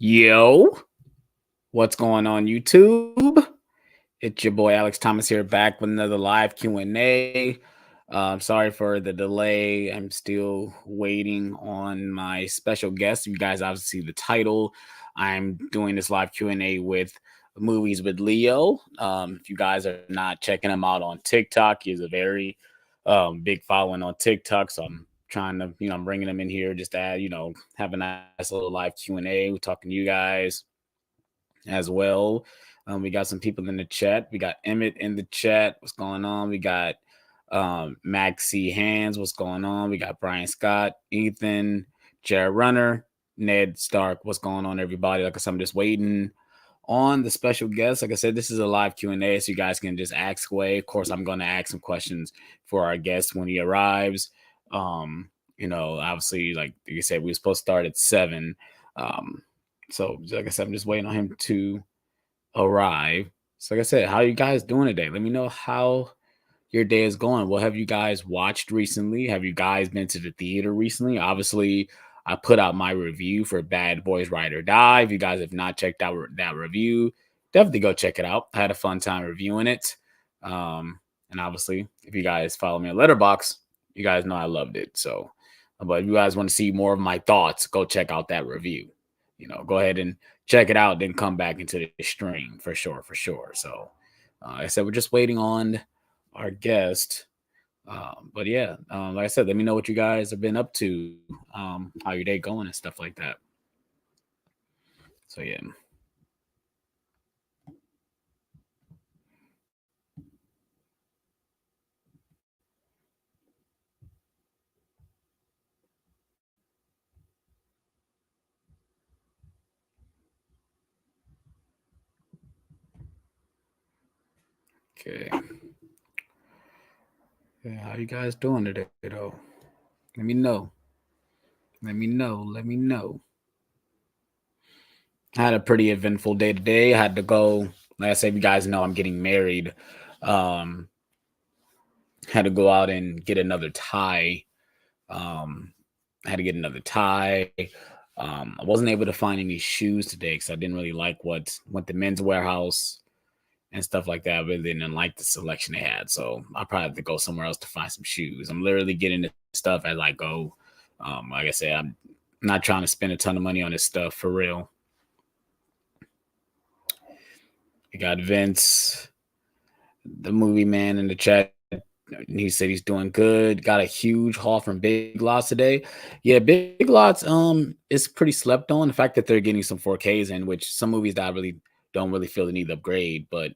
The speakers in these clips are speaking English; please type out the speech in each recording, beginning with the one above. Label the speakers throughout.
Speaker 1: Yo, what's going on YouTube? It's your boy Alex Thomas here, back with another live Q&A. Sorry for the delay. I'm still waiting on my special guest. You guys obviously see the title. I'm doing this live Q&A with Movies with Leo. If you guys are not checking him out on TikTok, he has a very big following on TikTok. So I'm trying to, I'm bringing him in here just to add, have a nice little live Q&A. We're talking to you guys as well. We got some people in the chat. We got Emmett in the chat. What's going on? We got Maxie Hands. What's going on? We got Brian Scott, Ethan, Jared Runner, Ned Stark. What's going on, everybody? Like I said, I'm just waiting on the special guest. Like I said, this is a live Q&A, so you guys can just ask away. Of course, I'm going to ask some questions for our guest when he arrives. Obviously, like you said, we were supposed to start at 7. So like I said, I'm just waiting on him to arrive. So like I said, how are you guys doing today? Let me know how your day is going. What have you guys watched recently? Have you guys been to the theater recently? Obviously, I put out my review for Bad Boys Ride or Die. If you guys have not checked out that review, definitely go check it out. I had a fun time reviewing it. And obviously, if you guys follow me on Letterboxd, you guys know I loved it. So, but if you guys want to see more of my thoughts, go check out that review. Go ahead and check it out, then come back into the stream for sure. So, like I said, we're just waiting on our guest. But yeah, like I said, let me know what you guys have been up to, how your day going and stuff like that. So yeah. Okay. Yeah, how you guys doing today, though? Let me know. Let me know. I had a pretty eventful day today. I had to go, like I said, you guys know I'm getting married. Had to go out and get another tie. I had to get another tie. I wasn't able to find any shoes today because I didn't really like what went the men's warehouse and stuff like that. I really didn't like the selection they had. So I probably have to go somewhere else to find some shoes. I'm literally getting this stuff as I go. Like I said, I'm not trying to spend a ton of money on this stuff for real. We got Vince, the movie man, in the chat. He said he's doing good. Got a huge haul from Big Lots today. Yeah, Big Lots is pretty slept on. The fact that they're getting some 4Ks in, which some movies that I really don't really feel the need to upgrade, but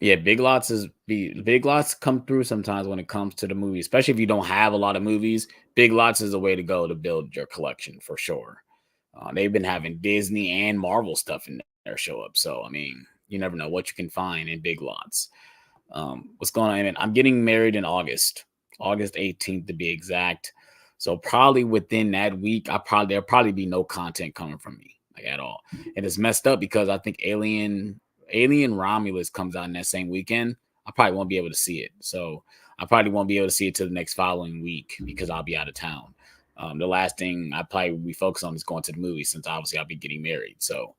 Speaker 1: yeah, Big Lots come through sometimes when it comes to the movie, especially if you don't have a lot of movies. Big Lots is a way to go to build your collection for sure. They've been having Disney and Marvel stuff in there show up, so I mean, you never know what you can find in Big Lots. What's going on? And I'm getting married in August 18th to be exact. So probably within that week, there'll probably be no content coming from me like at all. And it's messed up because I think Alien Romulus comes out in that same weekend. I probably won't be able to see it. So I probably won't be able to see it till the next following week because I'll be out of town. The last thing I probably will be focused on is going to the movie since obviously I'll be getting married. So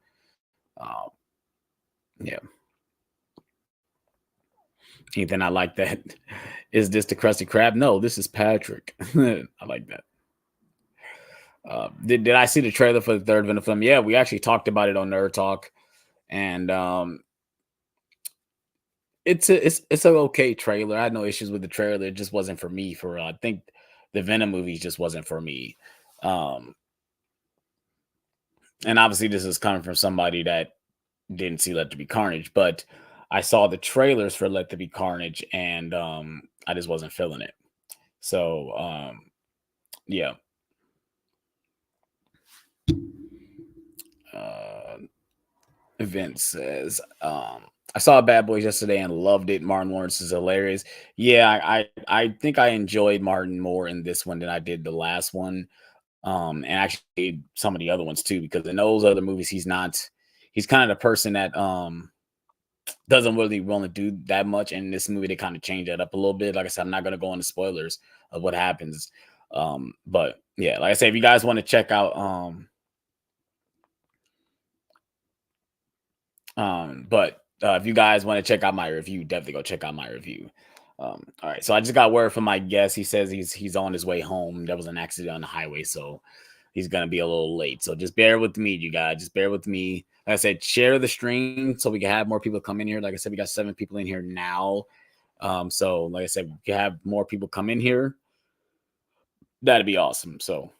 Speaker 1: yeah. Ethan, I like that. Is this the Krusty Krab? No, this is Patrick. I like that. Did I see the trailer for the third Venom film? Yeah, we actually talked about it on Nerd Talk, and it's an okay trailer. I had no issues with the trailer. It just wasn't for me. I think the Venom movie just wasn't for me. And obviously, this is coming from somebody that didn't see Let There Be Carnage, but I saw the trailers for Let There Be Carnage, and I just wasn't feeling it. So yeah. Vince says, I saw Bad Boys yesterday and loved it. Martin Lawrence is hilarious. Yeah, I think I enjoyed Martin more in this one than I did the last one. And actually some of the other ones too, because in those other movies, he's kind of the person that doesn't really want to do that much. And in this movie, they kind of change that up a little bit. Like I said, I'm not gonna go into spoilers of what happens. But yeah, like I said, if you guys want to check out But if you guys want to check out my review, definitely go check out my review. All right, so I just got word from my guest. He says he's on his way home. There was an accident on the highway, so he's gonna be a little late. So just bear with me, you guys. Just bear with me. Like I said, share the stream so we can have more people come in here. Like I said, we got 7 people in here now. So like I said, we can have more people come in here. That'd be awesome. So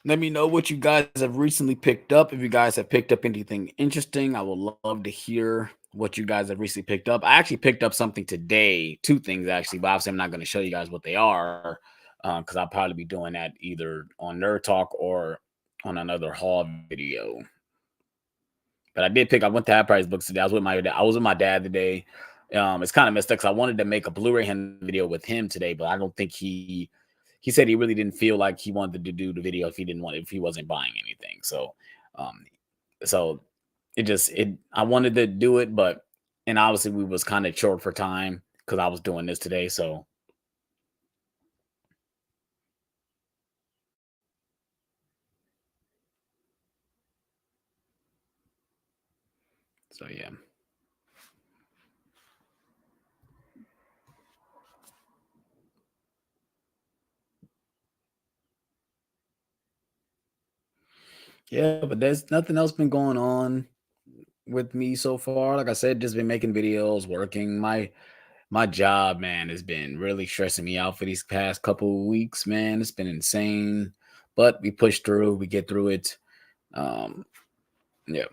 Speaker 1: let me know what you guys have recently picked up. If you guys have picked up anything interesting, I would love to hear what you guys have recently picked up. I actually picked up something today, 2 things actually, but obviously I'm not going to show you guys what they are because I'll probably be doing that either on Nerd Talk or on another haul video. But I did pick. I went to Half Price Books today. I was with my dad today. It's kind of messed up because I wanted to make a Blu-ray video with him today, but I don't think he said he really didn't feel like he wanted to do the video if he wasn't buying anything. So, um, so it I wanted to do it, but and obviously we was kind of short for time because I was doing this today. So yeah. Yeah, but there's nothing else been going on with me so far. Like I said, just been making videos, working. My job, man, has been really stressing me out for these past couple of weeks, man. It's been insane, but we push through, we get through it. Um, yeah.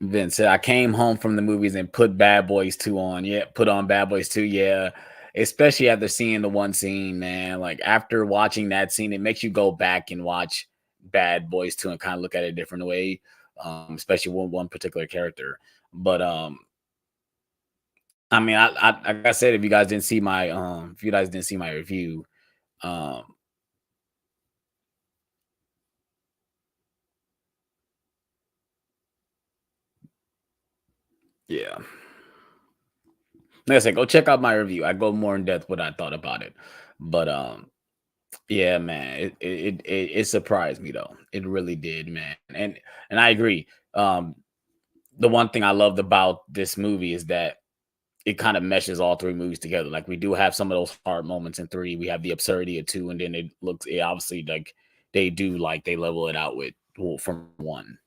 Speaker 1: Vince said I came home from the movies and put Bad Boys 2 on. Yeah, put on Bad Boys 2. Yeah. Especially after seeing the one scene, man. Like after watching that scene, it makes you go back and watch Bad Boys 2 and kind of look at it a different way. Especially one particular character. But I mean, like I said, if you guys didn't see my review, um, yeah. Like I said, go check out my review. I go more in depth what I thought about it. But yeah, man, it surprised me though. It really did, man. And I agree. The one thing I loved about this movie is that it kind of meshes all 3 movies together. Like we do have some of those hard moments in 3. We have the absurdity of 2, and then it obviously like they level it out with from 1.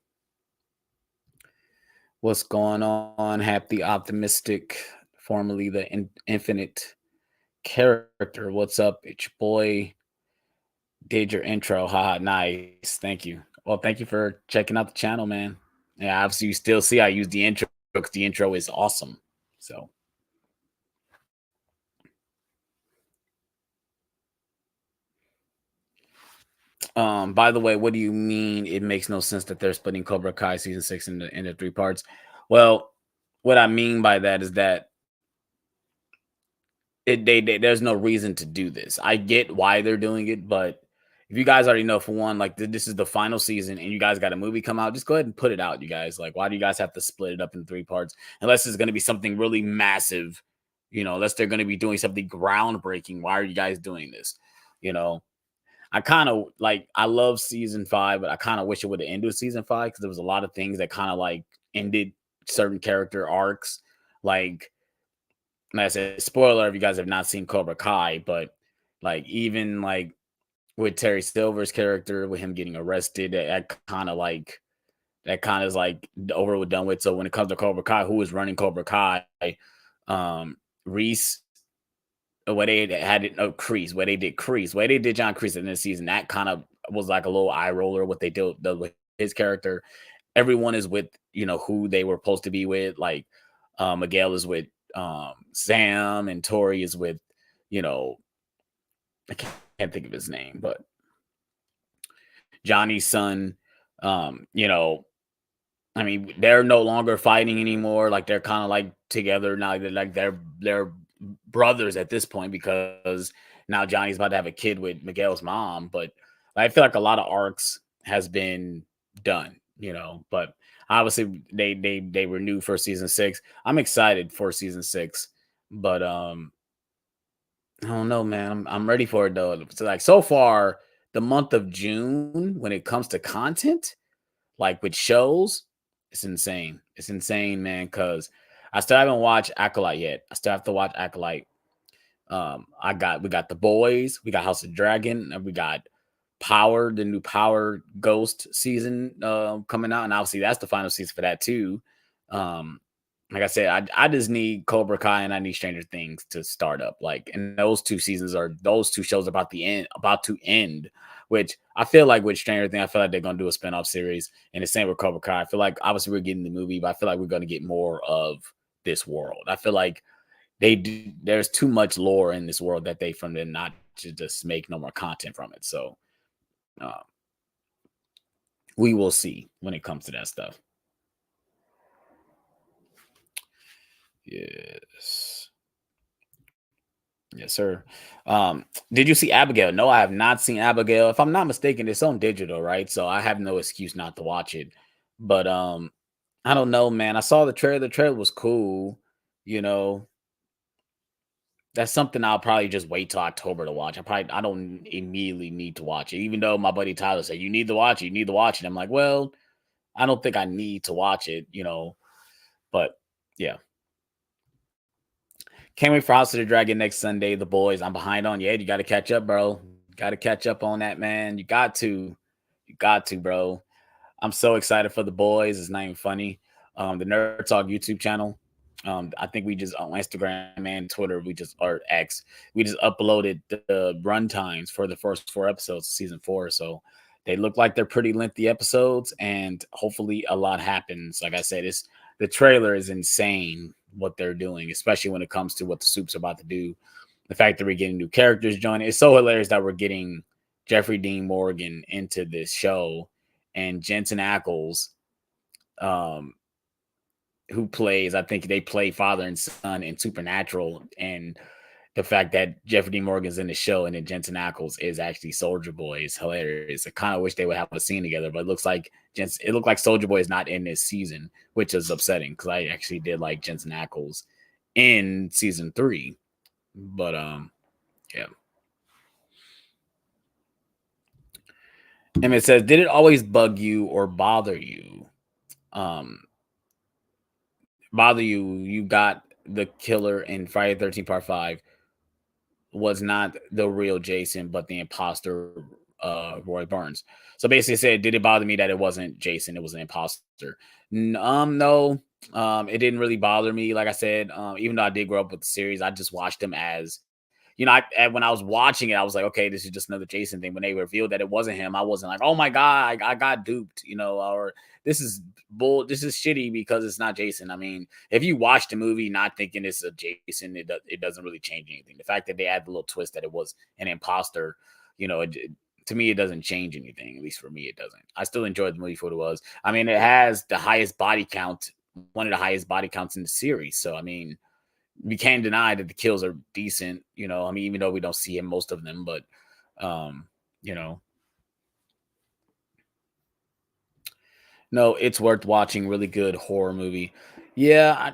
Speaker 1: What's going on? Happy Optimistic, formerly the Infinite Character. What's up? It's your boy. Did your intro. Haha, nice. Thank you. Well, thank you for checking out the channel, man. Yeah, obviously you still see I use the intro because the intro is awesome. So by the way, what do you mean it makes no sense that they're splitting Cobra Kai season 6 into 3 parts? Well, what I mean by that is that there's no reason to do this. I get why they're doing it, but if you guys already know, for one, like this is the final season and you guys got a movie come out, just go ahead and put it out, you guys. Like, why do you guys have to split it up in 3 parts? Unless it's going to be something really massive, unless they're going to be doing something groundbreaking. Why are you guys doing this? You know, I kind of like, I love season 5, but I kind of wish it would have ended with season 5 because there was a lot of things that kind of like ended certain character arcs. Like I said, spoiler if you guys have not seen Cobra Kai, but like even like with Terry Silver's character, with him getting arrested, that kind of is like over with done with. So when it comes to Cobra Kai, who is running Cobra Kai? Reese, where they had it, no Kreese, where they did John Kreese in this season, that kind of was like a little eye roller. What they did with his character, everyone is with who they were supposed to be with. Like Miguel is with Sam, and Tori is with you know I can't think of his name, but Johnny's son. I mean, they're no longer fighting anymore. Like they're kind of like together now. They're brothers at this point because now Johnny's about to have a kid with Miguel's mom. But I feel like a lot of arcs has been done. But obviously they renewed for season 6. I'm excited for season 6, but I don't know, man. I'm ready for it though. So like so far, the month of June when it comes to content, like with shows, it's insane. It's insane, man. Cause I still haven't watched Acolyte yet. I still have to watch Acolyte. We got the boys, we got House of Dragon, and we got Power, the new Power Ghost season coming out, and obviously that's the final season for that too. Um, like I said, I just need Cobra Kai and I need Stranger Things to start up. Like, and those two shows about to end. Which I feel like with Stranger Things, I feel like they're gonna do a spinoff series, and the same with Cobra Kai. I feel like obviously we're getting the movie, but I feel like we're gonna get more of this world. I feel like there's too much lore in this world that they from them not to just make no more content from it. So uh, we will see when it comes to that stuff. Yes. Yes, sir. Did you see Abigail? No, I have not seen Abigail. If I'm not mistaken, it's on digital, right? So I have no excuse not to watch it. But I don't know, man. I saw the trailer. The trailer was cool. You know, that's something I'll probably just wait till October to watch. I don't immediately need to watch it, even though my buddy Tyler said you need to watch it. You need to watch it. I'm like, well, I don't think I need to watch it. But yeah, can't wait for House of the Dragon next Sunday. The boys, I'm behind on. Yeah, you got to catch up, bro. Got to catch up on that, man. You got to, bro. I'm so excited for the boys. It's not even funny. The Nerd Talk YouTube channel. I think we just on Instagram and Twitter, we just or X, we just uploaded the run times for the first 4 episodes of season 4. So they look like they're pretty lengthy episodes, and hopefully a lot happens. Like I said, it's the trailer is insane what they're doing, especially when it comes to what the Soup's about to do. The fact that we're getting new characters joining, it's so hilarious that we're getting Jeffrey Dean Morgan into this show and Jensen Ackles, um, who plays, I think they play father and son in Supernatural, and the fact that Jeffrey Dean Morgan's in the show and then Jensen Ackles is actually Soldier Boy is hilarious. I kind of wish they would have a scene together, but it looked like Soldier Boy is not in this season, which is upsetting because I actually did like Jensen Ackles in season 3. But yeah. And it says, did it always bug you or bother you? Um, you got the killer in Friday the 13th Part 5 was not the real Jason, but the imposter, Roy Burns. So basically, it said, did it bother me that it wasn't Jason? It was an imposter. No, it didn't really bother me. Like I said, even though I did grow up with the series, I just watched them as when I was watching it, I was like, okay, this is just another Jason thing. When they revealed that it wasn't him, I wasn't like, oh my god, I got duped, or this is this is shitty because it's not Jason. I mean, if you watch the movie not thinking it's a Jason, it doesn't really change anything. The fact that they add the little twist that it was an imposter, to me, it doesn't change anything. At least for me, it doesn't. I still enjoyed the movie for what it was. I mean, it has the highest body count, one of the highest body counts in the series. So I mean, we can't deny that the kills are decent, I mean, even though we don't see him most of them, but you know, no, it's worth watching. Really good horror movie. Yeah,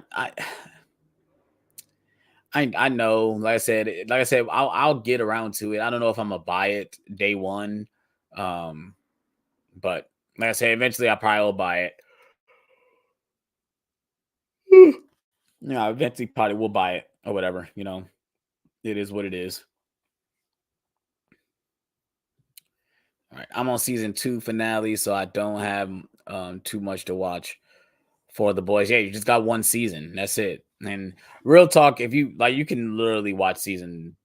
Speaker 1: I know. Like I said, I'll get around to it. I don't know if I'm gonna buy it day one, um, but like I said, eventually I probably will buy it. Yeah, eventually probably will buy it or whatever. It is what it is. All right, I'm on season 2 finale, so I don't have too much to watch for the boys. Yeah, you just got one season. That's it. And real talk, if you like, you can literally watch season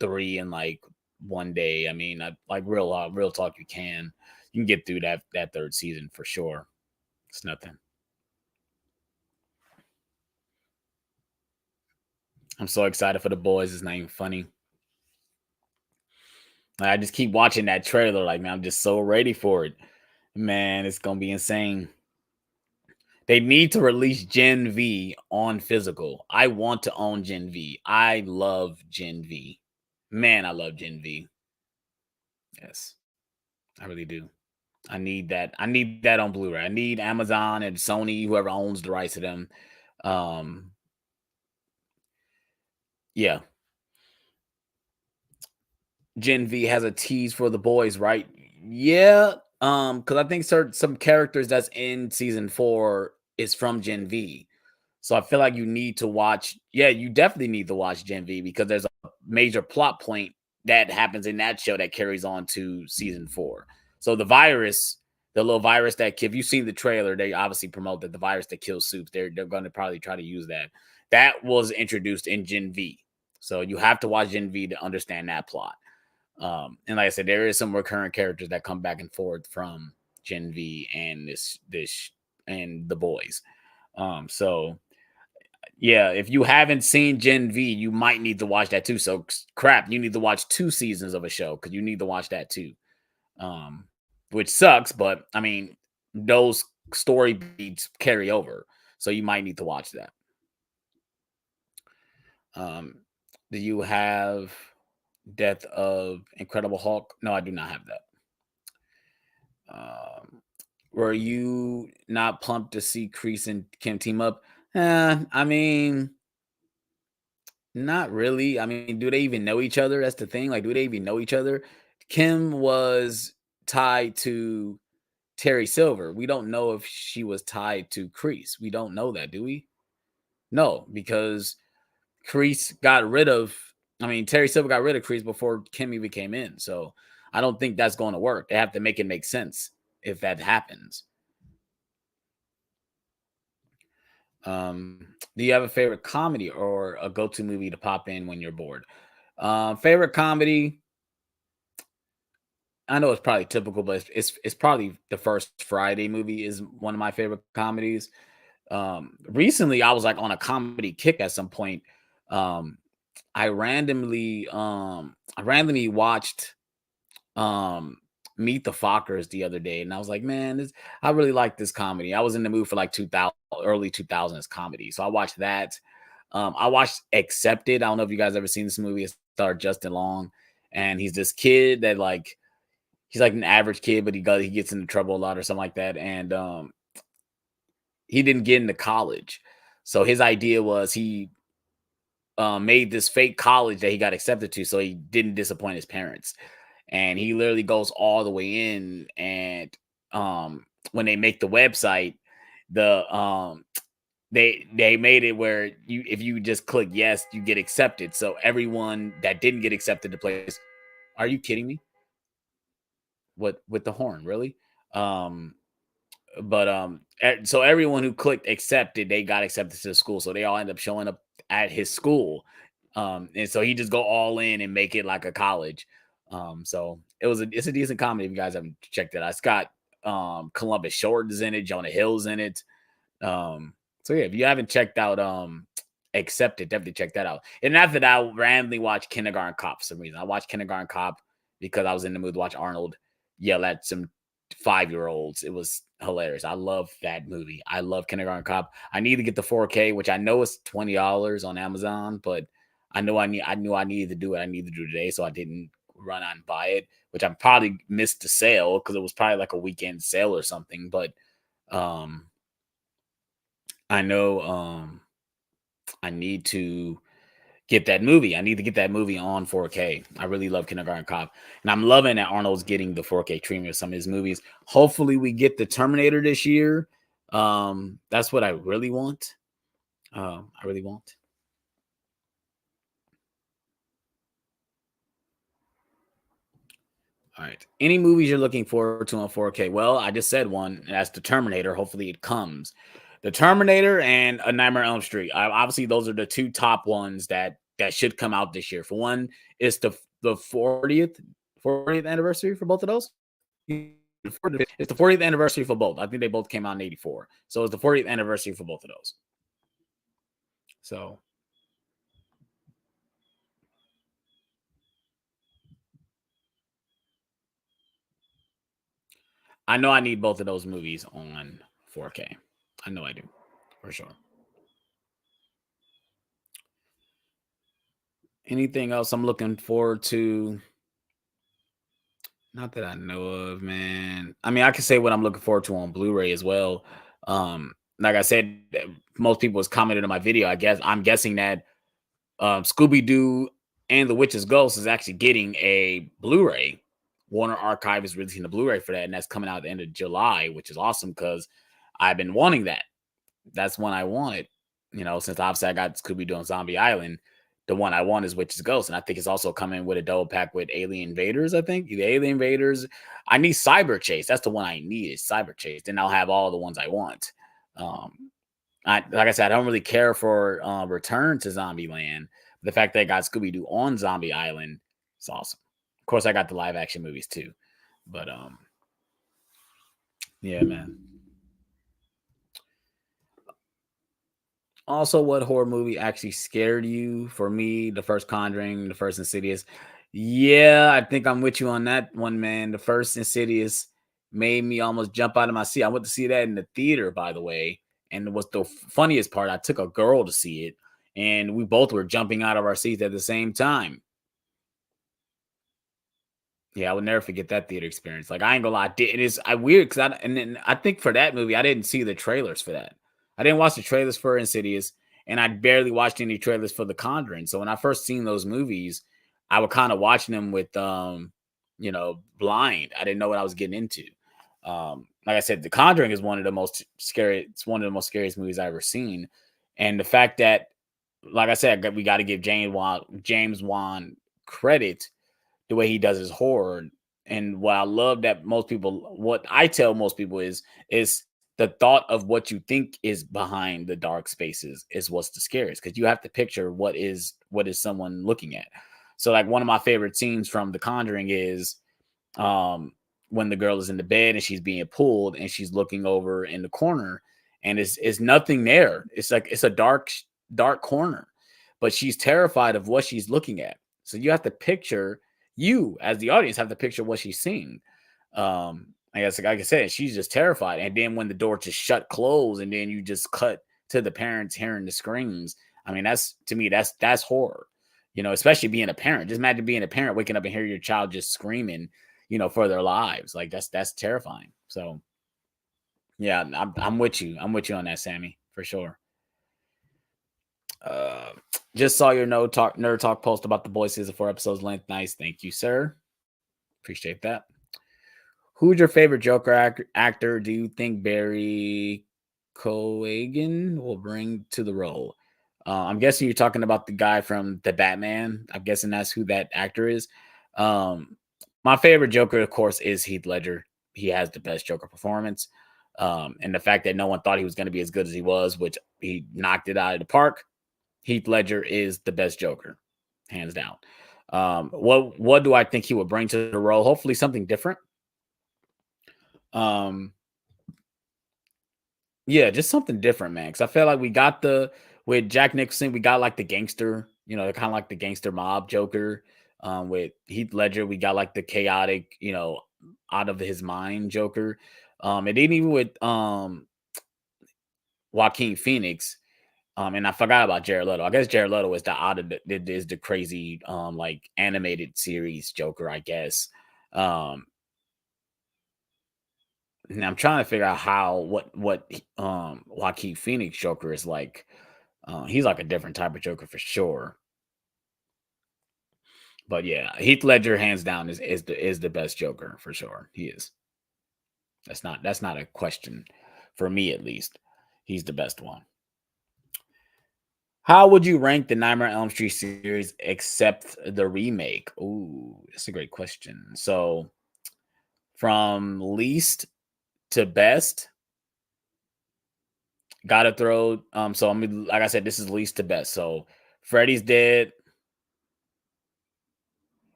Speaker 1: 3 in like one day. I mean, like real talk, you can. You can get through that third season for sure. It's nothing. I'm so excited for the boys. It's not even funny. Like, I just keep watching that trailer. Like, man, I'm just so ready for it. Man, it's gonna be insane. They need to release Gen V on physical. I want to own Gen V. I love Gen V. Man, I love Gen V. Yes, I really do. I need that. I need that on Blu-ray. I need Amazon and Sony, whoever owns the rights to them. Um, yeah, Gen V has a tease for the boys, right? Yeah, because I think some characters that's in season 4 is from Gen V. So I feel like you need to watch. Yeah, you definitely need to watch Gen V because there's a major plot point that happens in that show that carries on to season 4. So the virus, the little virus that if you've seen the trailer, they obviously promote that the virus that kills soups. They're going to probably try to use that. That was introduced in Gen V. So you have to watch Gen V to understand that plot. And like I said, there is some recurrent characters that come back and forth from Gen V and this and the boys. So yeah, if you haven't seen Gen V, you might need to watch that too. So crap, you need to watch 2 seasons of a show because you need to watch that too. Um, which sucks, but I mean, those story beats carry over, so you might need to watch that. Um, do you have Death of Incredible Hulk? No, I do not have that. Were you not pumped to see Kreese and Kim team up? I mean, not really. I mean, do they even know each other? That's the thing. Like, do they even know each other? Kim was tied to Terry Silver. We don't know if she was tied to Kreese. We don't know that, do we? No, because Kreese got rid of. I mean, Terry Silver got rid of Kreese before Kim even came in. So I don't think that's going to work. They have to make it make sense if that happens. Do you have a favorite comedy or a go-to movie to pop in when you're bored? Favorite comedy. I know it's probably typical, but it's probably the First Friday movie is one of my favorite comedies. Recently I was like on a comedy kick at some point. Um, I randomly watched Meet the Fockers the other day, and I was like, man, I really like this comedy. I was in the mood for like 2000 early 2000s comedy, so I watched that. I watched Accepted. I don't know if you guys ever seen this movie. It starred Justin Long, and he's this kid that like he's like an average kid, but he gets into trouble a lot or something like that, and he didn't get into college. So his idea was he made this fake college that he got accepted to, so he didn't disappoint his parents. And he literally goes all the way in, and when they make the website, the they made it where you if you just click yes, you get accepted. So everyone that didn't get accepted to place, are you kidding me? What with the horn, really? Um, so everyone who clicked accepted, they got accepted to the school, so they all end up showing up at his school. And so he just go all in and make it like a college. So it's a decent comedy if you guys haven't checked it out. It's got Columbus Short is in it, Jonah Hill's in it. So yeah, if you haven't checked out Accepted, definitely check that out. And after that, I randomly watched Kindergarten Cop for some reason. I watched Kindergarten Cop because I was in the mood to watch Arnold yell at some 5-year-olds. It was hilarious. I love that movie. I love Kindergarten Cop. I need to get the 4K, which I know is $20 on Amazon, but I knew I needed to do it. I needed to do it today, so I didn't run out and buy it, which I probably missed the sale because it was probably like a weekend sale or something. But um I know I need to get that movie. I need to get that movie on 4K. I really love Kindergarten Cop. And I'm loving that Arnold's getting the 4K treatment of some of his movies. Hopefully we get the Terminator this year. That's what I really want. I really want. All right. Any movies you're looking forward to on 4K? Well, I just said one, and that's the Terminator. Hopefully it comes. The Terminator and A Nightmare on Elm Street. Obviously, those are the two top ones that should come out this year. For one, it's the 40th anniversary for both of those. It's the 40th anniversary for both. I think they both came out in '84, so it's the 40th anniversary for both of those. So I know I need both of those movies on 4K. I know I do for sure. Anything else I'm looking forward to? Not that I know of, man. I mean, I can say what I'm looking forward to on Blu-ray as well. Like I said, most people has commented on my video. I guess I'm guessing that Scooby Doo and The Witch's Ghost is actually getting a Blu-ray. Warner Archive is releasing the Blu-ray for that, and that's coming out at the end of July, which is awesome because I've been wanting that. That's one I wanted. Since obviously I got Scooby Doo on Zombie Island, the one I want is Witch's Ghost, and I think it's also coming with a double pack with Alien Invaders. I think the Alien Invaders. I need Cyber Chase. That's the one I need is Cyber Chase. Then I'll have all the ones I want. Um, like I said, I don't really care for Return to Zombieland. The fact that I got Scooby Doo on Zombie Island is awesome. Of course, I got the live action movies too, but yeah, man. Also, what horror movie actually scared you? For me, the first Conjuring, the first Insidious. Yeah, I think I'm with you on that one, man. The first Insidious made me almost jump out of my seat. I went to see that in the theater, by the way. And what's the funniest part, I took a girl to see it, and we both were jumping out of our seats at the same time. Yeah, I would never forget that theater experience. Like I ain't gonna lie, it is I weird because and then I think for that movie I didn't see the trailers for that. I didn't watch the trailers for Insidious, and I barely watched any trailers for The Conjuring. So when I first seen those movies, I was kind of watching them with blind. I didn't know what I was getting into. Like I said, The Conjuring is one of the most scary. It's one of the most scariest movies I've ever seen, and the fact that, like I said, we got to give James Wan credit the way he does his horror. And what I love that what I tell most people is the thought of what you think is behind the dark spaces is what's the scariest because you have to picture what is someone looking at. So like one of my favorite scenes from The Conjuring is um when the girl is in the bed and she's being pulled and she's looking over in the corner and it's nothing there. It's like it's a dark corner, but she's terrified of what she's looking at. So you have to picture you as the audience have to picture what she's seeing. I guess like I said, she's just terrified. And then when the door just shut close and then you just cut to the parents hearing the screams. I mean, that's to me, that's horror. Especially being a parent. Just imagine being a parent waking up and hear your child just screaming, for their lives. Like that's terrifying. So yeah, I'm with you. I'm with you on that, Sammy, for sure. Uh, just saw your nerd talk post about the boys season 4 episodes length. Nice, thank you, sir. Appreciate that. Who's your favorite Joker actor? Do you think Barry Coagan will bring to the role? I'm guessing you're talking about the guy from the Batman. I'm guessing that's who that actor is. Um, my favorite Joker, of course, is Heath Ledger. He has the best Joker performance. And the fact that no one thought he was going to be as good as he was, which he knocked it out of the park. Heath Ledger is the best Joker, hands down. What do I think he would bring to the role? Hopefully something different. Um, yeah, just something different, man. Because I feel like we got with Jack Nicholson, we got like the gangster, kind of like the gangster mob Joker. With Heath Ledger, we got like the chaotic, out of his mind Joker. And then even with Joaquin Phoenix, and I forgot about Jared Leto. I guess Jared Leto is the out of is the crazy like animated series Joker, I guess. Um, and I'm trying to figure out what Joaquin Phoenix Joker is like. He's like a different type of Joker for sure. But yeah, Heath Ledger hands down is the best Joker for sure. He is. That's not a question for me at least. He's the best one. How would you rank the Nightmare on Elm Street series except the remake? Ooh, that's a great question. So from least to best, gotta throw. So I mean, like I said, this is least to best. So Freddy's Dead,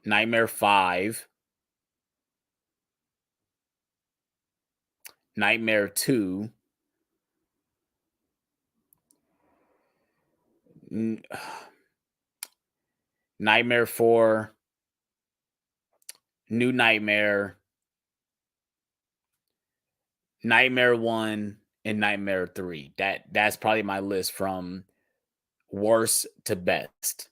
Speaker 1: Nightmare 5, Nightmare 2, n- Nightmare 4, New Nightmare, Nightmare 1, and Nightmare 3. That's probably my list from worst to best.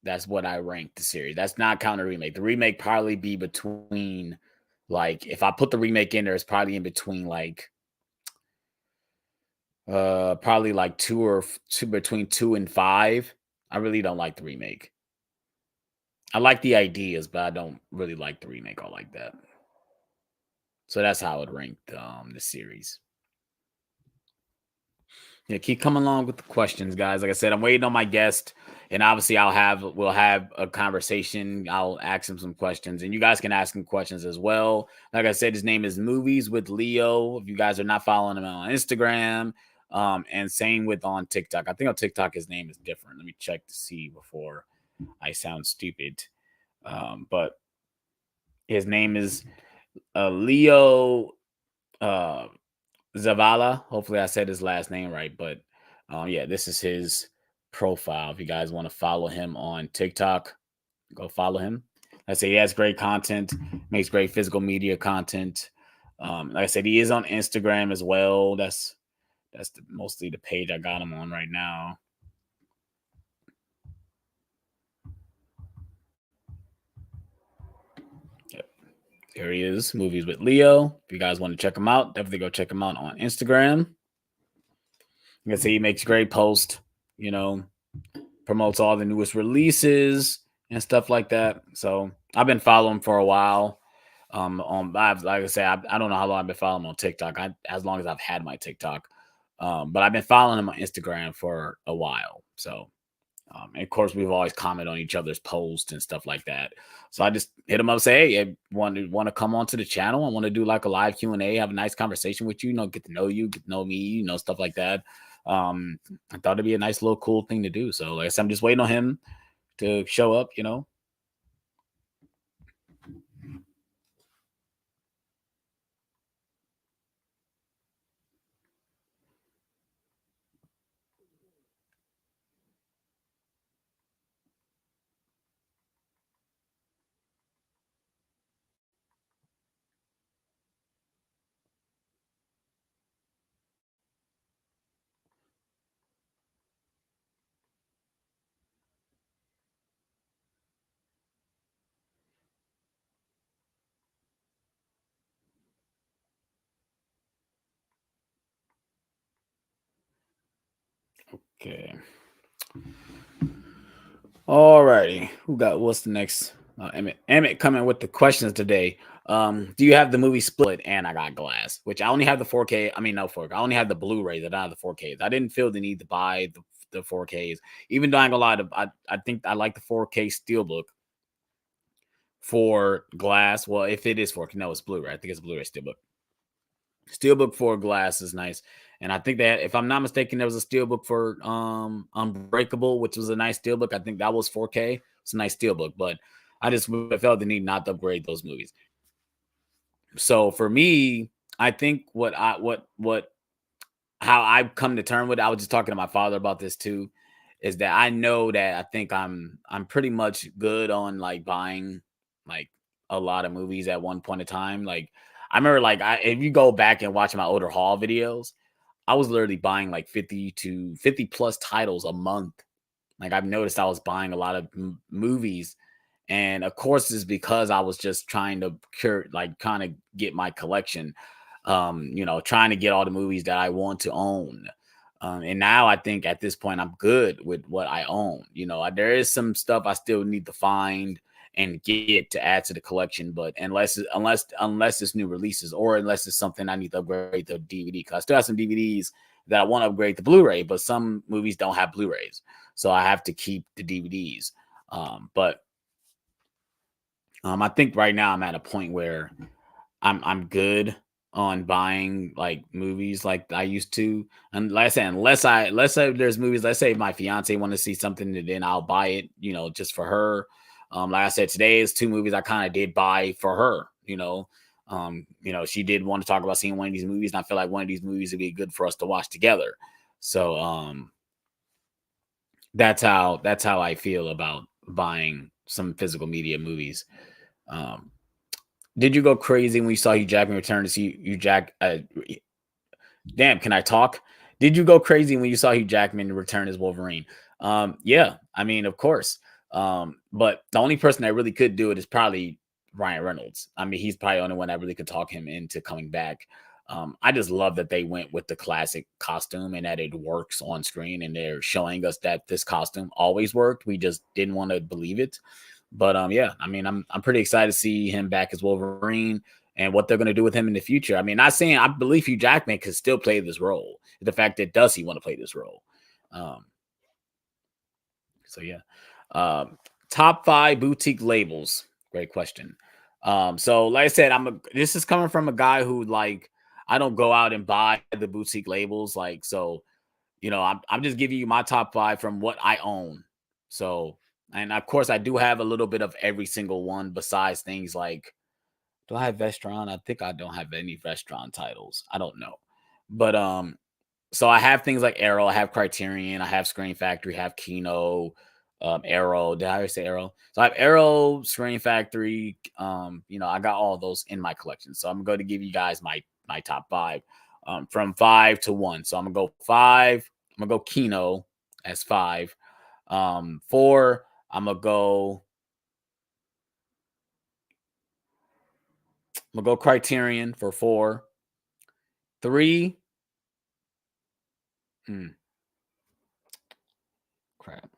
Speaker 1: That's what I rank the series. That's not counting the remake. The remake probably be between, like, if I put the remake in there, it's probably in between like probably like two, between 2 and 5. I really don't like the remake. I like the ideas, but I don't really like the remake all like that. So that's how I would rank the series. Yeah, keep coming along with the questions, guys. Like I said, I'm waiting on my guest, and obviously we'll have a conversation. I'll ask him some questions, and you guys can ask him questions as well. Like I said, his name is Movies with Leo. If you guys are not following him on Instagram, and same with on TikTok. I think on TikTok his name is different. Let me check to see before I sound stupid. But his name is Leo. Uh, Zavala. Hopefully, I said his last name right. But yeah, this is his profile. If you guys want to follow him on TikTok, go follow him. I say he has great content, makes great physical media content. Like I said, he is on Instagram as well. That's mostly the page I got him on right now. Yep. There he is, Movies with Leo. If you guys want to check him out, definitely go check him out on Instagram. Like I say, he makes great posts, you know, promotes all the newest releases and stuff like that. So I've been following for a while. Like I say, I don't know how long I've been following him on TikTok. As long as I've had my TikTok, but I've been following him on Instagram for a while. So, and of course, we've always commented on each other's posts and stuff like that. So I just hit him up, say, hey, I want to come onto the channel. I want to do like a live Q&A, have a nice conversation with you, get to know you, get to know me, stuff like that. I thought it'd be a nice little cool thing to do. So like I said, I'm just waiting on him to show up. Okay. All righty. What's the next? Emmett coming with the questions today. Do you have the movie Split? And I got Glass, which I only have the 4K. I mean, no 4K. I only have the Blu-ray. That I have the 4Ks. I didn't feel the need to buy the 4Ks, even though I ain't gonna lie. I think I like the 4K Steelbook for Glass. Well, if it is 4K, no, it's Blu-ray. I think it's Blu-ray Steelbook. Steelbook for Glass is nice. And I think that, if I'm not mistaken, there was a steelbook for Unbreakable, which was a nice steelbook. I think that was 4K. It's a nice steelbook, but I just felt the need not to upgrade those movies. So for me, I think how I've come to term with it, I was just talking to my father about this too, is that I know that I think I'm pretty much good on like buying like a lot of movies at one point in time. Like I remember, like, if you go back and watch my older haul videos, I was literally buying like 50 to 50 plus titles a month. Like I've noticed I was buying a lot of movies, and of course it's because I was just trying to kind of get my collection, trying to get all the movies that I want to own. And now I think at this point I'm good with what I own. There is some stuff I still need to find and get to add to the collection, but unless it's new releases, or unless it's something I need to upgrade the DVD, because I still have some DVDs that I want to upgrade to Blu-ray, but some movies don't have Blu-rays, so I have to keep the DVDs. But I think right now I'm at a point where I'm good on buying like movies like I used to. And like I said, unless there's movies, let's say my fiance want to see something, and then I'll buy it, just for her. Like I said, today is 2 movies I kind of did buy for her. She did want to talk about seeing one of these movies, and I feel like one of these movies would be good for us to watch together. So that's how I feel about buying some physical media movies. Um, did you go crazy when you saw Hugh Jackman return to see Hugh Jack? Damn, can I talk? Did you go crazy when you saw Hugh Jackman return as Wolverine? Yeah, I mean, of course. But the only person that really could do it is probably Ryan Reynolds. I mean, he's probably the only one that really could talk him into coming back. I just love that they went with the classic costume and that it works on screen, and they're showing us that this costume always worked. We just didn't want to believe it. But yeah, I mean, I'm pretty excited to see him back as Wolverine and what they're going to do with him in the future. I mean, not saying I believe Hugh Jackman could still play this role. The fact that does he want to play this role? Um, so yeah. Um, Top 5 boutique labels. Great question. So like I said, this is coming from a guy who like I don't go out and buy the boutique labels. Like, so I'm just giving you my top 5 from what I own. So, and of course I do have a little bit of every single one besides things like, do I have Vestron? I think I don't have any Vestron titles. I don't know. But so I have things like Arrow, I have Criterion, I have Screen Factory, have Kino, Arrow. Did I already say Arrow? So I have Arrow, Screen Factory. I got all those in my collection. So I'm going to give you guys my top 5, from 5 to 1. So I'm gonna go 5. I'm gonna go Kino as 5. 4. I'm gonna go Criterion for 4. 3. Crap.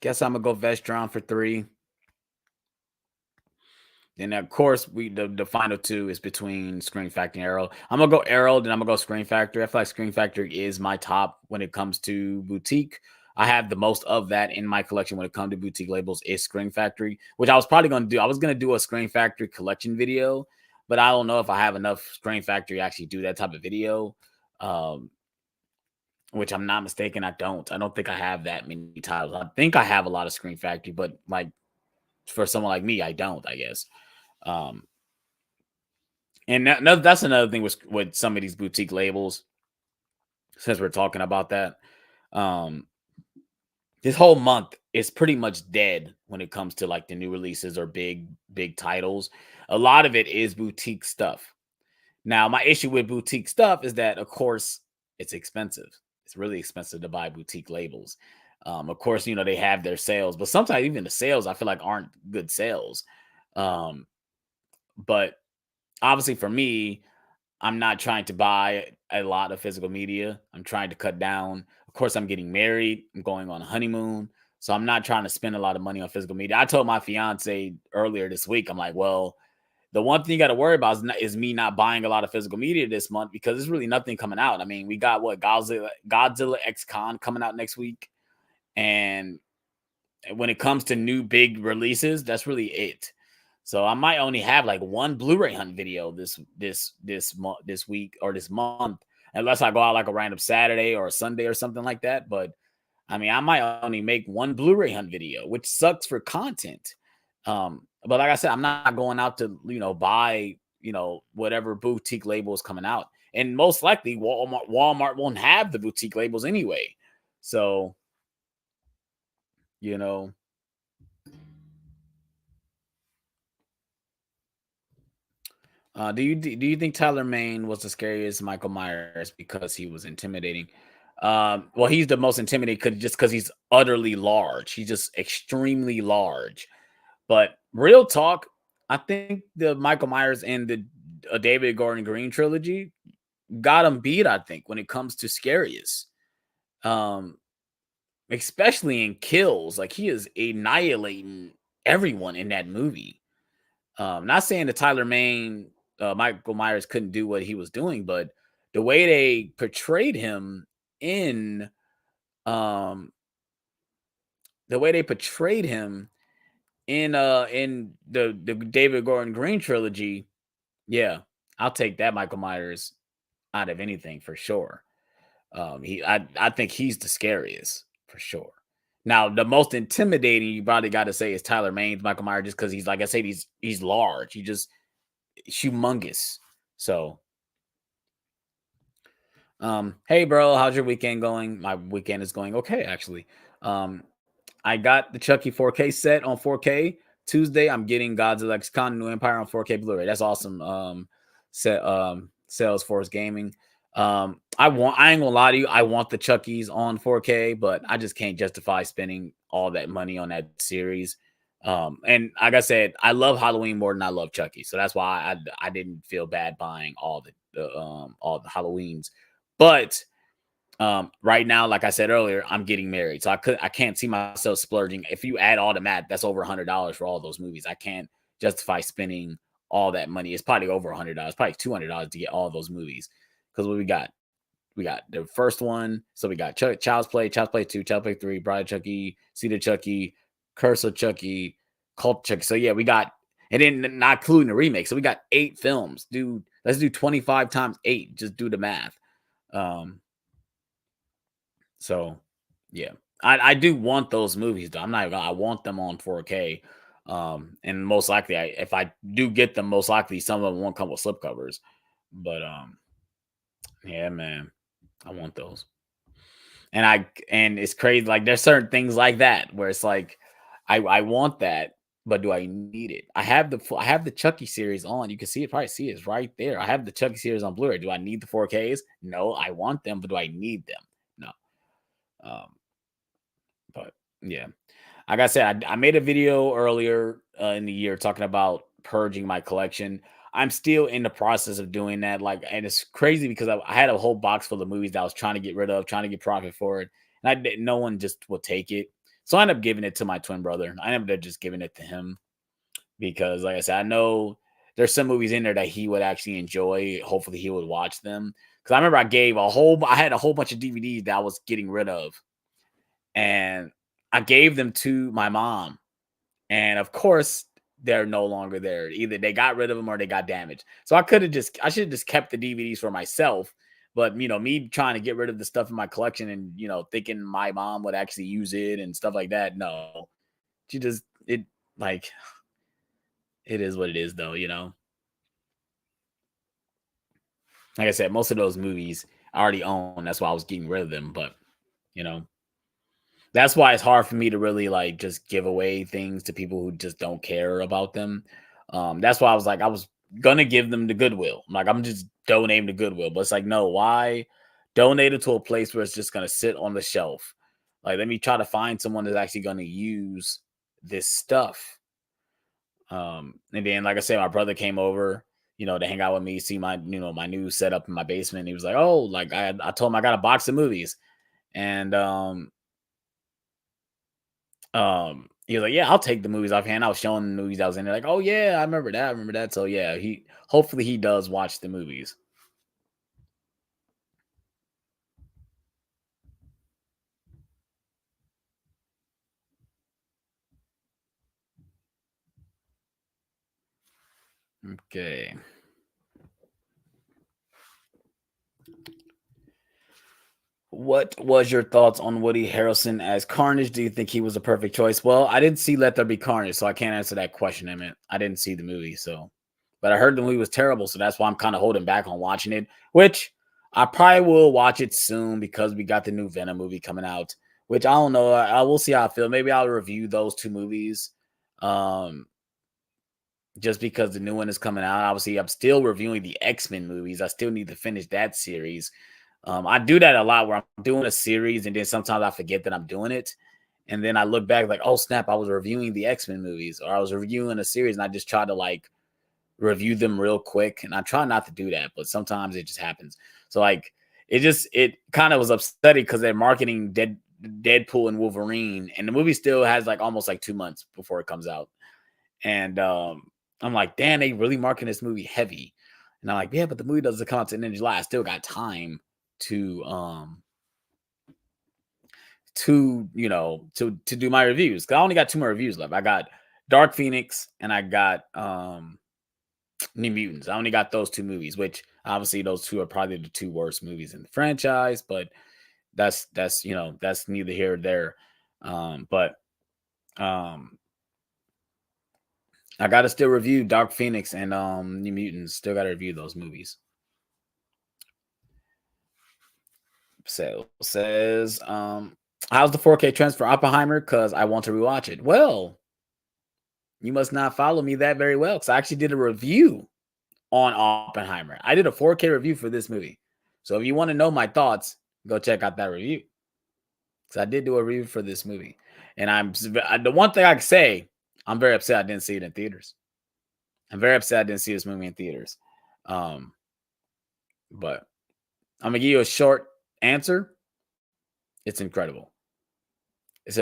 Speaker 1: Guess I'm gonna go Vestron for 3. And of course, the final 2 is between Screen Factory and Arrow. I'm gonna go Arrow, then I'm gonna go Screen Factory. I feel like Screen Factory is my top when it comes to boutique. I have the most of that in my collection when it comes to boutique labels is Screen Factory, which I was probably gonna do. I was gonna do a Screen Factory collection video, but I don't know if I have enough Screen Factory to actually do that type of video. Um, which I'm not mistaken, I don't. I don't think I have that many titles. I think I have a lot of Screen Factory, but like for someone like me, I don't. I guess. Um, and that's another thing with some of these boutique labels. Since we're talking about that, um, this whole month is pretty much dead when it comes to like the new releases or big titles. A lot of it is boutique stuff. Now, my issue with boutique stuff is that, of course, it's expensive. It's really expensive to buy boutique labels. Of course, they have their sales, but sometimes even the sales I feel like aren't good sales. Um, but obviously, for me, I'm not trying to buy a lot of physical media. I'm trying to cut down. Of course, I'm getting married. I'm going on a honeymoon. So I'm not trying to spend a lot of money on physical media. I told my fiance earlier this week, I'm like, well, the one thing you got to worry about is me not buying a lot of physical media this month because there's really nothing coming out. I mean, we got what Godzilla X Con coming out next week. And when it comes to new big releases, that's really it. So I might only have like one Blu-ray hunt video this week or this month, unless I go out like a random Saturday or a Sunday or something like that. But I mean, I might only make one Blu-ray hunt video, which sucks for content. But like I said, I'm not going out to buy whatever boutique label is coming out, and most likely Walmart won't have the boutique labels anyway. So you know. Do you think Tyler Maine was the scariest Michael Myers because he was intimidating? Well, he's the most intimidating because he's utterly large. He's just extremely large. But real talk, I think the Michael Myers and the David Gordon Green trilogy got him beat. I think when it comes to scariest, um, especially in kills, like he is annihilating everyone in that movie. Not saying that Tyler Maine, Michael Myers couldn't do what he was doing, but the way they portrayed him in, um, the way they portrayed him in the David Gordon Green trilogy, yeah, I'll take that Michael Myers out of anything for sure. I think he's the scariest for sure. Now, the most intimidating you probably got to say is Tyler Maine's Michael Myers, just because he's like I said, he's large. He just humongous. So, hey, bro, how's your weekend going? My weekend is going okay, actually. Um, I got the Chucky 4K set on 4K. Tuesday, I'm getting Godzilla X Con New Empire on 4K Blu-ray. That's awesome. Salesforce Gaming. I ain't gonna lie to you. I want the Chuckies on 4K, but I just can't justify spending all that money on that series. And like I said, I love Halloween more than I love Chucky, so that's why I didn't feel bad buying all the Halloweens. But right now, like I said earlier, I'm getting married, so I can't see myself splurging. If you add all the math, that's over $100 for all those movies. I can't justify spending all that money. It's probably over $100, probably $200 to get all those movies. Because what we got the first one. So we got Child's Play 2, Child's Play 3, Bride of Chucky, Seed of Chucky, Curse of Chucky, Cult of Chucky. So yeah, we got, and then not including the remake. So we got 8 films. Dude, let's do 25 times 8. Just do the math. Um, so yeah. I do want those movies though. I'm not gonna, I want them on 4K. And most likely if I do get them, most likely some of them won't come with slipcovers. But yeah, man. I want those. And it's crazy. Like there's certain things like that where it's like, I want that, but do I need it? I have the Chucky series on. You can see it, probably see it's right there. I have the Chucky series on Blu-ray. Do I need the 4Ks? No, I want them, but do I need them? No. Um, but yeah. Like I said, I made a video earlier in the year talking about purging my collection. I'm still in the process of doing that. Like, and it's crazy because I had a whole box full of movies that I was trying to get rid of, trying to get profit for it, and no one just will take it. So I ended up giving it to my twin brother. I ended up just giving it to him because, like I said, I know there's some movies in there that he would actually enjoy. Hopefully, he would watch them. Because I remember I had a whole bunch of DVDs that I was getting rid of, and I gave them to my mom, and of course, they're no longer there. Either they got rid of them or they got damaged. So I should have just kept the DVDs for myself. But me trying to get rid of the stuff in my collection and thinking my mom would actually use it and stuff like that. No, she just it like it is what it is though. Like I said, most of those movies I already own. That's why I was getting rid of them. But you know, that's why it's hard for me to really like just give away things to people who just don't care about them. That's why I was gonna give them to Goodwill. Like I'm just donating to Goodwill, but it's like no, why donate it to a place where it's just gonna sit on the shelf? Like let me try to find someone that's actually gonna use this stuff. And then like I said, my brother came over, to hang out with me, see my my new setup in my basement. He was like, oh, like I told him I got a box of movies, and he was like, "Yeah, I'll take the movies offhand." I was showing the movies I was in there, like, "Oh yeah, I remember that. I remember that." So yeah, he hopefully he does watch the movies. Okay. What was your thoughts on Woody Harrelson as Carnage? Do you think he was a perfect choice? Well, I didn't see Let There Be Carnage, so I can't answer that question. I didn't see the movie, so but I heard the movie was terrible, so that's why I'm kind of holding back on watching it. Which I probably will watch it soon because we got the new Venom movie coming out. Which I don't know. I will see how I feel. Maybe I'll review those two movies. Um, just because the new one is coming out. Obviously, I'm still reviewing the X-Men movies. I still need to finish that series. I do that a lot where I'm doing a series and then sometimes I forget that I'm doing it. And then I look back like, oh snap, I was reviewing the X-Men movies or I was reviewing a series and I just try to like review them real quick. And I try not to do that, but sometimes it just happens. So like it kind of was upsetting because they're marketing Deadpool and Wolverine and the movie still has like almost like 2 months before it comes out. And I'm like, damn, they really marketing this movie heavy. And I'm like, yeah, but the movie doesn't come out to the end of July. I still got time to to do my reviews. Cause I only got 2 more reviews left. I got Dark Phoenix and I got New Mutants. I only got those 2 movies, which obviously those 2 are probably the 2 worst movies in the franchise, but that's neither here or there. But I gotta still review Dark Phoenix and New Mutants. Still gotta review those movies. So says how's the 4K trends for Oppenheimer? Because I want to rewatch it. Well, you must not follow me that very well because I actually did a review on Oppenheimer. I did a 4K review for this movie. So if you want to know my thoughts, go check out that review. Because I did do a review for this movie. And the one thing I can say, I'm very upset I didn't see it in theaters. I'm very upset I didn't see this movie in theaters. But I'm gonna give you a short answer. It's incredible. It's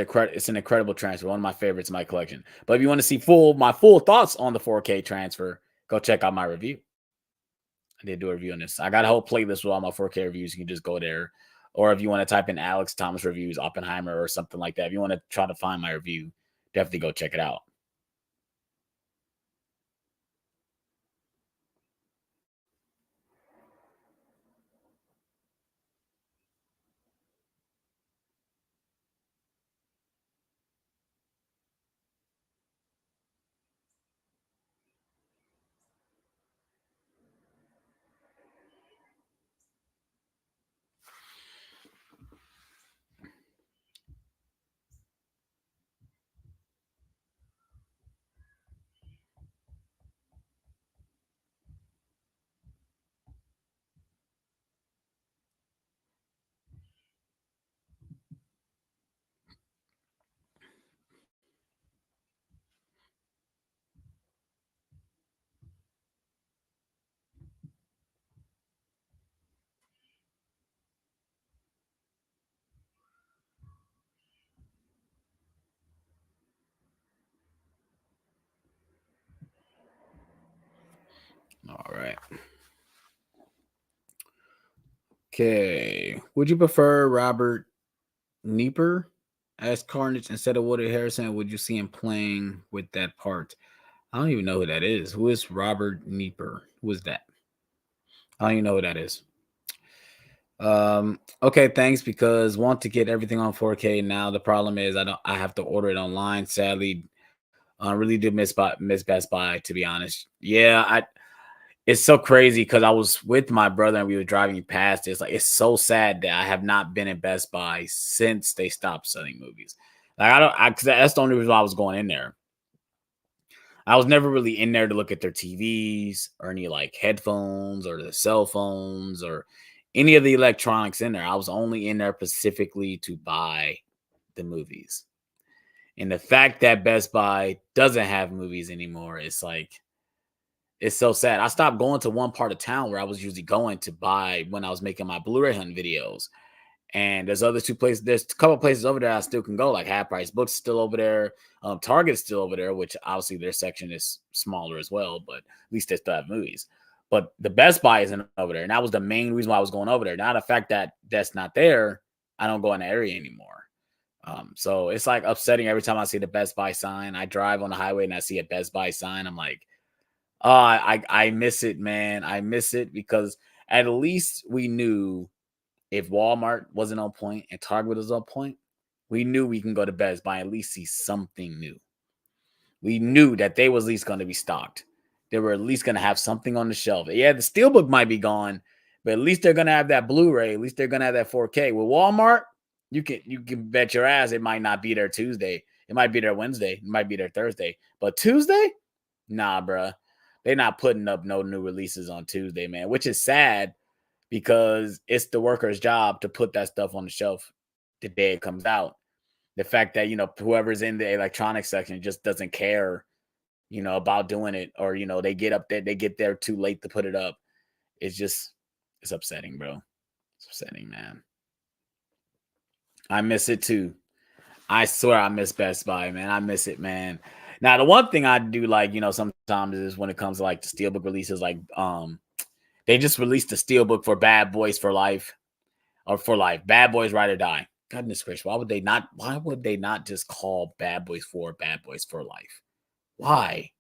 Speaker 1: an incredible transfer. One of my favorites in my collection. But if you want to see my full thoughts on the 4K transfer, go check out my review. I did do a review on this. I got a whole playlist with all my 4K reviews. You can just go there. Or if you want to type in Alex Thomas reviews, Oppenheimer, or something like that. If you want to try to find my review, definitely go check it out. All right. Okay. Would you prefer Robert Nieper as Carnage instead of Woody Harrison? Would you see him playing with that part? I don't even know who that is. Who is Robert Nieper? Who is that? I don't even know who that is. Okay, thanks. Because want to get everything on 4K now. The problem is I have to order it online. Sadly, I really do miss Best Buy, to be honest. Yeah, it's so crazy because I was with my brother and we were driving past. It's like it's so sad that I have not been in Best Buy since they stopped selling movies. Like because that's the only reason why I was going in there. I was never really in there to look at their TVs or any like headphones or the cell phones or any of the electronics in there. I was only in there specifically to buy the movies. And the fact that Best Buy doesn't have movies anymore, it's so sad. I stopped going to one part of town where I was usually going to buy when I was making my Blu-ray hunt videos. And there's other two places. There's a couple places over there I still can go, like Half Price Books still over there. Target's still over there, which obviously their section is smaller as well, but at least they still have movies. But the Best Buy isn't over there, and that was the main reason why I was going over there. Now the fact that that's not there, I don't go in the area anymore. So it's like upsetting every time I see the Best Buy sign. I drive on the highway and I see a Best Buy sign. I'm like, oh, I miss it, man. I miss it because at least we knew if Walmart wasn't on point and Target was on point, we knew we can go to Best Buy and at least see something new. We knew that they was at least going to be stocked. They were at least going to have something on the shelf. Yeah, the Steelbook might be gone, but at least they're going to have that Blu-ray. At least they're going to have that 4K. With Walmart, you can bet your ass it might not be there Tuesday. It might be there Wednesday. It might be there Thursday. But Tuesday? Nah, bruh. They're not putting up no new releases on Tuesday, man, which is sad because it's the worker's job to put that stuff on the shelf the day it comes out. The fact that, whoever's in the electronics section just doesn't care, about doing it, or, they get there too late to put it up. It's upsetting, bro. It's upsetting, man. I miss it too. I swear I miss Best Buy, man. I miss it, man. Now, the one thing I do like, sometimes is when it comes to like the Steelbook releases, like they just released the Steelbook for Bad Boys for Life or for Life. Bad Boys Ride or Die. Goodness gracious, why would they not just call Bad Boys 4 Bad Boys for Life? Why?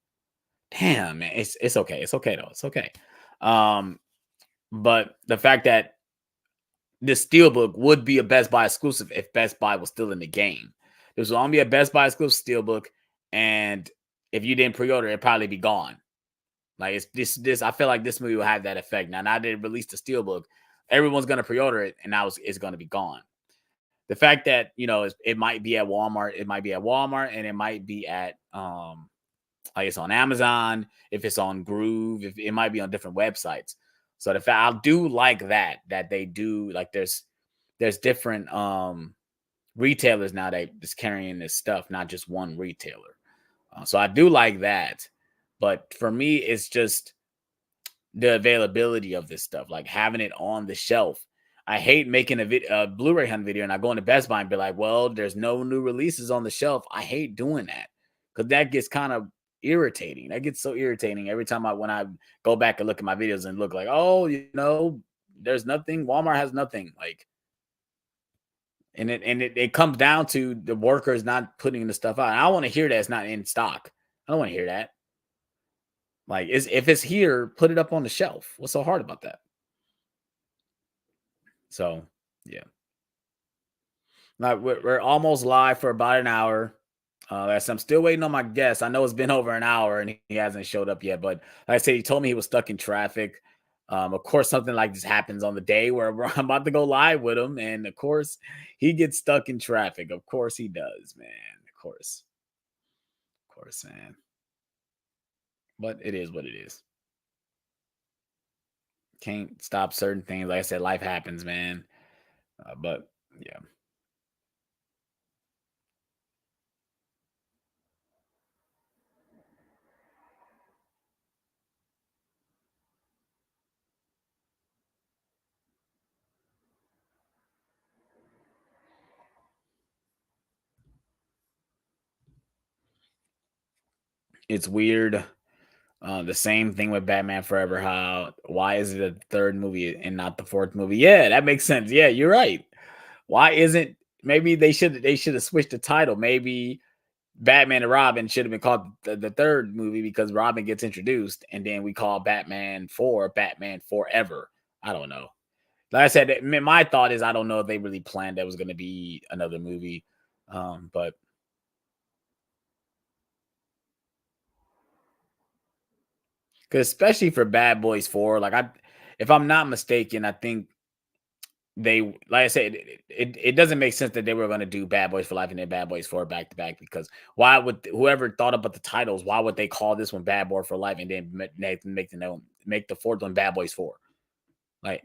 Speaker 1: Damn, man. It's okay. It's okay though. It's okay. But the fact that this Steelbook would be a Best Buy exclusive if Best Buy was still in the game. This will only be a Best Buy exclusive Steelbook, and if you didn't pre-order, it'd probably be gone. Like it's this. I feel like this movie will have that effect. Now they released the Steelbook, everyone's gonna pre-order it, and now it's gonna be gone. The fact that it might be at Walmart, and it might be at like it's on Amazon, if it's on Groove, if it might be on different websites. So the fact I do like that they do like there's different retailers now that is carrying this stuff, not just one retailer. So I do like that. But for me, it's just the availability of this stuff, like having it on the shelf. I hate making a Blu-ray hunt video and I go into Best Buy and be like, well, there's no new releases on the shelf. I hate doing that because that gets kind of irritating. That gets so irritating every time when I go back and look at my videos and look like, oh, there's nothing. Walmart has nothing. Like, and it comes down to the workers not putting the stuff out. I don't want to hear that it's not in stock. I don't want to hear that. Like, if it's here, put it up on the shelf. What's so hard about that? So, yeah. Like we're almost live for about an hour. As I'm still waiting on my guest. I know it's been over an hour and he hasn't showed up yet. But like I said, he told me he was stuck in traffic. Of course, something like this happens on the day where I'm about to go live with him, and of course, he gets stuck in traffic. Of course, he does, man. Of course, man. But it is what it is. Can't stop certain things. Like I said, life happens, man. But yeah. It's weird. The same thing with Batman Forever. Why is it a third movie and not the fourth movie? Yeah, that makes sense. Yeah, you're right. Why isn't maybe they should have switched the title? Maybe Batman and Robin should have been called the third movie because Robin gets introduced, and then we call Batman 4 Batman Forever. I don't know. Like I said, my thought is I don't know if they really planned that was going to be another movie. But because especially for Bad Boys 4, if I'm not mistaken, I think they, like I said, it doesn't make sense that they were going to do Bad Boys for Life and then Bad Boys 4 back to back, because why would whoever thought about the titles, why would they call this one Bad Boy for Life and then make the fourth one Bad Boys 4? Like,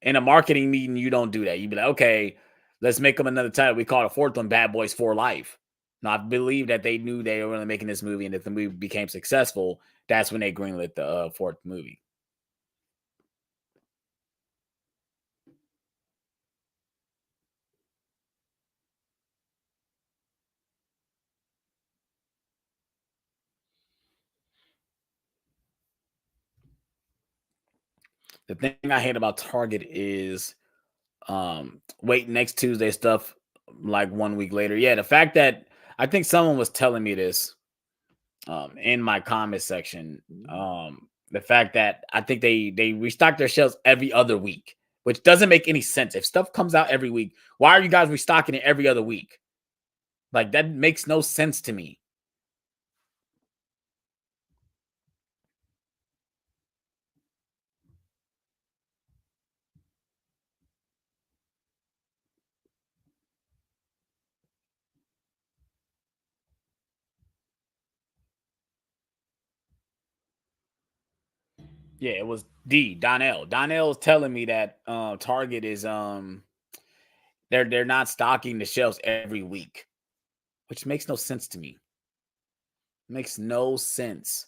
Speaker 1: in a marketing meeting, you don't do that. You'd be like, okay, let's make them another title. We call the fourth one Bad Boys for Life. Now, I believe that they knew they were really making this movie, and if the movie became successful, that's when they greenlit the fourth movie. The thing I hate about Target is wait next Tuesday stuff like 1 week later. Yeah, the fact that I think someone was telling me this in my comment section. The fact that I think they restock their shelves every other week, which doesn't make any sense. If stuff comes out every week, why are you guys restocking it every other week? Like, that makes no sense to me. Yeah, it was Donnell. Donnell is telling me that Target is they're not stocking the shelves every week, which makes no sense to me. Makes no sense.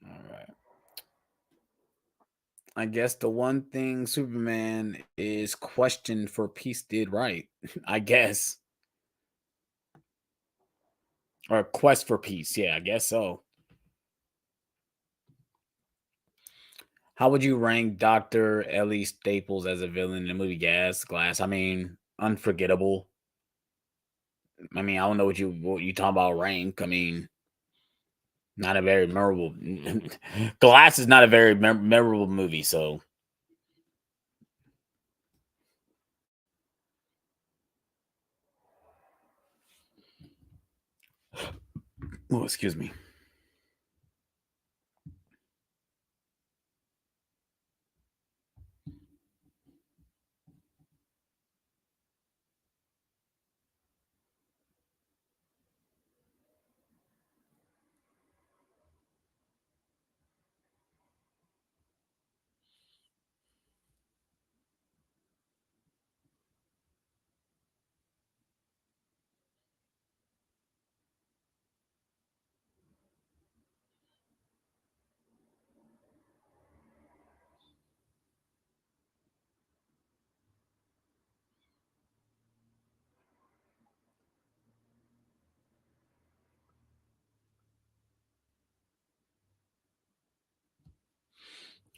Speaker 1: All right. I guess the one thing Superman is questioned for peace did right. I guess. Or quest for peace. Yeah, I guess so. How would you rank Dr. Ellie Staples as a villain in the movie Glass? I mean, unforgettable. I mean, I don't know what you talking about rank. I mean, not a very memorable. Glass is not a very memorable movie, so Oh, excuse me.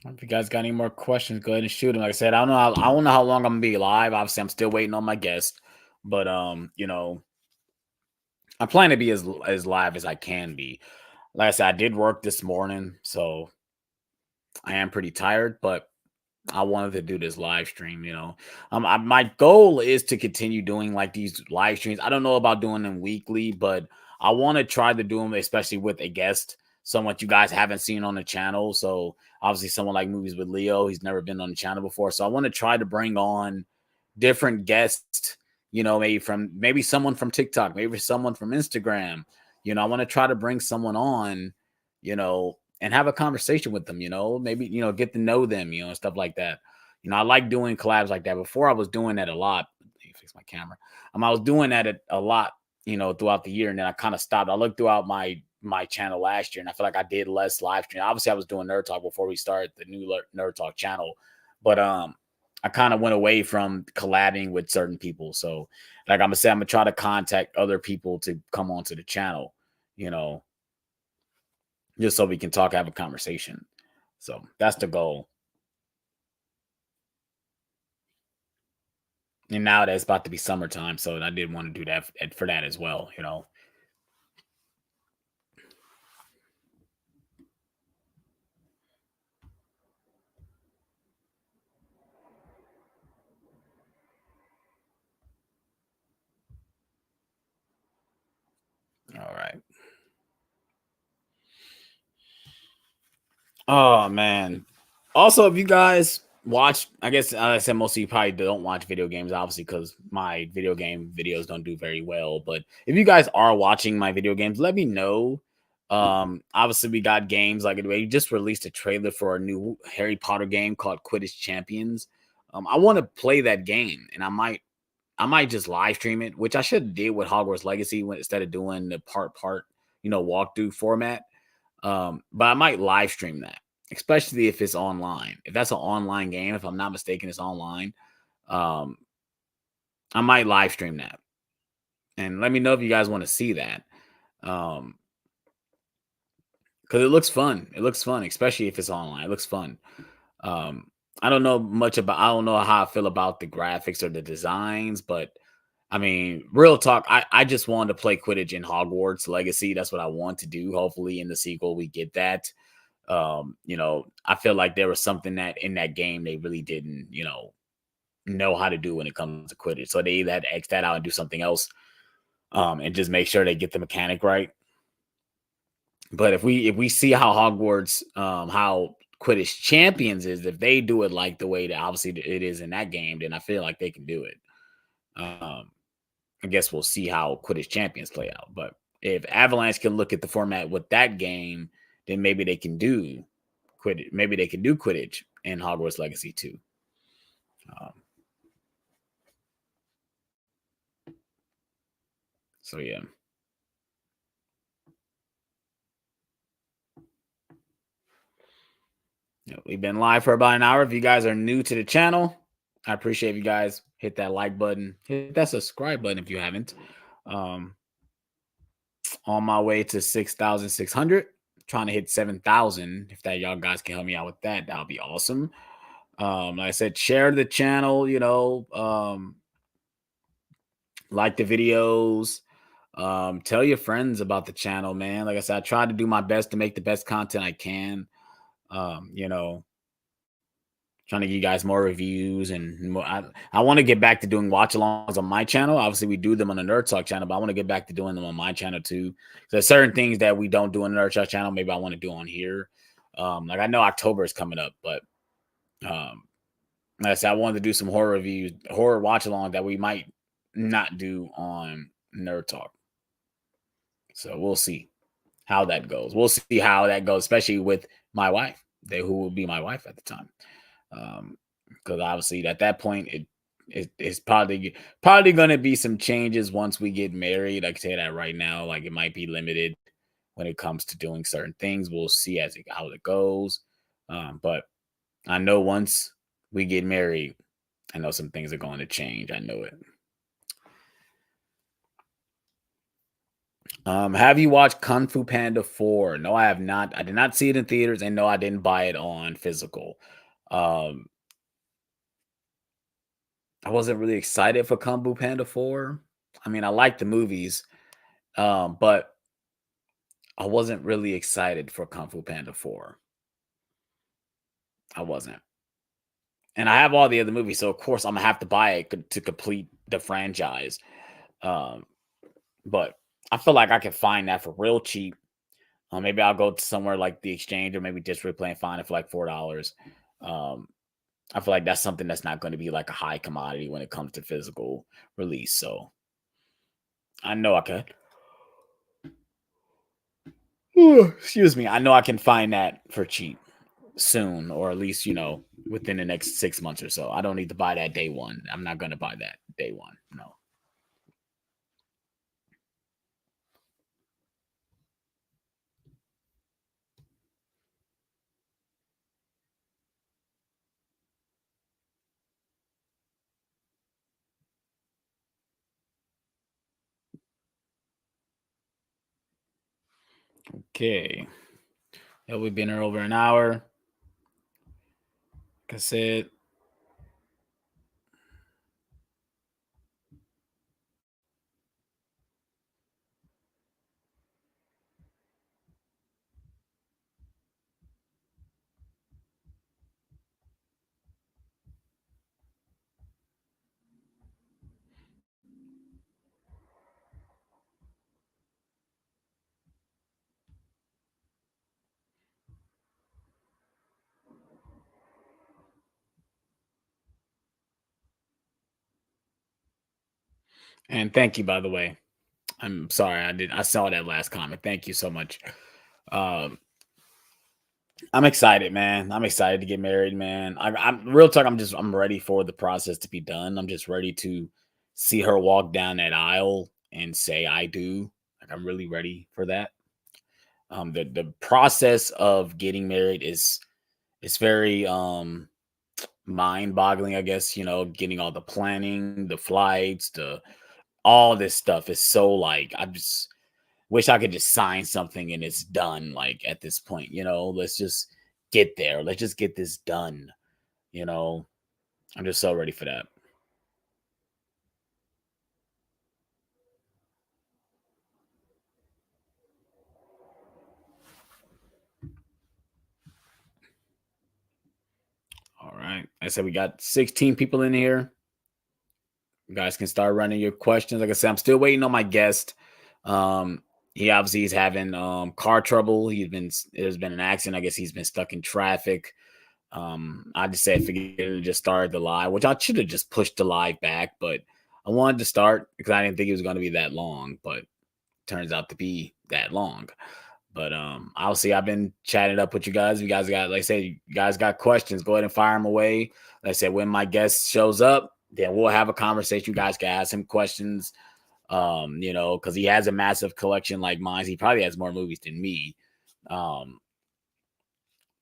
Speaker 1: If you guys got any more questions, go ahead and shoot them. Like I said, I don't know how long I'm gonna be live. Obviously, I'm still waiting on my guest, but I plan to be as live as I can be. Like I said, I did work this morning, so I am pretty tired, but I wanted to do this live stream, my goal is to continue doing like these live streams. I don't know about doing them weekly, but I want to try to do them, especially with a guest, someone you guys haven't seen on the channel. So obviously someone like Movies with Leo, he's never been on the channel before. So I want to try to bring on different guests, maybe someone from TikTok, maybe someone from Instagram. I want to try to bring someone on, and have a conversation with them, maybe, get to know them, and stuff like that. I like doing collabs like that. Before I was doing that a lot. Let me fix my camera. I was doing that a lot, throughout the year, and then I kind of stopped. I looked throughout my channel last year, and I feel like I did less live stream. Obviously, I was doing Nerd Talk before we started the new Nerd Talk channel, but I kind of went away from collabing with certain people. So, like I'm gonna try to contact other people to come onto the channel, you know, just so we can talk, have a conversation. So that's the goal. And now that it's about to be summertime, so I did want to do that for that as well. All right. Oh man. Also, if you guys watch, I guess I said most of you probably don't watch video games, obviously, because my video game videos don't do very well. But if you guys are watching my video games, let me know. Obviously, we got games like we just released a trailer for a new Harry Potter game called Quidditch Champions. I want to play that game, and I might just live stream it, which I should have did with Hogwarts Legacy instead of doing the part, walkthrough format. But I might live stream that, especially if it's online. If that's an online game, if I'm not mistaken, it's online. Um, I might live stream that, and let me know if you guys want to see that. Um, because it looks fun. It looks fun, especially if it's online. It looks fun. Um, I don't know much about. I don't know how I feel about the graphics or the designs, but I mean, real talk. I just wanted to play Quidditch in Hogwarts Legacy. That's what I want to do. Hopefully, in the sequel, we get that. I feel like there was something that in that game they really didn't, know how to do when it comes to Quidditch. So they either had to X that out and do something else, and just make sure they get the mechanic right. But if we see how Hogwarts, how Quidditch Champions is, if they do it like the way that obviously it is in that game, then I feel like they can do it. Um, I guess we'll see how Quidditch Champions play out. But if Avalanche can look at the format with that game, then maybe they can do Quidditch. Maybe they can do Quidditch in Hogwarts Legacy too. Um, so yeah, we've been live for about an hour. If you guys are new to the channel, I appreciate you guys hit that like button, hit that subscribe button if you haven't. Um, on my way to 6,600, trying to hit 7,000. If that y'all guys can help me out with that, that would be awesome. Like I said, share the channel, like the videos, tell your friends about the channel, man. Like I said, I try to do my best to make the best content I can. Um, you know, trying to give you guys more reviews and more. I want to get back to doing watch alongs on my channel. Obviously, we do them on the Nerd Talk channel, but I want to get back to doing them on my channel too. There's certain things that we don't do on the Nerd Talk channel. Maybe I want to do on here. Like I know October is coming up, but um, like I said, I wanted to do some horror reviews, horror watch along that we might not do on Nerd Talk. So we'll see how that goes. We'll see how that goes, especially with my wife, who will be my wife at the time. Because obviously at that point it's probably going to be some changes once we get married. I can say that right now. Like it might be limited when it comes to doing certain things. We'll see how it goes. But I know once we get married, I know some things are going to change. I know it. Have you watched Kung Fu Panda 4? No, I have not. I did not see it in theaters, and no, I didn't buy it on physical. Um, I wasn't really excited for Kung Fu Panda 4. I mean, I like the movies, but I wasn't really excited for Kung Fu Panda 4. I wasn't. And I have all the other movies, so of course I'm gonna have to buy it to complete the franchise. Um, but I feel like I can find that for real cheap. Maybe I'll go to somewhere like the Exchange or maybe Disc Replay and find it for like $4. Um, I feel like that's something that's not going to be like a high commodity when it comes to physical release. So I know I could. Excuse me. I know I can find that for cheap soon, or at least, within the next 6 months or so. I don't need to buy that day one. I'm not going to buy that day one. No. Okay. Yeah, we've been here over an hour. Like I said, and thank you, by the way. I'm sorry, I saw that last comment. Thank you so much. Um, I'm excited, man. I'm excited to get married, man. I'm real talk. I'm ready for the process to be done. I'm just ready to see her walk down that aisle and say I do. Like I'm really ready for that. The process of getting married is it's very mind boggling. I guess getting all the planning, the flights, the all this stuff is so like I just wish I could just sign something and it's done. Like at this point, let's just get there. Let's just get this done. You know, I'm just so ready for that. All right. I said we got 16 people in here. You guys can start running your questions. Like I said, I'm still waiting on my guest. Um, he obviously is having car trouble. There's been an accident. I guess he's been stuck in traffic. I just said forget it and just started the live, which I should have just pushed the live back, but I wanted to start because I didn't think it was going to be that long, but turns out to be that long. But obviously I've been chatting up with you guys. You guys got, like I said, you guys got questions, go ahead and fire them away. Like I said, when my guest shows up, then we'll have a conversation. You guys can ask him questions. Because he has a massive collection like mine. He probably has more movies than me. Um,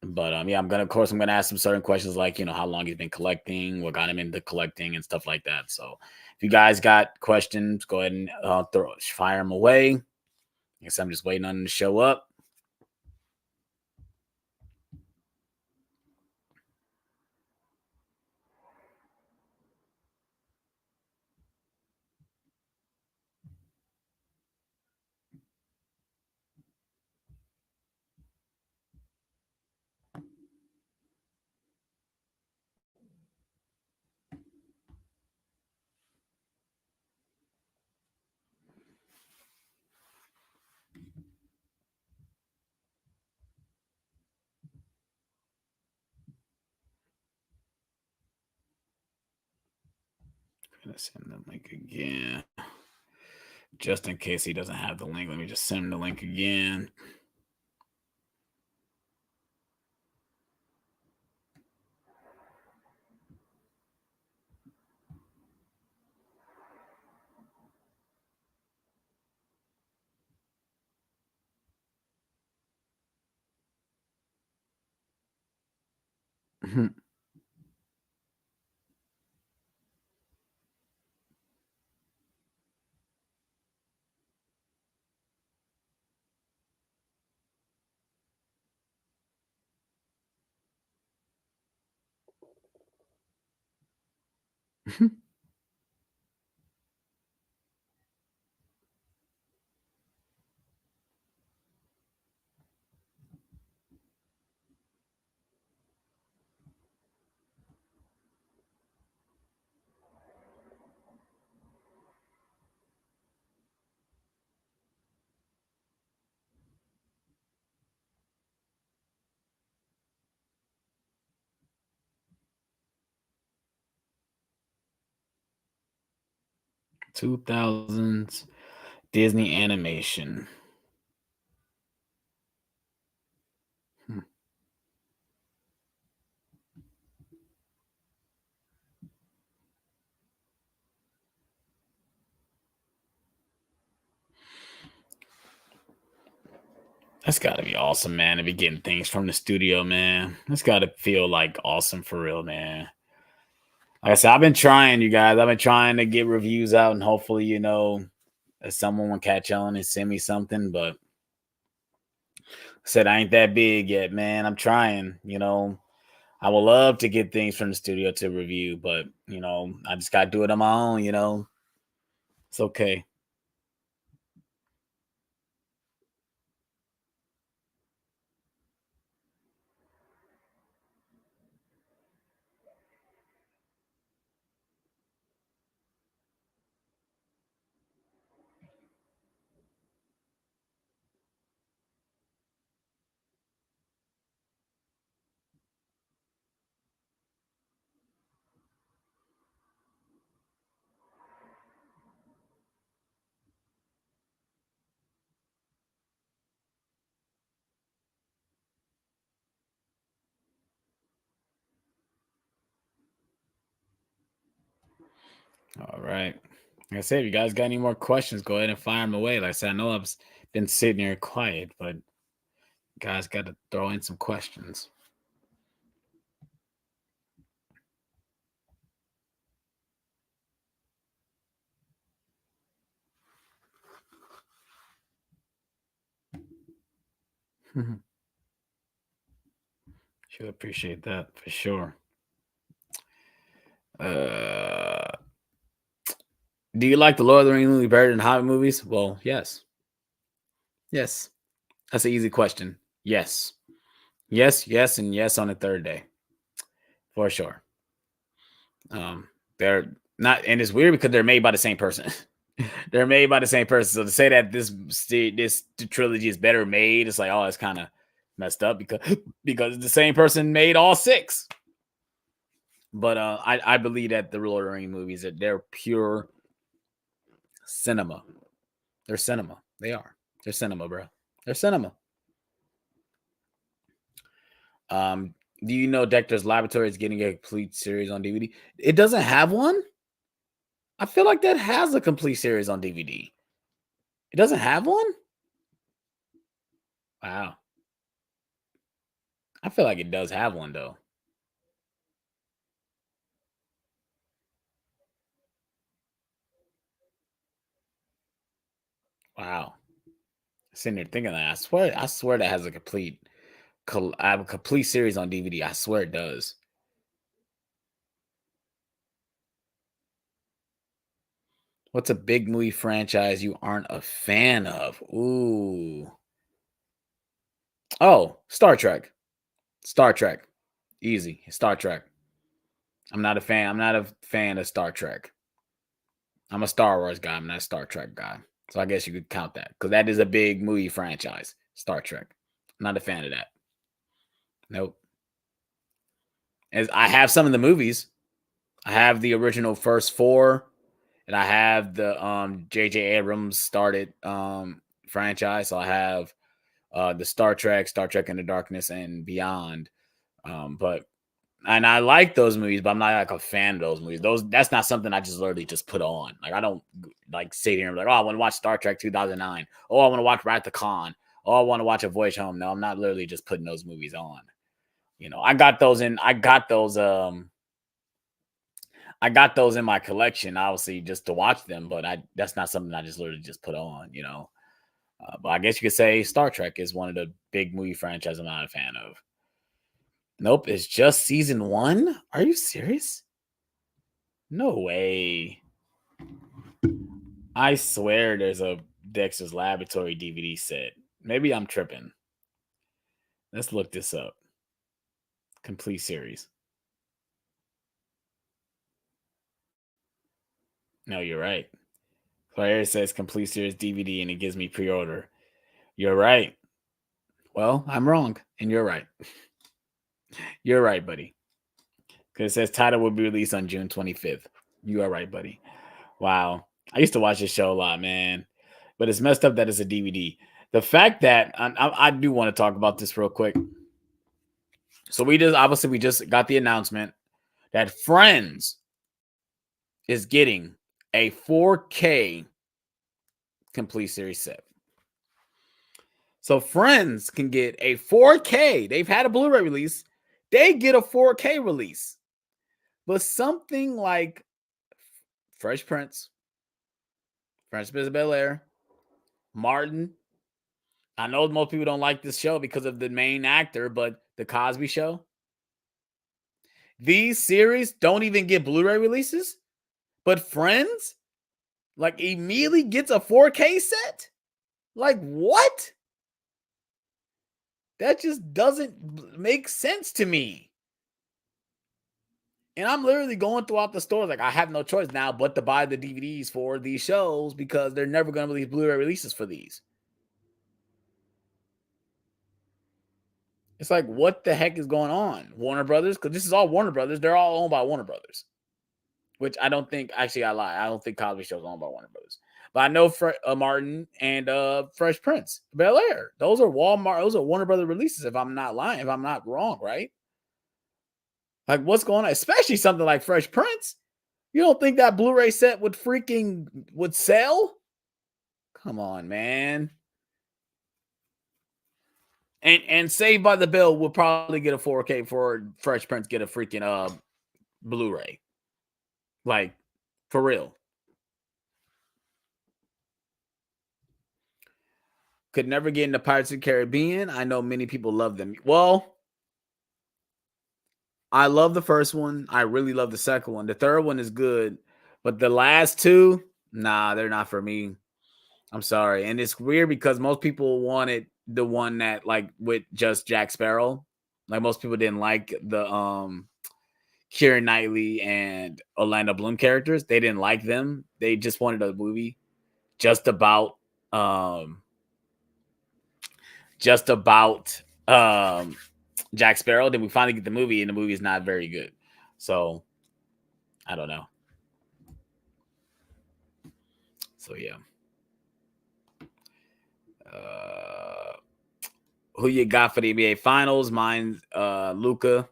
Speaker 1: but yeah, of course, I'm gonna ask some certain questions like how long he's been collecting, what got him into collecting, and stuff like that. So if you guys got questions, go ahead and fire them away. I guess I'm just waiting on them to show up. gonna send the link again. Just in case he doesn't have the link, let me just send him the link again. Mhm. 2000s Disney animation. Hmm. That's got to be awesome, man, to be getting things from the studio, man. That's got to feel like awesome for real, man. Like I said, I've been trying, you guys. I've been trying to get reviews out, and hopefully, someone will catch on and send me something. But I said I ain't that big yet, man. I'm trying. I would love to get things from the studio to review, but I just got to do it on my own. It's okay. All right. Like I said, if you guys got any more questions, go ahead and fire them away. Like I said, I know I've been sitting here quiet, but guys got to throw in some questions. Sure appreciate that for sure. Uh, do you like the Lord of the Rings movie better than Hobbit movies? Well, yes. Yes. That's an easy question. Yes. Yes, yes, and yes on the third day. For sure. They're not, and it's weird because they're made by the same person. They're made by the same person. So to say that this trilogy is better made, it's like, oh, it's kind of messed up because the same person made all six. But I believe that the Lord of the Rings movies, that they're pure cinema. They're cinema. They are. They're cinema, bro. They're cinema. Um, do you know Dexter's Laboratory is getting a complete series on DVD? It doesn't have one. I feel like that has a complete series on DVD. It doesn't have one. Wow. I feel like it does have one though. Wow. Sitting there thinking that. I swear that has a I have a complete series on DVD. I swear it does. What's a big movie franchise you aren't a fan of? Ooh. Oh, Star Trek. Star Trek. Easy. Star Trek. I'm not a fan. I'm not a fan of Star Trek. I'm a Star Wars guy. I'm not a Star Trek guy. So I guess you could count that because that is a big movie franchise. Star Trek. I'm not a fan of that. Nope. As I have some of the movies. I have the original first four. And I have the J.J. Abrams started franchise. So I have the Star Trek Into Darkness, and Beyond. But and I like those movies, but I'm not like a fan of those movies. That's not something I just literally just put on. Like I don't like sit here and be like, oh, I want to watch Star Trek 2009. Oh, I want to watch Wrath of Khan. Oh, I want to watch A Voyage Home. No, I'm not literally just putting those movies on. You know, I got those in. I got those in my collection, obviously, just to watch them. But that's not something I just literally just put on. You know, but I guess you could say Star Trek is one of the big movie franchises I'm not a fan of. Nope, it's just season 1. Are you serious? No way. I swear there's a Dexter's Laboratory DVD set. Maybe I'm tripping. Let's look this up. Complete series. No, you're right. So here it says complete series DVD and it gives me pre-order. You're right. Well, I'm wrong and you're right. You're right, buddy. Because it says title will be released on June 25th. You are right, buddy. Wow. I used to watch this show a lot, man. But it's messed up that it's a DVD. The fact that I do want to talk about this real quick. So we just got the announcement that Friends is getting a 4K complete series set. So Friends can get a 4K. They've had a Blu-ray release. They get a 4K release. But something like Fresh Prince of Bel-Air, Martin. I know most people don't like this show because of the main actor, but The Cosby Show. These series don't even get Blu-ray releases, but Friends like immediately gets a 4K set? Like what? That just doesn't make sense to me. And I'm literally going throughout the stores like I have no choice now but to buy the DVDs for these shows because they're never going to release Blu-ray releases for these. It's like, what the heck is going on? Warner Brothers? Because this is all Warner Brothers. They're all owned by Warner Brothers. Which I don't think, actually, I lie. I don't think Cosby Show is owned by Warner Brothers. But I know Martin and Fresh Prince, Bel-Air. Those are Walmart. Those are Warner Brothers releases, if I'm not lying, if I'm not wrong, right? Like, what's going on? Especially something like Fresh Prince. You don't think that Blu-ray set would sell? Come on, man. And Saved by the Bell will probably get a 4K for Fresh Prince get a freaking Blu-ray. Like, for real. Could never get into Pirates of the Caribbean. I know many people love them. Well, I love the first one. I really love the second one. The third one is good. But the last two, nah, they're not for me. I'm sorry. And it's weird because most people wanted the one that like with just Jack Sparrow. Like most people didn't like the Keira Knightley and Orlando Bloom characters. They didn't like them. They just wanted a movie just about Jack Sparrow. Then we finally get the movie, and the movie is not very good. So I don't know. So yeah. Who you got for the NBA Finals? Mine's Luka.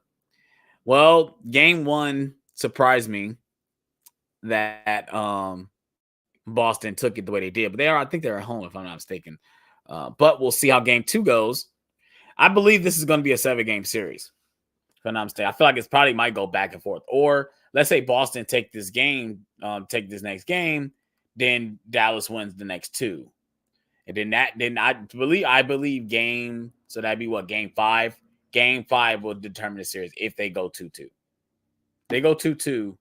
Speaker 1: Well, game 1 surprised me that Boston took it the way they did, but I think they're at home if I'm not mistaken. But we'll see how game 2 goes. I believe this is going to be a 7-game series. If I'm not mistaken, I feel like it's probably might go back and forth. Or let's say Boston take this next game, then Dallas wins the next 2. And then I believe game, so that'd be what, game 5? Game 5 will determine the series if they go 2-2. They go 2-2.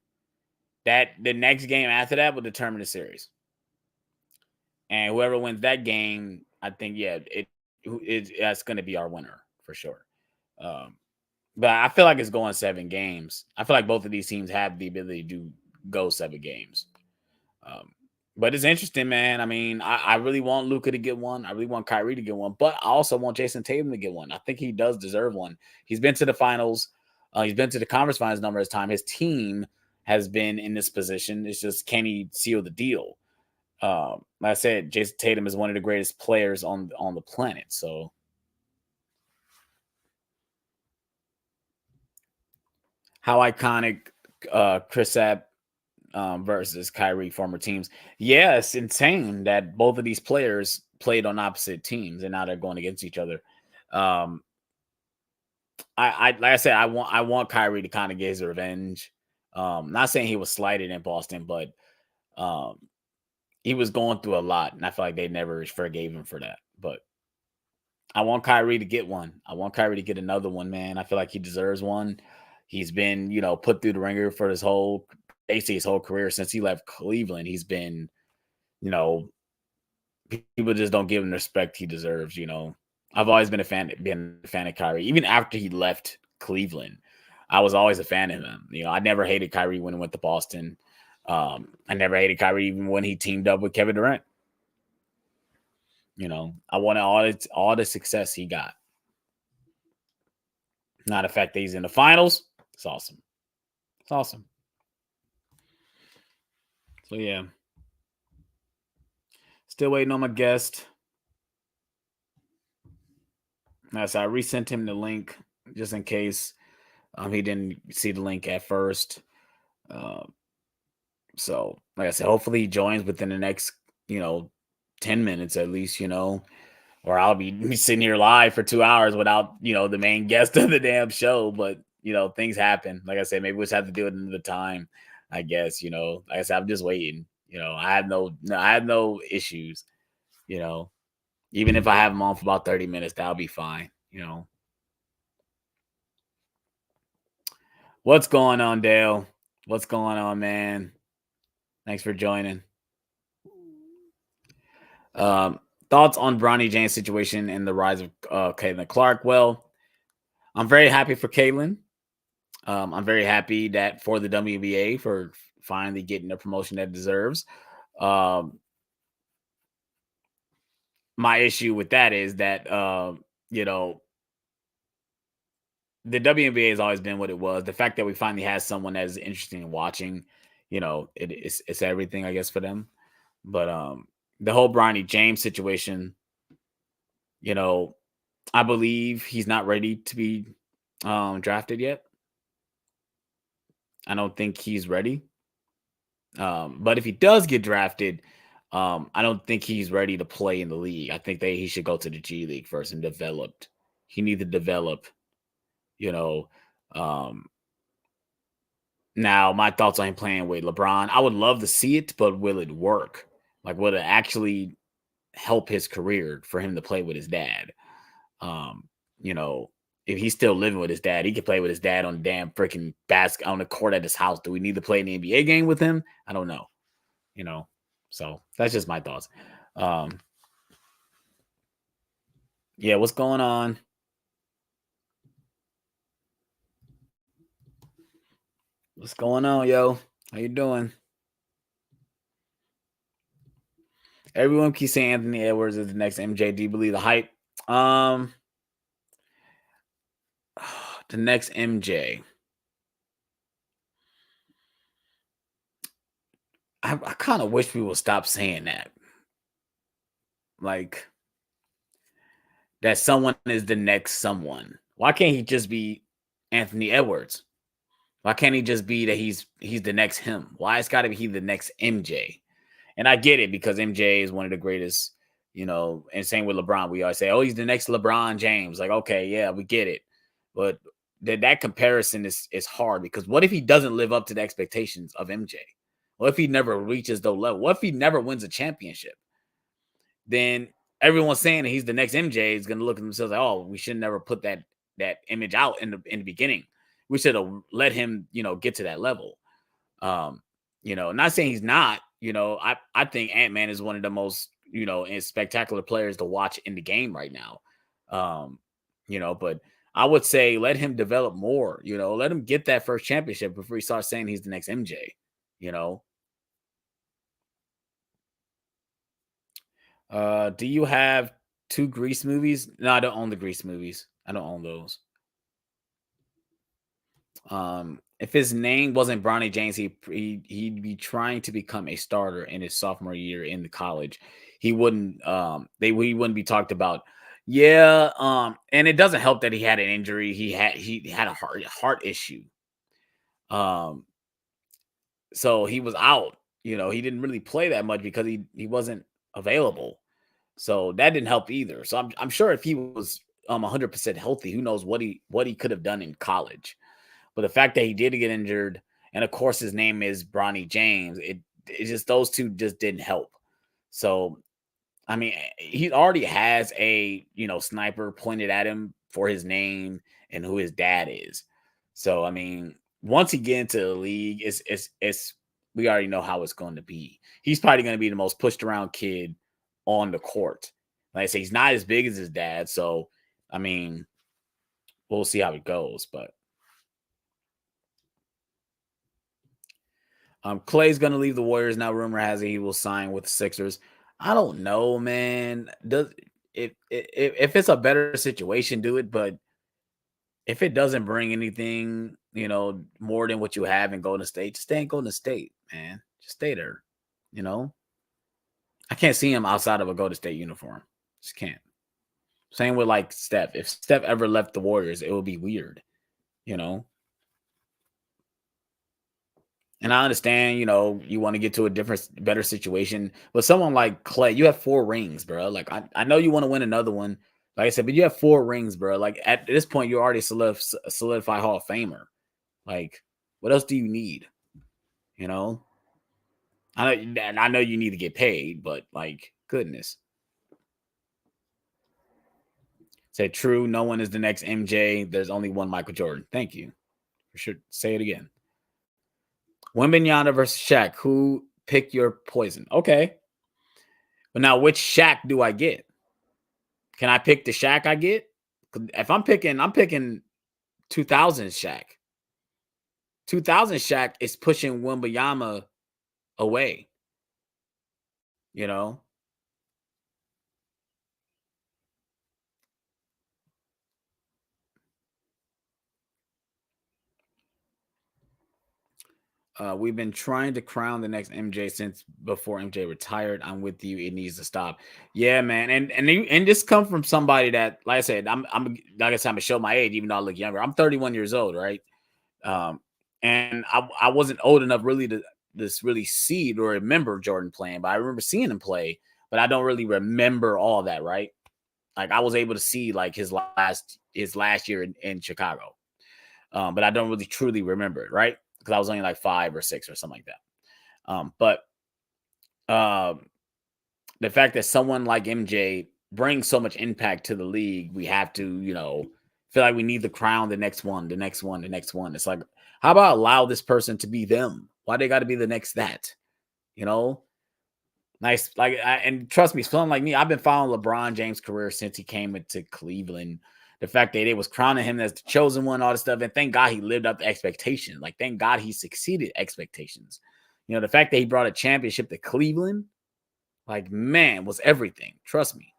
Speaker 1: That the next game after that will determine the series. And whoever wins that game, I think, that's going to be our winner for sure. But I feel like it's going 7 games. I feel like both of these teams have the ability to go 7 games. But it's interesting, man. I mean, I really want Luka to get one. I really want Kyrie to get one. But I also want Jason Tatum to get one. I think he does deserve one. He's been to the finals. He's been to the conference finals a number of times. His team has been in this position. It's just can he seal the deal? Like I said, Jason Tatum is one of the greatest players on the planet. So how iconic Chris App versus Kyrie former teams. Yeah, it's insane that both of these players played on opposite teams and now they're going against each other. Um, I like I said, I want Kyrie to kind of get his revenge. Not saying he was slighted in Boston, but um, he was going through a lot, and I feel like they never forgave him for that. But I want Kyrie to get one. I want Kyrie to get another one, man. I feel like he deserves one. He's been, put through the ringer for his basically his whole career since he left Cleveland. He's been, you know, people just don't give him the respect he deserves. I've always been a fan of Kyrie, even after he left Cleveland. I was always a fan of him. I never hated Kyrie when he went to Boston. I never hated Kyrie even when he teamed up with Kevin Durant. I wanted all the success he got. Not the fact that he's in the finals. It's awesome. It's awesome. So yeah. Still waiting on my guest. So I resent him the link just in case he didn't see the link at first. Uh, so like I said, hopefully he joins within the next, 10 minutes at least, or I'll be sitting here live for 2 hours without, the main guest of the damn show. But, things happen. Like I said, maybe we just have to do it another time, I guess, like I said, I'm just waiting. I have no issues, even if I have them on for about 30 minutes, that'll be fine. What's going on, Dale? What's going on, man? Thanks for joining. Thoughts on Bronny James' situation and the rise of Caitlin Clark? Well, I'm very happy for Caitlin. I'm very happy that for the WNBA for finally getting the promotion that it deserves. My issue with that is that the WNBA has always been what it was. The fact that we finally had someone that is interesting in watching, it's everything, I guess, for them. But the whole Bronny James situation, I believe he's not ready to be drafted yet. I don't think he's ready. But if he does get drafted, I don't think he's ready to play in the league. I think he should go to the G League first and develop. He needs to develop, you know. Now, my thoughts on him playing with LeBron, I would love to see it, but will it work? Like, will it actually help his career for him to play with his dad? Um, you know, if he's still living with his dad, he can play with his dad on the damn freaking basket on the court at his house. Do we need to play an NBA game with him? I don't know. So that's just my thoughts. Yeah, what's going on? What's going on, yo? How you doing? Everyone keeps saying Anthony Edwards is the next MJ. Do you believe the hype? Um, the next MJ. I kind of wish we would stop saying that. Like that someone is the next someone. Why can't he just be Anthony Edwards? Why can't he just be that he's the next him? Why it's got to be he the next MJ? And I get it because MJ is one of the greatest, and same with LeBron. We always say, oh, he's the next LeBron James. Like, okay, yeah, we get it. But that comparison is hard because what if he doesn't live up to the expectations of MJ? What if he never reaches the level? What if he never wins a championship? Then everyone's saying that he's the next MJ is going to look at themselves like, oh, we should never put that image out in the beginning. We should have let him, get to that level. Not saying he's not. I think Ant-Man is one of the most, and spectacular players to watch in the game right now. But I would say let him develop more, let him get that first championship before he starts saying he's the next MJ, you know. Do you have two Grease movies? No, I don't own the Grease movies. I don't own those. if his name wasn't Bronny James, he'd be trying to become a starter in his sophomore year in the college. He wouldn't he wouldn't be talked about. Yeah, and it doesn't help that he had an injury. He had a heart issue. Um, so he was out. He didn't really play that much because he wasn't available. So that didn't help either. So I'm sure if he was 100% healthy, who knows what he could have done in college. But the fact that he did get injured, and of course his name is Bronny James, it just those two just didn't help. So I mean, he already has a sniper pointed at him for his name and who his dad is. So I mean, once he get into the league, it's we already know how it's going to be. He's probably going to be the most pushed around kid on the court. Like I say, he's not as big as his dad, so I mean, we'll see how it goes. But Clay's going to leave the Warriors now. Rumor has it he will sign with the Sixers. I don't know, man. Does if it's a better situation, do it. But if it doesn't bring anything, more than what you have in Golden State, just stay in Golden State, man. Just stay there. You know, I can't see him outside of a Golden State uniform. Just can't. Same with like Steph. If Steph ever left the Warriors, it would be weird. You know. And I understand, you want to get to a different, better situation. But someone like Clay, you have 4 rings, bro. Like, I know you want to win another one. Like I said, but you have 4 rings, bro. Like, at this point, you're already solidified Hall of Famer. Like, what else do you need? You know? I know you need to get paid, but, like, goodness. Say true, no one is the next MJ. There's only one Michael Jordan. Thank you. For sure. Say it again. Wembanyama versus Shaq. Who pick your poison? Okay. But now, which Shaq do I get? Can I pick the Shaq I get? If I'm picking 2000 Shaq. 2000 Shaq is pushing Wembanyama away. You know, we've been trying to crown the next MJ since before MJ retired. I'm with you. It needs to stop. Yeah, man. And this come from somebody that, like I said, I'm like I said, I'm gonna show my age, even though I look younger. I'm 31 years old, right? Um, and I wasn't old enough really to this really see or remember Jordan playing, but I remember seeing him play, but I don't really remember all that, right? Like I was able to see like his last year in Chicago. But I don't really truly remember it, right? Because I was only like 5 or 6 or something like that. But um, the fact that someone like MJ brings so much impact to the league, we have to, feel like we need the crown, the next one, the next one, the next one. It's like, how about allow this person to be them? Why they got to be the next that? You know, nice. And trust me, someone like me, I've been following LeBron James' career since he came into Cleveland. The fact that they was crowning him as the chosen one, all this stuff, and thank God he lived up to expectations. Like, thank God he succeeded expectations. The fact that he brought a championship to Cleveland, like, man, was everything. Trust me.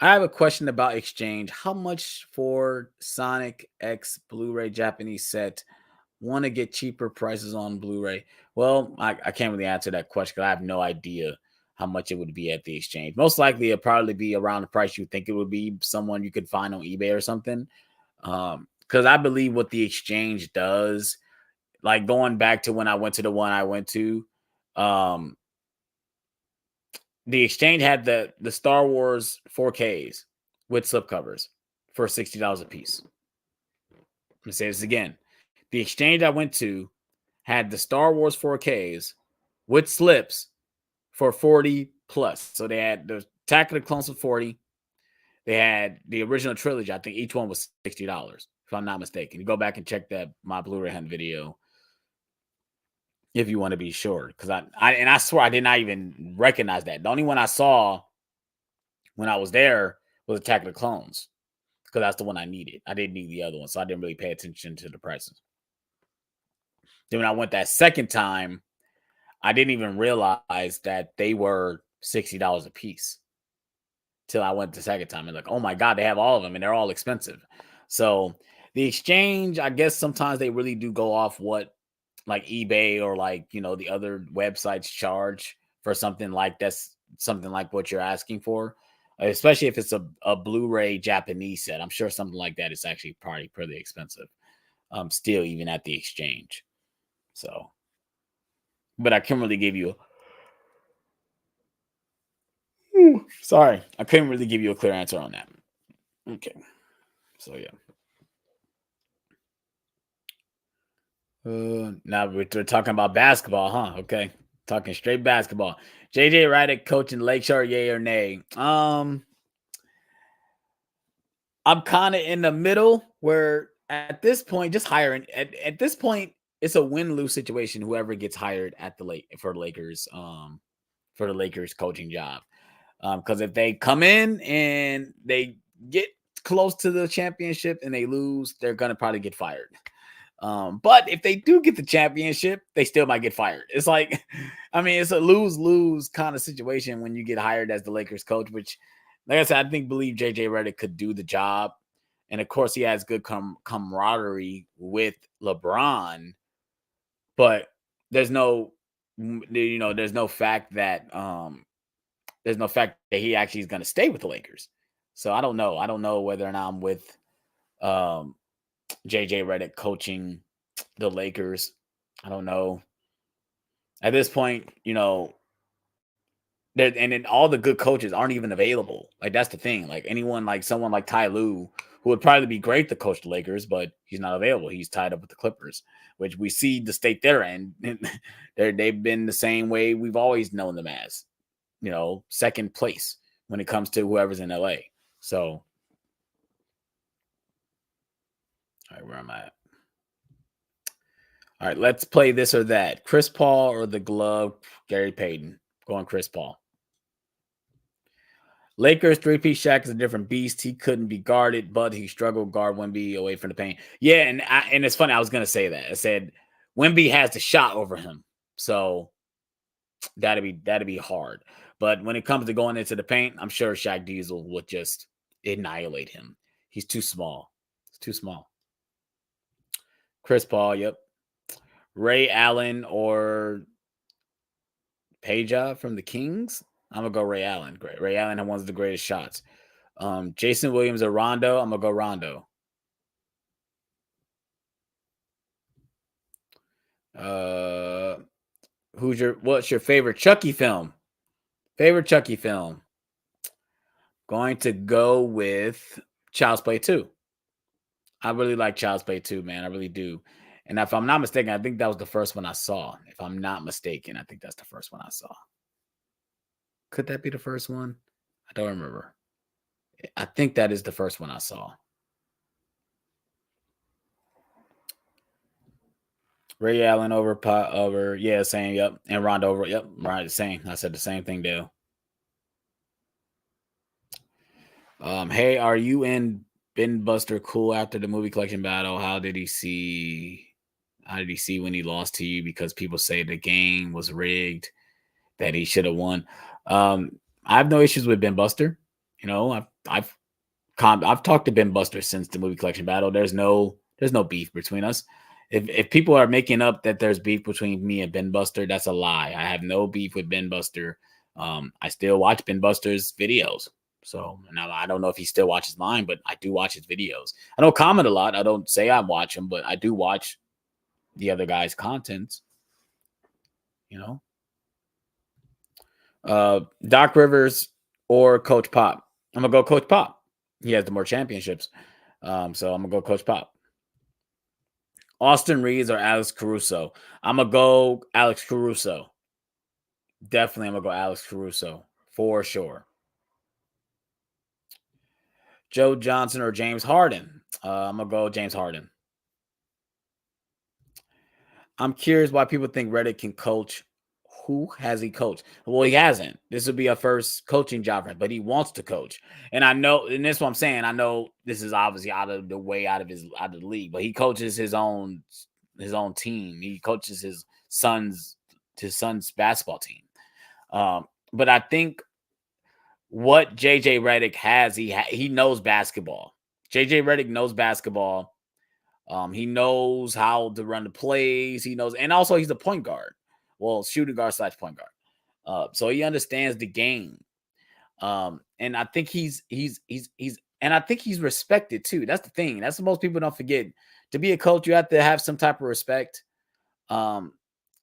Speaker 1: I have a question about exchange. How much for Sonic X Blu-ray Japanese set? Want to get cheaper prices on Blu-ray? Well, I can't really answer that question because I have no idea how much it would be at the exchange. Most likely, it'll probably be around the price you think it would be. Someone you could find on eBay or something. Because I believe what the exchange does, like going back to when I went to the one I went to, um, the exchange had the Star Wars 4Ks with slipcovers for $60 a piece. Let me say this again. The exchange I went to had the Star Wars 4Ks with slips for 40 plus. So they had the Attack of the Clones for 40. They had the original trilogy. I think each one was $60, if I'm not mistaken. You go back and check that my Blu-ray hunt video if you want to be sure. Because I swear I did not even recognize that. The only one I saw when I was there was Attack of the Clones. Because that's the one I needed. I didn't need the other one, so I didn't really pay attention to the prices. Then when I went that second time, I didn't even realize that they were $60 a piece till I went the second time and like, oh my God, they have all of them and they're all expensive. So The exchange, I guess sometimes they really do go off what like eBay or like, the other websites charge for something like that's something like what you're asking for. Especially if it's a Blu-ray Japanese set. I'm sure something like that is actually probably pretty expensive. Still even at the exchange. So, but I can't really give you sorry, I couldn't really give you a clear answer on that. Okay. So yeah. Now we're talking about basketball, huh? Okay, talking straight basketball. JJ Redick coaching Lakeshore, yay or nay? I'm kind of in the middle where at this point, just hiring at this point, it's a win-lose situation. Whoever gets hired at the late for the Lakers, for the Lakers coaching job, because if they come in and they get close to the championship and they lose, they're gonna probably get fired. But if they do get the championship, they still might get fired. It's like, I mean, it's a lose-lose kind of situation when you get hired as the Lakers coach, which, like I said, believe JJ Redick could do the job. And of course, he has good camaraderie with LeBron, but there's no, there's no fact that he actually is going to stay with the Lakers. So I don't know. I don't know whether or not I'm with um JJ Redick coaching the Lakers. I don't know. At this point, and then all the good coaches aren't even available. Like that's the thing. Like anyone, like someone like Ty Lue, who would probably be great to coach the Lakers, but he's not available. He's tied up with the Clippers, which we see the state they're in. They've been the same way we've always known them as, second place when it comes to whoever's in LA. So, all right, where am I at? All right, let's play this or that. Chris Paul or the glove, Gary Payton. Going Chris Paul. Lakers three-piece Shaq is a different beast. He couldn't be guarded, but he struggled guard Wemby away from the paint. Yeah, and it's funny. I was gonna say that. I said Wemby has the shot over him, so that'd be hard. But when it comes to going into the paint, I'm sure Shaq Diesel would just annihilate him. He's too small. It's too small. Chris Paul, yep. Ray Allen or Peja from the Kings. I'm gonna go Ray Allen. Great. Ray Allen had one of the greatest shots. Jason Williams or Rondo. I'm gonna go Rondo. What's your favorite Chucky film? Favorite Chucky film? Going to go with Child's Play 2. I really like Child's Play 2, man. I really do. And if I'm not mistaken, I think that was the first one I saw. If I'm not mistaken, I think that's the first one I saw. Could that be the first one? I don't remember. I think that is the first one I saw. Ray Allen over, yeah, same, yep. And Rondo over, yep, right, same. I said the same thing, Dale. Hey, are you and Ben Buster cool after the movie collection battle? How did he see when he lost to you? Because people say the game was rigged, that he should have won. I have no issues with Ben Buster. I've talked to Ben Buster since the movie collection battle. There's no beef between us. If people are making up that there's beef between me and Ben Buster, that's a lie. I have no beef with Ben Buster. I still watch Ben Buster's videos. So now I don't know if he still watches mine, but I do watch his videos. I don't comment a lot. I don't say I watch him, but I do watch the other guy's content. Doc Rivers or Coach Pop. I'm gonna go Coach Pop. He has the more championships. So I'm gonna go Coach Pop. Austin Reeves or Alex Caruso. I'm gonna go Alex Caruso. Definitely, I'm gonna go Alex Caruso for sure. Joe Johnson or James Harden. I'm gonna go James Harden. I'm curious why people think Redick can coach. Who has he coached? Well, he hasn't. This would be a first coaching job for him, but he wants to coach. And I know, and that's what I'm saying. I know this is obviously out of the league, but he coaches his own team. He coaches his son's basketball team. But I think what JJ Redick has, he knows basketball. JJ Redick knows basketball. He knows how to run the plays. He knows, and also he's a point guard. Well, shooting guard slash point guard. So he understands the game. And I think and I think he's respected too. That's the thing. That's what most people don't forget. To be a coach, you have to have some type of respect. Um,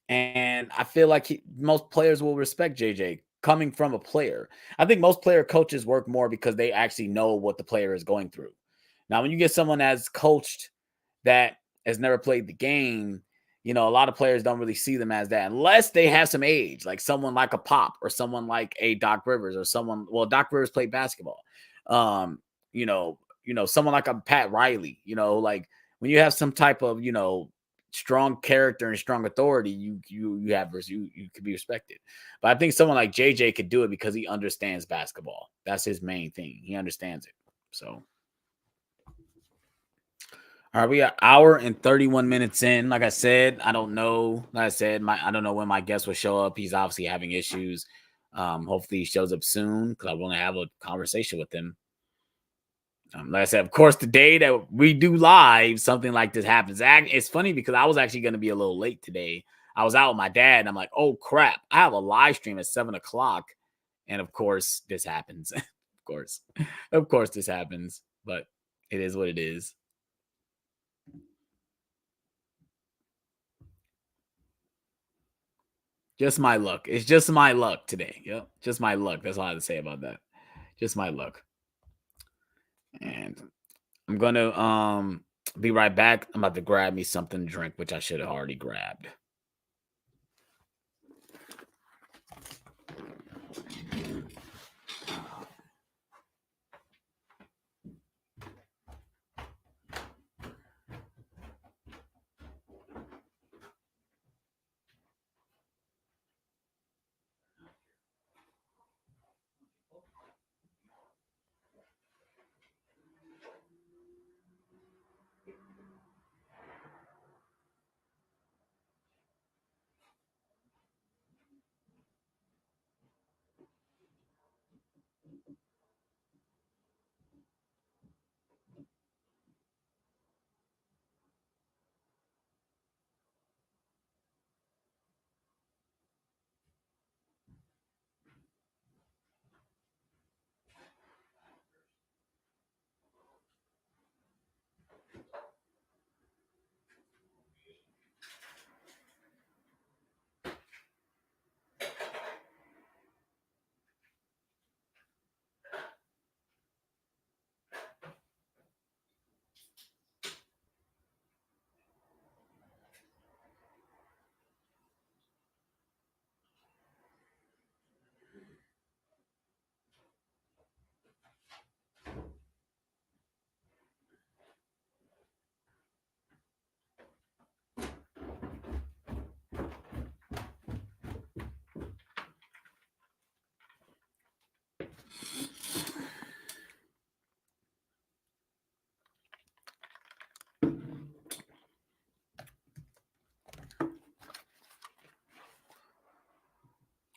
Speaker 1: and I feel like most players will respect JJ coming from a player. I think most player coaches work more because they actually know what the player is going through. Now, when you get someone that's coached that has never played the game, a lot of players don't really see them as that unless they have some age, like someone like a Pop or someone like a Doc Rivers or someone. Well, Doc Rivers played basketball. Um, someone like a Pat Riley. Like when you have some type of strong character and strong authority, you could be respected. But I think someone like JJ could do it because he understands basketball. That's his main thing. He understands it. So. All right, we are hour and 31 minutes in. Like I said, I don't know. Like I said, I don't know when my guest will show up. He's obviously having issues. Hopefully he shows up soon because I want to have a conversation with him. Like I said, of course, the day that we do live, something like this happens. It's funny because I was actually going to be a little late today. I was out with my dad, and I'm like, oh, crap. I have a live stream at 7 o'clock. And, of course, this happens. Of course, this happens. But it is what it is. Just my luck. It's just my luck today. Yep. Just my luck. That's all I have to say about that. Just my luck. And I'm gonna be right back. I'm about to grab me something to drink, which I should have already grabbed.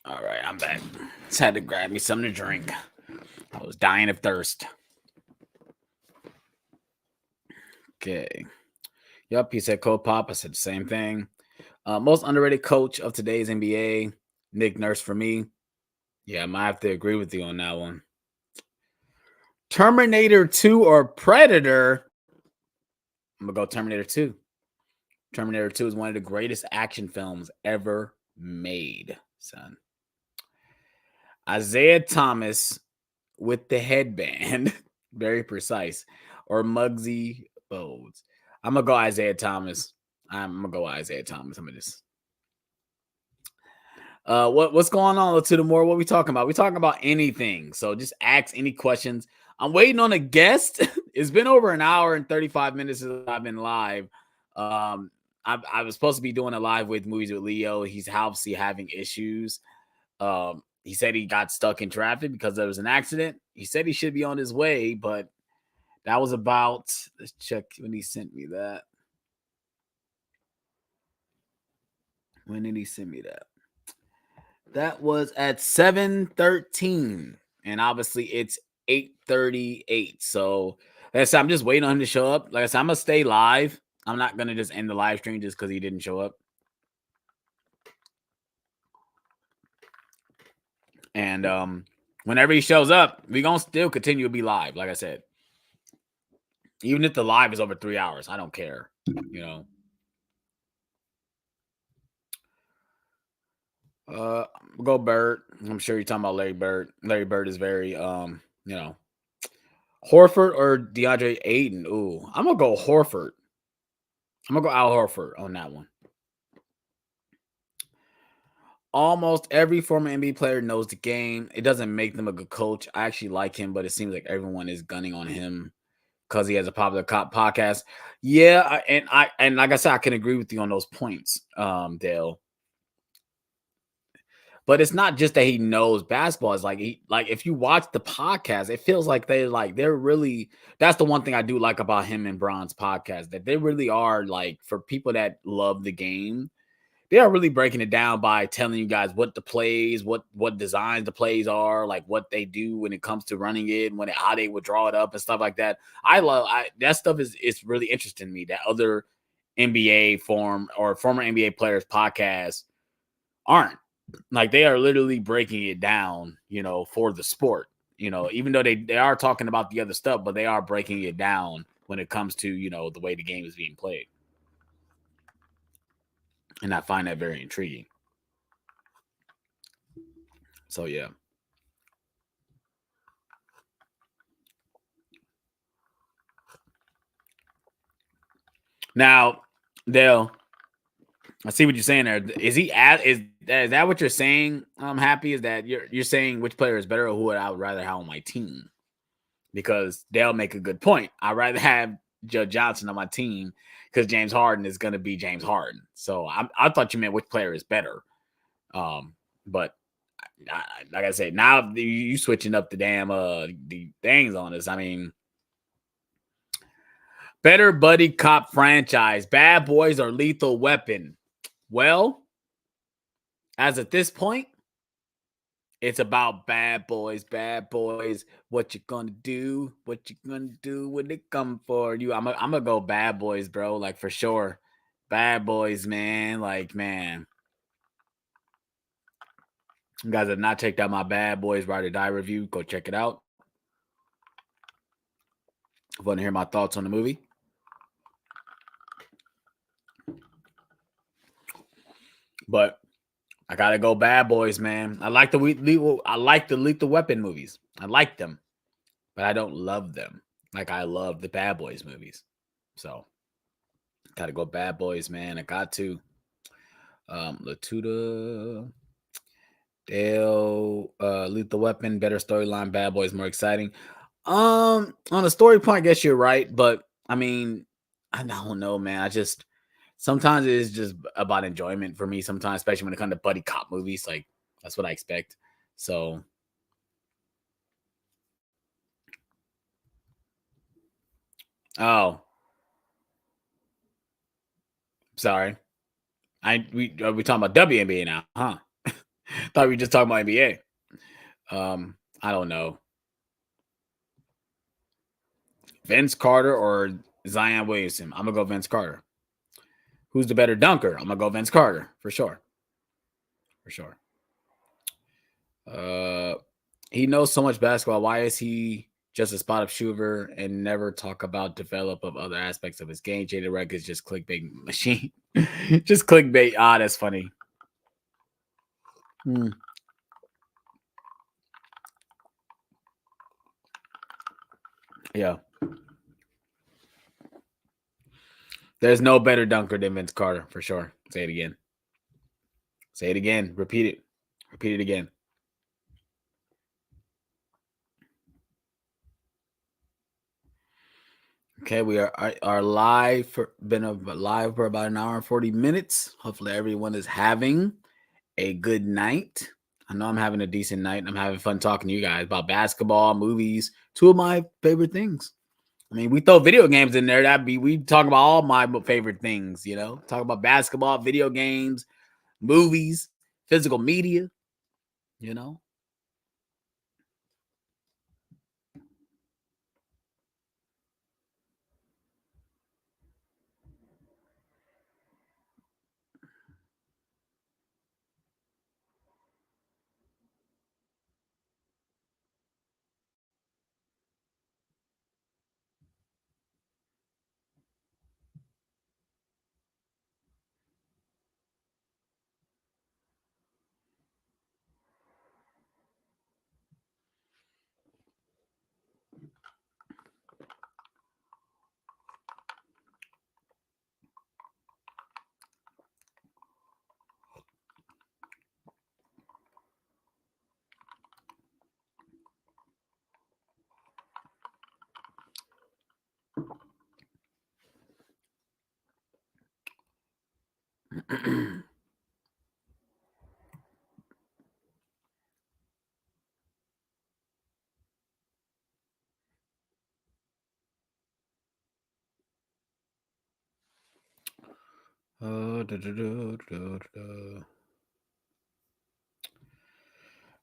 Speaker 1: All right, I'm back. Just had to grab me something to drink. I was dying of thirst. Okay. Yep, he said Cole Pop. I said the same thing. Most underrated coach of today's NBA, Nick Nurse for me. Yeah, I might have to agree with you on that one. Terminator 2 or Predator? I'm going to go Terminator 2. Terminator 2 is one of the greatest action films ever made, son. Isaiah Thomas with the headband, very precise, or Muggsy Bogues. I'm going to go Isaiah Thomas. I'm going to go Isaiah Thomas. I'm going to just... what's going on, to the more? What we talking about? We talking about anything. So just ask any questions. I'm waiting on a guest. It's been over an hour and 35 minutes since I've been live. I was supposed to be doing a live with Movies with Leo. He's obviously having issues. He said he got stuck in traffic because there was an accident. He said he should be on his way, but that was about, let's check when he sent me that. When did he send me that? That was at 7:13, and obviously it's 8:38. So like I said, I'm just waiting on him to show up. Like I said, I'm gonna stay live I'm not gonna just end the live stream just because he didn't show up. And whenever he shows up, we gonna still continue to be live. Like I said, even if the live is over 3 hours, I don't care. You know. Go Bird. I'm sure you're talking about Larry Bird. Larry Bird is very Horford or DeAndre Ayton. Ooh, I'm gonna go Horford. I'm gonna go Al Horford on that one. Almost every former NBA player knows the game. It doesn't make them a good coach. I actually like him, but it seems like everyone is gunning on him because he has a popular podcast. Yeah, and like I said, I can agree with you on those points, Dale. But it's not just that he knows basketball. It's like if you watch the podcast, it feels like they're really. That's the one thing I do like about him and Bron's podcast, that they really are like, for people that love the game, they are really breaking it down by telling you guys what the plays, what designs the plays are, like what they do when it comes to running it, how they would draw it up and stuff like that. That stuff is really interesting to me. That other NBA former NBA players podcasts aren't. Like, they are literally breaking it down, for the sport. Even though they are talking about the other stuff, but they are breaking it down when it comes to, the way the game is being played. And I find that very intriguing. So yeah. Now, Dale, I see what you're saying there. Is that what you're saying? I'm happy is that you're saying which player is better, or who I would rather have on my team? Because they'll make a good point. I'd rather have Joe Johnson on my team because James Harden is going to be James Harden. So I thought you meant which player is better. But like I said, now you switching up the damn the things on us. I mean, better buddy cop franchise, Bad Boys or Lethal Weapon? Well, as at this point, it's about bad boys, bad boys. What you gonna do? What you gonna do when they come for you? I'm gonna go bad boys, bro. Like, for sure, bad boys, man. Like, man, you guys have not checked out my Bad Boys Ride or Die review, go check it out. If you want to hear my thoughts on the movie, but I gotta go Bad Boys, man. I like the Lethal Weapon movies. I like them, but I don't love them like I love the Bad Boys movies. So gotta go Bad Boys, man. I got to. Latuda, Dale, Lethal Weapon, better storyline, Bad Boys more exciting. On the story point, I guess you're right, but I mean, I don't know, man. I just sometimes it is just about enjoyment for me. Sometimes, especially when it comes to buddy cop movies, like, that's what I expect. So, oh, sorry. Are we talking about WNBA now, huh? Thought we were just talking about NBA. I don't know. Vince Carter or Zion Williamson? I'm gonna go Vince Carter. Who's the better dunker? I'm gonna go Vince Carter for sure. For sure. He knows so much basketball. Why is he just a spot up shooter and never talk about develop of other aspects of his game? Jada Rec is just clickbait machine. Just clickbait. Ah, that's funny. Yeah. There's no better dunker than Vince Carter for sure. Say it again. Say it again. Repeat it. Repeat it again. Okay, we are live for live for about an hour and 40 minutes. Hopefully everyone is having a good night. I know I'm having a decent night. I'm having fun talking to you guys about basketball, movies, two of my favorite things. I mean, we throw video games in there. We talk about all my favorite things, talk about basketball, video games, movies, physical media, you know.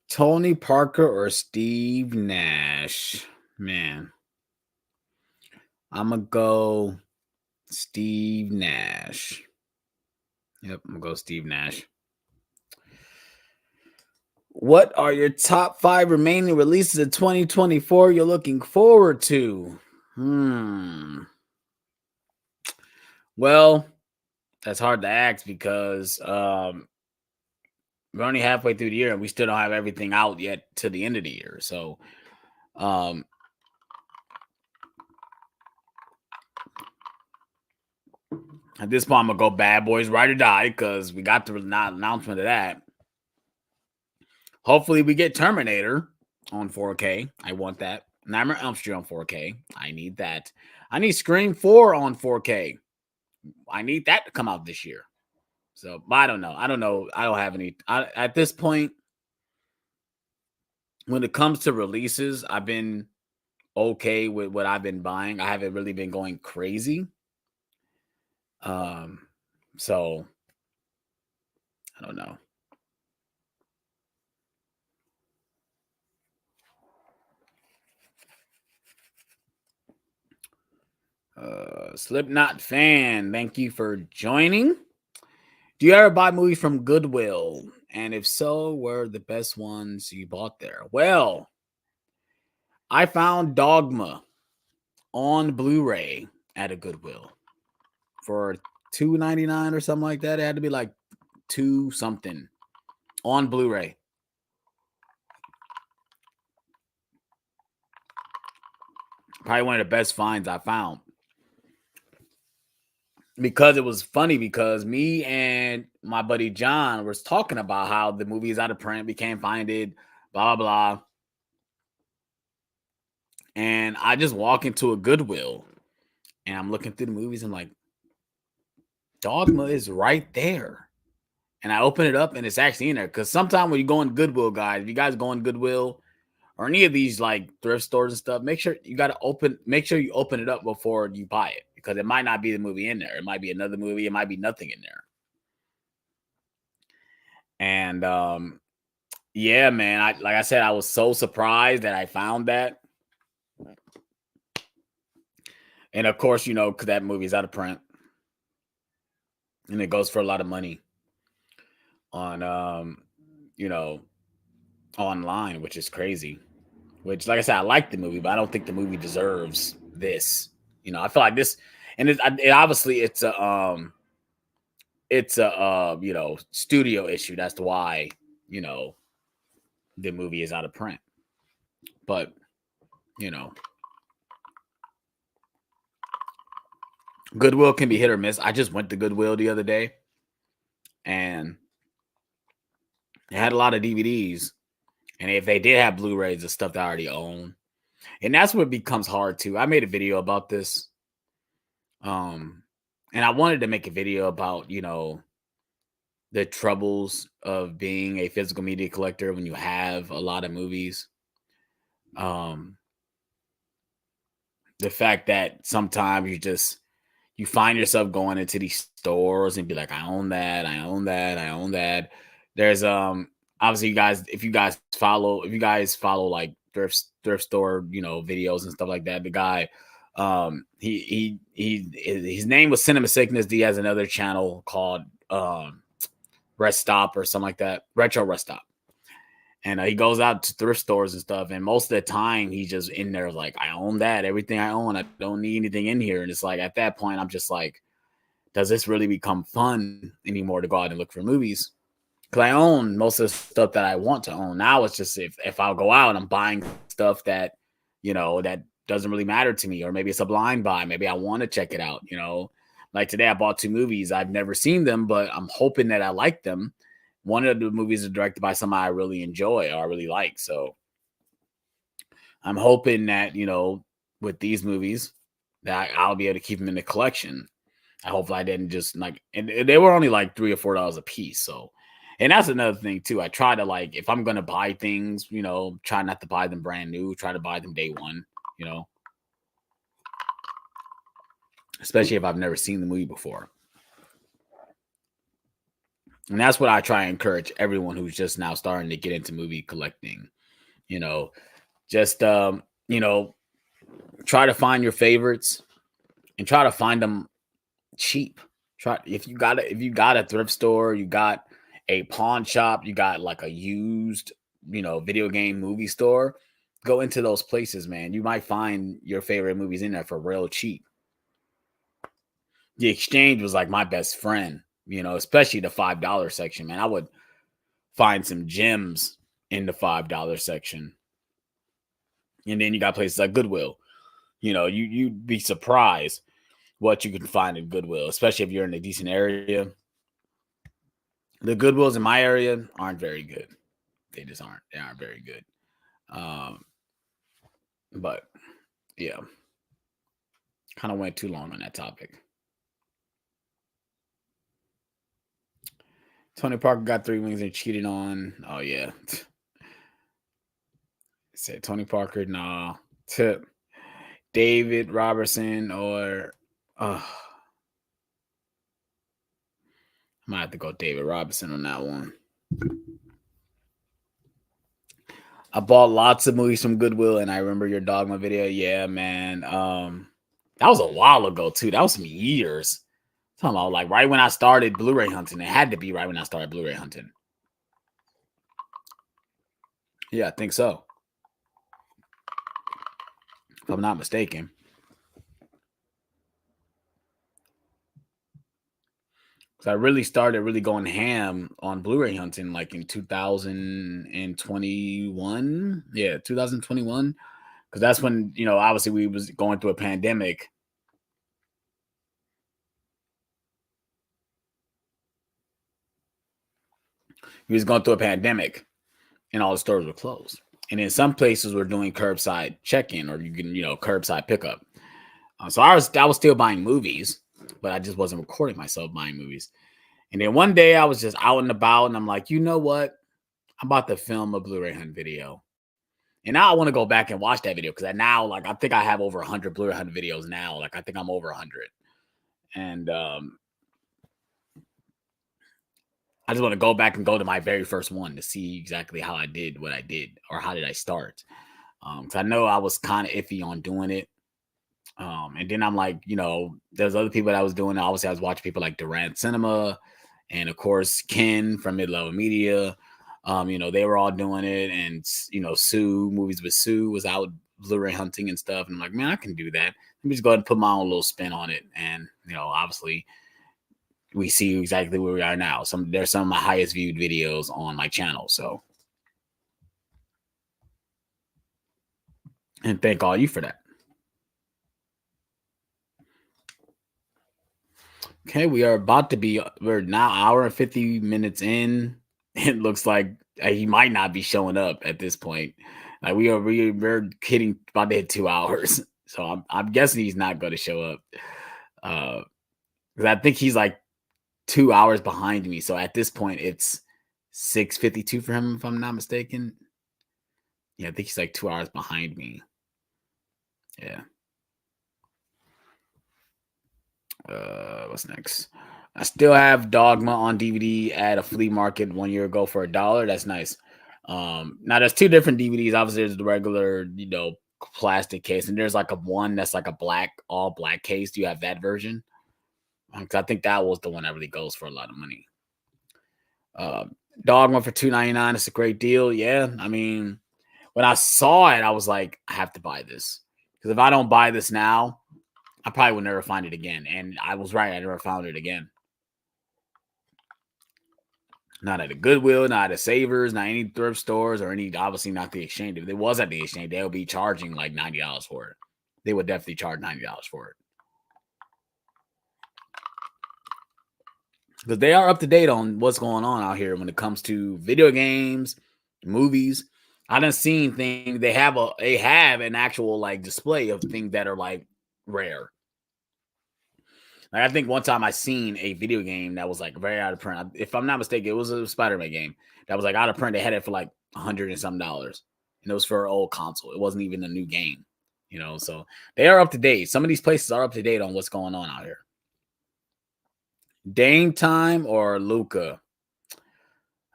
Speaker 1: Tony Parker or Steve Nash? Man, I'm gonna go Steve Nash. Yep, I'm gonna go Steve Nash. What are your top 5 remaining releases of 2024 you're looking forward to? Well, that's hard to ask because we're only halfway through the year and we still don't have everything out yet to the end of the year. So um at this point I'm gonna go Bad Boys Ride or Die because we got the announcement of that. Hopefully we get Terminator on 4K. I want that. Nightmare on Elm Street on 4K. I need that. I need Scream 4 on 4K. I need that to come out this year. So, but I don't know. I don't have any. At this point, when it comes to releases, I've been okay with what I've been buying. I haven't really been going crazy. So I don't know. Slipknot fan, thank you for joining. Do you ever buy movies from Goodwill? And if so, where are the best ones you bought there? Well, I found Dogma on Blu-ray at a Goodwill for $2.99 or something like that. It had to be like 2 something on Blu-ray. Probably one of the best finds I found. Because it was funny because me and my buddy John was talking about how the movie is out of print, we can't find it, blah, blah, blah. And I just walk into a Goodwill and I'm looking through the movies and like, Dogma is right there. And I open it up and it's actually in there. Because sometimes when you go in Goodwill, guys, if you guys go in Goodwill or any of these like thrift stores and stuff, make sure you open it up before you buy it. Because it might not be the movie in there. It might be another movie. It might be nothing in there. And yeah, man, like I said, I was so surprised that I found that. And of course, because that movie is out of print. And it goes for a lot of money on online, which is crazy. Which, like I said, I like the movie, but I don't think the movie deserves this. I feel like this, and it obviously it's a studio issue. That's why the movie is out of print. But Goodwill can be hit or miss. I just went to Goodwill the other day, and they had a lot of DVDs. And if they did have Blu-rays of stuff that I already own, and that's what becomes hard too. I made a video about this, and I wanted to make a video about the troubles of being a physical media collector when you have a lot of movies. The fact that sometimes you find yourself going into these stores and be like, I own that, I own that, I own that. There's obviously if you guys follow like thrift store, videos and stuff like that. The guy, his name was Cinema Sickness. He has another channel called Rest Stop or something like that, Retro Rest Stop. And he goes out to thrift stores and stuff. And most of the time, he's just in there like, I own that. Everything I own, I don't need anything in here. And it's like, at that point, I'm just like, does this really become fun anymore to go out and look for movies? Because I own most of the stuff that I want to own. Now it's just if I'll go out and I'm buying stuff that, that doesn't really matter to me. Or maybe it's a blind buy. Maybe I want to check it out, Like today, I bought 2 movies. I've never seen them, but I'm hoping that I like them. One of the movies is directed by somebody I really enjoy or I really like. So I'm hoping that, with these movies that I'll be able to keep them in the collection. Hopefully I didn't just like, and they were only like $3 or $4 a piece. So, and that's another thing too. I try to like, if I'm gonna buy things, try not to buy them brand new. Try to buy them day one. You know, especially if I've never seen the movie before. And that's what I try and encourage everyone who's just now starting to get into movie collecting. You know, just try to find your favorites and try to find them cheap. Try if you got a thrift store, you got a pawn shop, you got like a used, video game movie store, go into those places, man. You might find your favorite movies in there for real cheap. The exchange was like my best friend, especially the $5 section, man. I would find some gems in the $5 section. And then you got places like Goodwill. You'd be surprised what you can find in Goodwill, especially if you're in a decent area. The Goodwills in my area aren't very good. They just aren't. They aren't very good. But yeah, kind of went too long on that topic. Tony Parker got 3 wings and cheated on. Oh yeah. Said Tony Parker, nah. Tip. David Robertson or I might have to go David Robertson on that one. I bought lots of movies from Goodwill, and I remember your Dogma video. Yeah, man. That was a while ago too. That was some years. I'm talking about like right when I started Blu-ray hunting. It had to be right when I started Blu-ray hunting. Yeah, I think so. If I'm not mistaken. So I really started really going ham on Blu-ray hunting like in 2021. Yeah, 2021. Because that's when, obviously we was going through a pandemic. We was going through a pandemic and all the stores were closed. And in some places we're doing curbside check-in or you can, curbside pickup. So I was still buying movies, but I just wasn't recording myself buying movies. And then one day I was just out and about and I'm like, you know what? I'm about to film a Blu-ray hunt video. And now I want to go back and watch that video because I think I have over 100 Blu-ray hunt videos now. Like I think I'm over 100. And I just want to go back and go to my very first one to see exactly how I did what I did or how did I start. Because I know I was kind of iffy on doing it. And then I'm like, there's other people that I was doing it. Obviously, I was watching people like Durant Cinema and, of course, Ken from Mid-Level Media. They were all doing it. And, Sue, Movies with Sue was out Blu-ray hunting and stuff. And I'm like, man, I can do that. Let me just go ahead and put my own little spin on it. And, obviously, we see exactly where we are now. There's some of my highest viewed videos on my channel. So, and thank all you for that. Okay, we're now hour and 50 minutes in. It looks like he might not be showing up at this point. Like we're hitting about to hit 2 hours. So I'm guessing he's not going to show up. Because I think he's like 2 hours behind me. So at this point, it's 6:52 for him, if I'm not mistaken. Yeah, I think he's like 2 hours behind me. Yeah. What's next? I still have Dogma on DVD at a flea market 1 year ago for $1. That's nice. Now there's 2 different DVDs. Obviously, there's the regular, plastic case, and there's like a one that's like a all black case. Do you have that version? Because I think that was the one that really goes for a lot of money. Dogma for $2.99. It's a great deal. Yeah, I mean, when I saw it, I was like, I have to buy this because if I don't buy this now, I probably would never find it again. And I was right. I never found it again. Not at a Goodwill, not at Savers, not any thrift stores or obviously not the exchange. If it was at the exchange, they would be charging like $90 for it. They would definitely charge $90 for it. Because they are up to date on what's going on out here when it comes to video games, movies. I done seen things they have an actual like display of things that are like rare. Like I think one time I seen a video game that was like very out of print. If I'm not mistaken, it was a Spider-Man game that was like out of print. They had it for like $100 and some, and it was for an old console. It wasn't even a new game, you know. So they are up to date. Some of these places are up to date on what's going on out here. Dame Time or Luca?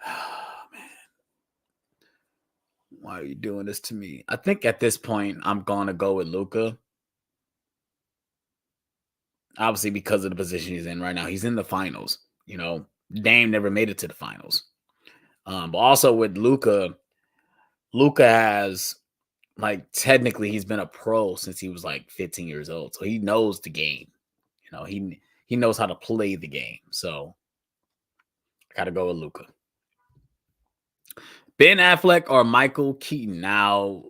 Speaker 1: Oh, man, why are you doing this to me? I think at this point I'm gonna go with Luca. Obviously, because of the position he's in right now, he's in the finals. You know, Dame never made it to the finals. But also with Luca, Luca has like technically he's been a pro since he was like 15 years old, so he knows the game. You know, he knows how to play the game. So I got to go with Luca. Ben Affleck or Michael Keaton? Now,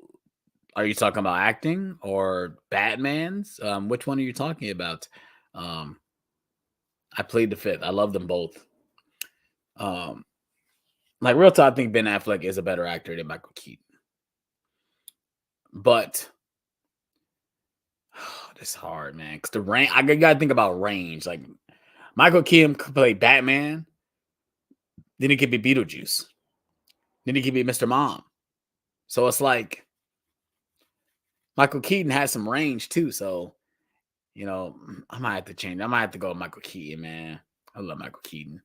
Speaker 1: are you talking about acting or Batman's? Which one are you talking about? I played the fifth. I love them both. Like real talk, I think Ben Affleck is a better actor than Michael Keaton. But this is hard, man. Because the range, I gotta think about range. Like Michael Keaton could play Batman, then he could be Beetlejuice, then he could be Mr. Mom. So it's like Michael Keaton has some range too. So you know, I might have to change. I might have to go with Michael Keaton, man. I love Michael Keaton.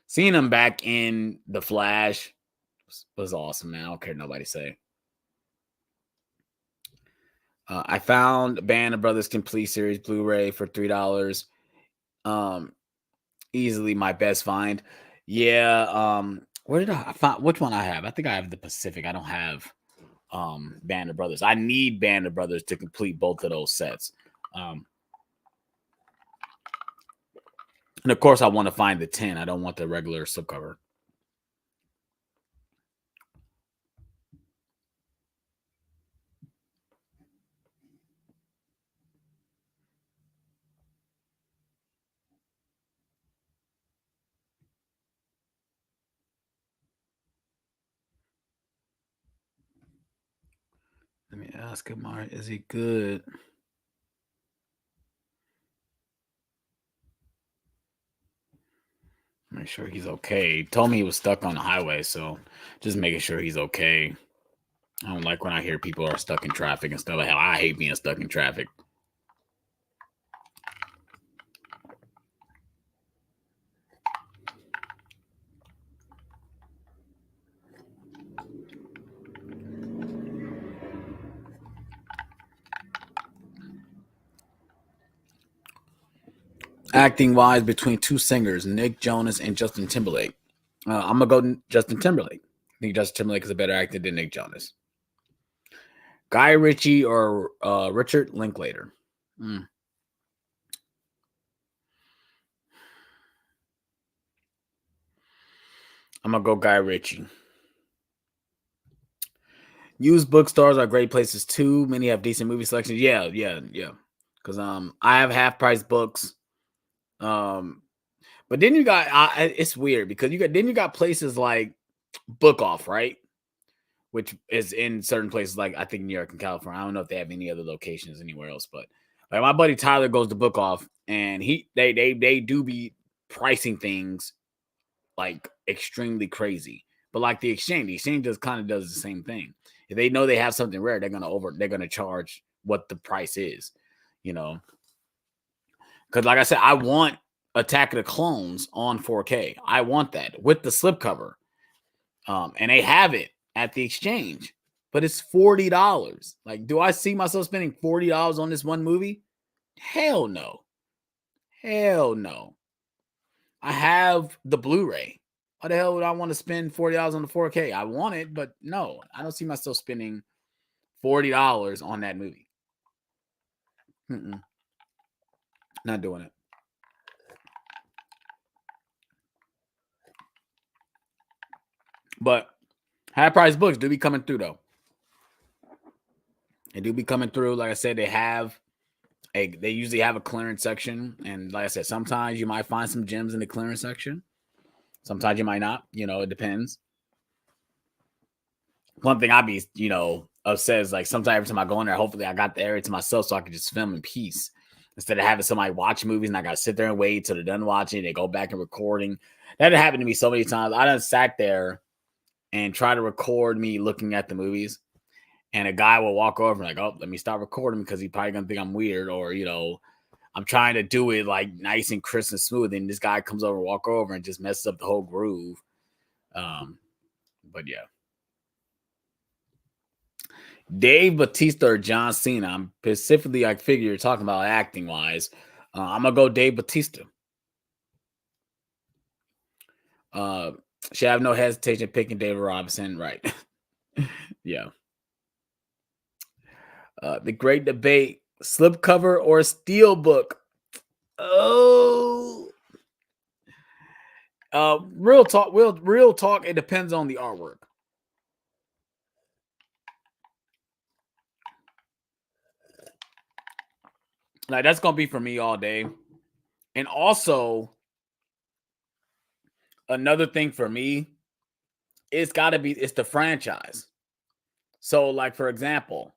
Speaker 1: Seeing him back in The Flash was awesome, man. I don't care what nobody say. I found Band of Brothers Complete Series Blu-ray for $3. Easily my best find. Yeah. Where did I find which one I have? I think I have the Pacific. I don't have Band of Brothers. I need Band of Brothers to complete both of those sets. And of course, I want to find the 10. I don't want the regular slipcover. Let me ask him, is he good? Make sure he's okay. He told me he was stuck on the highway, so just making sure he's okay. I don't like when I hear people are stuck in traffic and stuff like hell. I hate being stuck in traffic. Acting wise, between two singers, Nick Jonas and Justin Timberlake. I'm gonna go Justin Timberlake. I think Justin Timberlake is a better actor than Nick Jonas. Guy Ritchie or Richard Linklater. I'm gonna go Guy Ritchie. Used bookstores are great places too. Many have decent movie selections. Yeah. Because I have half price books. But then you got it's weird because you got places like Book Off, right? Which is in certain places like I think New York and California. I don't know if they have any other locations anywhere else, but like my buddy Tyler goes to Book Off and they do be pricing things like extremely crazy. But like the exchange just kind of does the same thing. If they know they have something rare, they're gonna charge what the price is, you know. Because like I said, I want Attack of the Clones on 4K. I want that with the slipcover. And they have it at the exchange, but it's $40. Like, do I see myself spending $40 on this one movie? Hell no. Hell no. I have the Blu-ray. Why the hell would I want to spend $40 on the 4K? I want it, but no, I don't see myself spending $40 on that movie. Not doing it. But high price books do be coming through though. They do be coming through. Like I said, they usually have a clearance section. And like I said, sometimes you might find some gems in the clearance section. Sometimes you might not. You know, it depends. One thing I be, upset is like sometimes every time I go in there, hopefully I got the area to myself so I can just film in peace. instead of having somebody watch movies and I got to sit there and wait till they're done watching. They go back and recording. That happened to me so many times. I done sat there and try to record me looking at the movies. And a guy will walk over and like, oh, let me stop recording because he's probably gonna think I'm weird, or I'm trying to do it like nice and crisp and smooth, and this guy comes over, walk over, and just messes up the whole groove. But yeah, Dave Bautista or John Cena. I'm specifically, I figure you're talking about acting wise. I'm gonna go Dave Bautista. Should have no hesitation picking David Robinson, right? Yeah. The great debate: slipcover or steelbook. Oh, real talk. Real talk. It depends on the artwork. Like that's gonna be for me all day. And also, another thing for me, it's the franchise. So, like for example,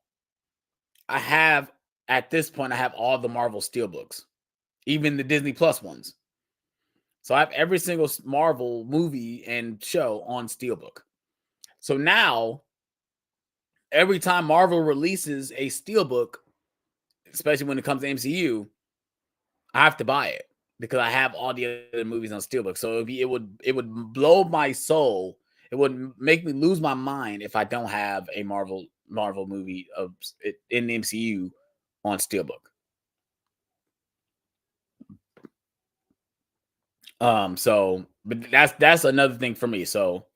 Speaker 1: at this point I have all the Marvel steelbooks, even the Disney Plus ones. So I have every single Marvel movie and show on steelbook. So now, every time Marvel releases a steelbook, especially when it comes to MCU, I have to buy it because I have all the other movies on steelbook. So it would blow my soul. It would make me lose my mind if I don't have a Marvel movie of in the MCU on steelbook. So but that's another thing for me. So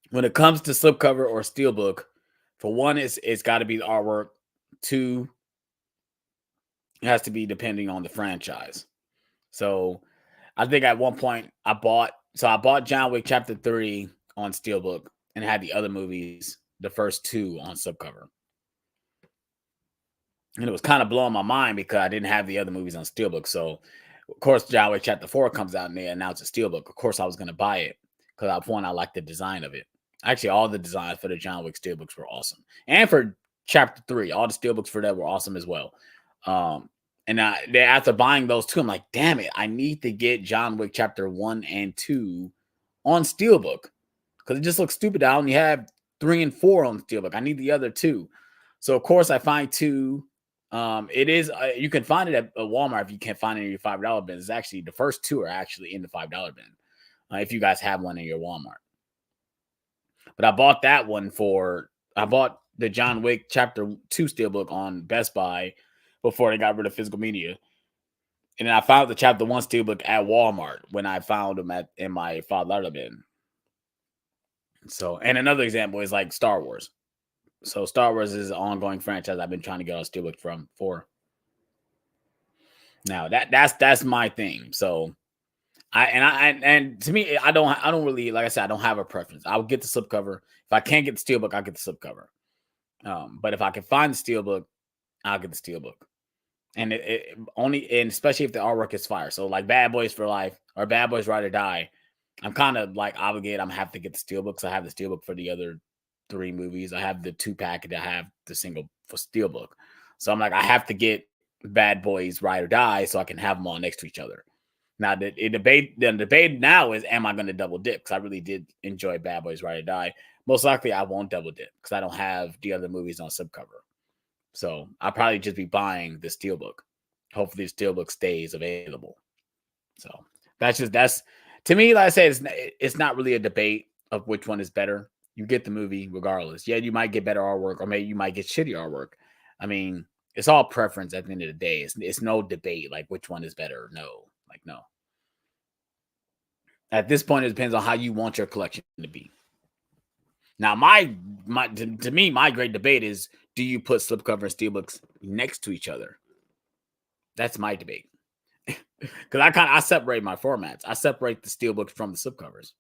Speaker 1: when it comes to slipcover or steelbook, for one, it's got to be the artwork. Two, it has to be depending on the franchise. So I think at one point I bought John Wick Chapter 3 on steelbook and had the other movies, the first two, on subcover. And it was kind of blowing my mind because I didn't have the other movies on steelbook. So of course John Wick Chapter 4 comes out and they announce a steelbook. Of course I was going to buy it because at one I liked the design of it. Actually, all the designs for the John Wick steelbooks were awesome. And for Chapter 3, all the steelbooks for that were awesome as well. And after buying those two, I'm like, damn it, I need to get John Wick Chapter 1 and 2 on steelbook because it just looks stupid. I only have 3 and 4 on steelbook. I need the other two. So of course I find 2. It is you can find it at Walmart if you can't find it in your $5 bin. It's actually the first 2 are actually in the $5 bin. If you guys have one in your Walmart. But I bought the John Wick Chapter 2 steelbook on Best Buy before they got rid of physical media. And then I found the Chapter 1 steelbook at Walmart when I found them in my $5 bin. So, and another example is like Star Wars. So Star Wars is an ongoing franchise I've been trying to get on steelbook for. Now that's my thing. So and to me, I don't really, like I said, I don't have a preference. I'll get the slipcover. If I can't get the steelbook, I'll get the slipcover. But if I can find the steelbook, I'll get the steelbook. And and especially if the artwork is fire. So like Bad Boys for Life or Bad Boys Ride or Die, I'm kind of like obligated. I'm have to get the steelbook because I have the steelbook for the other 3 movies. I have the 2-pack and I have the single for steelbook. So I'm like, I have to get Bad Boys Ride or Die so I can have them all next to each other. Now the debate now is, am I going to double dip? Because I really did enjoy Bad Boys Ride or Die. Most likely I won't double dip because I don't have the other movies on subcover. So I'll probably just be buying the steelbook. Hopefully the steelbook stays available. So that's to me, like I said, it's not really a debate of which one is better. You get the movie regardless. Yeah, you might get better artwork, or maybe you might get shitty artwork. I mean, it's all preference at the end of the day. It's no debate like which one is better. No. At this point, it depends on how you want your collection to be. Now, to me, my great debate is: do you put slipcover and steelbooks next to each other? That's my debate. Because I separate my formats. I separate the steelbooks from the slipcovers.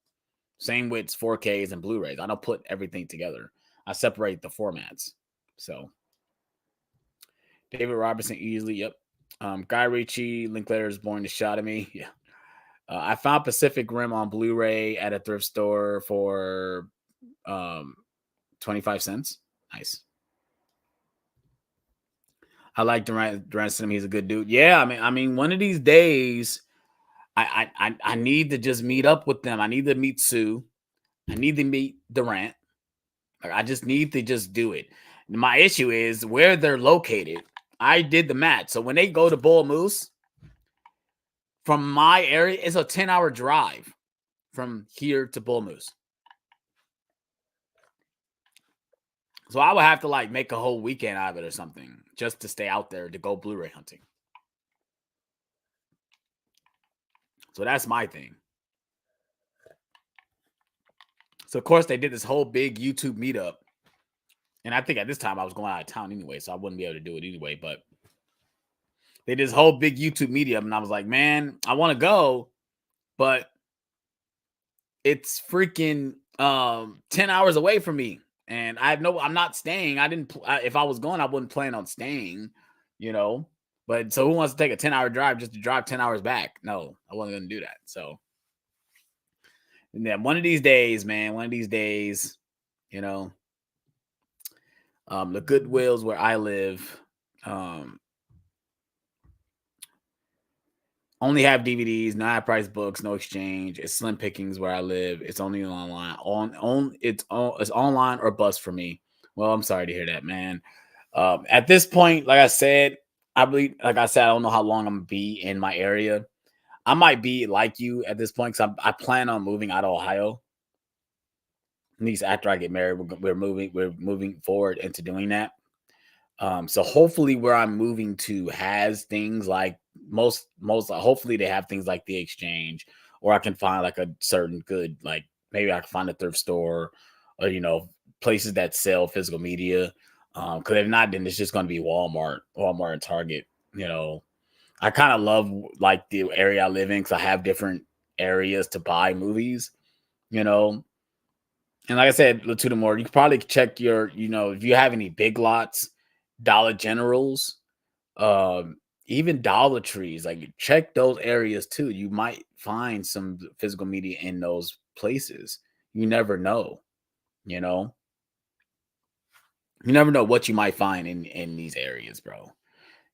Speaker 1: Same with 4Ks and Blu-rays. I don't put everything together. I separate the formats. So, David Robinson easily. Yep. Guy Ritchie, Linklater's Born to Shot at Me. Yeah. I found Pacific Rim on Blu-ray at a thrift store for 25 cents. Nice. I like Durant. He's a good dude. Yeah, I mean, one of these days, I need to just meet up with them. I need to meet Sue. I need to meet Durant. Like, I just need to just do it. My issue is where they're located. I did the math. So when they go to Bull Moose, from my area, it's a 10-hour drive from here to Bull Moose. So I would have to like make a whole weekend out of it or something just to stay out there to go Blu-ray hunting. So that's my thing. So of course they did this whole big YouTube meetup. And I think at this time I was going out of town anyway, so I wouldn't be able to do it anyway. But they did this whole big YouTube meetup, and I was like, man, I want to go, but it's freaking 10 hours away from me. And I'm not staying. If I was going, I wouldn't plan on staying, you know. But so who wants to take a 10-hour drive just to drive 10 hours back? No, I wasn't going to do that. So, and then one of these days, man, you know, the Goodwills where I live, only have DVDs, no high price books, no exchange. It's slim pickings where I live. It's only online. It's online or bust for me. Well, I'm sorry to hear that, man. At this point, like I said, I don't know how long I'm gonna be in my area. I might be like you at this point because I plan on moving out of Ohio. At least after I get married, we're moving forward into doing that. So hopefully where I'm moving to has things like most hopefully they have things like the exchange, or I can find like a certain good, like maybe I can find a thrift store or places that sell physical media. Because if not, then it's just gonna be Walmart and Target. I kind of love like the area I live in because I have different areas to buy movies, you know. And like I said, to the more, you can probably check your, if you have any Big Lots, Dollar Generals, even Dollar Trees, like check those areas too. You might find some physical media in those places. You never know, you know. You never know what you might find in these areas, bro.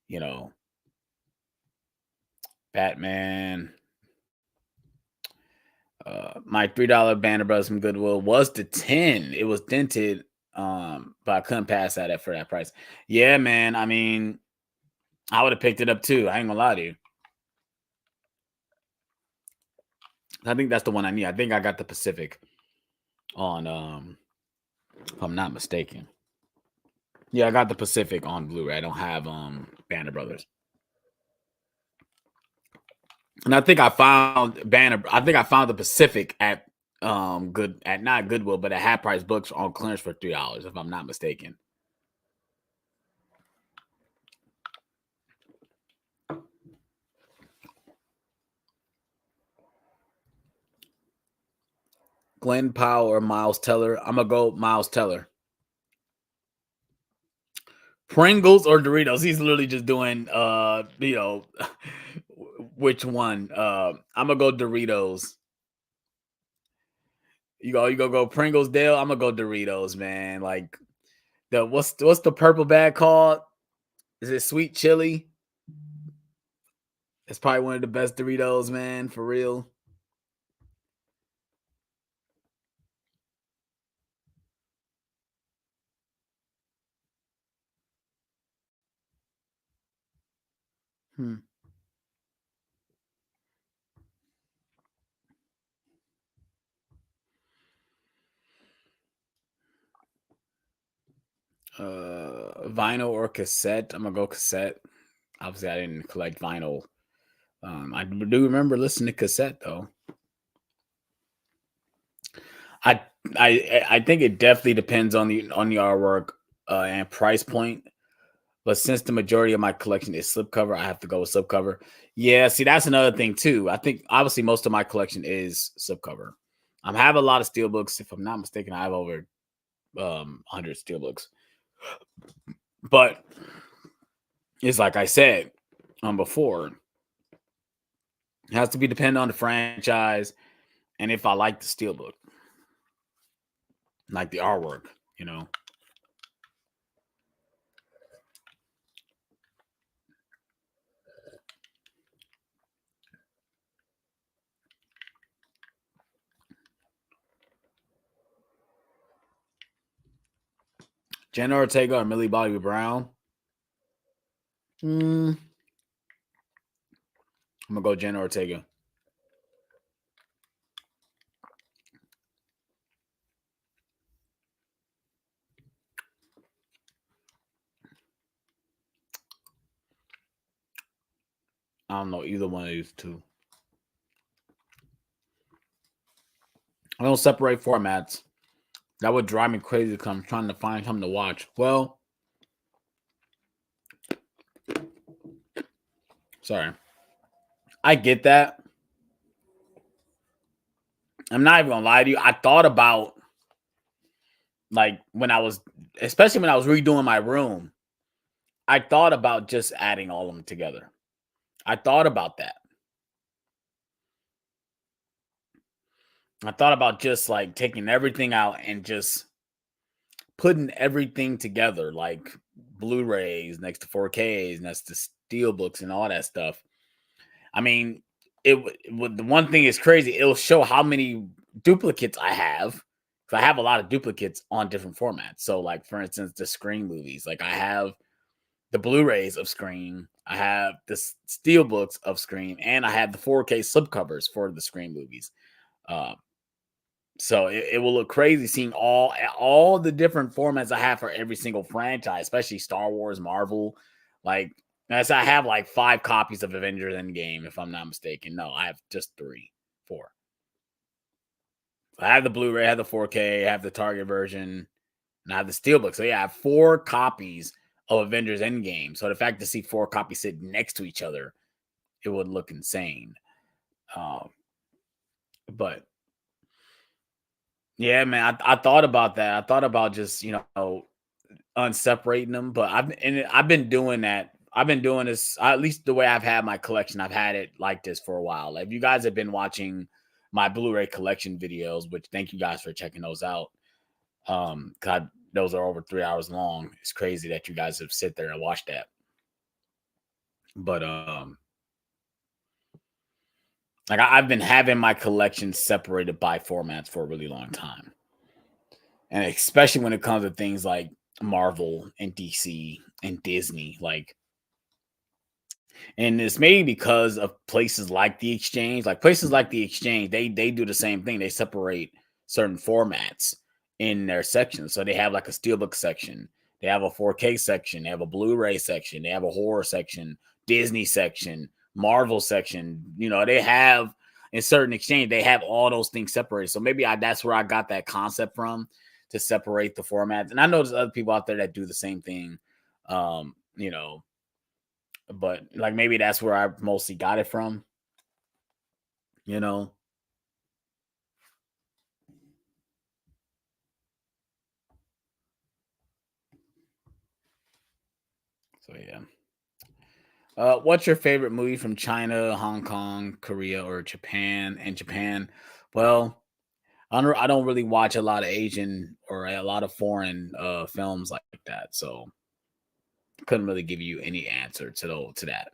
Speaker 1: You know, Batman. My $3 Banner Brothers from Goodwill was to 10. It was dented, but I couldn't pass that for that price. Yeah, man. I mean, I would have picked it up too. I ain't gonna lie to you. I think that's the one I need. I think I got the Pacific on, if I'm not mistaken. Yeah, I got the Pacific on Blu-ray. I don't have Banner Brothers. And I think I found the Pacific at not Goodwill, but at Half Price Books on clearance for $3, if I'm not mistaken. Glenn Powell or Miles Teller? I'm gonna go Miles Teller. Pringles or Doritos? He's literally just doing which one? I'm gonna go Doritos. You go Pringles, Dale. I'm gonna go Doritos, man. Like what's the purple bag called? Is it sweet chili? It's probably one of the best Doritos, man, for real. Hmm. Vinyl or cassette? I'm gonna go cassette. Obviously, I didn't collect vinyl. I do remember listening to cassette though. I I think it definitely depends on the artwork and price point. But since the majority of my collection is slipcover, I have to go with slipcover. Yeah, see, that's another thing too. I think obviously most of my collection is slipcover. I have a lot of steelbooks. If I'm not mistaken, I have over 100 steelbooks. But it's like I said before, it has to be dependent on the franchise and if I like the steelbook, like the artwork, you know. Jenna Ortega or Millie Bobby Brown? I'm gonna go Jenna Ortega. I don't know either one of these two. I don't separate formats. That would drive me crazy because I'm trying to find something to watch. Well, sorry. I get that. I'm not even gonna lie to you. I thought about, like, especially when I was redoing my room, I thought about just adding all of them together. I thought about that. I thought about just like taking everything out and just putting everything together, like Blu-rays next to 4Ks, next to steelbooks and all that stuff. I mean, the one thing is crazy. It'll show how many duplicates I have. Because I have a lot of duplicates on different formats. So, like, for instance, the Scream movies. Like, I have the Blu-rays of Scream. I have the steelbooks of Scream. And I have the 4K slipcovers for the Scream movies. So it will look crazy seeing all the different formats I have for every single franchise, especially Star Wars, Marvel. Like, as I have like 5 copies of Avengers Endgame, if I'm not mistaken. No, I have just 3, 4. I have the Blu-ray, I have the 4K, I have the Target version, and I have the Steelbook. So yeah, I have 4 copies of Avengers Endgame. So the fact to see 4 copies sitting next to each other, it would look insane. But yeah, man, I thought about that. I thought about just unseparating them, but I've been doing that. I've been doing this, at least the way I've had my collection. I've had it like this for a while. Like, if you guys have been watching my Blu-ray collection videos, which thank you guys for checking those out. God, those are over 3 hours long. It's crazy that you guys have sit there and watched that. But like, I've been having my collection separated by formats for a really long time. And especially when it comes to things like Marvel and DC and Disney, like, and it's maybe because of places like the Exchange. Like, places like the Exchange, they do the same thing. They separate certain formats in their sections. So they have like a steelbook section, they have a 4K section, they have a Blu-ray section, they have a horror section, Disney section, Marvel section. They have, in certain Exchange, they have all those things separated. So maybe that's where I got that concept from, to separate the formats. And I know there's other people out there that do the same thing. But like, maybe that's where I mostly got it from. So yeah. What's your favorite movie from China, Hong Kong, Korea, or Japan? And Japan, well, I don't really watch a lot of Asian or a lot of foreign films like that, so couldn't really give you any answer to that.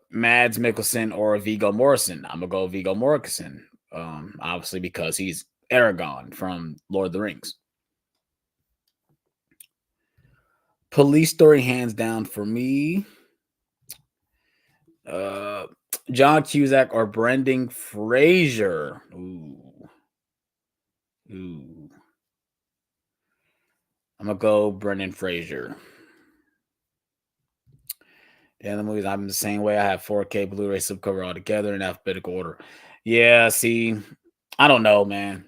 Speaker 1: Mads Mikkelsen or Viggo Mortensen? I'm gonna go Viggo Mortensen. Obviously because he's Aragorn from Lord of the Rings. Police Story, hands down for me. John Cusack or Brendan Fraser? Ooh. I'm gonna go Brendan Fraser. The other movies, I'm the same way. I have 4K Blu-ray subcover all together in alphabetical order. Yeah, see, I don't know, man.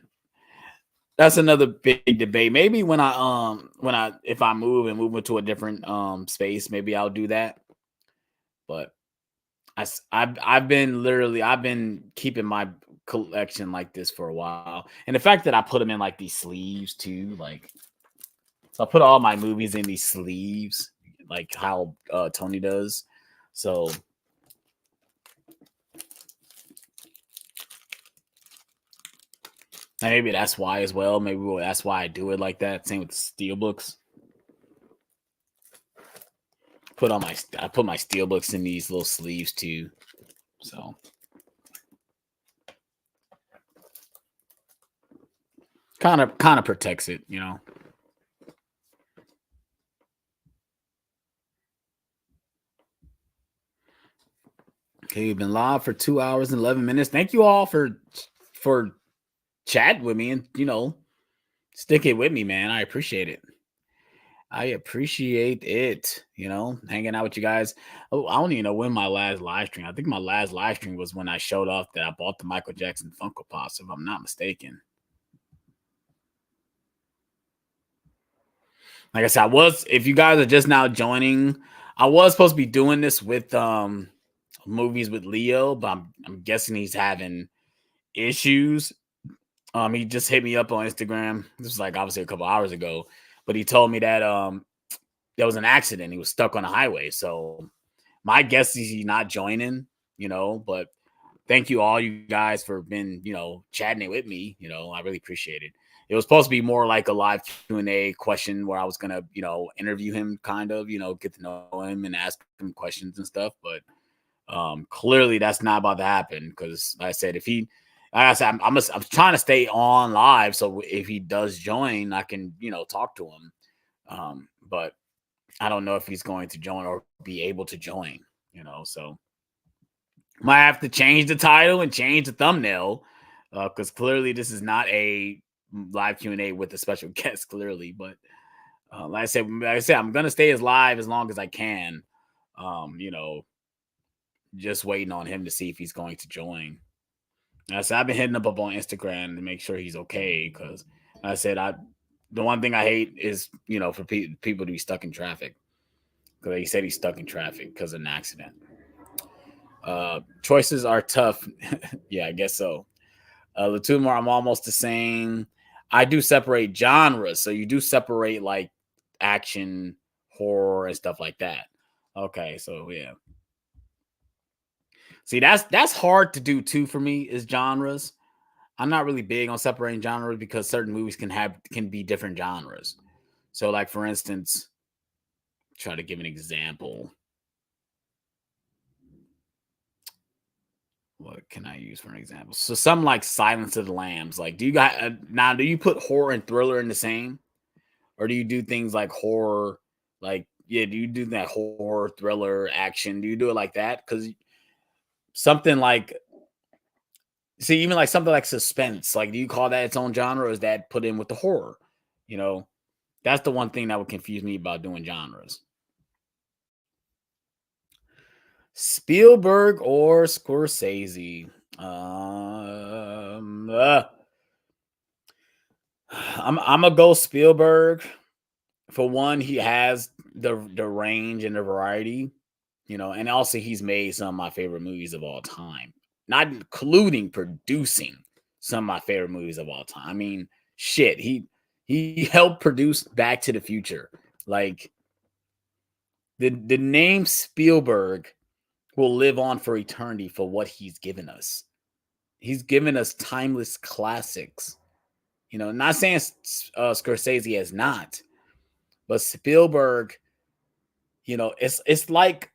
Speaker 1: That's another big debate. Maybe when if I move into a different space, maybe I'll do that. But I've been keeping my collection like this for a while, and the fact that I put them in like these sleeves too, like, so I put all my movies in these sleeves, like how Tony does. So maybe that's why as well. Maybe that's why I do it like that. Same with steelbooks. I put my steelbooks in these little sleeves too. So Kind of protects it, you know. Okay, you've been live for 2 hours and 11 minutes. Thank you all for chatting with me and, you know, sticking with me, man. I appreciate it. I appreciate it, you know, hanging out with you guys. Oh, I don't even know when my last live stream. I think my last live stream was when I showed off that I bought the Michael Jackson Funko Pops, if I'm not mistaken. Like I said, if you guys are just now joining, I was supposed to be doing this with movies with Leo, but I'm guessing he's having issues. He just hit me up on Instagram. This was like obviously a couple hours ago, but he told me that there was an accident. He was stuck on the highway. So my guess is he's not joining, you know, but thank you all you guys for been, you know, chatting it with me. You know, I really appreciate it. It was supposed to be more like a live Q&A question where I was gonna, you know, interview him, kind of, you know, get to know him and ask him questions and stuff. But clearly that's not about to happen because, like I said, if he, like I said, I'm trying to stay on live so if he does join, I can, you know, talk to him. But I don't know if he's going to join or be able to join. You know, so might have to change the title and change the thumbnail because clearly this is not a live Q&A with a special guest. Clearly, but like I said, I'm gonna stay as live as long as I can. You know, just waiting on him to see if he's going to join. I said I've been hitting up on Instagram to make sure he's okay because I said the one thing I hate is, you know, for people to be stuck in traffic because he said he's stuck in traffic because of an accident. Choices are tough. Yeah, I guess so. Latumor, I'm almost the same. I do separate genres, so you do separate like action, horror, and stuff like that. Okay, so yeah. See, that's hard to do too for me is genres. I'm not really big on separating genres because certain movies can be different genres. So, like for instance, try to give an example. What can I use for an example? So, some like Silence of the Lambs. Like, do you got now? Do you put horror and thriller in the same, or do you do things like horror? Like, yeah, do you do that horror, thriller, action? Do you do it like that? Because something like, see, even like something like suspense. Like, do you call that its own genre, or is that put in with the horror? You know, that's the one thing that would confuse me about doing genres. Spielberg or Scorsese? Um, uh, I'm gonna go Spielberg. For one, he has the range and the variety, you know, and also he's made some of my favorite movies of all time, not including producing some of my favorite movies of all time. I mean, shit, he helped produce Back to the Future. Like the name Spielberg will live on for eternity for what he's given us. He's given us timeless classics. You know, not saying Scorsese has not, but Spielberg, you know, it's like,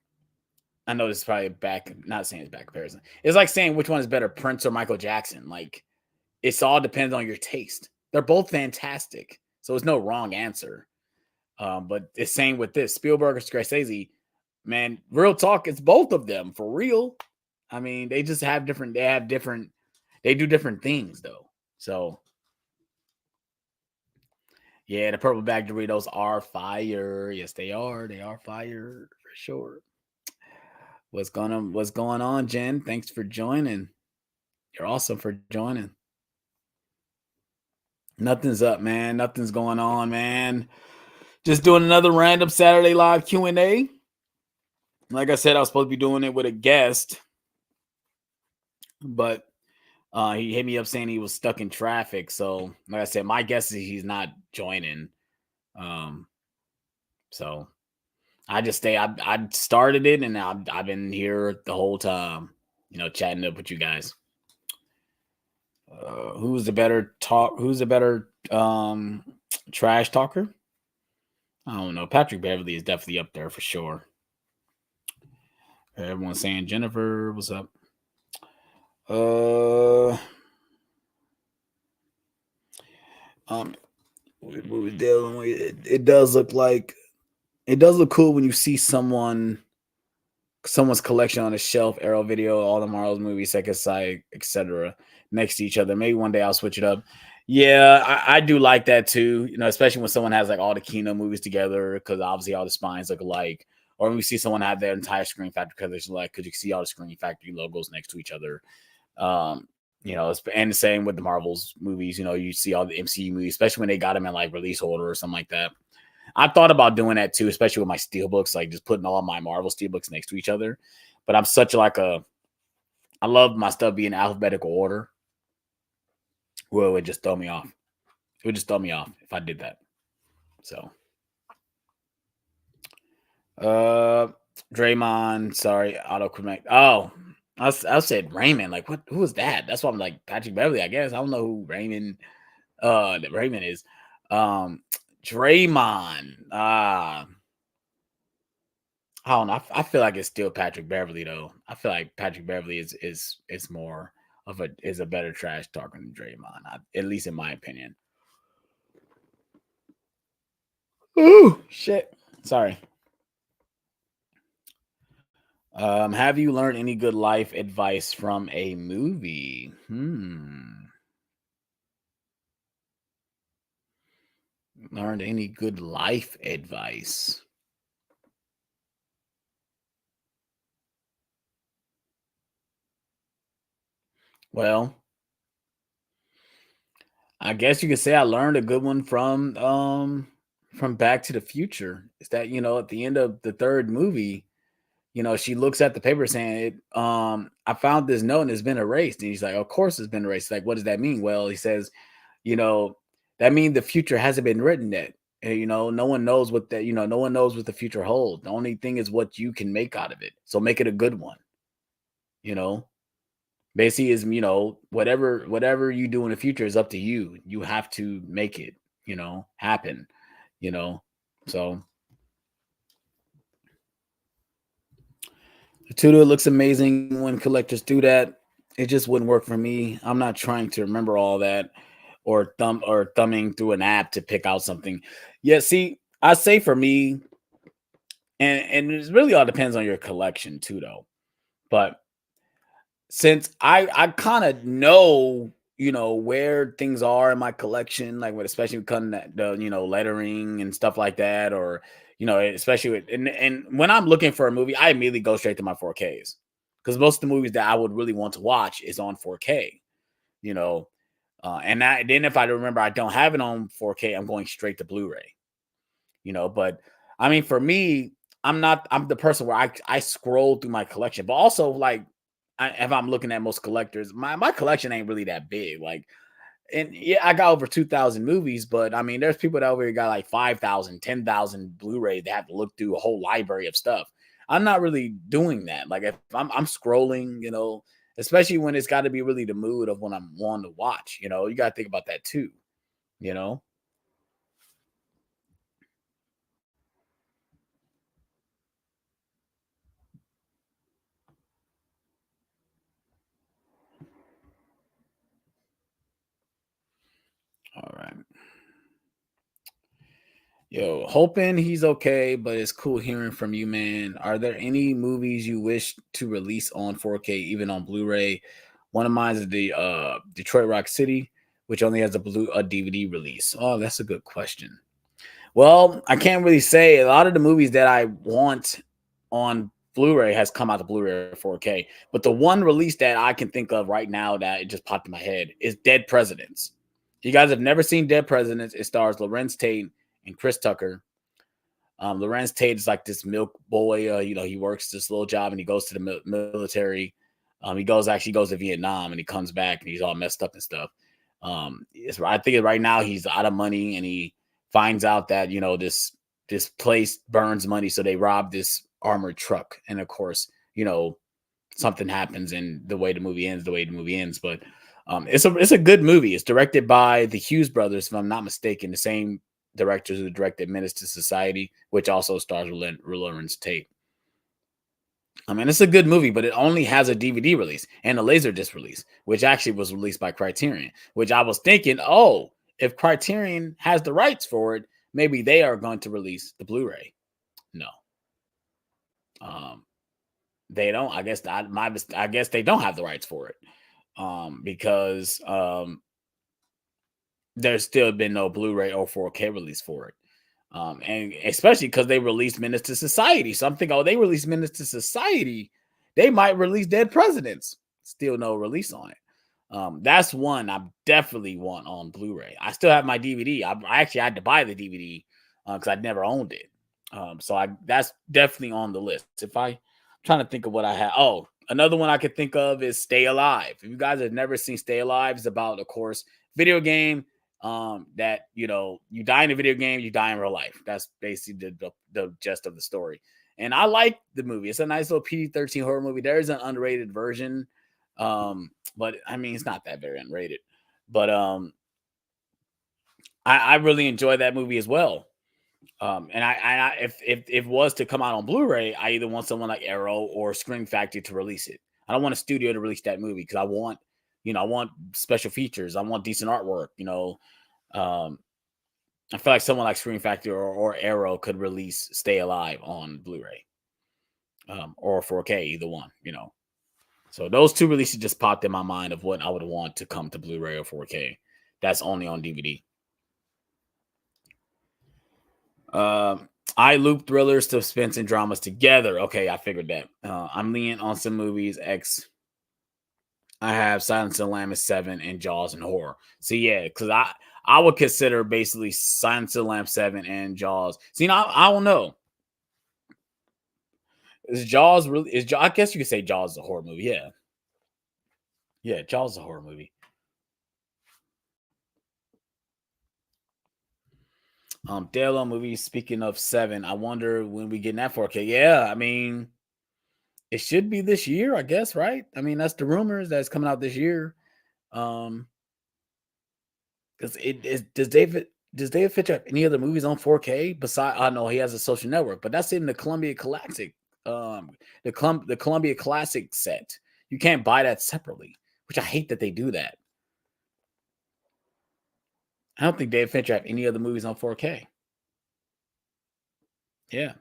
Speaker 1: I know this is probably back, not saying it's back comparison. It's like saying which one is better, Prince or Michael Jackson. Like, it's all depends on your taste. They're both fantastic, so it's no wrong answer. But it's same with this Spielberg or Scorsese. Man, real talk, it's both of them for real. I mean, they just have different. They have different. They do different things though. So yeah, the purple bag Doritos are fire. Yes, they are. They are fire for sure. What's going on, Jen? Thanks for joining. You're awesome for joining. Nothing's up, man. Nothing's going on, man. Just doing another random Saturday live Q&A. Like I said, I was supposed to be doing it with a guest, but he hit me up saying he was stuck in traffic. So, like I said, my guess is he's not joining. Um, so I just stay. I started it, and I've been here the whole time, you know, chatting up with you guys. Who's the better talk? Who's the better trash talker? I don't know. Patrick Beverly is definitely up there for sure. Everyone's saying Jennifer, what's up? Um, we were dealing with it does look like it does look cool when you see someone's collection on a shelf, Arrow Video, all the Marvel's movies, Second Sight, etc., next to each other. Maybe one day I'll switch it up. Yeah, I do like that too. You know, especially when someone has like all the Kino movies together, because obviously all the spines look alike. Or when we see someone have their entire Screen Factory collection, like, because you can see all the Screen Factory logos next to each other. Um, and the same with the Marvels movies. You know, you see all the MCU movies, especially when they got them in like release order or something like that. I thought about doing that too, especially with my steelbooks, like just putting all my Marvel steelbooks next to each other. But I'm such like I love my stuff being alphabetical order. Well, it would just throw me off. It would just throw me off if I did that. So, uh, Draymond, sorry, autocorrect. Oh, I said Raymond. Like, what? Who is that? That's why I'm like Patrick Beverly. I guess I don't know who Raymond. That Raymond is. Um, Draymond. I don't know. I feel like it's still Patrick Beverly though. I feel like Patrick Beverly is more of a better trash talker than Draymond, at least in my opinion. Ooh, shit. Sorry. Have you learned any good life advice from a movie? Learned any good life advice? Well, I guess you could say I learned a good one from Back to the Future. Is that, at the end of the third movie, she looks at the paper saying, I found this note and it's been erased. And he's like, of course it's been erased. Like, what does that mean? Well, he says, you know, that means the future hasn't been written yet. And, no one knows no one knows what the future holds. The only thing is what you can make out of it. So make it a good one, you know. Basically is, whatever you do in the future is up to you. You have to make it, happen, you know. So the tutor looks amazing when collectors do that. It just wouldn't work for me. I'm not trying to remember all that or thumbing through an app to pick out something. Yeah, see, I say for me, and it really all depends on your collection too, though. But since I kind of know, where things are in my collection, like with especially with cutting the lettering and stuff like that, or especially with and when I'm looking for a movie, I immediately go straight to my 4Ks because most of the movies that I would really want to watch is on 4K, you know. Then if I remember I don't have it on 4K, I'm going straight to Blu-ray, But I mean, for me, I'm the person where I scroll through my collection, but also like if I'm looking at most collectors, my collection ain't really that big. Like, and yeah, I got over 2,000 movies, but I mean, there's people that over here got like 5,000, 10,000 Blu-ray that have to look through a whole library of stuff. I'm not really doing that. Like, if I'm scrolling, especially when it's got to be really the mood of when I'm wanting to watch. You got to think about that too. You know. All right. Yo, hoping he's okay, but it's cool hearing from you, man. Are there any movies you wish to release on 4K, even on Blu-ray? One of mine is the Detroit Rock City, which only has a DVD release. Oh, that's a good question. Well, I can't really say. A lot of the movies that I want on Blu-ray has come out to Blu-ray or 4K. But the one release that I can think of right now that it just popped in my head is Dead Presidents. If you guys have never seen Dead Presidents, it stars Lorenz Tate and Chris Tucker. Lorenz Tate is like this milk boy. He works this little job and he goes to the military. He goes to Vietnam and he comes back and he's all messed up and stuff. I think right now he's out of money and he finds out that this place burns money, so they rob this armored truck, and of course, something happens, and the way the movie ends. But it's a good movie. It's directed by the Hughes brothers, if I'm not mistaken, the same directors who directed Menace to Society, which also stars Lorenz Tate. I mean, it's a good movie, but it only has a DVD release and a Laserdisc release, which actually was released by Criterion, which I was thinking, oh, if Criterion has the rights for it, maybe they are going to release the Blu-ray. No, um, they don't. I guess they don't have the rights for it, because there's still been no Blu-ray or 4K release for it. And especially because they released Menace to Society. So I'm thinking, oh, they released Menace to Society. They might release Dead Presidents. Still no release on it. That's one I definitely want on Blu-ray. I still have my DVD. I actually had to buy the DVD because I'd never owned it. That's definitely on the list. I'm trying to think of what I have. Oh, another one I could think of is Stay Alive. If you guys have never seen Stay Alive, it's about, of course, video game that you die in a video game, you die in real life. That's basically the gist of the story. And I like the movie. It's a nice little PG-13 horror movie. There is an unrated version, but I mean, it's not that very unrated. But I really enjoy that movie as well. And if it was to come out on Blu-ray, I either want someone like Arrow or Scream Factory to release it. I don't want a studio to release that movie because I want special features. I want decent artwork. I feel like someone like Scream Factory or Arrow could release Stay Alive on Blu-ray, or 4K, either one. So those two releases just popped in my mind of what I would want to come to Blu-ray or 4K. That's only on DVD. I loop thrillers, suspense, and dramas together. Okay, I figured that. I'm leaning on some movies. I have Silence of the Lambs 7 and Jaws and horror. So yeah, because I would consider basically Silence of the Lambs 7 and Jaws. See, I don't know. Is Jaws really? I guess you could say Jaws is a horror movie. Yeah, yeah, Jaws is a horror movie. Dale movie. Speaking of 7, I wonder when we get that 4K. Yeah, I mean, it should be this year, I guess, right? I mean, that's the rumors that's coming out this year. Because it is does David Fincher have any other movies on 4K besides? I know he has a Social Network, but that's in the Columbia Classic, the Columbia Classic set. You can't buy that separately, which I hate that they do that. I don't think David Fincher have any other movies on 4K. Yeah,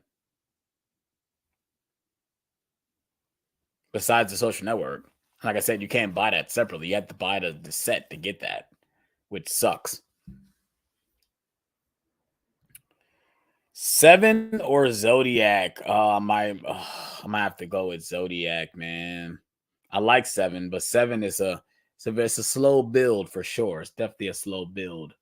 Speaker 1: besides the Social Network. Like I said, you can't buy that separately. You have to buy the set to get that, which sucks. 7 or Zodiac? I might have to go with Zodiac, man. I like 7, but 7 is it's a slow build for sure. It's definitely a slow build.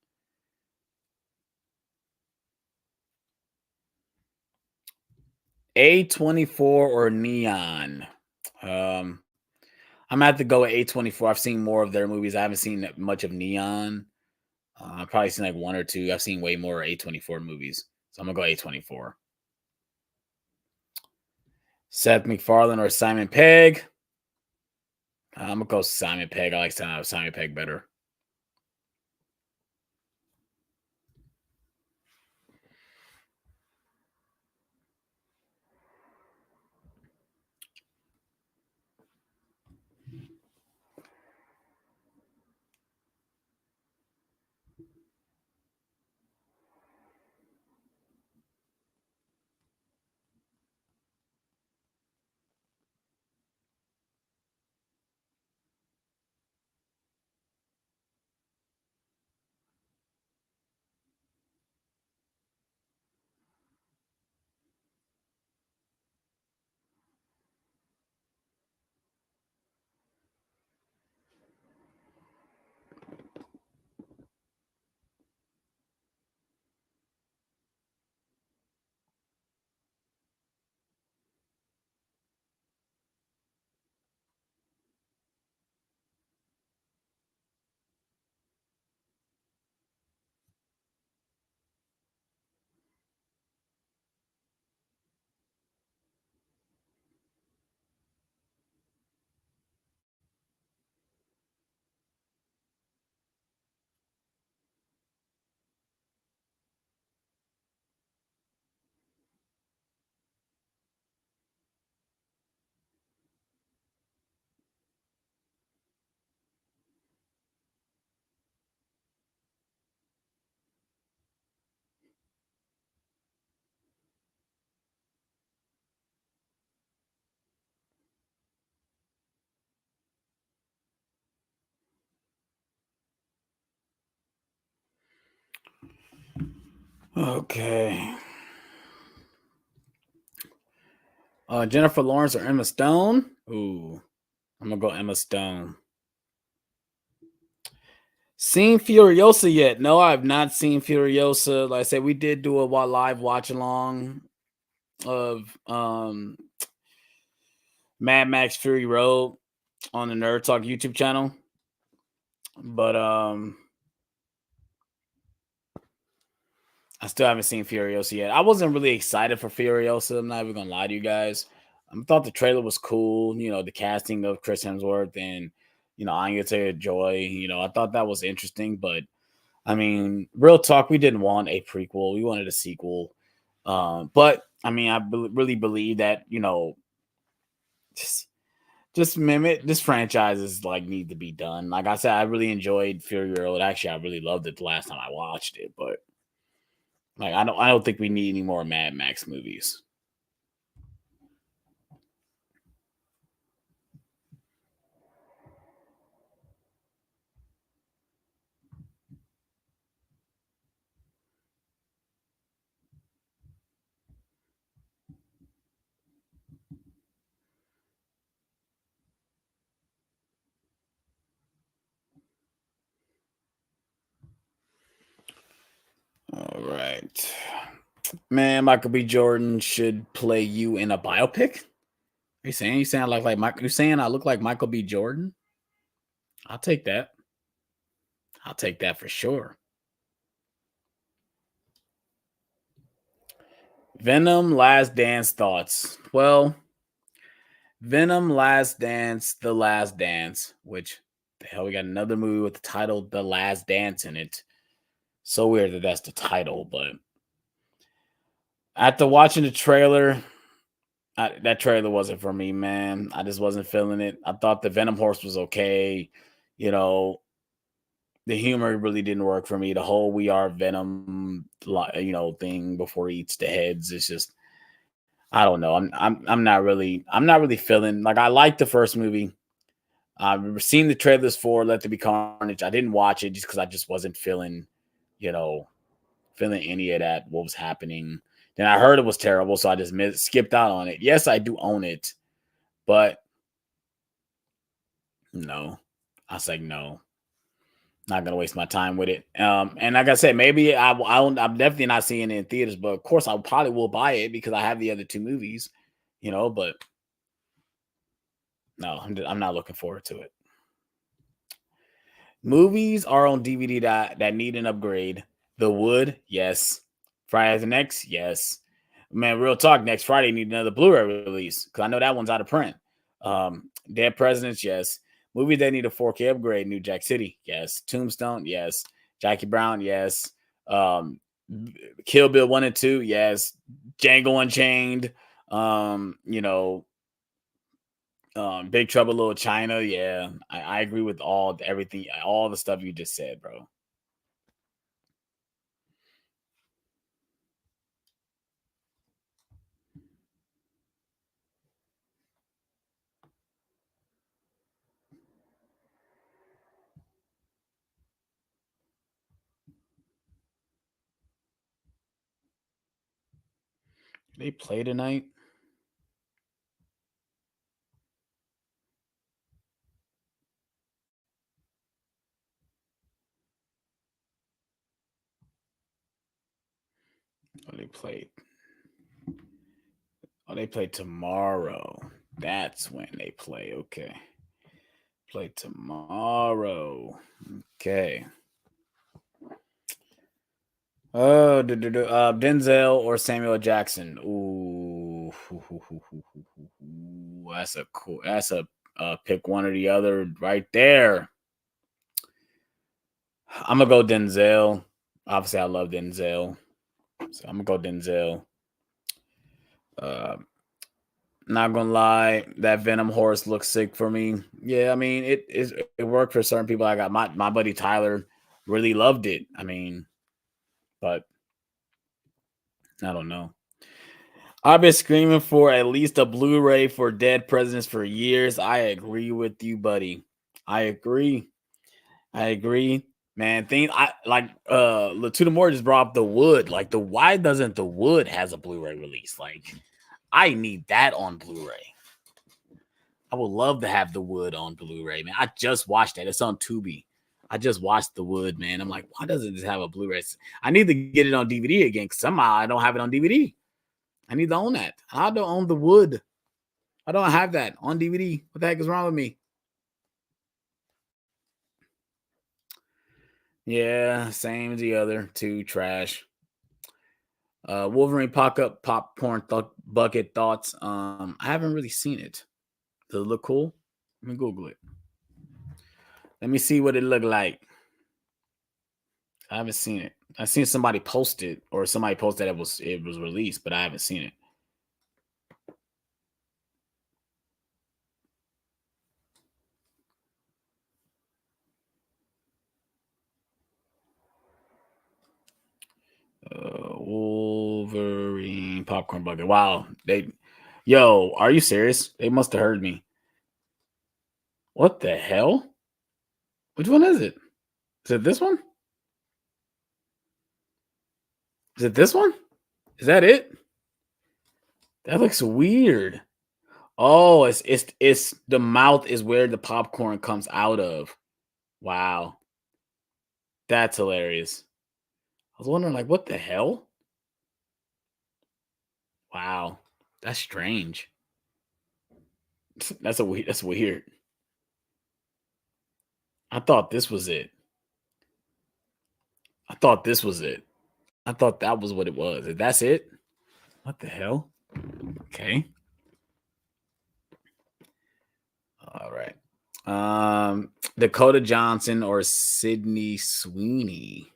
Speaker 1: A24 or Neon? I'm gonna have to go with A24. I've seen more of their movies. I haven't seen much of Neon. I've probably seen like one or two. I've seen way more A24 movies. So I'm gonna go A24. Seth MacFarlane or Simon Pegg? I'm gonna go Simon Pegg. I like Simon Pegg better. Okay. Jennifer Lawrence or Emma Stone? Ooh, I'm gonna go Emma Stone. Seen Furiosa yet? No, I've not seen Furiosa. Like I said, we did do a live watch along of Mad Max Fury Road on the Nerd Talk YouTube channel. But I still haven't seen Furiosa yet. I wasn't really excited for Furiosa. I'm not even gonna lie to you guys. I thought the trailer was cool. You know, the casting of Chris Hemsworth and Anya Taylor-Joy. I thought that was interesting. But I mean, real talk, we didn't want a prequel. We wanted a sequel. But I mean, I really believe that just mimic this franchises like need to be done. Like I said, I really enjoyed Fury Road. Actually, I really loved it the last time I watched it. But like, I don't think we need any more Mad Max movies. All right, man. Michael B. Jordan should play you in a biopic. You saying I look like Michael? You saying I look like Michael B. Jordan? I'll take that. I'll take that for sure. Venom Last Dance thoughts. Well, Venom Last Dance, The Last Dance, which the hell we got another movie with the title The Last Dance in it. So weird that that's the title, but after watching the trailer, that trailer wasn't for me, man. I just wasn't feeling it. I thought the Venom horse was okay. You know, the humor really didn't work for me. The whole "we are Venom" thing before he eats the heads. It's just I don't know. I'm not really feeling like I liked the first movie. I've seen the trailers for Let There Be Carnage. I didn't watch it just because I just wasn't you know, feeling any of that. What was happening? Then I heard it was terrible, so I just skipped out on it. Yes, I do own it, but no, I was like, no, not gonna waste my time with it. And like I said, maybe I'm definitely not seeing it in theaters, but of course I probably will buy it because I have the other two movies, But no, I'm not looking forward to it. Movies are on DVD that need an upgrade. The Wood, yes. Friday the Next, yes. Man, real talk. Next Friday need another Blu-ray release because I know that one's out of print. Dead Presidents, yes. Movies that need a 4K upgrade. New Jack City, yes. Tombstone, yes. Jackie Brown, yes. Um, Kill Bill 1 and 2, yes. Django Unchained. Um, you know, Big Trouble Little China, yeah. I agree with everything, all the stuff you just said, bro. They play tonight. Oh, they played. Oh, they play tomorrow. That's when they play. Okay. Play tomorrow. Okay. Oh, Denzel or Samuel Jackson. Ooh, that's a cool. That's a pick one or the other right there. I'm gonna go Denzel. Obviously, I love Denzel, so I'm gonna go Denzel. Uh, Not gonna lie, that Venom horse looks sick for me. Yeah, I mean it worked for certain people. I got my buddy Tyler really loved it. I mean, but I don't know. I've been screaming for at least a Blu-ray for Dead Presidents for years. I agree with you, buddy. I agree. I agree. Man, I like Latuda Moore just brought up the Wood. Like why doesn't the Wood has a Blu-ray release? Like I need that on Blu-ray. I would love to have the Wood on Blu-ray, man. I just watched that. It's on Tubi. I just watched the Wood, man. I'm like, why doesn't this have a Blu-ray? I need to get it on DVD again because somehow I don't have it on DVD. I need to own that. I don't own the Wood. I don't have that on DVD. What the heck is wrong with me? Yeah, same as the other two. Trash. Wolverine popcorn bucket thoughts. I haven't really seen it. Does it look cool? Let me Google it. Let me see what it looked like. I haven't seen it. I've seen somebody post it, or somebody posted that it was released, but I haven't seen it. Wolverine popcorn bucket. Wow, yo, are you serious? They must have heard me. What the hell? Which one is it? Is it this one? Is it this one? Is that it? That looks weird. Oh, it's the mouth is where the popcorn comes out of. Wow. That's hilarious. I was wondering, like, what the hell? Wow. That's strange. That's weird. I thought this was it. I thought this was it. I thought that was what it was. That's it? What the hell? Okay. All right. Dakota Johnson or Sydney Sweeney.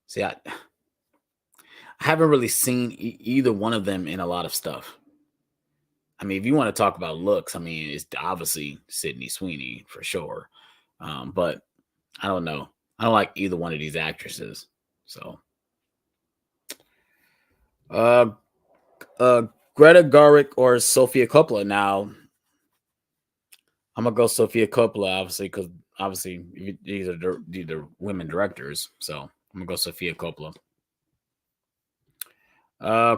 Speaker 1: See, I haven't really seen either one of them in a lot of stuff. I mean, if you want to talk about looks, I mean, it's obviously Sydney Sweeney for sure. But I don't know. I don't like either one of these actresses. So, uh, Greta Gerwig or Sofia Coppola. Now, I'm gonna go Sofia Coppola, obviously, because obviously these are women directors. So I'm gonna go Sofia Coppola.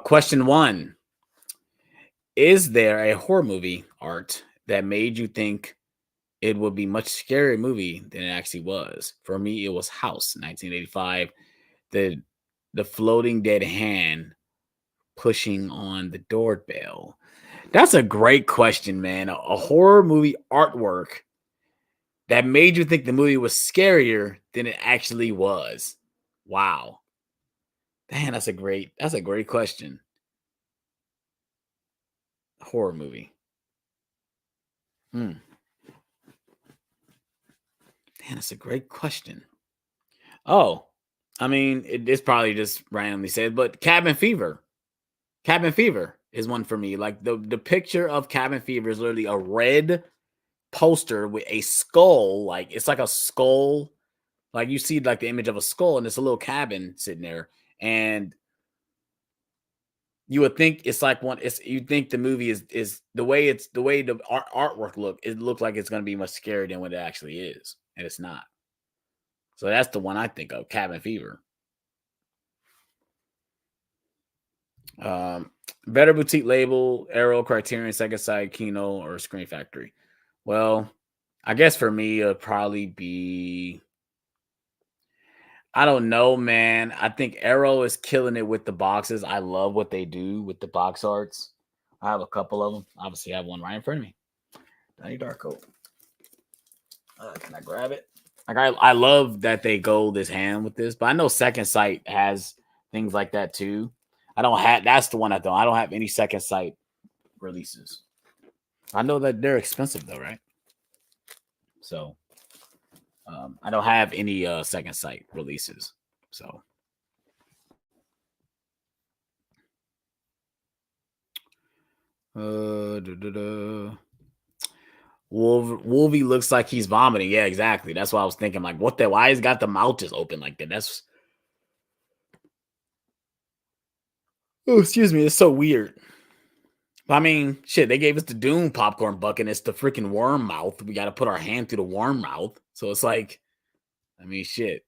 Speaker 1: Question 1: is there a horror movie art that made you think it would be much scarier movie than it actually was? For me, it was House, 1985. The floating dead hand pushing on the doorbell. That's a great question, man. A horror movie artwork that made you think the movie was scarier than it actually was. Wow. Man, that's a great question. Horror movie. Man, that's a great question. Oh, I mean, it's probably just randomly said, but Cabin Fever. Cabin Fever is one for me. Like the picture of Cabin Fever is literally a red poster with a skull. Like it's like a skull. Like you see like the image of a skull, and it's a little cabin sitting there. And you would think it's like one. It's you think the movie is the way the artwork look. It looks like it's going to be much scarier than what it actually is, and it's not. So that's the one I think of, Cabin Fever. Better boutique label, Arrow, Criterion, Second Sight, Kino, or Screen Factory. Well, I guess for me, it'll probably be. I don't know, man. I think Arrow is killing it with the boxes. I love what they do with the box arts. I have a couple of them. Obviously, I have one right in front of me. Donnie Darko. Can I grab it? Like I love that they go this hand with this, but I know Second Sight has things like that too. I don't have. That's the one I don't. I don't have any Second Sight releases. I know that they're expensive though, right? So I don't have any Second Sight releases. So Wolvie looks like he's vomiting. Yeah, exactly. That's what I was thinking. Like, what the? Why he's got the mouth just open like that? That's oh, excuse me. It's so weird. I mean, shit. They gave us the Doom popcorn bucket. And it's the freaking worm mouth. We got to put our hand through the worm mouth. So it's like, I mean, shit.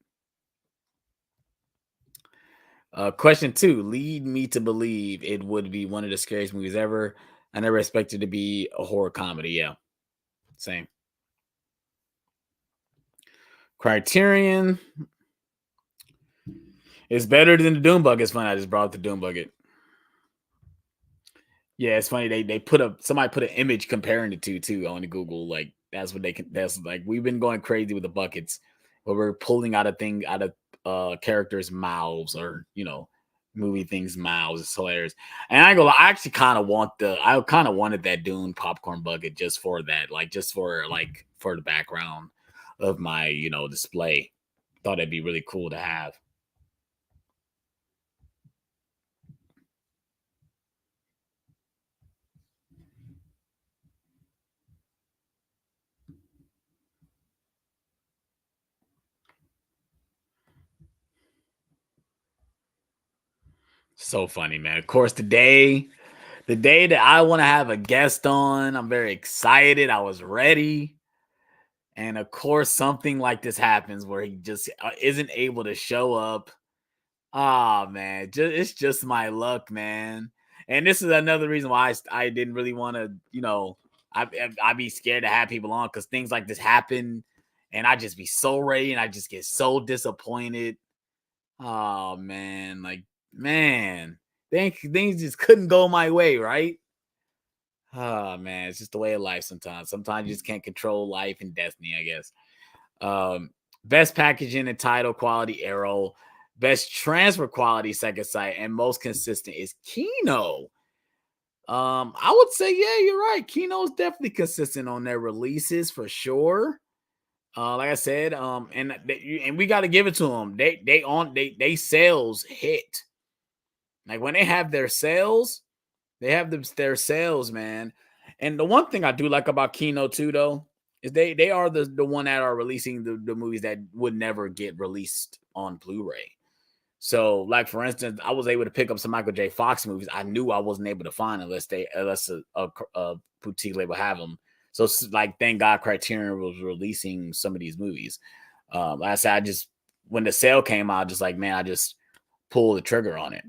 Speaker 1: Question 2: lead me to believe it would be one of the scariest movies ever. I never expected it to be a horror comedy. Yeah, same. Criterion is better than the Doom Bucket. It's funny. I just brought up the Doom Bucket. Yeah, it's funny. They put up somebody put an image comparing the two too on the Google. Like that's what they can. That's like we've been going crazy with the buckets, where we're pulling out a thing out of characters' mouths or movie things mouths. It's hilarious. And I actually kind of I kind of wanted that Dune popcorn bucket just for that, like just for for the background of my display. Thought it'd be really cool to have. So funny, man. Of course, the day that I want to have a guest on, I'm very excited. I was ready. And of course, something like this happens where he just isn't able to show up. Ah, man, it's just my luck, man. And this is another reason why I didn't really want to, I'd be scared to have people on because things like this happen, and I just be so ready, and I just get so disappointed. Oh man, man, things just couldn't go my way, right? Oh man, it's just the way of life sometimes. Sometimes you just can't control life and destiny, I guess. Um, best packaging and title quality Arrow. Best transfer quality second sight and most consistent is Kino. I would say, yeah, you're right. Kino is definitely consistent on their releases for sure. Like I said, and we got to give it to them. They sales hit. Like when they have their sales, they have their sales, man. And the one thing I do like about Kino too, though, is they are the one that are releasing the movies that would never get released on Blu-ray. So, like for instance, I was able to pick up some Michael J. Fox movies I knew I wasn't able to find unless a boutique label have them. So, like, thank God Criterion was releasing some of these movies. Like I said, I just when the sale came out, just like man, I just pulled the trigger on it.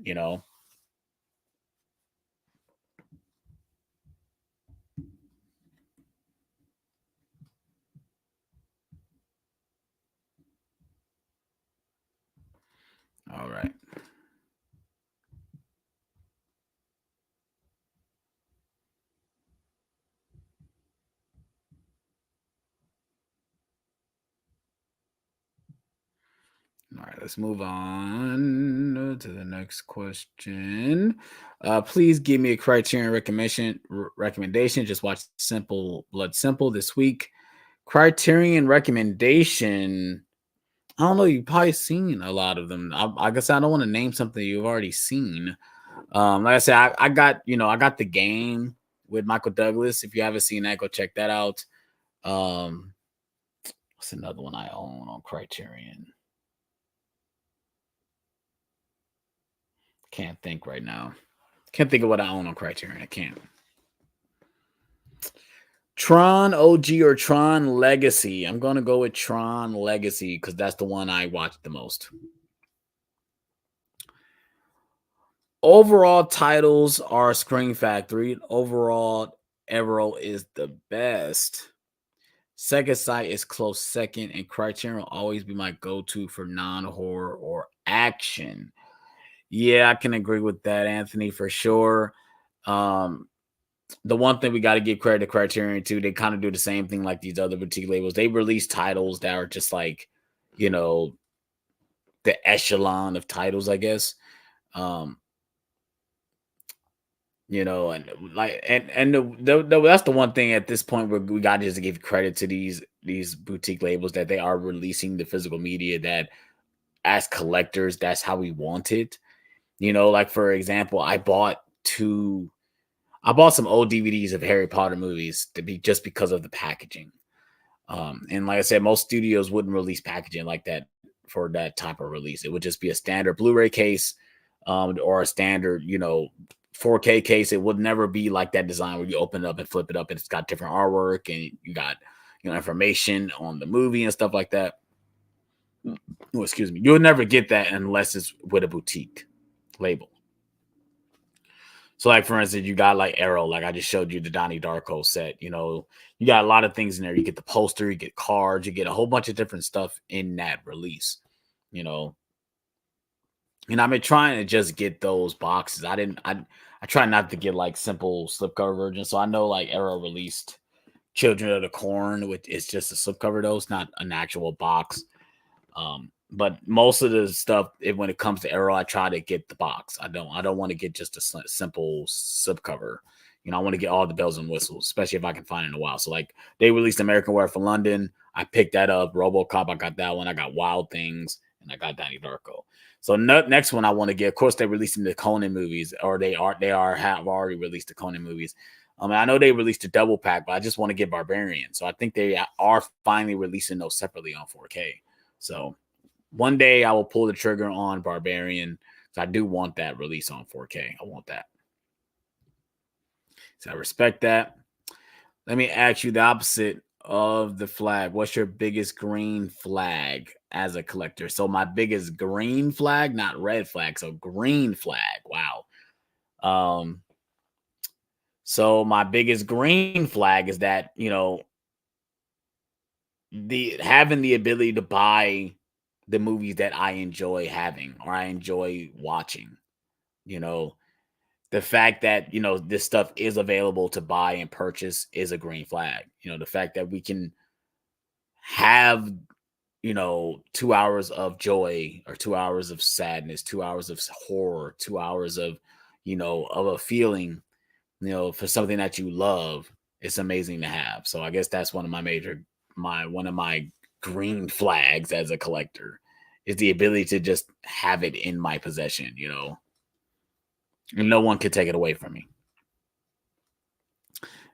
Speaker 1: All right. All right, let's move on to the next question. Please give me a Criterion recommendation. Just watch Simple Blood Simple this week. Criterion recommendation. I don't know. You've probably seen a lot of them. I guess I don't want to name something you've already seen. Like I said, I got I got The Game with Michael Douglas. If you haven't seen that, go check that out. What's another one I own on Criterion? Can't think right now. Can't think of what I own on Criterion. I can't. Tron OG or Tron Legacy? I'm gonna go with Tron Legacy because that's the one I watched the most. Overall titles are Screen Factory. Overall, Arrow is the best. Second Sight is close second, and Criterion will always be my go-to for non-horror or action. Yeah, I can agree with that, Anthony, for sure. The one thing we got to give credit to Criterion too, they kind of do the same thing like these other boutique labels. They release titles that are just like, the echelon of titles, I guess. Um, and like that's the one thing at this point where we got to just give credit to these boutique labels that they are releasing the physical media that as collectors, that's how we want it. Like for example, I bought some old DVDs of Harry Potter movies to be just because of the packaging. And like I said, most studios wouldn't release packaging like that for that type of release. It would just be a standard Blu-ray case, or a standard, 4K case. It would never be like that design where you open it up and flip it up and it's got different artwork and you got, information on the movie and stuff like that. Oh, excuse me. You'll never get that unless it's with a boutique label. So, like for instance, you got like Arrow, like I just showed you the Donnie Darko set. You know, you got a lot of things in there. You get the poster, you get cards, you get a whole bunch of different stuff in that release. You know, and I've been trying to just get those boxes. I try not to get like simple slipcover versions. So I know like Arrow released Children of the Corn, which is just a slipcover. Those not an actual box. But most of the stuff, when it comes to Arrow, I try to get the box. I don't want to get just a simple slipcover. You know, I want to get all the bells and whistles, especially if I can find it in a while. So like they released American Werewolf for London. I picked that up. RoboCop, I got that one. I got Wild Things, and I got Donnie Darko. So next one I want to get. Of course, they're releasing the Conan movies, or have already released the Conan movies. I know they released a double pack, but I just want to get Barbarian. So I think they are finally releasing those separately on 4K. So one day I will pull the trigger on Barbarian. So I do want that release on 4K. I want that. So I respect that. Let me ask you the opposite of the flag. What's your biggest green flag as a collector? So my biggest green flag, not red flag. So green flag. Wow. So my biggest green flag is that, you know, having the ability to buy the movies that I enjoy having or I enjoy watching. You know, the fact that, you know, this stuff is available to buy and purchase is a green flag. You know, the fact that we can have, you know, 2 hours of joy or 2 hours of sadness, 2 hours of horror, 2 hours of, you know, of a feeling, you know, for something that you love, it's amazing to have. So I guess that's one of my green flags as a collector is the ability to just have it in my possession, you know, and no one could take it away from me.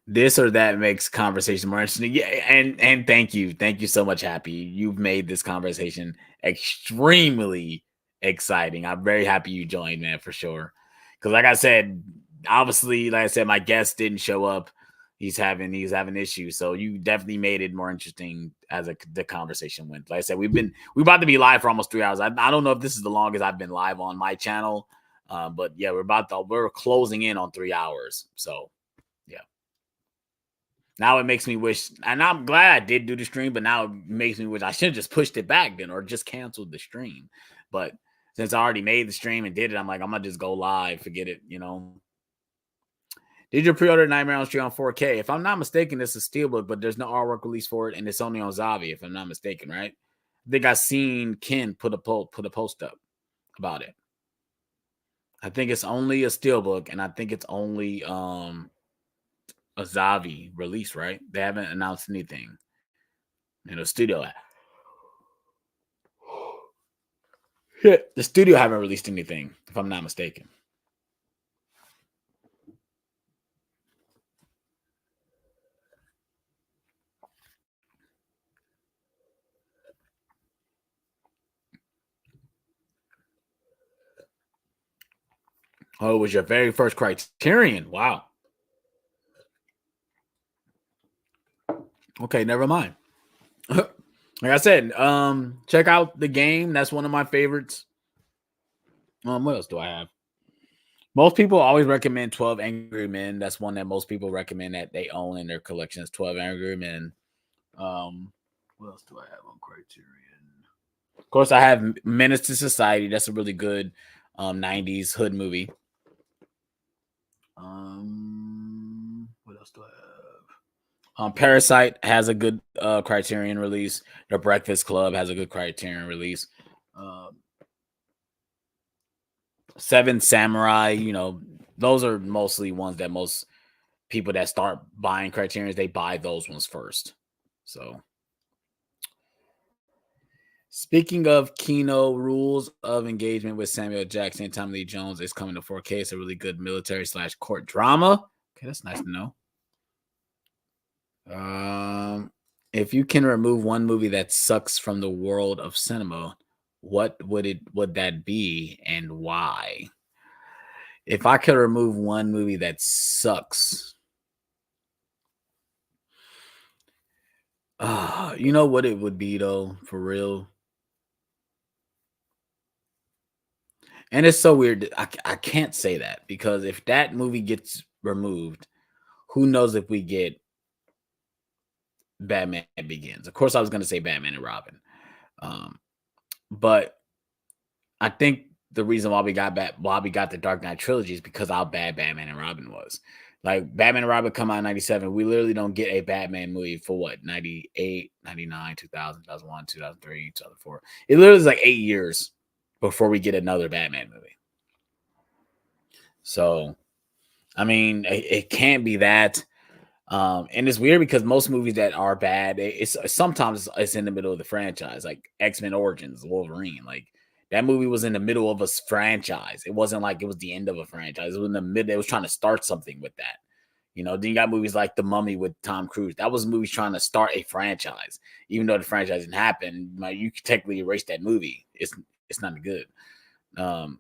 Speaker 1: This or that makes conversation more interesting. Yeah, and thank you so much, Happy. You've made this conversation extremely exciting. I'm very happy you joined, man, for sure. Because like I said, obviously, like I said, my guest didn't show up. He's having issues, so you definitely made it more interesting as the conversation went. Like I said, we about to be live for almost 3 hours. I don't know if this is the longest I've been live on my channel, but yeah, we're closing in on 3 hours. So yeah. Now it makes me wish, and I'm glad I did do the stream, but now it makes me wish I should have just pushed it back then or just canceled the stream. But since I already made the stream and did it, I'm like, I'm gonna just go live, forget it, you know. Did you pre-order Nightmare on Elm Street on 4K? If I'm not mistaken, it's a steelbook, but there's no artwork release for it, and it's only on Zavi, if I'm not mistaken, right? I think I seen Ken put a post up about it. I think it's only a steelbook, and I think it's only a Zavi release, right? They haven't announced anything. You know, the studio haven't released anything, if I'm not mistaken. Oh, it was your very first Criterion. Wow. Okay, never mind. Like I said, check out the game. That's one of my favorites. What else do I have? Most people always recommend 12 Angry Men. That's one that most people recommend that they own in their collections. 12 Angry Men. What else do I have on Criterion? Of course, I have Menace to Society. That's a really good 90s hood movie. What else do I have? Parasite has a good Criterion release. The Breakfast Club has a good Criterion release. Seven Samurai, you know, those are mostly ones that most people that start buying Criterions, they buy those ones first. So, speaking of Kino, Rules of Engagement with Samuel Jackson and Tommy Lee Jones is coming to 4K. It's a really good military / court drama. Okay, that's nice to know. If you can remove one movie that sucks from the world of cinema, what would that be and why? If I could remove one movie that sucks, you know what it would be though, for real? And it's so weird. I can't say that because if that movie gets removed, who knows if we get Batman Begins. Of course, I was going to say Batman and Robin. Um, but I think the reason why we got the Dark Knight trilogy is because how bad Batman and Robin was. Like Batman and Robin come out in 97. We literally don't get a Batman movie for what? 98, 99, 2000, 2001, 2003, 2004. It literally is like 8 years before we get another Batman movie. So, I mean, it can't be that. And it's weird because most movies that are bad, it's sometimes it's in the middle of the franchise, like X-Men Origins, Wolverine. Like that movie was in the middle of a franchise. It wasn't like it was the end of a franchise. It was in the middle. It was trying to start something with that. You know, then you got movies like The Mummy with Tom Cruise. That was movies trying to start a franchise, even though the franchise didn't happen. Like, you could technically erase that movie. It's not good. Um,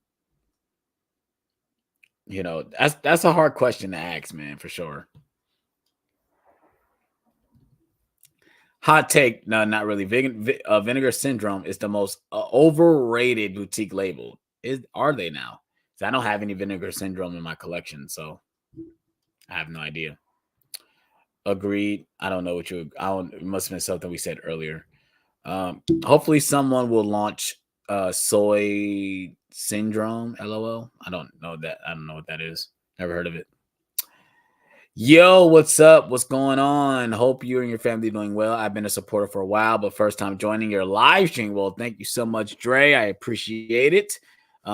Speaker 1: you know, that's a hard question to ask, man, for sure. Hot take. No, not really. Vinegar Syndrome is the most overrated boutique label. Are they now? 'Cause I don't have any Vinegar Syndrome in my collection, so I have no idea. Agreed. I don't know what you. I don't. It must have been something we said earlier. Hopefully, someone will launch Soy Syndrome. LOL. I don't know that. I don't know what that is. Never heard of it. Yo, what's up? What's going on? Hope you and your family doing well. I've been a supporter for a while, but first time joining your live stream. Well, thank you so much, Dre. I appreciate it.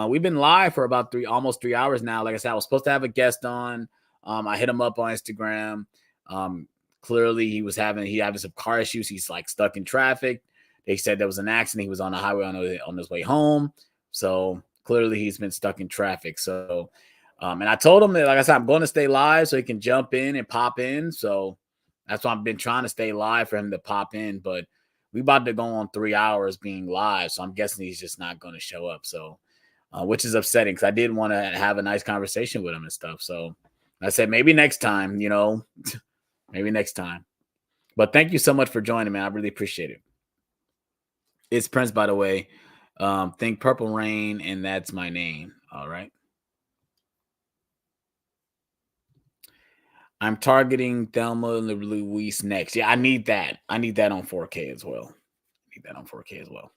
Speaker 1: We've been live for about almost 3 hours now. Like I said, I was supposed to have a guest on. I hit him up on Instagram. Clearly, he having some car issues. He's like stuck in traffic. They said there was an accident. He was on the highway on his way home. So clearly, he's been stuck in traffic. So and I told him that, like I said, I'm going to stay live so he can jump in and pop in. So that's why I've been trying to stay live for him to pop in. But we about to go on 3 hours being live. So I'm guessing he's just not going to show up. So, which is upsetting because I did want to have a nice conversation with him and stuff. So I said, maybe next time, maybe next time. But thank you so much for joining, man. I really appreciate it. It's Prince, by the way. Think Purple Rain, and that's my name. All right. I'm targeting Thelma and Louise next. Yeah, I need that. I need that on 4K as well. I need that on 4K as well.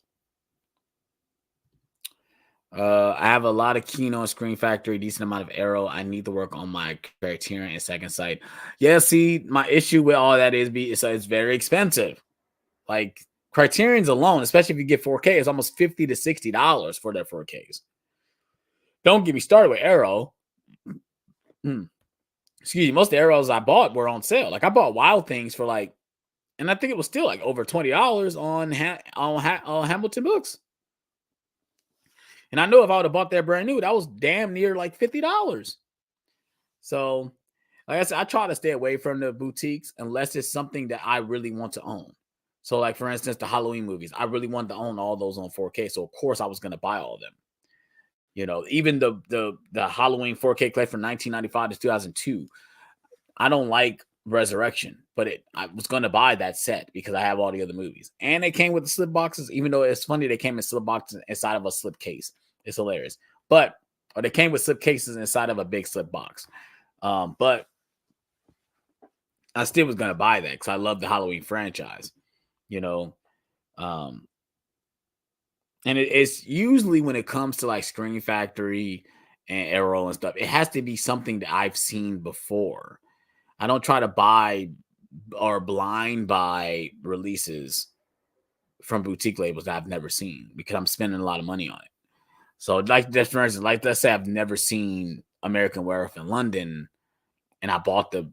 Speaker 1: I have a lot of Kino and Screen Factory, decent amount of Arrow. I need to work on my Criterion and Second Sight. Yeah, see, my issue with all that is it's very expensive. Like Criterion's alone, especially if you get 4K, it's almost $50 to $60 for their 4Ks. Don't get me started with Arrow. Excuse me, most of the Arrows I bought were on sale. Like I bought Wild Things for like, and I think it was still like over $20 on Hamilton Books. And I know if I would have bought that brand new, that was damn near like $50. So, like I said, I try to stay away from the boutiques unless it's something that I really want to own. So, like for instance, the Halloween movies, I really wanted to own all those on 4K. So, of course, I was going to buy all of them. Even the Halloween 4K collection from 1995 to 2002. I don't like Resurrection, but I was going to buy that set because I have all the other movies. And they came with the slip boxes, even though it's funny they came in slip boxes inside of a slip case. It's hilarious. Or they came with slip cases inside of a big slip box. But I still was going to buy that because I love the Halloween franchise, you know. And it's usually when it comes to like Screen Factory and Arrow and stuff, it has to be something that I've seen before. I don't try to buy or blind buy releases from boutique labels that I've never seen because I'm spending a lot of money on it. So, like, just for instance, like let's say I've never seen American Werewolf in London, and I bought the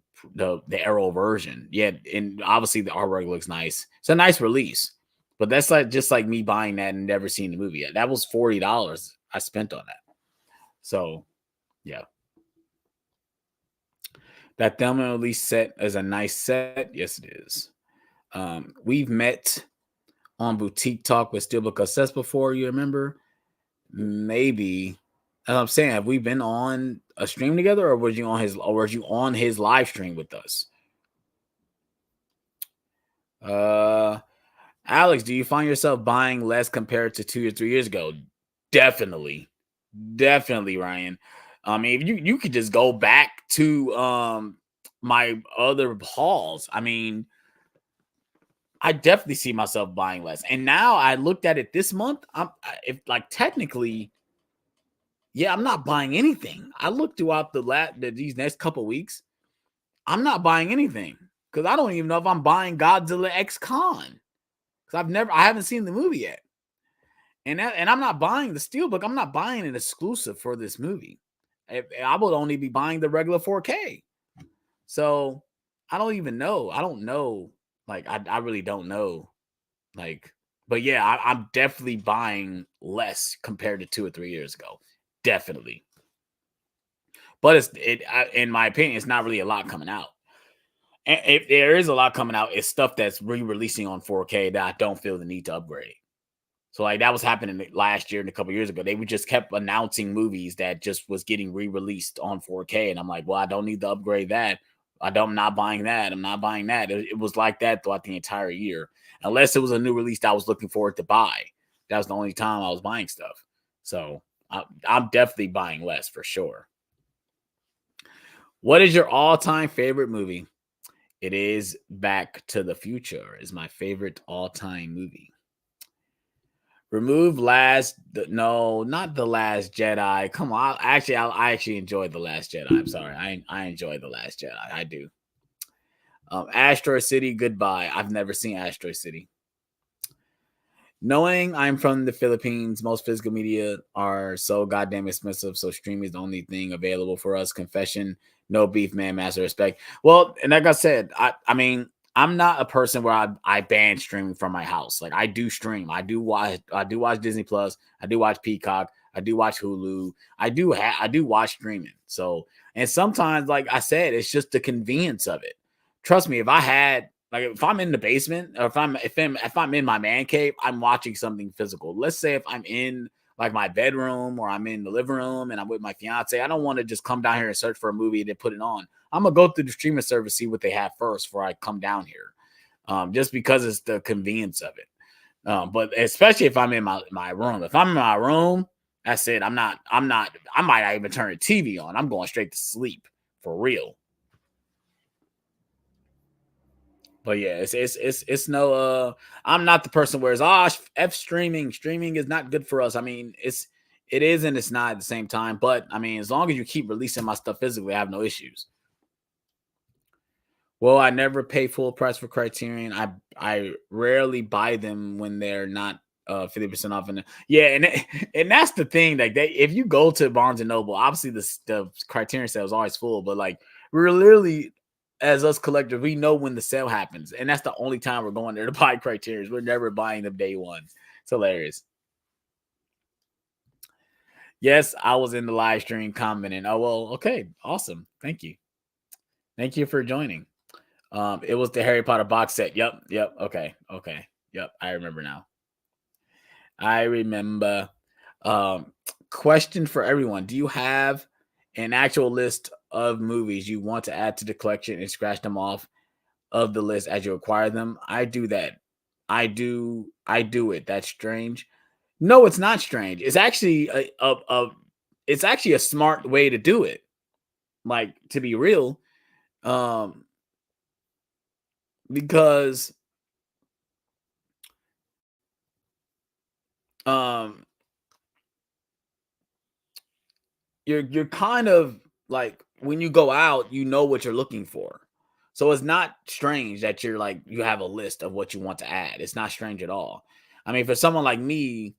Speaker 1: Arrow version. Yeah, and obviously the artwork looks nice. It's a nice release, but that's like just like me buying that and never seeing the movie yet. That was $40 I spent on that. So, yeah. That Thelma and Louise set is a nice set. Yes, it is. We've met on Boutique Talk with Steelbook Assess before. You remember? Maybe. As I'm saying, have we been on a stream together, or was you on his live stream with us? Alex, do you find yourself buying less compared to 2 or 3 years ago? Definitely. Definitely, Ryan. I mean, if you could just go back to my other hauls. I mean, I definitely see myself buying less. And now I looked at it this month. If like technically, yeah, I'm not buying anything. I looked throughout these next couple weeks. I'm not buying anything because I don't even know if I'm buying Godzilla X Con because I haven't seen the movie yet. And I'm not buying the Steelbook. I'm not buying an exclusive for this movie. I would only be buying the regular 4K. So I don't even know. I don't know. Like I really don't know. Like, but yeah, I'm definitely buying less compared to 2 or 3 years ago. Definitely. But in my opinion, it's not really a lot coming out. And if there is a lot coming out, it's stuff that's re-releasing on 4K that I don't feel the need to upgrade. So like that was happening last year and a couple years ago. They would just kept announcing movies that just was getting re-released on 4K, and I'm like, well, I don't need to upgrade that. I'm not buying that. I'm not buying that. It was like that throughout the entire year, unless it was a new release that I was looking forward to buy. That was the only time I was buying stuff. So I'm definitely buying less for sure. What is your all-time favorite movie? It is Back to the Future. Is my favorite all-time movie. Remove no, not the Last Jedi. Come on, I actually enjoyed the Last Jedi. I'm sorry, I enjoyed the Last Jedi. I do. Asteroid City, goodbye. I've never seen Asteroid City. Knowing I'm from the Philippines, most physical media are so goddamn expensive. So streaming is the only thing available for us. Confession, no beef, man, master respect. Well, and like I said, I mean, I'm not a person where I ban streaming from my house. Like I do stream. I do watch Disney Plus. I do watch Peacock. I do watch Hulu. I do watch streaming. So and sometimes, like I said, it's just the convenience of it. Trust me, if I'm in the basement or if I'm in my man cave, I'm watching something physical. Let's say if I'm in like my bedroom or I'm in the living room and I'm with my fiance, I don't want to just come down here and search for a movie and then put it on. I'm gonna go through the streaming service, see what they have first before I come down here. Just because it's the convenience of it. But especially if I'm in my room. If I'm in my room, that's it. I might not even turn the TV on. I'm going straight to sleep for real. But yeah, it's no I'm not the person where it's F streaming. Streaming is not good for us. I mean, it is and it's not at the same time. But I mean, as long as you keep releasing my stuff physically, I have no issues. Well, I never pay full price for Criterion. I rarely buy them when they're not 50% off. And yeah, and that's the thing. Like if you go to Barnes and Noble, obviously the Criterion sale is always full, but like we're literally as us collectors, we know when the sale happens, and that's the only time we're going there to buy Criterions. We're never buying them day one. It's hilarious. Yes, I was in the live stream commenting. Oh well, okay, awesome. Thank you for joining. It was the Harry Potter box set. Yep. Okay. Yep, I remember now. I remember. Um, Question for everyone: do you have an actual list of movies you want to add to the collection and scratch them off of the list as you acquire them? I do that. I do it. That's strange. No, it's not strange. It's actually it's actually a smart way to do it. Like to be real, um, because um you're kind of like when you go out, you know what you're looking for. So it's not strange that you're like you have a list of what you want to add. It's not strange at all. I mean, for someone like me,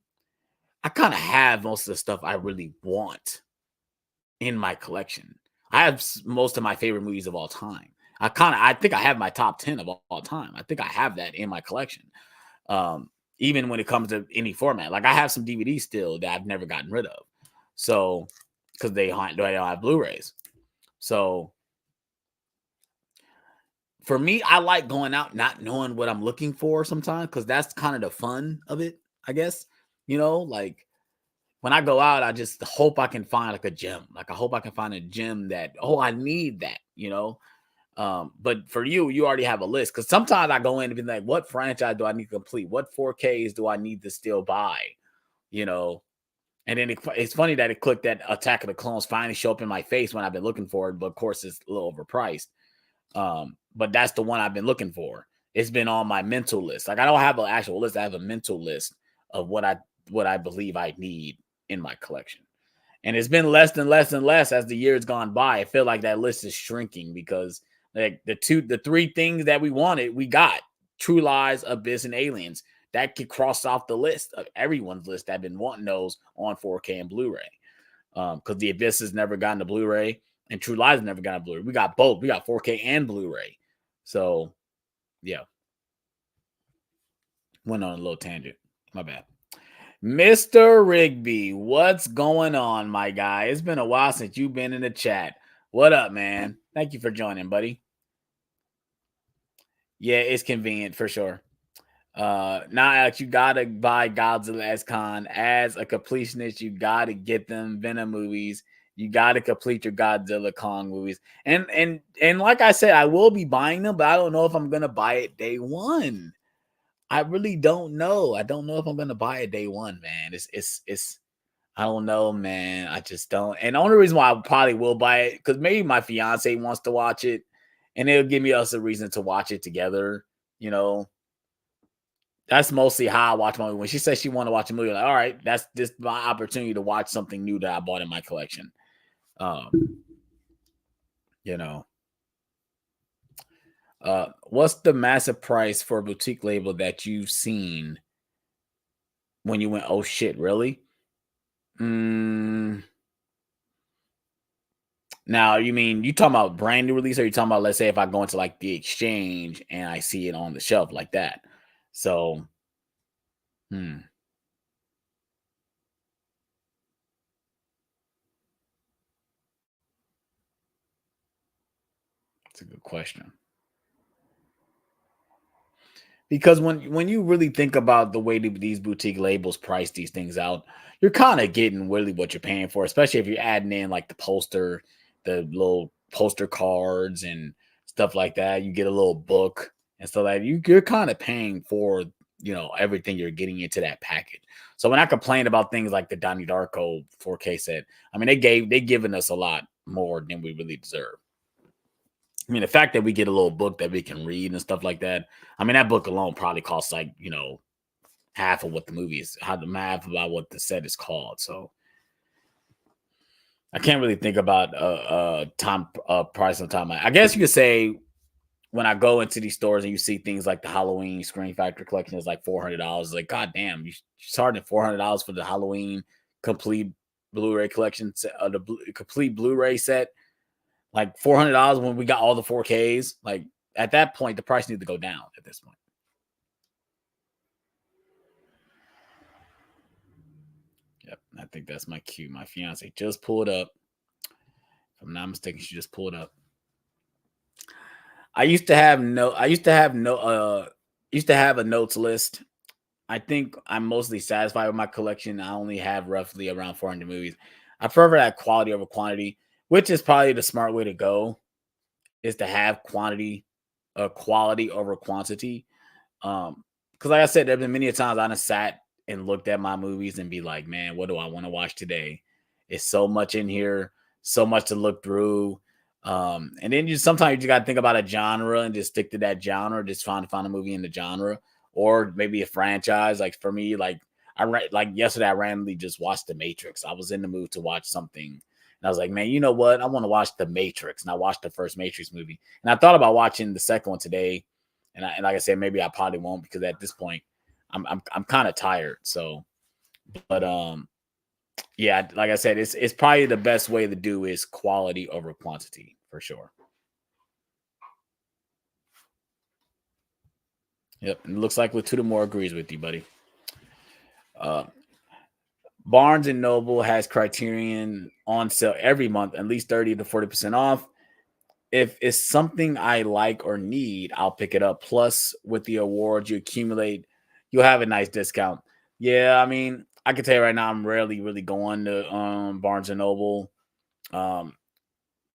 Speaker 1: I kind of have most of the stuff I really want in my collection. I have most of my favorite movies of all time. I think I have my top 10 of all time. I think I have that in my collection. Um, Even when it comes to any format. Like I have some DVDs still that I've never gotten rid of. So because they don't have Blu-rays. So for me, I like going out not knowing what I'm looking for sometimes because that's kind of the fun of it, I guess. Like when I go out, I just hope I can find like a gem. Like I hope I can find a gem that, oh, I need that. But for you, you already have a list because sometimes I go in and be like, what franchise do I need to complete? What 4Ks do I need to still buy? You know, And then it's funny that it clicked that Attack of the Clones finally show up in my face when I've been looking for it, but of course it's a little overpriced. But that's the one I've been looking for. It's been on my mental list. Like I don't have an actual list. I have a mental list of what I believe I need in my collection. And it's been less and less and less as the years gone by. I feel like that list is shrinking because like the three things that we wanted, we got. True Lies, Abyss, and Aliens. That could cross off the list of everyone's list that have been wanting those on 4K and Blu-ray. Because the Abyss has never gotten a Blu-ray and True Lies never got a Blu-ray. We got both. We got 4K and Blu-ray. So, yeah. Went on a little tangent. My bad. Mr. Rigby, what's going on, my guy? It's been a while since you've been in the chat. What up, man? Thank you for joining, buddy. Yeah, it's convenient for sure. Now, Alex, you gotta buy Godzilla S Con as a completionist. You gotta get them Venom movies. You gotta complete your Godzilla Kong movies. And like I said, I will be buying them, but I don't know if I'm gonna buy it day one. I really don't know. I don't know if I'm gonna buy it day one, man. It's I don't know, man. I just don't. And the only reason why I probably will buy it because maybe my fiance wants to watch it, and it'll give me us a reason to watch it together. You know, that's mostly how I watch my movie. When she says she want to watch a movie, like, all right, that's just my opportunity to watch something new that I bought in my collection. You know, what's the massive price for a boutique label that you've seen when you went, oh shit, really? Now, you mean you talking about brand new release, or you talking about, let's say, if I go into like the exchange and I see it on the shelf like that? So, it's a good question. Because when you really think about the way these boutique labels price these things out, you're kind of getting really what you're paying for, especially if you're adding in like the poster, the little poster cards and stuff like that. You get a little book and stuff like that. You're kind of paying for everything you're getting into that package. So when I complain about things like the Donnie Darko 4K set, I mean they given us a lot more than we really deserve. I mean, the fact that we get a little book that we can read and stuff like that. I mean, that book alone probably costs like, half of what the movie is, half about what the set is called. So I can't really think about time price on time. I guess you could say when I go into these stores and you see things like the Halloween Screen Factory collection is like $400. Like, God damn, you starting at $400 for the Halloween complete Blu-ray collection, complete Blu-ray set. Like $400 when we got all the 4Ks. Like at that point, the price needs to go down at this point. Yep, I think that's my cue. My fiance just pulled up. If I'm not mistaken, she just pulled up. I used to have a notes list. I think I'm mostly satisfied with my collection. I only have roughly around 400 movies. I prefer that quality over quantity, which is probably the smart way to go, is to have quality over quantity. Because like I said, there have been many times I sat and looked at my movies and be like, man, what do I want to watch today? It's so much in here, so much to look through. And then sometimes you just got to think about a genre and just stick to that genre, just trying to find a movie in the genre, or maybe a franchise. Like for me, like yesterday, I randomly just watched The Matrix. I was in the mood to watch something. And I was like, man, you know what? I want to watch The Matrix. And I watched the first Matrix movie. And I thought about watching the second one today. And like I said, maybe I probably won't, because at this point, I'm kind of tired. So, but yeah, like I said, it's probably the best way to do is quality over quantity for sure. Yep, it looks like Latudamore agrees with you, buddy. Barnes and Noble has Criterion on sale every month, at least 30 to 40% off. If it's something I like or need, I'll pick it up. Plus, with the awards you accumulate, you'll have a nice discount. Yeah, I mean, I can tell you right now, I'm rarely really going to Barnes and Noble. The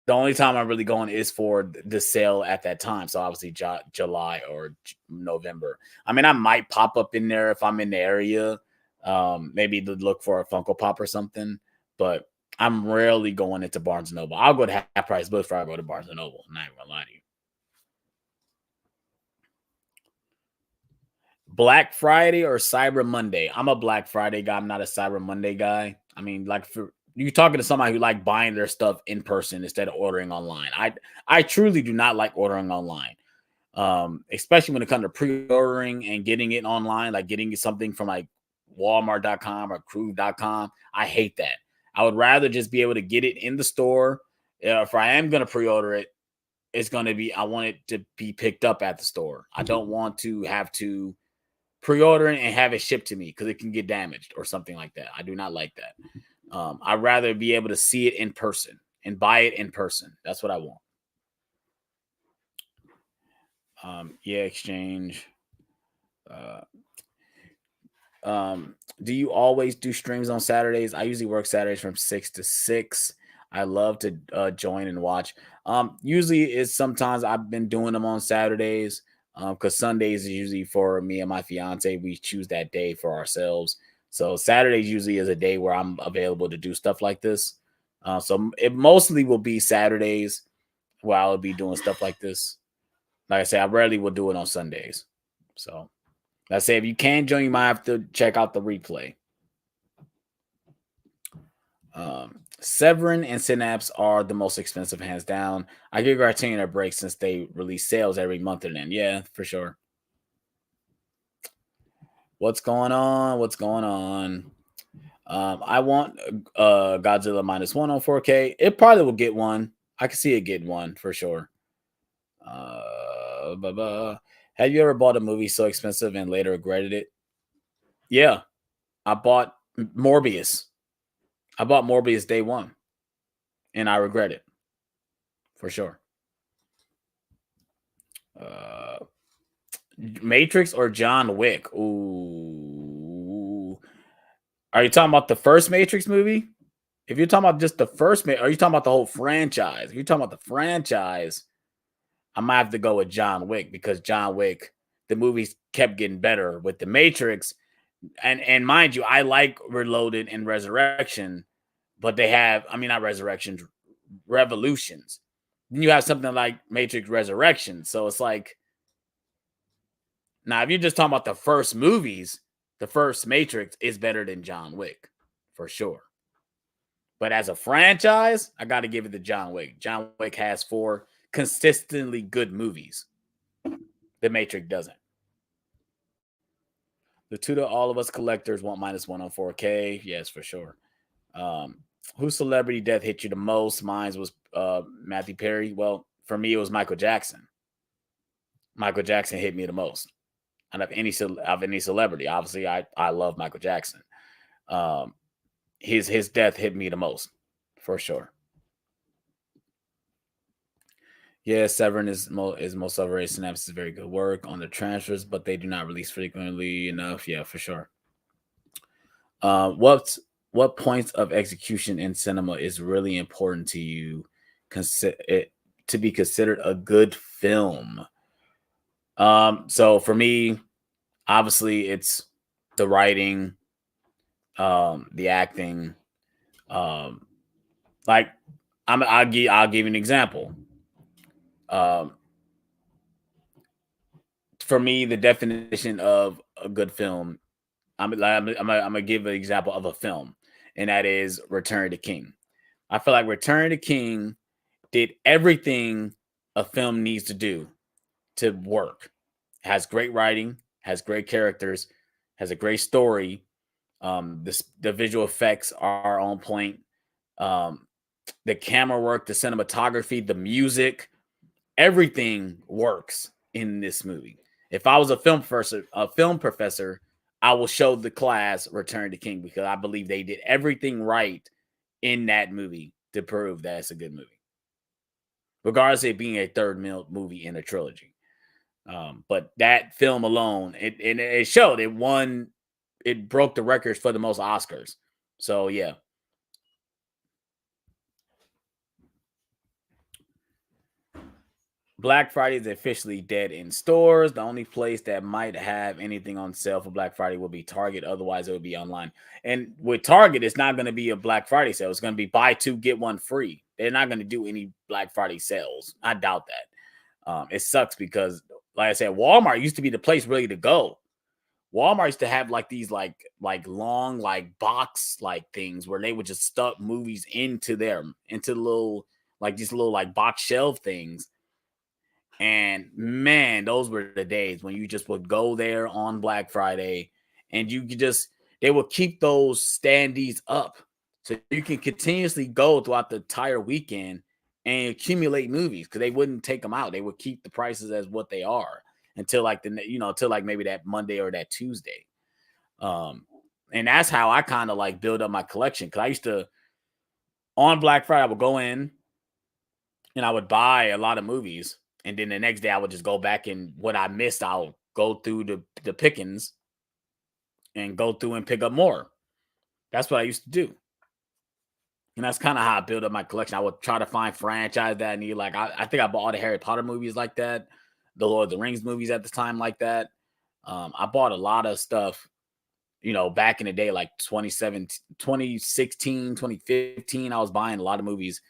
Speaker 1: only time I'm really going is for the sale at that time. So obviously July or November. I mean, I might pop up in there if I'm in the area. Maybe to look for a Funko Pop or something. But I'm rarely going into Barnes and Noble. I'll go to half price books before I go to Barnes and Noble. I'm not even gonna lie to you. Black Friday or Cyber Monday? I'm a Black Friday guy. I'm not a Cyber Monday guy. I mean, like for you talking to somebody who like buying their stuff in person instead of ordering online. I truly do not like ordering online. Especially when it comes to pre-ordering and getting it online, like getting something from like Walmart.com or Crew.com. I hate that. I would rather just be able to get it in the store. If I am going to pre-order it, it's going to be, I want it to be picked up at the store. I don't want to have to pre-order it and have it shipped to me because it can get damaged or something like that. I do not like that. I'd rather be able to see it in person and buy it in person. That's what I want. Yeah, exchange. Do you always do streams on Saturdays? I usually work Saturdays from 6 to 6. I love to join and watch. Usually it's sometimes I've been doing them on Saturdays because Sundays is usually for me and my fiance. We choose that day for ourselves. So Saturdays usually is a day where I'm available to do stuff like this. So it mostly will be Saturdays where I'll be doing stuff like this. Like I say, I rarely will do it on Sundays. So let's say if you can't join, you might have to check out the replay. Severin and Synapse are the most expensive, hands down. I give Criterion a break since they release sales every month and then. Yeah, for sure. What's going on? What's going on? I want Godzilla -1 on 4K. It probably will get one. I can see it getting one for sure. Have you ever bought a movie so expensive and later regretted it? Yeah, I bought Morbius. I bought Morbius day one, and I regret it for sure. Matrix or John Wick? Ooh, are you talking about the first Matrix movie? If you're talking about just the first, are you talking about the whole franchise? If you're talking about the franchise, I might have to go with John Wick because John Wick, the movies kept getting better with the Matrix, and mind you, I like Reloaded and Resurrection, but they have, I mean, not Resurrections, Revolutions. Then you have something like Matrix Resurrection, so it's like, now if you're just talking about the first movies, the first Matrix is better than John Wick for sure. But as a franchise, I got to give it to John Wick. John Wick has 4 consistently good movies. The Matrix doesn't. The two to all of us collectors want -1 on 4K. Yes, for sure. Whose celebrity death hit you the most? Mine was Matthew Perry. Well, for me, it was Michael Jackson. Michael Jackson hit me the most out of any celebrity. Obviously, I love Michael Jackson. His death hit me the most, for sure. Yeah, Severin is most overrated. Synapse is very good work on the transfers, but they do not release frequently enough. Yeah, for sure. What points of execution in cinema is really important to you? Consider it to be considered a good film. So for me, obviously, it's the writing, the acting. Like I'll give you an example. Um, for me, the definition of a good film, I'm gonna give an example of a film, and that is Return to King. I feel like Return to King did everything a film needs to do to work. Has great writing, has great characters, has a great story. The visual effects are on point. Um, the camera work, the cinematography, the music, everything works in this movie. If I was a film professor, I will show the class Return to King because I believe they did everything right in that movie to prove that it's a good movie, regardless of it being a third movie in a trilogy. But that film alone, it showed it won, it broke the records for the most Oscars. So yeah. Black Friday is officially dead in stores. The only place that might have anything on sale for Black Friday will be Target. Otherwise, it would be online. And with Target, it's not going to be a Black Friday sale. It's going to be buy two, get one free. They're not going to do any Black Friday sales. I doubt that. It sucks because, like I said, Walmart used to be the place really to go. Walmart used to have like these like long like box like things where they would just stuff movies into the little like these little like box shelf things. And man, those were the days when you just would go there on Black Friday and you could just, they would keep those standees up so you can continuously go throughout the entire weekend and accumulate movies because they wouldn't take them out. They would keep the prices as what they are until like until like maybe that Monday or that Tuesday. Um, and that's how I kind of like build up my collection because I used to, on Black Friday, I would go in and I would buy a lot of movies. And then the next day I would just go back and what I missed, I'll go through the pickings and go through and pick up more. That's what I used to do. And that's kind of how I build up my collection. I would try to find franchise that I need. Like I think I bought all the Harry Potter movies like that, the Lord of the Rings movies at the time like that. I bought a lot of stuff, back in the day, like 2016, 2015. I was buying a lot of movies,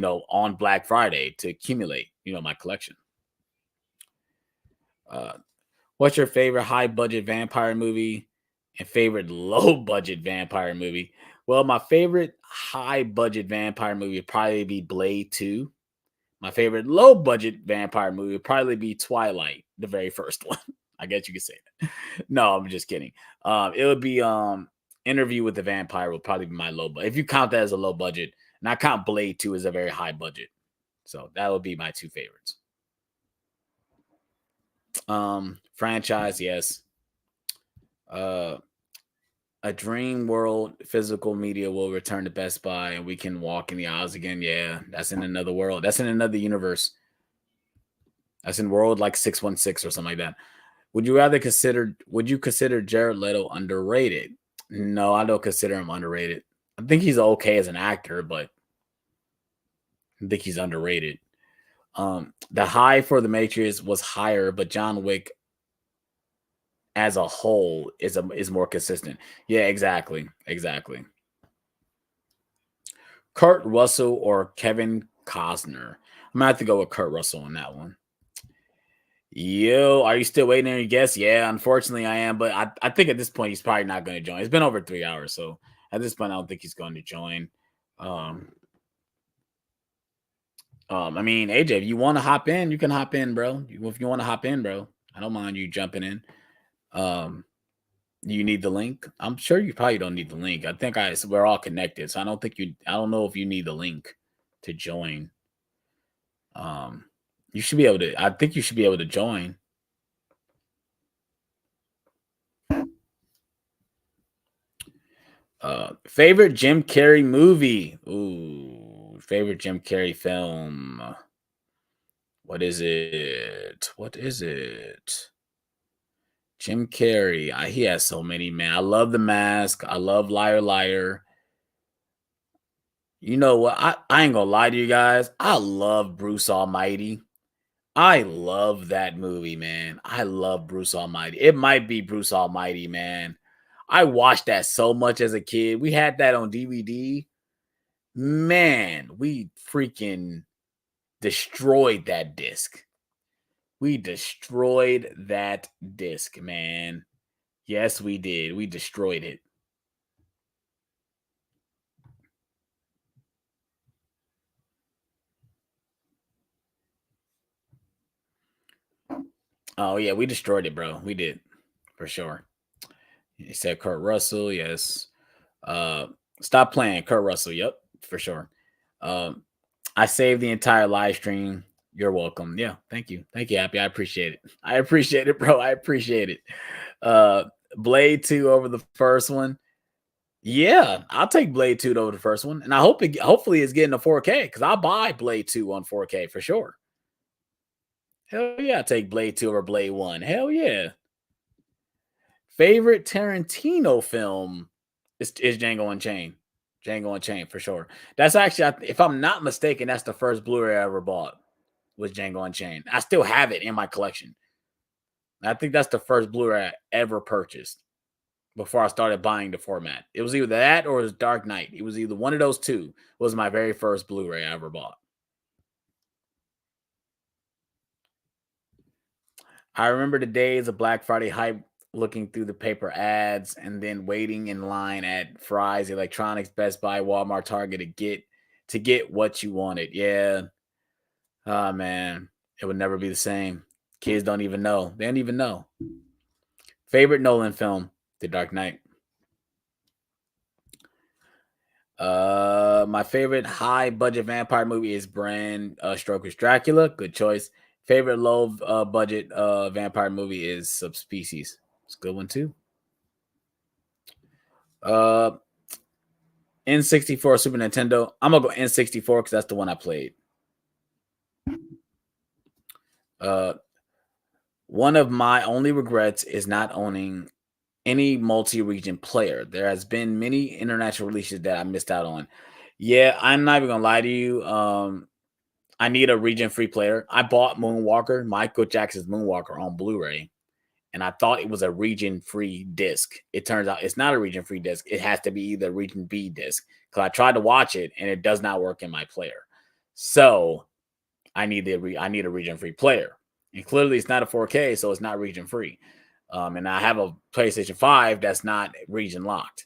Speaker 1: on Black Friday to accumulate, my collection. Uh, what's your favorite high budget vampire movie and favorite low budget vampire movie? Well, my favorite high budget vampire movie would probably be Blade 2. My favorite low budget vampire movie would probably be Twilight, the very first one. I guess you could say that. No, I'm just kidding. It would be Interview with the Vampire would probably be my low budget. If you count that as a low budget, and I count Blade 2 as a very high budget. So that would be my two favorites. Franchise, yes. A dream world physical media will return to Best Buy and we can walk in the aisles again. Yeah, that's in another world. That's in another universe. That's in world like 616 or something like that. Would you consider Jared Leto underrated? No, I don't consider him underrated. I think he's okay as an actor, but I think he's underrated. The high for the Matrix was higher, but John Wick as a whole is more consistent. Yeah, exactly. Exactly. Kurt Russell or Kevin Costner? I'm gonna have to go with Kurt Russell on that one. Yo, are you still waiting on your guess? Yeah, unfortunately I am, but I think at this point he's probably not going to join. It's been over 3 hours, so at this point I don't think he's going to join. Um, I mean, AJ, if you want to hop in, you can hop in, bro. If you want to hop in, bro, I don't mind you jumping in. Um, you need the link? I'm sure you probably don't need the link. I think we're all connected, so I don't know if you need the link to join. You should be able to. I think you should be able to join. Favorite Jim Carrey movie? Ooh, favorite Jim Carrey film. What is it? What is it? Jim Carrey. He has so many, man. I love The Mask. I love Liar Liar. You know what? I ain't gonna lie to you guys. I love Bruce Almighty. I love that movie, man. I love Bruce Almighty. It might be Bruce Almighty, man. I watched that so much as a kid. We had that on DVD. Man, we freaking destroyed that disc. We destroyed that disc, man. Yes, we did. We destroyed it. Oh, yeah, we destroyed it, bro. We did. For sure. He said Kurt Russell, yes. Uh Stop playing Kurt Russell. Yep, for sure. Um I saved the entire live stream. You're welcome. Yeah, thank you. Thank you, Happy. I appreciate it. I appreciate it, bro. I appreciate it. Uh Blade 2 over the first one. Yeah, I'll take Blade 2 over the first one. And I hopefully it's getting a 4K because I'll buy Blade 2 on 4K for sure. Hell yeah, I take Blade 2 over Blade 1. Hell yeah. Favorite Tarantino film is Django Unchained. Django Unchained for sure. That's actually, if I'm not mistaken, that's the first Blu-ray I ever bought. was Django Unchained. I still have it in my collection. I think that's the first Blu-ray I ever purchased before I started buying the format. It was either that or it was Dark Knight. It was either one of those two. Was my very first Blu-ray I ever bought. I remember the days of Black Friday hype, looking through the paper ads and then waiting in line at Fry's, Electronics, Best Buy, Walmart, Target to get what you wanted. Yeah. Oh man, it would never be the same. Kids don't even know. They don't even know. Favorite Nolan film? The Dark Knight. My favorite high budget vampire movie is Bram Stoker's Dracula. Good choice. Favorite low budget vampire movie is Subspecies. It's a good one too. N64 Super Nintendo. I'm gonna go N64 because that's the one I played. One of my only regrets is not owning any multi-region player. There has been many international releases that I missed out on. Yeah, I'm not even gonna lie to you. I need a region-free player. I bought Moonwalker, Michael Jackson's Moonwalker on Blu-ray, and I thought it was a region-free disc. It turns out it's not a region-free disc. It has to be either region B disc. Because I tried to watch it and it does not work in my player. So I need a region-free player. And clearly it's not a 4K, so it's not region-free. And I have a PlayStation 5 that's not region locked.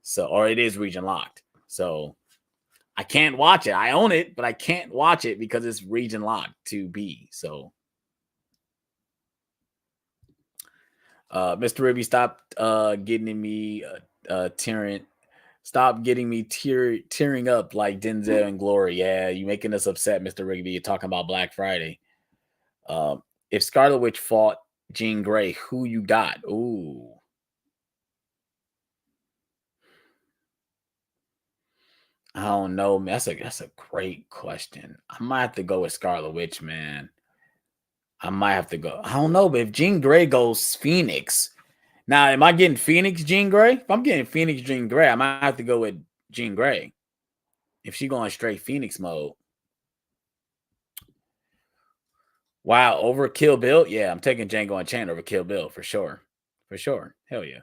Speaker 1: So, or it is region locked. So I can't watch it. I own it, but I can't watch it because it's region locked to B. So Mr. Ribby, stop getting me tearing. Stop getting me tearing up like Denzel and Glory. Yeah, you making us upset, Mr. Rigby. You're talking about Black Friday. If Scarlet Witch fought Jean Grey, who you got? Ooh. I don't know. That's a great question. I might have to go with Scarlet Witch, man. I might have to go. I don't know, but if Jean Grey goes Phoenix, now am I getting Phoenix Jean Grey? If I'm getting Phoenix Jean Grey, I might have to go with Jean Grey. If she going straight Phoenix mode. Wow, over Kill Bill? Yeah, I'm taking Django Unchained over Kill Bill for sure. For sure. Hell yeah.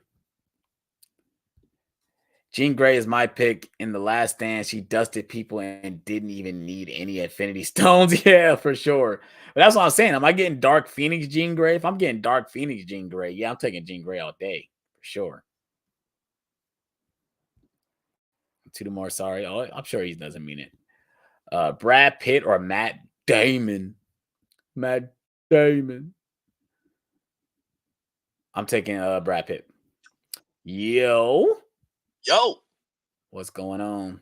Speaker 1: Jean Grey is my pick. In The Last Stand, she dusted people and didn't even need any Infinity Stones. Yeah, for sure. But that's what I'm saying. Am I getting Dark Phoenix Jean Grey? If I'm getting Dark Phoenix Jean Grey, yeah, I'm taking Jean Grey all day. For sure. Two more, sorry. Oh, I'm sure he doesn't mean it. Brad Pitt or Matt Damon? Matt Damon. I'm taking Brad Pitt. Yo. What's going on?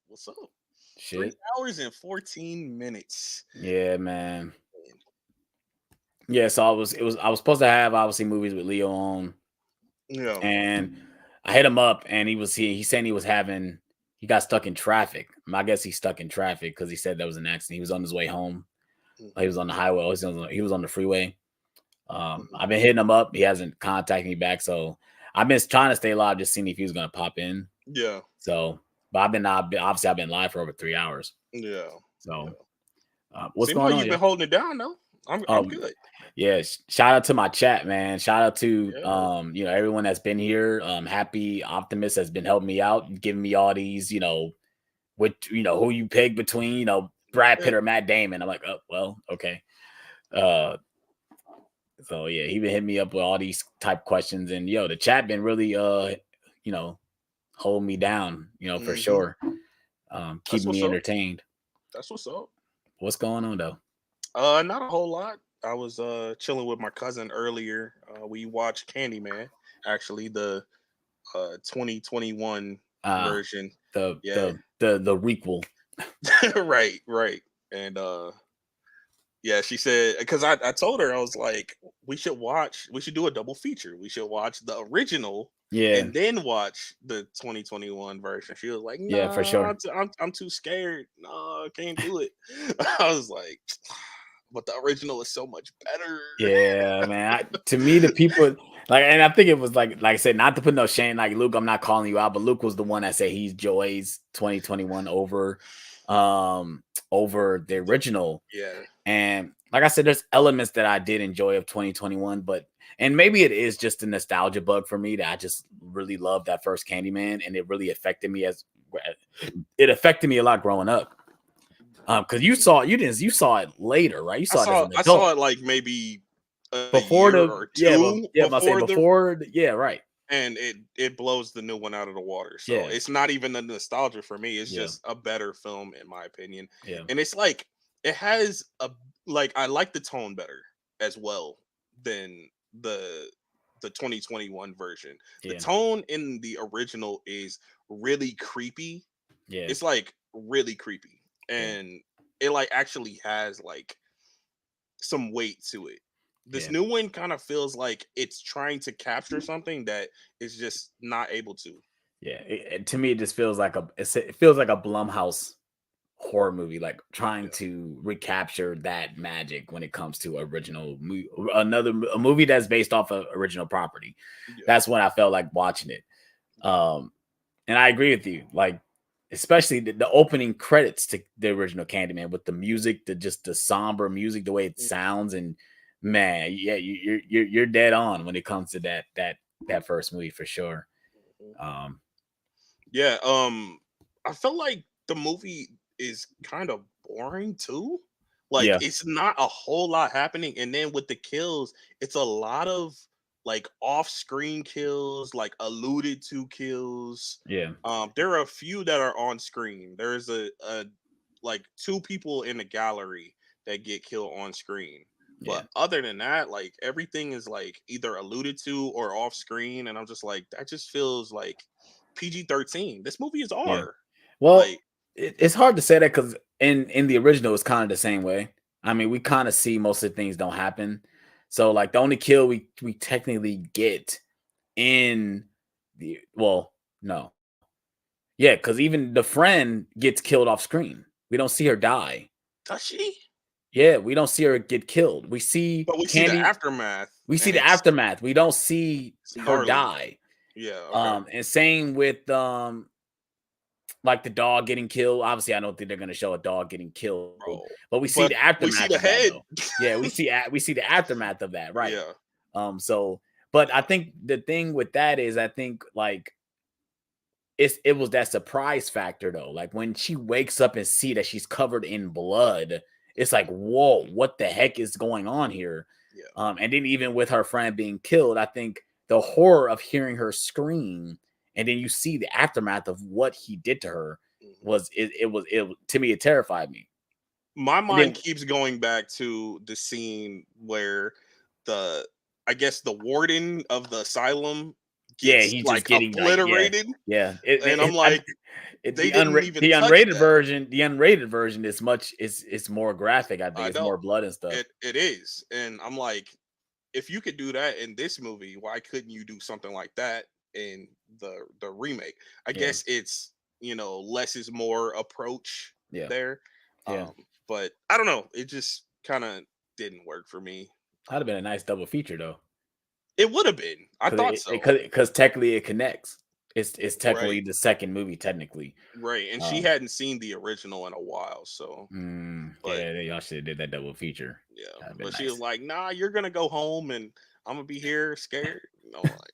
Speaker 2: What's up?
Speaker 1: Shit.
Speaker 2: 3 hours and 14 minutes.
Speaker 1: Yeah, man. Yeah, so I was supposed to have obviously Movies with Leo on.
Speaker 2: Yeah.
Speaker 1: And I hit him up and he said he got stuck in traffic. I guess he's stuck in traffic because he said that was an accident. He was on his way home. He was on the highway. He was on the freeway. I've been hitting him up. He hasn't contacted me back. So I've been trying to stay live, just seeing if he was going to pop in.
Speaker 2: Yeah.
Speaker 1: So, but I've been live for over 3 hours.
Speaker 2: Yeah.
Speaker 1: So, what's going on?
Speaker 2: You've been holding it down, though. I'm good.
Speaker 1: Yeah, shout out to my chat, man. Shout out to everyone that's been here. Happy Optimist has been helping me out, giving me all these, who you pick between, Brad Pitt or Matt Damon. I'm like, oh well, okay. So yeah, he been hitting me up with all these type questions, and the chat been really holding me down, for sure. Keeping me entertained.
Speaker 2: That's what's up.
Speaker 1: What's going on though?
Speaker 2: Not a whole lot. I was chilling with my cousin earlier. We watched Candyman, actually the 2021 version.
Speaker 1: The requel.
Speaker 2: right. And yeah, she said, because I told her, I was like, we should do a double feature. We should watch the original, and then watch the 2021 version. She was like, no,
Speaker 1: yeah, for sure.
Speaker 2: I'm too scared. No, I can't do it. I was like, but the original is so much better.
Speaker 1: Yeah, man. To me, the people and I think it was like I said, not to put no shame, like Luke, I'm not calling you out, but Luke was the one that said he's Joy's 2021 over the original.
Speaker 2: Yeah.
Speaker 1: And like I said, there's elements that I did enjoy of 2021, and maybe it is just a nostalgia bug for me that I just really love that first Candyman, and it really affected me a lot growing up. Because you saw it later, right? You saw it as an
Speaker 2: I saw
Speaker 1: adult.
Speaker 2: it like maybe a
Speaker 1: Before
Speaker 2: year
Speaker 1: the
Speaker 2: or two
Speaker 1: I'll say
Speaker 2: before
Speaker 1: before right.
Speaker 2: and it blows the new one out of the water. So
Speaker 1: Yeah,
Speaker 2: it's not even a nostalgia for me. It's
Speaker 1: yeah,
Speaker 2: just a better film in my opinion.
Speaker 1: yeah,
Speaker 2: And it's like it has a like I like the tone better as well than the 2021 version. The
Speaker 1: yeah,
Speaker 2: tone in the original is really creepy.
Speaker 1: yeah,
Speaker 2: It's like really creepy.
Speaker 1: yeah,
Speaker 2: And it like actually has like some weight to it. This
Speaker 1: yeah,
Speaker 2: new one kind of feels like it's trying to capture something that is just not able to.
Speaker 1: yeah. To me, it just feels like it feels like a Blumhouse horror movie, like trying
Speaker 2: Yeah.
Speaker 1: to recapture that magic when it comes to a movie that's based off of original property.
Speaker 2: Yeah.
Speaker 1: That's when I felt like watching it. Um, and I agree with you, like especially the opening credits to the original Candyman with the music, just the somber music, the way it sounds, and man, yeah, you're dead on when it comes to that first movie for sure.
Speaker 2: Mhm.
Speaker 1: Um,
Speaker 2: Yeah. I felt like the movie is kind of boring too. Like
Speaker 1: yeah,
Speaker 2: it's not a whole lot happening. And then with the kills, it's a lot of like off-screen kills, like alluded to kills.
Speaker 1: yeah,
Speaker 2: There are a few that are on screen. There's a like two people in the gallery that get killed on screen.
Speaker 1: yeah,
Speaker 2: But other than that, like everything is like either alluded to or off screen, and I'm just like that just feels like PG-13. This movie is
Speaker 1: yeah.
Speaker 2: R.
Speaker 1: Well,
Speaker 2: Like
Speaker 1: it's hard to say that because in the original, it's kind of the same way. I mean, we kind of see most of the things don't happen. So like the only kill we technically get in no, yeah, because even the friend gets killed off screen. We don't see her die.
Speaker 2: does she?
Speaker 1: Yeah, we don't see her get killed. We see
Speaker 2: But we see the
Speaker 1: Candy.
Speaker 2: aftermath,
Speaker 1: We see
Speaker 2: and
Speaker 1: the aftermath. We don't see
Speaker 2: it's
Speaker 1: her
Speaker 2: gnarly.
Speaker 1: die.
Speaker 2: Yeah. Okay.
Speaker 1: And same with like the dog getting killed. Obviously, I don't think they're gonna show a dog getting killed,
Speaker 2: Bro.
Speaker 1: but we see
Speaker 2: But
Speaker 1: the
Speaker 2: we see
Speaker 1: aftermath
Speaker 2: the
Speaker 1: of that
Speaker 2: head.
Speaker 1: though. Yeah, we see the aftermath of that, right?
Speaker 2: Yeah.
Speaker 1: So, but I think the thing with that is, I think like it was that surprise factor though. Like when she wakes up and see that she's covered in blood, it's like, whoa, what the heck is going on here?
Speaker 2: Yeah.
Speaker 1: And then even with her friend being killed, I think the horror of hearing her scream and then you see the aftermath of what he did to her
Speaker 2: Mhm.
Speaker 1: was it to me, it terrified me.
Speaker 2: My
Speaker 1: And
Speaker 2: mind
Speaker 1: then
Speaker 2: keeps going back to the scene where the I guess the warden of the asylum
Speaker 1: yeah,
Speaker 2: gets
Speaker 1: he's just
Speaker 2: like
Speaker 1: getting like
Speaker 2: obliterated,
Speaker 1: yeah.
Speaker 2: and I'm like, they didn't even
Speaker 1: The
Speaker 2: touch
Speaker 1: unrated
Speaker 2: that.
Speaker 1: version, is much is more graphic. I think
Speaker 2: I
Speaker 1: it's
Speaker 2: know
Speaker 1: more blood and stuff.
Speaker 2: it is, and I'm like, if you could do that in this movie, why couldn't you do something like that in the remake? I
Speaker 1: Yeah,
Speaker 2: guess it's less is more approach
Speaker 1: yeah,
Speaker 2: there,
Speaker 1: yeah.
Speaker 2: but I don't know. It just kind of didn't work for me.
Speaker 1: That'd have been a nice double feature though,
Speaker 2: It would have been. I thought so.
Speaker 1: because technically it connects. It's technically
Speaker 2: Right.
Speaker 1: the second movie technically.
Speaker 2: Right. And she
Speaker 1: Um,
Speaker 2: hadn't seen the original in a while, so but
Speaker 1: yeah, y'all should have did that double feature.
Speaker 2: yeah.
Speaker 1: That'd have been
Speaker 2: But she was
Speaker 1: nice
Speaker 2: like, nah, you're gonna go home and I'm gonna be here scared. I'm like,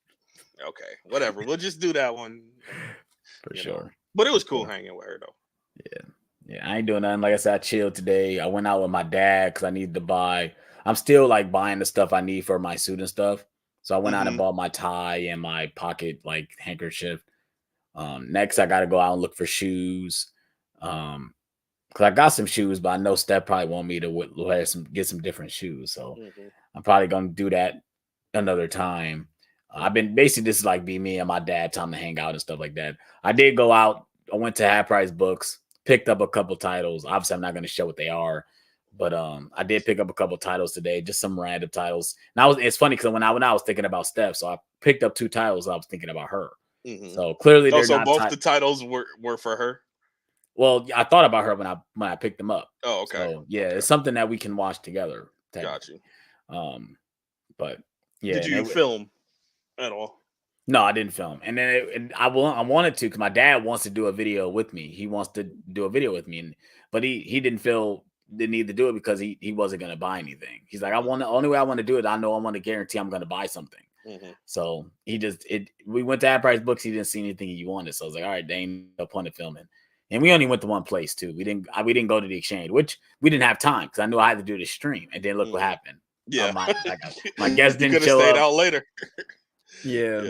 Speaker 2: okay, whatever. We'll just do that one.
Speaker 1: for
Speaker 2: You know.
Speaker 1: sure,
Speaker 2: But it
Speaker 1: for
Speaker 2: was cool
Speaker 1: sure.
Speaker 2: hanging with her though.
Speaker 1: Yeah, yeah. I ain't doing nothing. Like I said, I chilled today. I went out with my dad because I needed to buy. I'm still like buying the stuff I need for my suit and stuff. So I went out and
Speaker 2: Hmm.
Speaker 1: bought my tie and my pocket like handkerchief. Next, I got to go out and look for shoes. Because I got some shoes, but I know Steph probably want me to get some different shoes. So
Speaker 2: Hmm.
Speaker 1: I'm probably gonna do that another time. I've been basically this is like be me and my dad time to hang out and stuff like that. I did go out. I went to Half Price Books, picked up a couple titles. Obviously, I'm not going to show what they are, but I did pick up a couple titles today, just some random titles. And it's funny because when I was thinking about Steph, so I picked up two titles. I was thinking about her.
Speaker 2: Hmm.
Speaker 1: So clearly
Speaker 2: Oh,
Speaker 1: they're
Speaker 2: so
Speaker 1: not.
Speaker 2: both the titles were for her.
Speaker 1: Well, I thought about her when I picked them up.
Speaker 2: Oh, okay.
Speaker 1: So yeah,
Speaker 2: Okay.
Speaker 1: it's something that we can watch together
Speaker 2: Got
Speaker 1: technically.
Speaker 2: you.
Speaker 1: Um, but yeah,
Speaker 2: Did
Speaker 1: and
Speaker 2: you film at all?
Speaker 1: no, I didn't film. And then I wanted to because my dad wants to do a video with me. He wants to do a video with me, but he didn't feel didn't need to do it because he wasn't gonna buy anything. He's like, the only way I want to do it, I know I want to guarantee I'm gonna buy something. So we went to Ad Price Books. He didn't see anything he wanted, so I was like, all right, there ain't no point of filming. And we only went to one place too. We didn't go to the Exchange, which we didn't have time because I knew I had to do the stream. And then look what happened.
Speaker 2: Yeah,
Speaker 1: my guest didn't show
Speaker 2: stayed
Speaker 1: up.
Speaker 2: out later.
Speaker 1: Yeah.
Speaker 2: He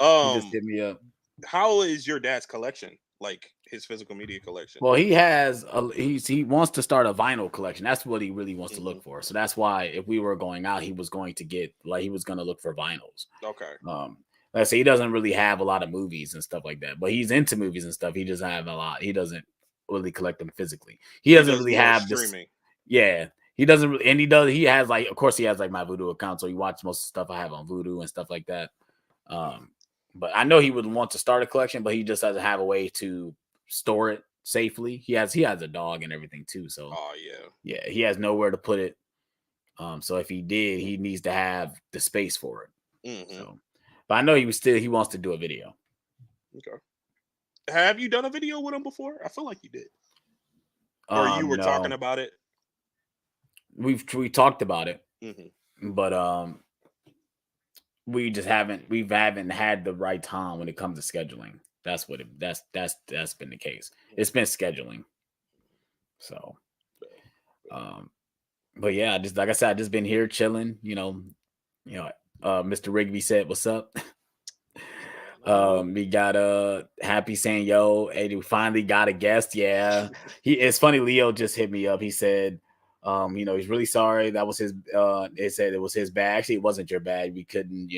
Speaker 1: just hit me up.
Speaker 2: How is your dad's collection? Like his physical media collection?
Speaker 1: Well, he has he wants to start a vinyl collection. That's what he really wants to look for. So that's why if we were going out, he was going to look for vinyls.
Speaker 2: Okay.
Speaker 1: Like I say, he doesn't really have a lot of movies and stuff like that, but he's into movies and stuff. He doesn't have a lot. He doesn't really collect them physically. He doesn't really have streaming. Yeah. He doesn't really, and he has like, of course he has like my Vudu account. So he watches most of the stuff I have on Vudu and stuff like that. But I know he would want to start a collection, but he just doesn't have a way to store it safely. He has a dog and everything too. So he has nowhere to put it. So if he did, he needs to have the space for it. So, but I know he wants to do a video.
Speaker 2: Okay. Have you done a video with him before? I feel like you did. Or you were talking about it.
Speaker 1: We talked about it, but we haven't had the right time when it comes to scheduling. That's been the case. It's been scheduling. So, but yeah, just like I said, I just been here chilling. Mr. Rigby said, "What's up?" We got Happy saying, "Yo, hey, we finally got a guest." Yeah, it's funny. Leo just hit me up. He said, he's really sorry. That was his. It said it was his bad. Actually, it wasn't your bad. We couldn't,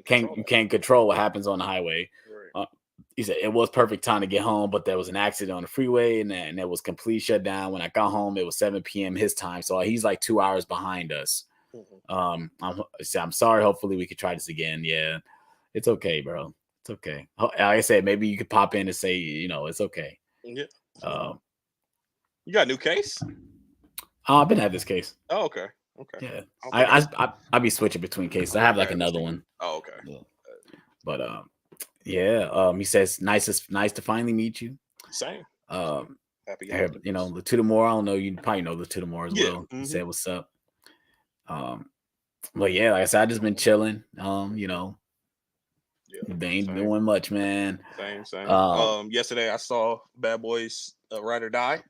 Speaker 1: can't control what happens on the highway. Right. He said it was perfect time to get home, but there was an accident on the freeway, and it was complete shutdown. When I got home, it was 7 p.m. his time, so he's like 2 hours behind us. I'm sorry. Hopefully, we could try this again. Yeah, it's okay, bro. It's okay. Like I said, maybe you could pop in and say, it's okay.
Speaker 2: Yeah. You got a new case?
Speaker 1: I've been at this case.
Speaker 2: Oh, okay.
Speaker 1: Yeah, I be switching between cases. I have like another one.
Speaker 2: Oh, okay.
Speaker 1: Yeah. But he says nice to finally meet you.
Speaker 2: Same.
Speaker 1: Happy. Latutamore. I don't know. You probably know Latutamore as well. He said what's up. But yeah, like I said, I just been chilling. They ain't doing much, man.
Speaker 2: Same. Yesterday I saw Bad Boys Ride or Die.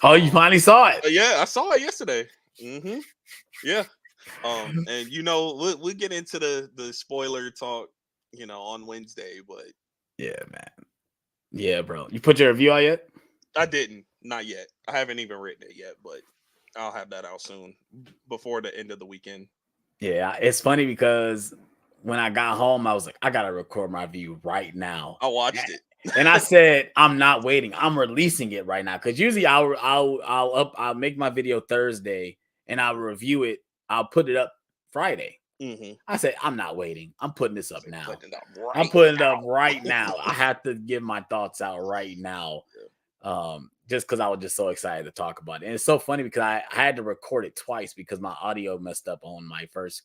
Speaker 1: Oh, you finally saw it?
Speaker 2: Yeah, I saw it yesterday. Yeah. And we'll get into the spoiler talk, on Wednesday, but
Speaker 1: yeah, man. Yeah, bro. You put your review out yet?
Speaker 2: I didn't. Not yet. I haven't even written it yet, but I'll have that out soon before the end of the weekend.
Speaker 1: Yeah, it's funny because when I got home, I was like, I gotta record my review right now.
Speaker 2: I watched it.
Speaker 1: And I said, I'm not waiting. I'm releasing it right now. Because usually I'll make my video Thursday and I'll review it. I'll put it up Friday. I said, I'm not waiting. I'm putting this up now. I'm putting it up right now. I have to give my thoughts out right now. Just because I was just so excited to talk about it. And it's so funny because I had to record it twice because my audio messed up on my first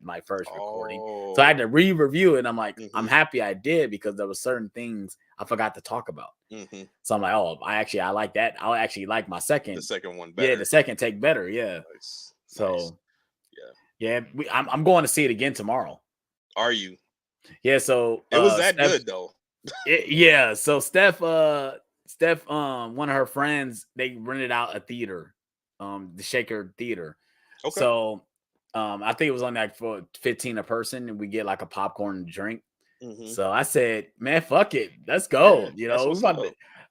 Speaker 1: recording. So I had to re-review it. And I'm like, I'm happy I did because there were certain things I forgot to talk about. So I'm like, I like that. I'll actually like the second one better. Yeah, the second take better. Yeah. Nice. So I'm going to see it again tomorrow.
Speaker 2: Are you?
Speaker 1: Yeah. So
Speaker 2: it was that good though.
Speaker 1: Yeah. So Steph, one of her friends, they rented out a theater, the Shaker Theater. Okay. So I think it was on like for 15 a person, and we get like a popcorn and drink. So I said, man, fuck it, let's go.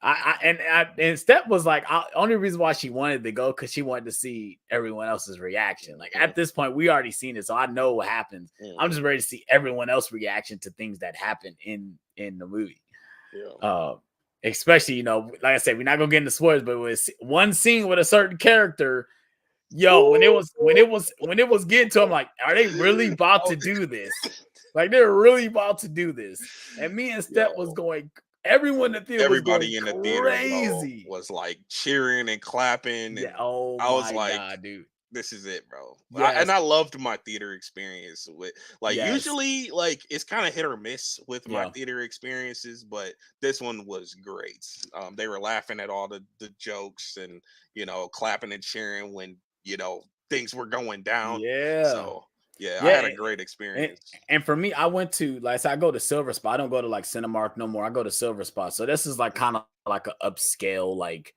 Speaker 1: And Steph was like, only reason why she wanted to go because she wanted to see everyone else's reaction. Like at this point, we already seen it, so I know what happens. I'm just ready to see everyone else's reaction to things that happen in the movie. Yeah. Especially, like I said, we're not gonna get into spoilers, but with one scene with a certain character. Yo, when it was getting to, I'm like, are they really about to do this? Like they're really about to do this. And me and Steph was going. Everyone in the theater,
Speaker 2: everybody in the theater was like cheering and clapping.
Speaker 1: Yeah.
Speaker 2: And
Speaker 1: I was like, God, dude.
Speaker 2: this is it, bro.
Speaker 1: Yes.
Speaker 2: And I loved my theater experience with, like,
Speaker 1: Yes.
Speaker 2: usually, like, it's kind of hit or miss with my theater experiences, but this one was great. They were laughing at all the jokes and, you know, clapping and cheering when, you know, things were going down.
Speaker 1: Yeah.
Speaker 2: So yeah, I had a great experience.
Speaker 1: And for me, I went to, like I said, I go to Silver Spot. I don't go to like Cinemark no more. I go to Silver Spot. So this is like kind of like an upscale like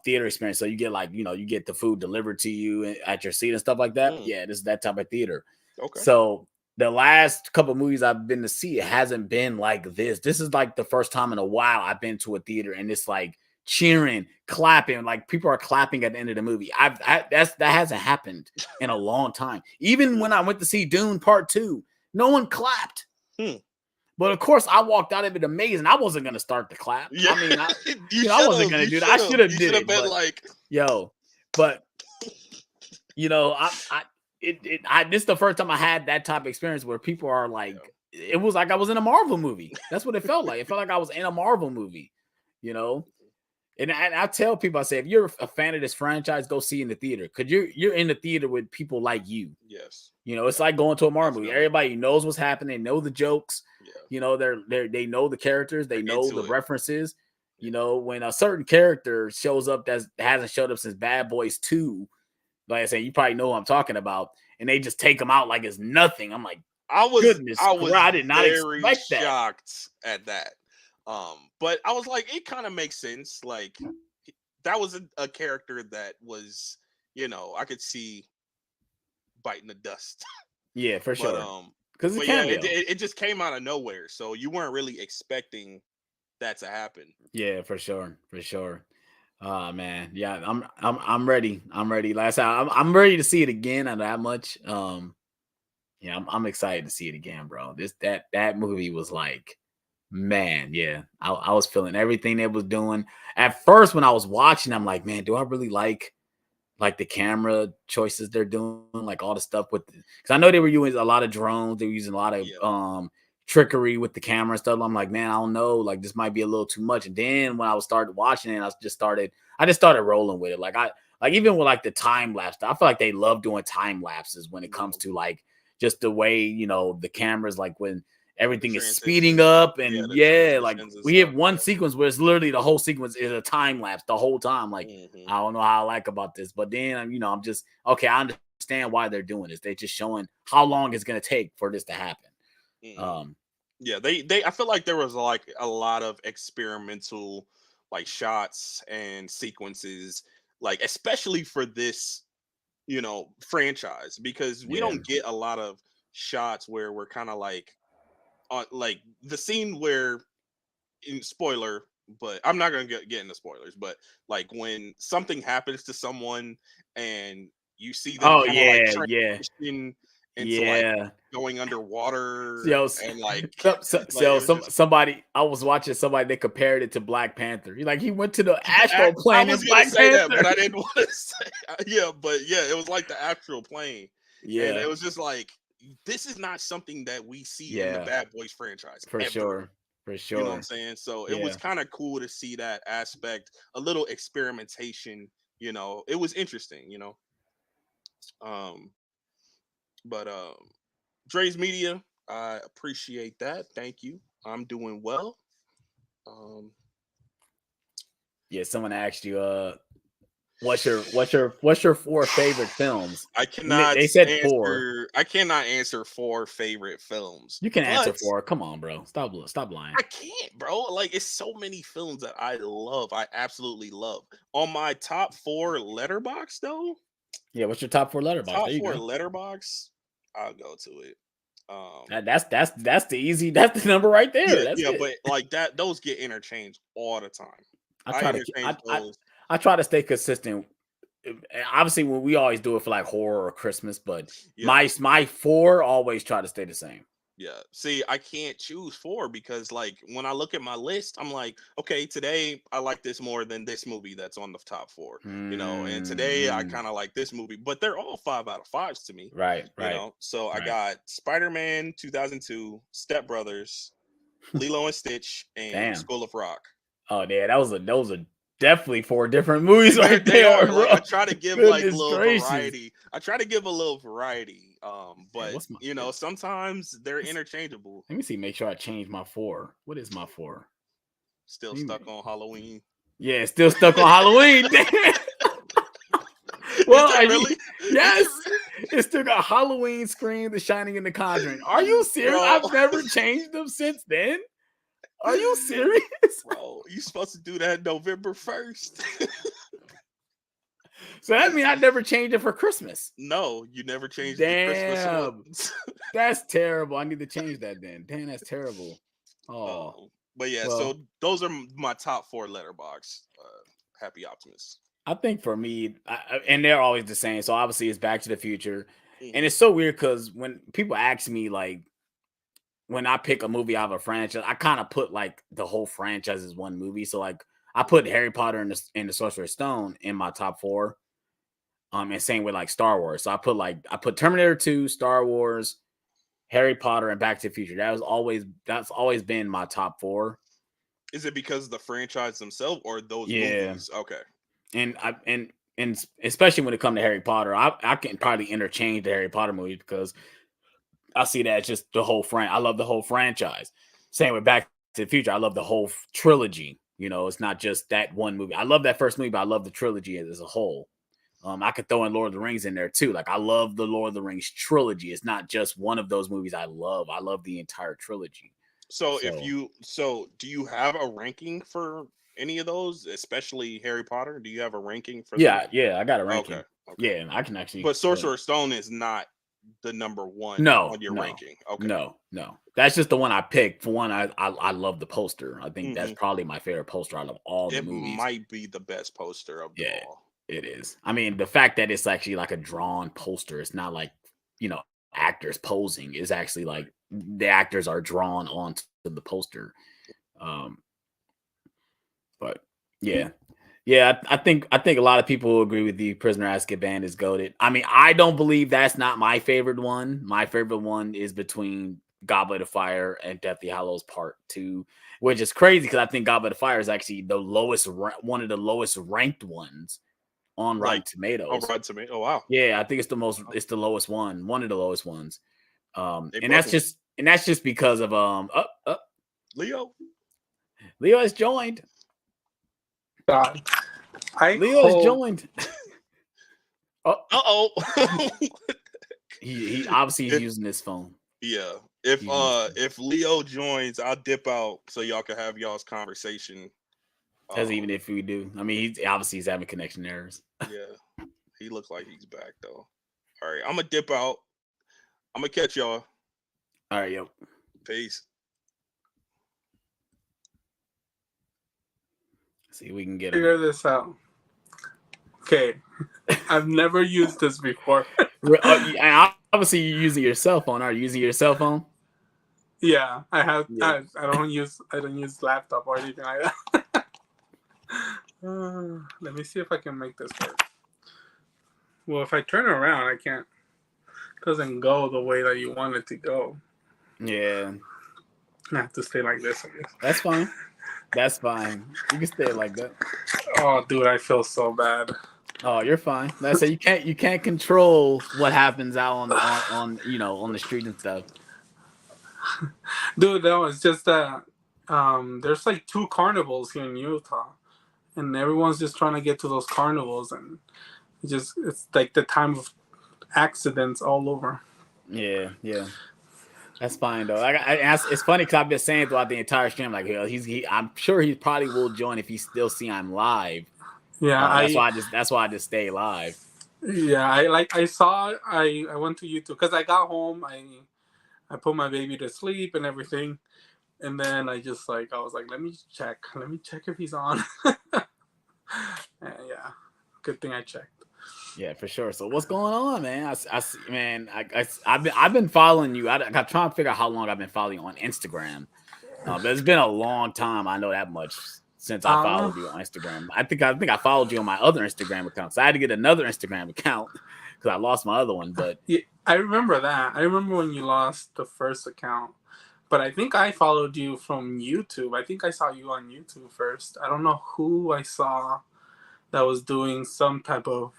Speaker 1: theater experience. So you get like, you know, you get the food delivered to you at your seat and stuff like that. Yeah, this is that type of theater.
Speaker 2: Okay.
Speaker 1: So the last couple of movies I've been to see, it hasn't been like this. This is like the first time in a while I've been to a theater and it's like cheering, clapping, like people are clapping at the end of the movie. That hasn't happened in a long time. Even when I went to see Dune Part 2, no one clapped. But of course, I walked out of it amazing. I wasn't gonna start the clap.
Speaker 2: Yeah.
Speaker 1: I mean, I wasn't gonna do that. I should have did it.
Speaker 2: Been
Speaker 1: but,
Speaker 2: like,
Speaker 1: but you know, this is the first time I had that type of experience where people are like, it was like I was in a Marvel movie. That's what it felt like. It felt like I was in a Marvel movie, you know. And I tell people, I say, if you're a fan of this franchise, go see in the theater, because you're in the theater with people like you.
Speaker 2: Yes.
Speaker 1: You know, it's like going to a Marvel movie. Everybody knows what's happening, know the jokes.
Speaker 2: Yeah.
Speaker 1: You know, they know the characters, they know the references. You know, when a certain character shows up that hasn't showed up since Bad Boys 2, like I said, you probably know what I'm talking about, and they just take them out like it's nothing. I'm like, I did not expect that.
Speaker 2: Shocked at that. But I was like, it kind of makes sense. Like, that was a character that was, you know, I could see biting the dust.
Speaker 1: Yeah, for sure.
Speaker 2: Because it just came out of nowhere, so you weren't really expecting that to happen.
Speaker 1: Yeah, for sure. Oh man, yeah, I'm ready. I'm ready. Last time, I'm ready to see it again. And that much. Yeah, I'm excited to see it again, bro. That movie was like, man, yeah. I was feeling everything it was doing. At first, when I was watching, I'm like, man, do I really like the camera choices they're doing, like all the stuff with, because I know they were using a lot of drones, they were using a lot of trickery with the camera and stuff. I'm like, man, I don't know, like this might be a little too much. And then when I started watching it, I just started rolling with it. Like even with like the time lapse, I feel like they love doing time lapses when it comes to like just the way, you know, the cameras, like when everything is speeding up and like we have one sequence where it's literally the whole sequence is a time lapse the whole time. Like, I don't know how I like about this, but then, you know, I'm just, okay, I understand why they're doing this. They're just showing how long it's going to take for this to happen.
Speaker 2: Yeah, they I feel like there was like a lot of experimental like shots and sequences, like especially for this, you know, franchise, because we don't get a lot of shots where we're kind of like on like the scene where, in spoiler, but I'm not gonna get into spoilers, but like when something happens to someone and you see them transition into like going underwater, and like
Speaker 1: somebody, I was watching somebody, they compared it to Black Panther. He went to the astral plane.
Speaker 2: I was gonna say that, but I didn't want to say it was like the astral plane. And it was just like, this is not something that we see in the Bad Boys franchise
Speaker 1: for
Speaker 2: ever.
Speaker 1: sure.
Speaker 2: You know what I'm saying? So it was kind of cool to see that aspect, a little experimentation, you know. It was interesting, you know. But Dre's Media, I appreciate that. Thank you. I'm doing well.
Speaker 1: Someone asked you what's your 4 favorite films?
Speaker 2: I cannot
Speaker 1: they said
Speaker 2: answer,
Speaker 1: 4.
Speaker 2: I cannot answer 4 favorite films.
Speaker 1: You can answer 4. Come on, bro. Stop lying.
Speaker 2: I can't, bro. Like, it's so many films that I love. I absolutely love. On my top 4 Letterboxd, though.
Speaker 1: Yeah, what's your top 4 Letterboxd?
Speaker 2: Top 4 Letterboxd. I'll go to it.
Speaker 1: That's the number right there.
Speaker 2: But like that, those get interchanged all the time.
Speaker 1: I try to stay consistent. Obviously, when we always do it for like horror or Christmas, but my 4 always try to stay the same.
Speaker 2: Yeah. See, I can't choose 4 because like when I look at my list, I'm like, okay, today I like this more than this movie that's on the top 4, you know, and today I kind of like this movie, but they're all 5 out of 5s to me.
Speaker 1: Right.
Speaker 2: You know, so I got Spider-Man 2002, Step Brothers, Lilo and Stitch, and School of Rock.
Speaker 1: Oh yeah, that was a definitely 4 different movies right
Speaker 2: They
Speaker 1: there,
Speaker 2: are.
Speaker 1: bro.
Speaker 2: Like I try to give like
Speaker 1: Goodness
Speaker 2: little
Speaker 1: gracious.
Speaker 2: variety. I try to give a little variety. But
Speaker 1: what's my,
Speaker 2: you know, sometimes they're interchangeable.
Speaker 1: let me see. Make sure I change my 4. What is my 4?
Speaker 2: Still stuck on Halloween.
Speaker 1: Yeah, still stuck on Halloween. Well,
Speaker 2: Is it really?
Speaker 1: Yes, it still got Halloween, Scream, The Shining, and The Conjuring. Are you serious?
Speaker 2: Bro.
Speaker 1: I've never changed them since then. Are you serious?
Speaker 2: Bro, you supposed to do that November 1st.
Speaker 1: So that means I never changed it for Christmas.
Speaker 2: No, you never changed
Speaker 1: Damn.
Speaker 2: the Christmas ones.
Speaker 1: That's terrible. I need to change that then. Damn, that's terrible. Oh.
Speaker 2: But yeah, well, so those are my top 4 Letterboxd Happy Optimists.
Speaker 1: I think for me, and they're always the same. So obviously it's Back to the Future. And it's so weird because when people ask me, like, when I pick a movie out of a franchise, I kind of put like the whole franchise as one movie. So like I put Harry Potter and the Sorcerer's Stone in my top 4. And same with like Star Wars. So I put Terminator 2, Star Wars, Harry Potter, and Back to the Future. That's always been my top 4.
Speaker 2: Is it because of the franchise themselves or those movies? Okay.
Speaker 1: And especially when it comes to Harry Potter, I can probably interchange the Harry Potter movies because I see that as just the whole I love the whole franchise. Same with Back to the Future. I love the whole trilogy. You know, it's not just that one movie. I love that first movie, but I love the trilogy as a whole. I could throw in Lord of the Rings in there too. Like I love the Lord of the Rings trilogy. It's not just one of those movies I love. I love the entire trilogy.
Speaker 2: So do you have a ranking for any of those, especially Harry Potter? Do you have a ranking for
Speaker 1: Yeah, I got a ranking.
Speaker 2: Okay.
Speaker 1: Yeah, I can actually.
Speaker 2: But Sorcerer's Stone is not the number 1 on your ranking. Okay.
Speaker 1: No. That's just the one I picked. For one, I love the poster. I think that's probably my favorite poster out of all the movies.
Speaker 2: It might be the best poster of them all.
Speaker 1: It is. I mean, the fact that it's actually like a drawn poster, it's not like, actors posing. It's actually like the actors are drawn onto the poster. But yeah. I think a lot of people will agree with you. Prisoner of Azkaban is goated. I mean, I don't believe that's not my favorite one. My favorite one is between Goblet of Fire and Deathly Hallows Part 2, which is crazy because I think Goblet of Fire is actually one of the lowest ranked ones on Rotten Tomatoes.
Speaker 2: On Rotten Tomatoes. Oh wow.
Speaker 1: Yeah, I think it's the lowest one of the lowest ones. And that's just because of
Speaker 2: Leo
Speaker 1: has joined.
Speaker 3: God.
Speaker 1: Leo has joined. He obviously is using his phone.
Speaker 2: Yeah. If Leo joins, I'll dip out so y'all can have y'all's conversation.
Speaker 1: As even if we do. I mean, he's having connection errors.
Speaker 2: Yeah. He looks like he's back though. All right. I'm gonna dip out. I'm gonna catch y'all.
Speaker 1: All right, yo.
Speaker 2: Peace.
Speaker 1: See if we can
Speaker 3: figure this out. Okay. I've never used this before.
Speaker 1: Obviously, you're using your cell phone. Are you using your cell phone?
Speaker 3: Yeah, I have. Yeah. I don't use laptop or anything like that. Let me see if I can make this work. Well, if I turn around, I can't. It doesn't go the way that you want it to go.
Speaker 1: Yeah.
Speaker 3: I have to stay like this, I guess.
Speaker 1: That's fine. That's fine. You can stay like that.
Speaker 3: Oh, dude, I feel so bad.
Speaker 1: Oh, you're fine. That's it. You can't control what happens out on the street and stuff.
Speaker 3: Dude, no, it's just that there's like 2 carnivals here in Utah, and everyone's just trying to get to those carnivals, and it's like the time of accidents all over.
Speaker 1: Yeah. That's fine though. It's funny because I've been saying throughout the entire stream, like, I'm sure he probably will join if he still see I'm live.
Speaker 3: Yeah,
Speaker 1: that's why I just stay live.
Speaker 3: Yeah, I went to YouTube because I got home. I put my baby to sleep and everything, and then I was like, let me check if he's on. Yeah, good thing I checked.
Speaker 1: Yeah, for sure. So what's going on, man? I've been following you. I'm trying to figure out how long I've been following you on Instagram. But it's been a long time. I know that much since I followed you on Instagram. I think I followed you on my other Instagram account. So I had to get another Instagram account because I lost my other one. But
Speaker 3: yeah, I remember that. I remember when you lost the first account. But I think I followed you from YouTube. I think I saw you on YouTube first. I don't know who I saw that was doing some type of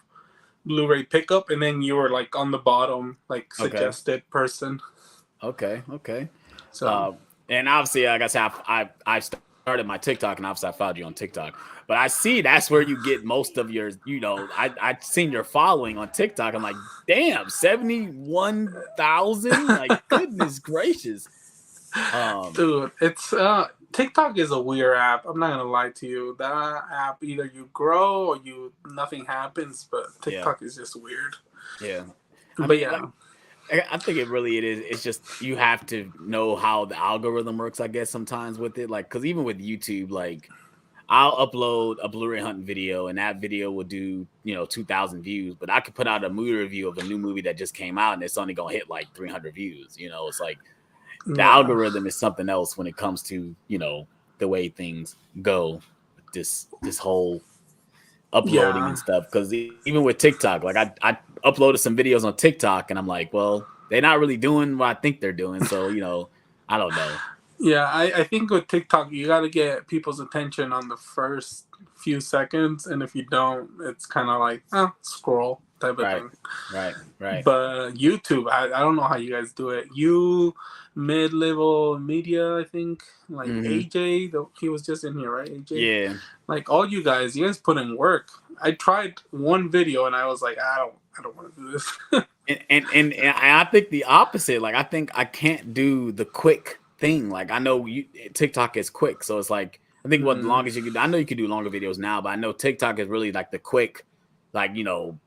Speaker 3: Blu-ray pickup, and then you were like on the bottom, like suggested person.
Speaker 1: Okay.
Speaker 3: So
Speaker 1: and obviously, like I said, I started my TikTok, and obviously I followed you on TikTok. But I see that's where you get most of your, I seen your following on TikTok. I'm like, damn, 71,000. Like, goodness gracious.
Speaker 3: Dude, it's TikTok is a weird app. I'm not gonna lie to you. That app, either you grow or nothing happens. But TikTok is just weird.
Speaker 1: Yeah, I think it is. It's just you have to know how the algorithm works, I guess, sometimes with it. Like, because even with YouTube, like, I'll upload a Blu-ray hunting video, and that video will do 2,000 views. But I could put out a movie review of a new movie that just came out, and it's only gonna hit like 300 views. It's like the algorithm is something else when it comes to the way things go. This whole uploading and stuff, because even with TikTok, like I uploaded some videos on TikTok, and I'm like, well, they're not really doing what I think they're doing, so I don't know.
Speaker 3: Yeah, I think with TikTok you got to get people's attention on the first few seconds, and if you don't, it's kind of like scroll type of thing.
Speaker 1: Right.
Speaker 3: But YouTube, I don't know how you guys do it. You mid-level media, I think, like AJ, he was just in here, right? AJ.
Speaker 1: Yeah.
Speaker 3: Like all you guys put in work. I tried one video and I was like, I don't want to do this.
Speaker 1: and I think the opposite. Like, I think I can't do the quick thing. Like, I know TikTok is quick, so it's like I think what the longest you could. I know you could do longer videos now, but I know TikTok is really like the quick, like 5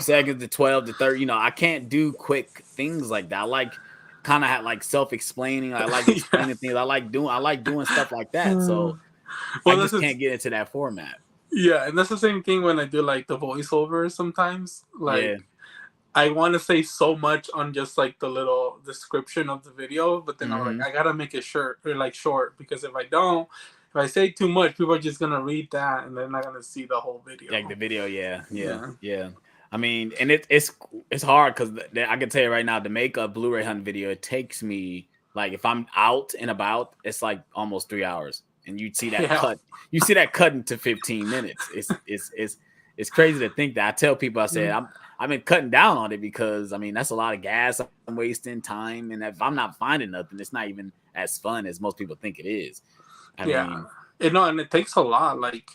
Speaker 1: seconds to 12 to 30. I can't do quick things like that. I like kind of like self-explaining. I like explaining things. I like doing stuff like that. So I just can't get into that format.
Speaker 3: Yeah, and that's the same thing when I do like the voiceover sometimes. Like I want to say so much on just like the little description of the video, but then I'm like, I gotta make it short, because if I don't, if I say too much, people are just gonna read that and they're not gonna see the whole video.
Speaker 1: Like the video, yeah. I mean, and it's hard because I can tell you right now, to make a Blu-ray hunt video, it takes me, like, if I'm out and about, it's like almost 3 hours, and you'd see that cut. You see that cut into 15 minutes. It's crazy to think that. I tell people, I said I've been cutting down on it because I mean that's a lot of gas I'm wasting, time, and if I'm not finding nothing, it's not even as fun as most people think it is. I mean,
Speaker 3: and it takes a lot. Like,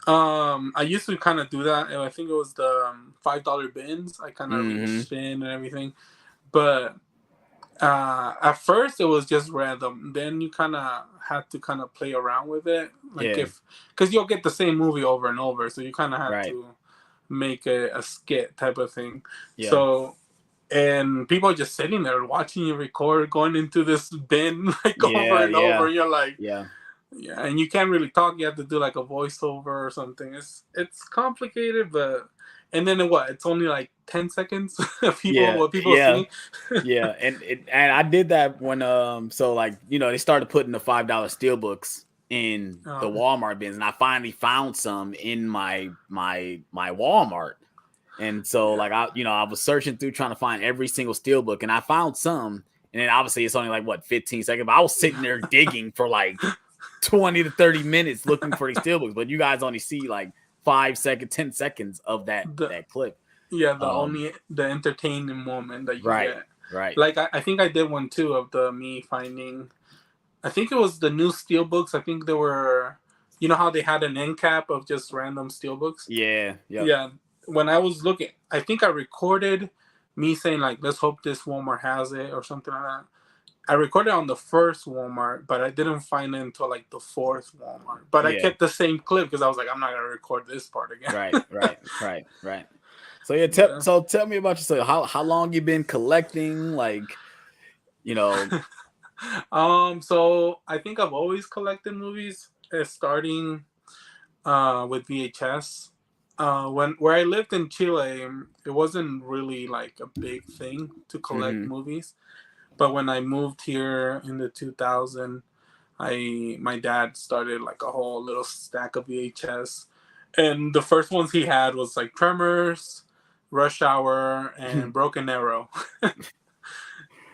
Speaker 3: I used to kind of do that. I think it was the $5 bins. I kind of reached in and everything, but at first it was just random. Then you kind of had to kind of play around with it, like because you'll get the same movie over and over, so you kind of have to make a skit type of thing. So. And people are just sitting there watching you record, going into this bin like over and over. And you're like, and you can't really talk. You have to do like a voiceover or something. It's complicated, but and then it's only like 10 seconds of what people see.
Speaker 1: And I did that when so like they started putting the $5 steelbooks in the Walmart bins, and I finally found some in my Walmart. And so, like, I was searching through trying to find every single steelbook, and I found some. And then obviously it's only like 15 seconds, but I was sitting there digging for like 20 to 30 minutes looking for these steelbooks. But you guys only see like 5 seconds, 10 seconds of that clip.
Speaker 3: Yeah, only the entertaining moment that you get.
Speaker 1: Right.
Speaker 3: Like I think I did one too of me finding. I think it was the new steelbooks. I think there were, how they had an end cap of just random steelbooks. Yeah. When I was looking, I think I recorded me saying like, let's hope this Walmart has it or something like that. I recorded on the first Walmart, but I didn't find it until like the fourth Walmart. But I kept the same clip because I was like, I'm not going to record this part again.
Speaker 1: Right. So so tell me about yourself. How long you been collecting? Like,
Speaker 3: So I think I've always collected movies, starting with VHS. Where I lived in Chile, it wasn't really like a big thing to collect movies. But when I moved here in the 2000, my dad started like a whole little stack of VHS, and the first ones he had was like Tremors, Rush Hour, and Broken Arrow.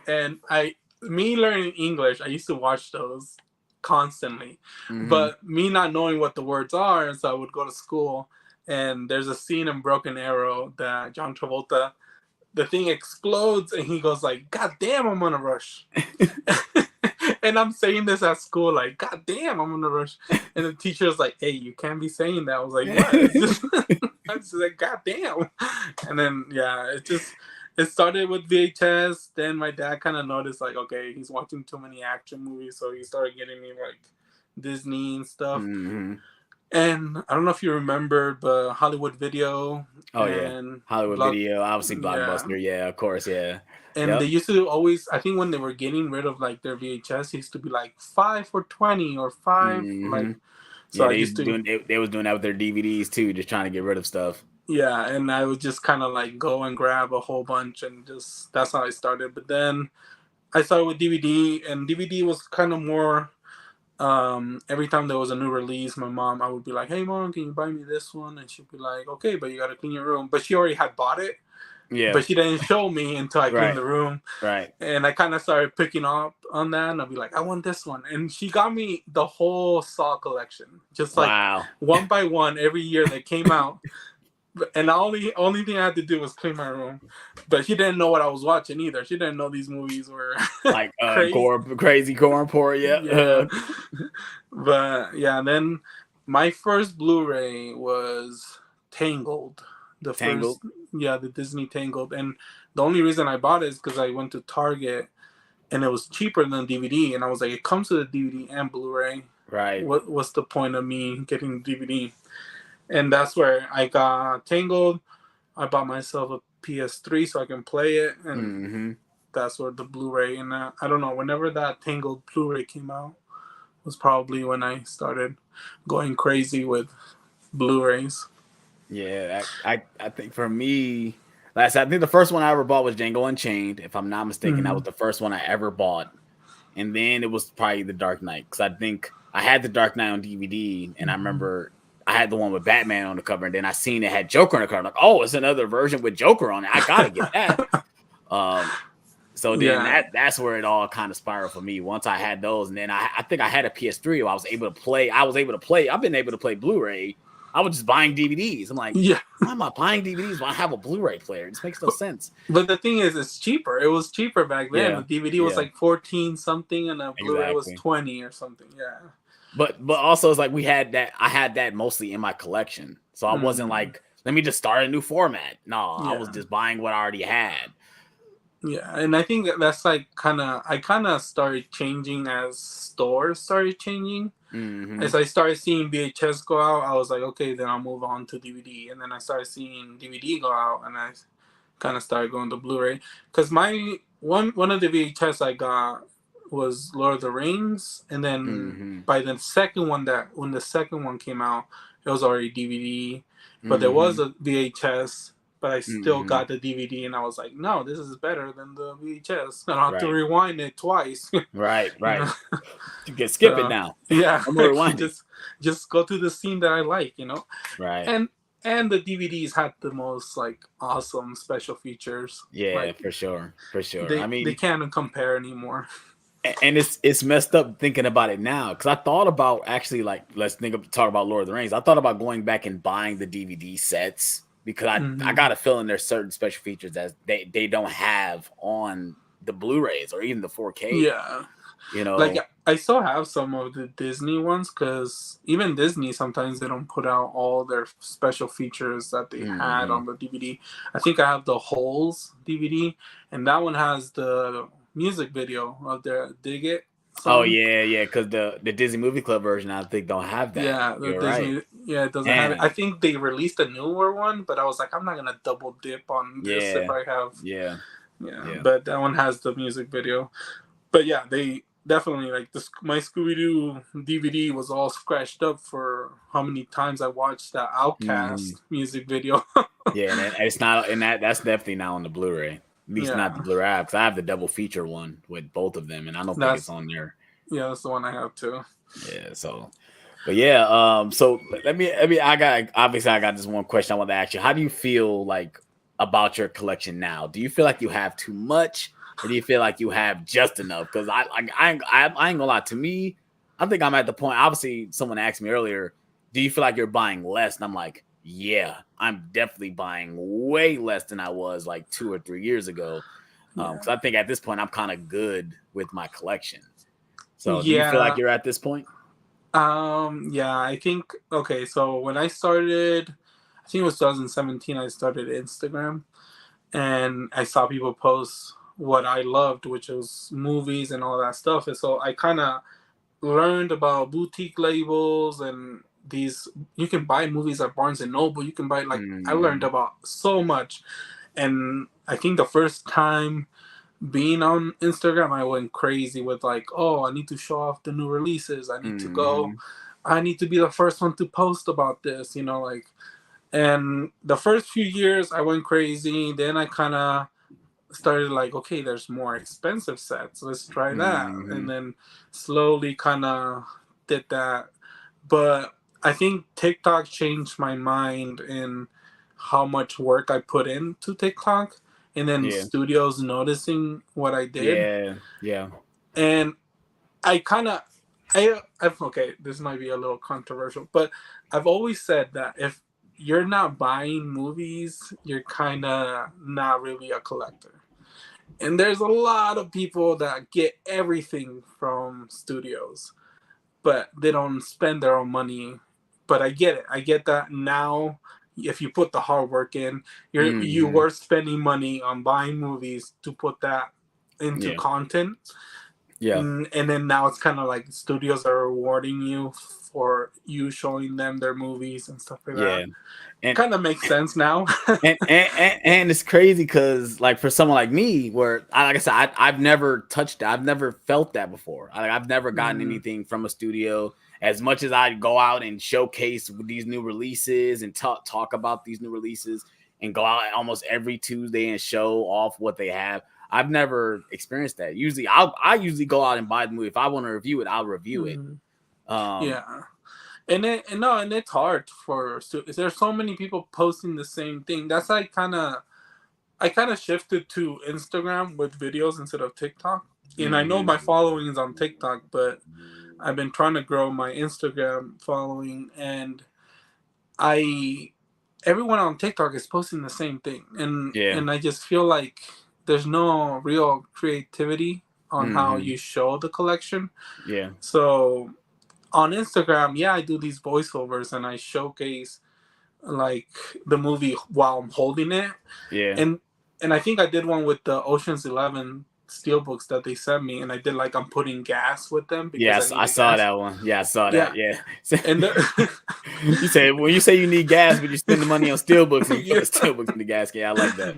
Speaker 3: And me learning English, I used to watch those constantly, but me not knowing what the words are, so I would go to school, and there's a scene in Broken Arrow that John Travolta, the thing explodes, and he goes like, "God damn, I'm on a rush." And I'm saying this at school, like, "God damn, I'm on a rush." And the teacher's like, "Hey, you can't be saying that." I was like, "What?" It's just, I was like, "God damn." And then yeah, it started with VHS. Then my dad kind of noticed, like, okay, he's watching too many action movies, so he started getting me like Disney and stuff. And I don't know if you remember, but Hollywood Video.
Speaker 2: Oh
Speaker 3: and
Speaker 2: Hollywood Video, obviously Blockbuster. Yeah, of course, yeah.
Speaker 3: And they used to always, I think when they were getting rid of like their VHS, it used to be like 5 for $20 or 5 like.
Speaker 2: So they was doing that with their DVDs too, just trying to get rid of stuff.
Speaker 3: Yeah, and I would just kind of like go and grab a whole bunch, and just that's how I started. But then I started with DVD, and DVD was kind of more. Every time there was a new release, I would be like, "Hey mom, can you buy me this one?" And she'd be like, "Okay, but you gotta clean your room." But she already had bought it. Yeah. But she didn't show me until I cleaned the room.
Speaker 2: Right.
Speaker 3: And I kind of started picking up on that, and I'll be like, "I want this one." And she got me the whole Saw collection, just like one by one every year they came out. And the only thing I had to do was clean my room. But she didn't know what I was watching either. She didn't know these movies were
Speaker 2: like crazy gore porn. Yeah.
Speaker 3: But yeah, then my first Blu-ray was Tangled. The Disney Tangled. And the only reason I bought it is because I went to Target and it was cheaper than DVD. And I was like, it comes with a DVD and Blu-ray.
Speaker 2: Right.
Speaker 3: What's the point of me getting DVD? And that's where I got Tangled. I bought myself a PS3 so I can play it. And that's where the Blu-ray. And I don't know, whenever that Tangled Blu-ray came out was probably when I started going crazy with Blu-rays.
Speaker 2: Yeah, I think for me, I think the first one I ever bought was Django Unchained. If I'm not mistaken, that was the first one I ever bought. And then it was probably The Dark Knight, because I think I had The Dark Knight on DVD, and I remember I had the one with Batman on the cover, and then I seen it had Joker on the cover. I'm like, oh, it's another version with Joker on it. I gotta get that. So then that's where it all kind of spiraled for me. Once I had those, and then I think I had a PS3 where I was able to play. I've been able to play Blu-ray. I was just buying DVDs. I'm like, why am I buying DVDs when I have a Blu-ray player? It just makes no sense.
Speaker 3: But the thing is, it's cheaper. It was cheaper back then. The DVD was like 14 something, and a Blu-ray was 20 or something. Yeah.
Speaker 2: But also it's like I had that mostly in my collection. So I wasn't like, let me just start a new format. No, I was just buying what I already had.
Speaker 3: Yeah, and I think that's like I kind of started changing as stores started changing. As I started seeing VHS go out, I was like, okay, then I'll move on to DVD. And then I started seeing DVD go out, and I kind of started going to Blu-ray. Because my one of the VHS I got was Lord of the Rings, and then by the second one when the second one came out, it was already DVD. But there was a VHS, but I still got the DVD, and I was like, no, this is better than the VHS. I don't have to rewind it twice.
Speaker 2: Right. You can skip it now.
Speaker 3: Yeah. Just go to the scene that I like,
Speaker 2: Right.
Speaker 3: And the DVDs had the most like awesome special features.
Speaker 2: Yeah,
Speaker 3: like,
Speaker 2: for sure.
Speaker 3: They can't compare anymore.
Speaker 2: And it's messed up thinking about it now, because I thought about actually, like, talk about Lord of the Rings. I thought about going back and buying the DVD sets, because I got a feeling there's certain special features that they don't have on the Blu-rays or even the 4K.
Speaker 3: Yeah. Like I still have some of the Disney ones, because even Disney, sometimes they don't put out all their special features that they had on the DVD. I think I have the Holes DVD, and that one has the music video of their Dig It song.
Speaker 2: Oh yeah, because the Disney Movie Club version, I think, don't have that.
Speaker 3: Yeah, Disney, it doesn't have it. I think they released a newer one, but I was like, I'm not gonna double dip on this if I have. Yeah. But that one has the music video. But yeah, they definitely, like, my Scooby-Doo DVD was all scratched up for how many times I watched that Outcast music video.
Speaker 2: Yeah, and it's not, and that's definitely not on the Blu-ray. At least not the Blu-ray app, because I have the double feature one with both of them, and I don't think it's on there.
Speaker 3: Yeah, that's the one I have too.
Speaker 2: Yeah, so, but yeah, so I got this one question I want to ask you. How do you feel like about your collection now? Do you feel like you have too much,
Speaker 1: or do you feel like you have just enough? Because I ain't gonna lie. To me, I think I'm at the point. Obviously, someone asked me earlier, do you feel like you're buying less? And I'm like, yeah, I'm definitely buying way less than I was like 2 or 3 years ago. Because I think at this point I'm kind of good with my collection. So do you feel like you're at this point?
Speaker 3: Yeah, I think, okay, so when I started, I think it was 2017, I started Instagram, and I saw people post what I loved, which was movies and all that stuff. And so I kind of learned about boutique labels and these, you can buy movies at Barnes and Noble. You can buy, like, I learned about so much. And I think the first time being on Instagram, I went crazy with like, oh, I need to show off the new releases. I need to go. I need to be the first one to post about this, you know, like. And the first few years, I went crazy. Then I kind of started like, okay, there's more expensive sets. Let's try that. And then slowly kind of did that. But I think TikTok changed my mind in how much work I put into TikTok, and then studios noticing what I did.
Speaker 1: Yeah.
Speaker 3: And I kind of, I've, okay, this might be a little controversial, but I've always said that if you're not buying movies, you're kind of not really a collector. And there's a lot of people that get everything from studios, but they don't spend their own money. But I get it. I get that now. If you put the hard work in, you were spending money on buying movies to put that into content. And then now it's kind of like studios are rewarding you for you showing them their movies and stuff like that. And kind of makes sense now.
Speaker 1: and it's crazy because, like, for someone like me, where like I said, I've never touched that. I've never felt that before. I've never gotten anything from a studio. As much as I go out and showcase these new releases and talk about these new releases and go out almost every Tuesday and show off what they have, I've never experienced that. Usually, I usually go out and buy the movie. If I want to review it, I'll review it.
Speaker 3: And it's hard for students. There's so many people posting the same thing. That's like I kind of shifted to Instagram with videos instead of TikTok. And I know my following is on TikTok, but I've been trying to grow my Instagram following, and everyone on TikTok is posting the same thing, and I just feel like there's no real creativity on how you show the collection. So on Instagram, I do these voiceovers and I showcase like the movie while I'm holding it. And I think I did one with the Ocean's 11 steelbooks that they sent me, and I did like I'm putting gas with them.
Speaker 1: Yes, I saw that one. Yeah, I saw that. Yeah. And you say when you say you need gas, but you spend the money on steelbooks and you put the steelbooks in the gas. Yeah, I like that.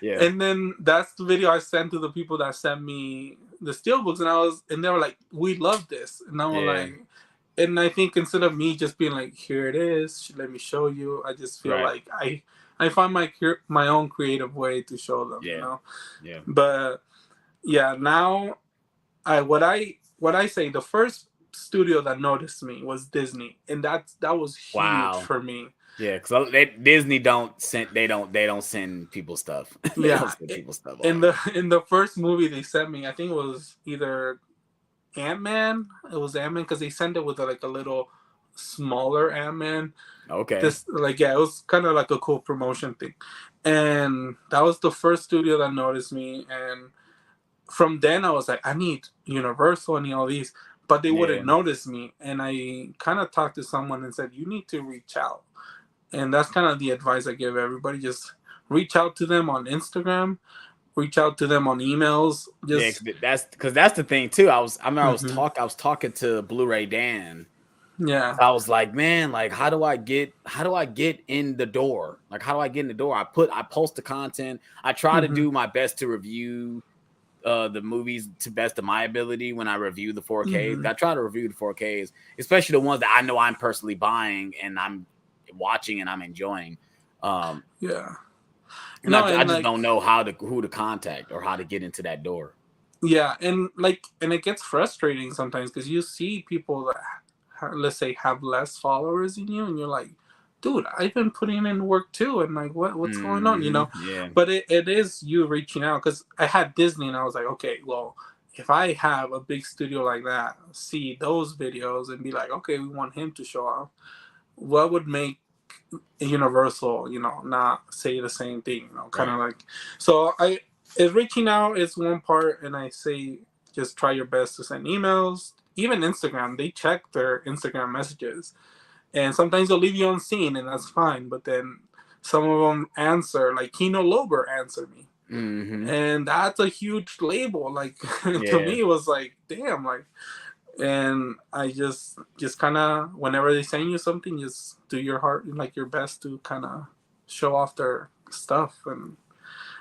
Speaker 1: Yeah.
Speaker 3: And then that's the video I sent to the people that sent me the steelbooks, and they were like, "We love this," and I was like, and I think instead of me just being like, "Here it is, let me show you," I just feel like I find my own creative way to show them. You know.
Speaker 1: Yeah.
Speaker 3: But now what I say, the first studio that noticed me was Disney, and that was huge for me.
Speaker 1: Yeah, because Disney don't send people stuff.
Speaker 3: Don't send people stuff. In the first movie they sent me, I think it was either Ant-Man. It was Ant-Man because they sent it with like a little smaller Ant-Man.
Speaker 1: Okay.
Speaker 3: It was kind of like a cool promotion thing, and that was the first studio that noticed me. And from then I was like, I need Universal, I need all these, but they wouldn't notice me. And I kind of talked to someone and said, you need to reach out. And that's kind of the advice I give everybody. Just reach out to them on Instagram, reach out to them on emails.
Speaker 1: That's the thing too. I was talking to Blu-ray Dan.
Speaker 3: Yeah.
Speaker 1: I was like, man, like how do I get in the door? Like how do I get in the door? I post the content. I try to do my best to review the movies to best of my ability when I review the 4Ks. I try to review the 4Ks, especially the ones that I know I'm personally buying and I'm watching and I'm enjoying. I just don't know who to contact or how to get into that door.
Speaker 3: Yeah, and it gets frustrating sometimes because you see people that let's say have less followers than you, and you're like, dude, I've been putting in work too, and like, what's going on, you know?
Speaker 1: Yeah.
Speaker 3: But it is you reaching out, because I had Disney, and I was like, okay, well, if I have a big studio like that, see those videos and be like, okay, we want him to show off, what would make Universal, you know, not say the same thing, you know, kind of like. So is reaching out is one part, and I say just try your best to send emails. Even Instagram, they check their Instagram messages, and sometimes they'll leave you unseen, and that's fine. But then some of them answer, like Kino Lober answered me, and that's a huge label. Like to me, it was like, damn, like. And I just kind of, whenever they send you something, just do your heart, like your best to kind of show off their stuff. And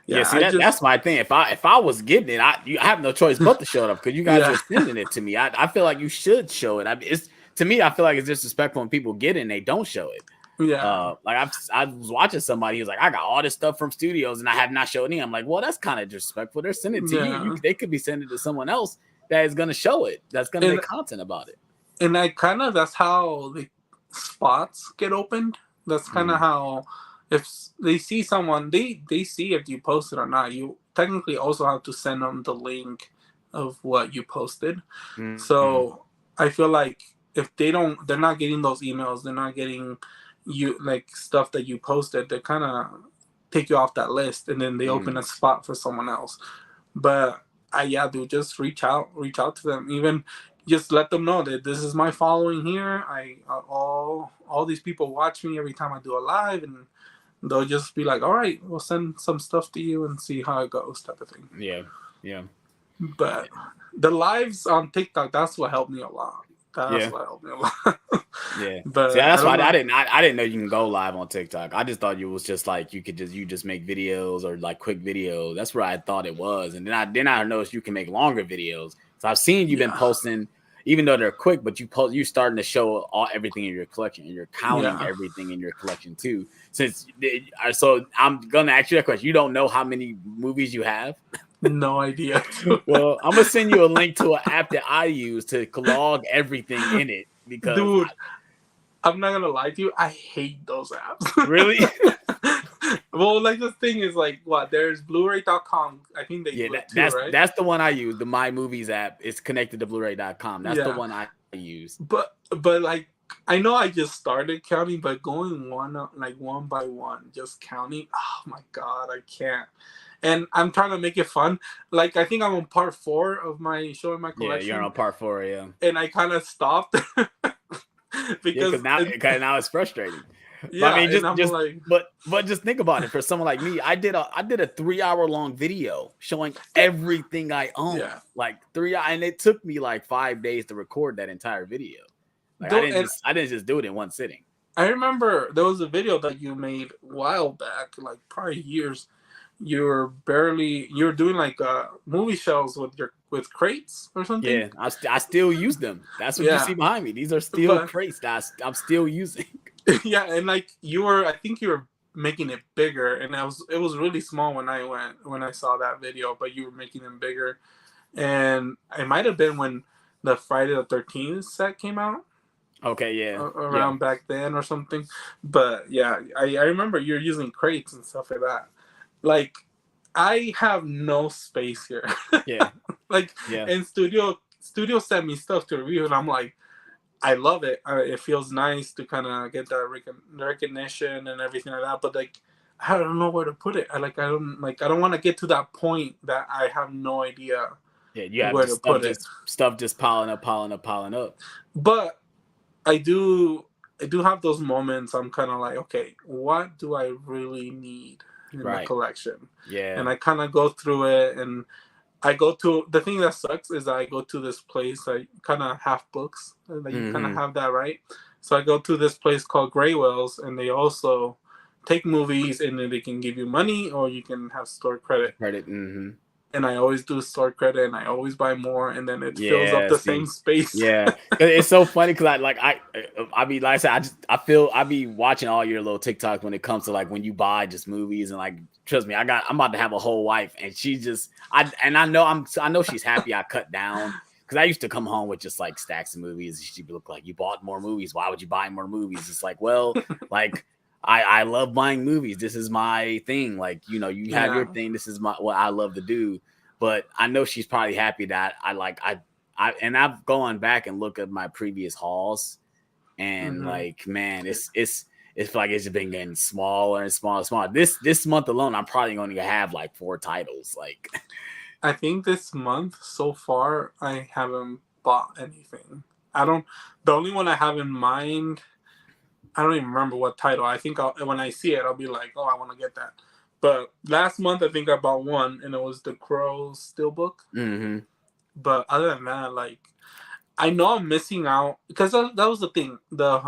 Speaker 1: see, that's my thing. If I was getting it, I have no choice but to show it up, because you guys are sending it to me. I feel like you should show it. It's, to me, I feel like it's disrespectful when people get it and they don't show it. Like I was watching somebody, he was like, I got all this stuff from studios and I have not shown it. I'm like, well, that's kind of disrespectful. They're sending it to you. They could be sending it to someone else that is going to show it, that's going to make content about it.
Speaker 3: And I kind of, that's how the spots get opened. That's kind of how, if they see someone, they see if you post it or not. You technically also have to send them the link of what you posted. So I feel like if they're not getting those emails, they're not getting you like stuff that you posted, they kind of take you off that list, and then they open a spot for someone else. But dude, just reach out to them. Even just let them know that this is my following here. All these people watch me every time I do a live, and they'll just be like, all right, we'll send some stuff to you and see how it goes, type of thing.
Speaker 1: Yeah.
Speaker 3: But the lives on TikTok, that's what helped me a lot. That's what helped me a lot.
Speaker 1: But see, that's why I didn't know you can go live on TikTok. I just thought it was just like you just make videos or like quick videos. That's where I thought it was. And then I noticed you can make longer videos. So I've seen you've been posting, even though they're quick, but you're starting to show everything in your collection, and you're counting everything in your collection too. So I'm gonna ask you that question. You don't know how many movies you have?
Speaker 3: No idea.
Speaker 1: Well, I'm gonna send you a link to an app that I use to log everything in it, because
Speaker 3: dude, I'm not gonna lie to you, I hate those apps.
Speaker 1: Really?
Speaker 3: Well, like the thing is, like, what, there's Blu-ray.com. I think they do it too, right?
Speaker 1: That's the one I use. The My Movies app is connected to Blu-ray.com. That's the one I use.
Speaker 3: But like, I know I just started counting, but going one by one, just counting, oh my god, I can't. And I'm trying to make it fun. Like, I think I'm on part 4 of my showing my collection.
Speaker 1: Yeah, you're on part 4, yeah.
Speaker 3: And I kind of stopped because
Speaker 1: now it's frustrating.
Speaker 3: Yeah,
Speaker 1: I mean, but just think about it. For someone like me, I did a 3-hour long video showing everything I own. Like 3 hours, and it took me like 5 days to record that entire video. Like, I didn't just do it in one sitting.
Speaker 3: I remember there was a video that you made a while back, like probably years. You were doing like movie shelves with crates or something.
Speaker 1: Yeah, I still use them. That's what you see behind me. These are still crates that I'm still using.
Speaker 3: Yeah, and like I think you were making it bigger, and it was really small when I saw that video, but you were making them bigger. And it might have been when the Friday the 13th set came out.
Speaker 1: Okay, yeah.
Speaker 3: Around back then or something. But yeah, I remember you're using crates and stuff like that. Like, I have no space here.
Speaker 1: Yeah.
Speaker 3: And studio sent me stuff to review, and I'm like, I love it. It feels nice to kind of get that recognition and everything like that. But like, I don't know where to put it. I don't want to get to that point that I have no idea.
Speaker 1: Yeah, you have where to put it. Stuff just piling up. But
Speaker 3: I do have those moments. I'm kind of like, okay, what do I really need in my collection?
Speaker 1: Yeah.
Speaker 3: And I kind of go through it, and I go to, the thing that sucks is I go to this place, I kind of have books, like you kind of have that, right? So I go to this place called Graywell's, and they also take movies, and then they can give you money, or you can have store credit. And I always do store credit, and I always buy more, and then it fills up the same space.
Speaker 1: Yeah, it's so funny because I be like I said, I be watching all your little TikToks when it comes to like when you buy just movies, and like, trust me, I'm about to have a whole wife, and she just I know she's happy I cut down. because I used to come home with just like stacks of movies. She'd look like, you bought more movies. Why would you buy more movies? It's like, well, like I love buying movies. This is my thing. Like, you know, you have your thing. This is what I love to do. But I know she's probably happy that and I've gone back and looked at my previous hauls, and like, man, it's like it's been getting smaller and smaller and smaller. This month alone, I'm probably going to have like 4 titles. Like,
Speaker 3: I think this month so far, I haven't bought anything. The only one I have in mind, I don't even remember what title. I think when I see it, I'll be like, oh, I want to get that. But last month, I think I bought one, and it was the Crow's Steelbook.
Speaker 1: Mm-hmm.
Speaker 3: But other than that, like, I know I'm missing out, because that was the thing. The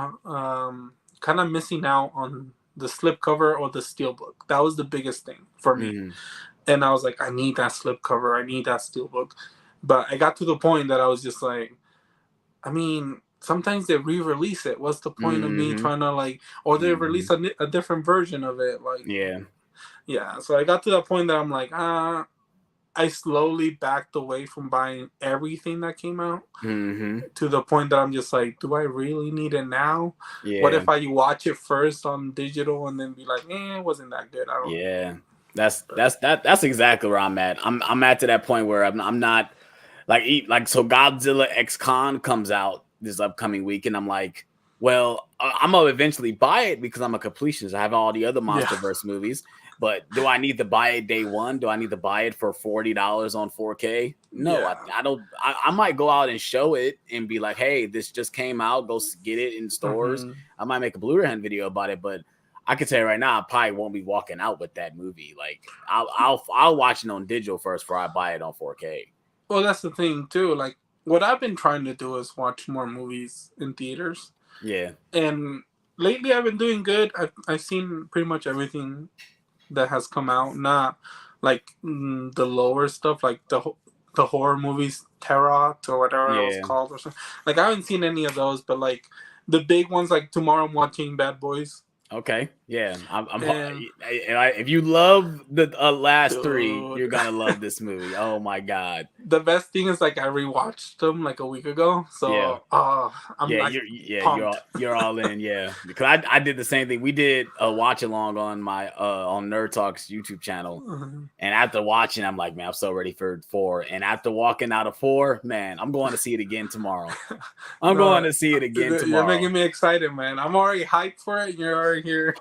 Speaker 3: kind of missing out on the slipcover or the Steelbook. That was the biggest thing for me. Mm-hmm. And I was like, I need that slipcover. I need that Steelbook. But I got to the point that I was just like, I mean, sometimes they re-release it. What's the point of me trying to like, or they release a different version of it? Like, yeah. So I got to that point that I'm like, I slowly backed away from buying everything that came out to the point that I'm just like, do I really need it now? Yeah. What if I watch it first on digital and then be like, it wasn't that good? I don't know.
Speaker 1: That's exactly where I'm at. I'm at to that point where I'm not like so Godzilla X Con comes out this upcoming week, and I'm like, well, I'm gonna eventually buy it because I'm a completionist. I have all the other MonsterVerse movies, but do I need to buy it day one? Do I need to buy it for $40 on 4K? No, I don't. I might go out and show it and be like, hey, this just came out. Go get it in stores. I might make a Blu-ray video about it, but I can tell you right now, I probably won't be walking out with that movie. Like, I'll watch it on digital first before I buy it on 4K.
Speaker 3: Well, that's the thing too. Like, what I've been trying to do is watch more movies in theaters. Yeah. And lately, I've been doing good. I've seen pretty much everything that has come out. Not like the lower stuff, like the horror movies, Terrot or whatever it was called or something. Like, I haven't seen any of those, but like the big ones, like tomorrow I'm watching Bad Boys.
Speaker 1: Okay, yeah, if you love the last 3, you're gonna love this movie. Oh my god!
Speaker 3: The best thing is, like, I rewatched them like a week ago, so
Speaker 1: you're all in, because I did the same thing. We did a watch along on my on Nerd Talk's YouTube channel, and after watching, I'm like, man, I'm so ready for 4. And after walking out of 4, man, I'm going to see it again tomorrow. Going to see it again tomorrow.
Speaker 3: You're making me excited, man. I'm already hyped for it. You're already here.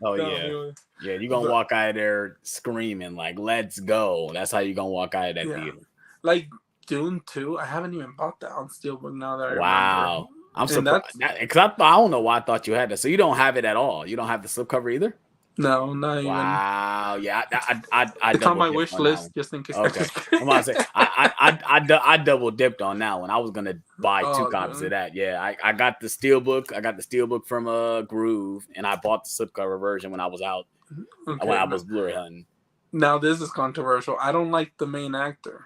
Speaker 1: Oh you're gonna walk out of there screaming like, let's go. That's how you're gonna walk out of that theater.
Speaker 3: Like Dune 2, I haven't even bought that on Steelbook now that I remember.
Speaker 1: I'm surprised because I don't know why I thought you had that. So you don't have it at all. You don't have the slipcover either.
Speaker 3: No, not even.
Speaker 1: Wow, yeah, I
Speaker 3: it's on my wish list just in case.
Speaker 1: Okay, I'm about to say I double dipped on that one. I was gonna buy 2 copies of that. Yeah, I got the Steelbook. I got the Steelbook from Groove, and I bought the slipcover version when I was out. When I was Blu-ray hunting.
Speaker 3: Now this is controversial. I don't like the main actor.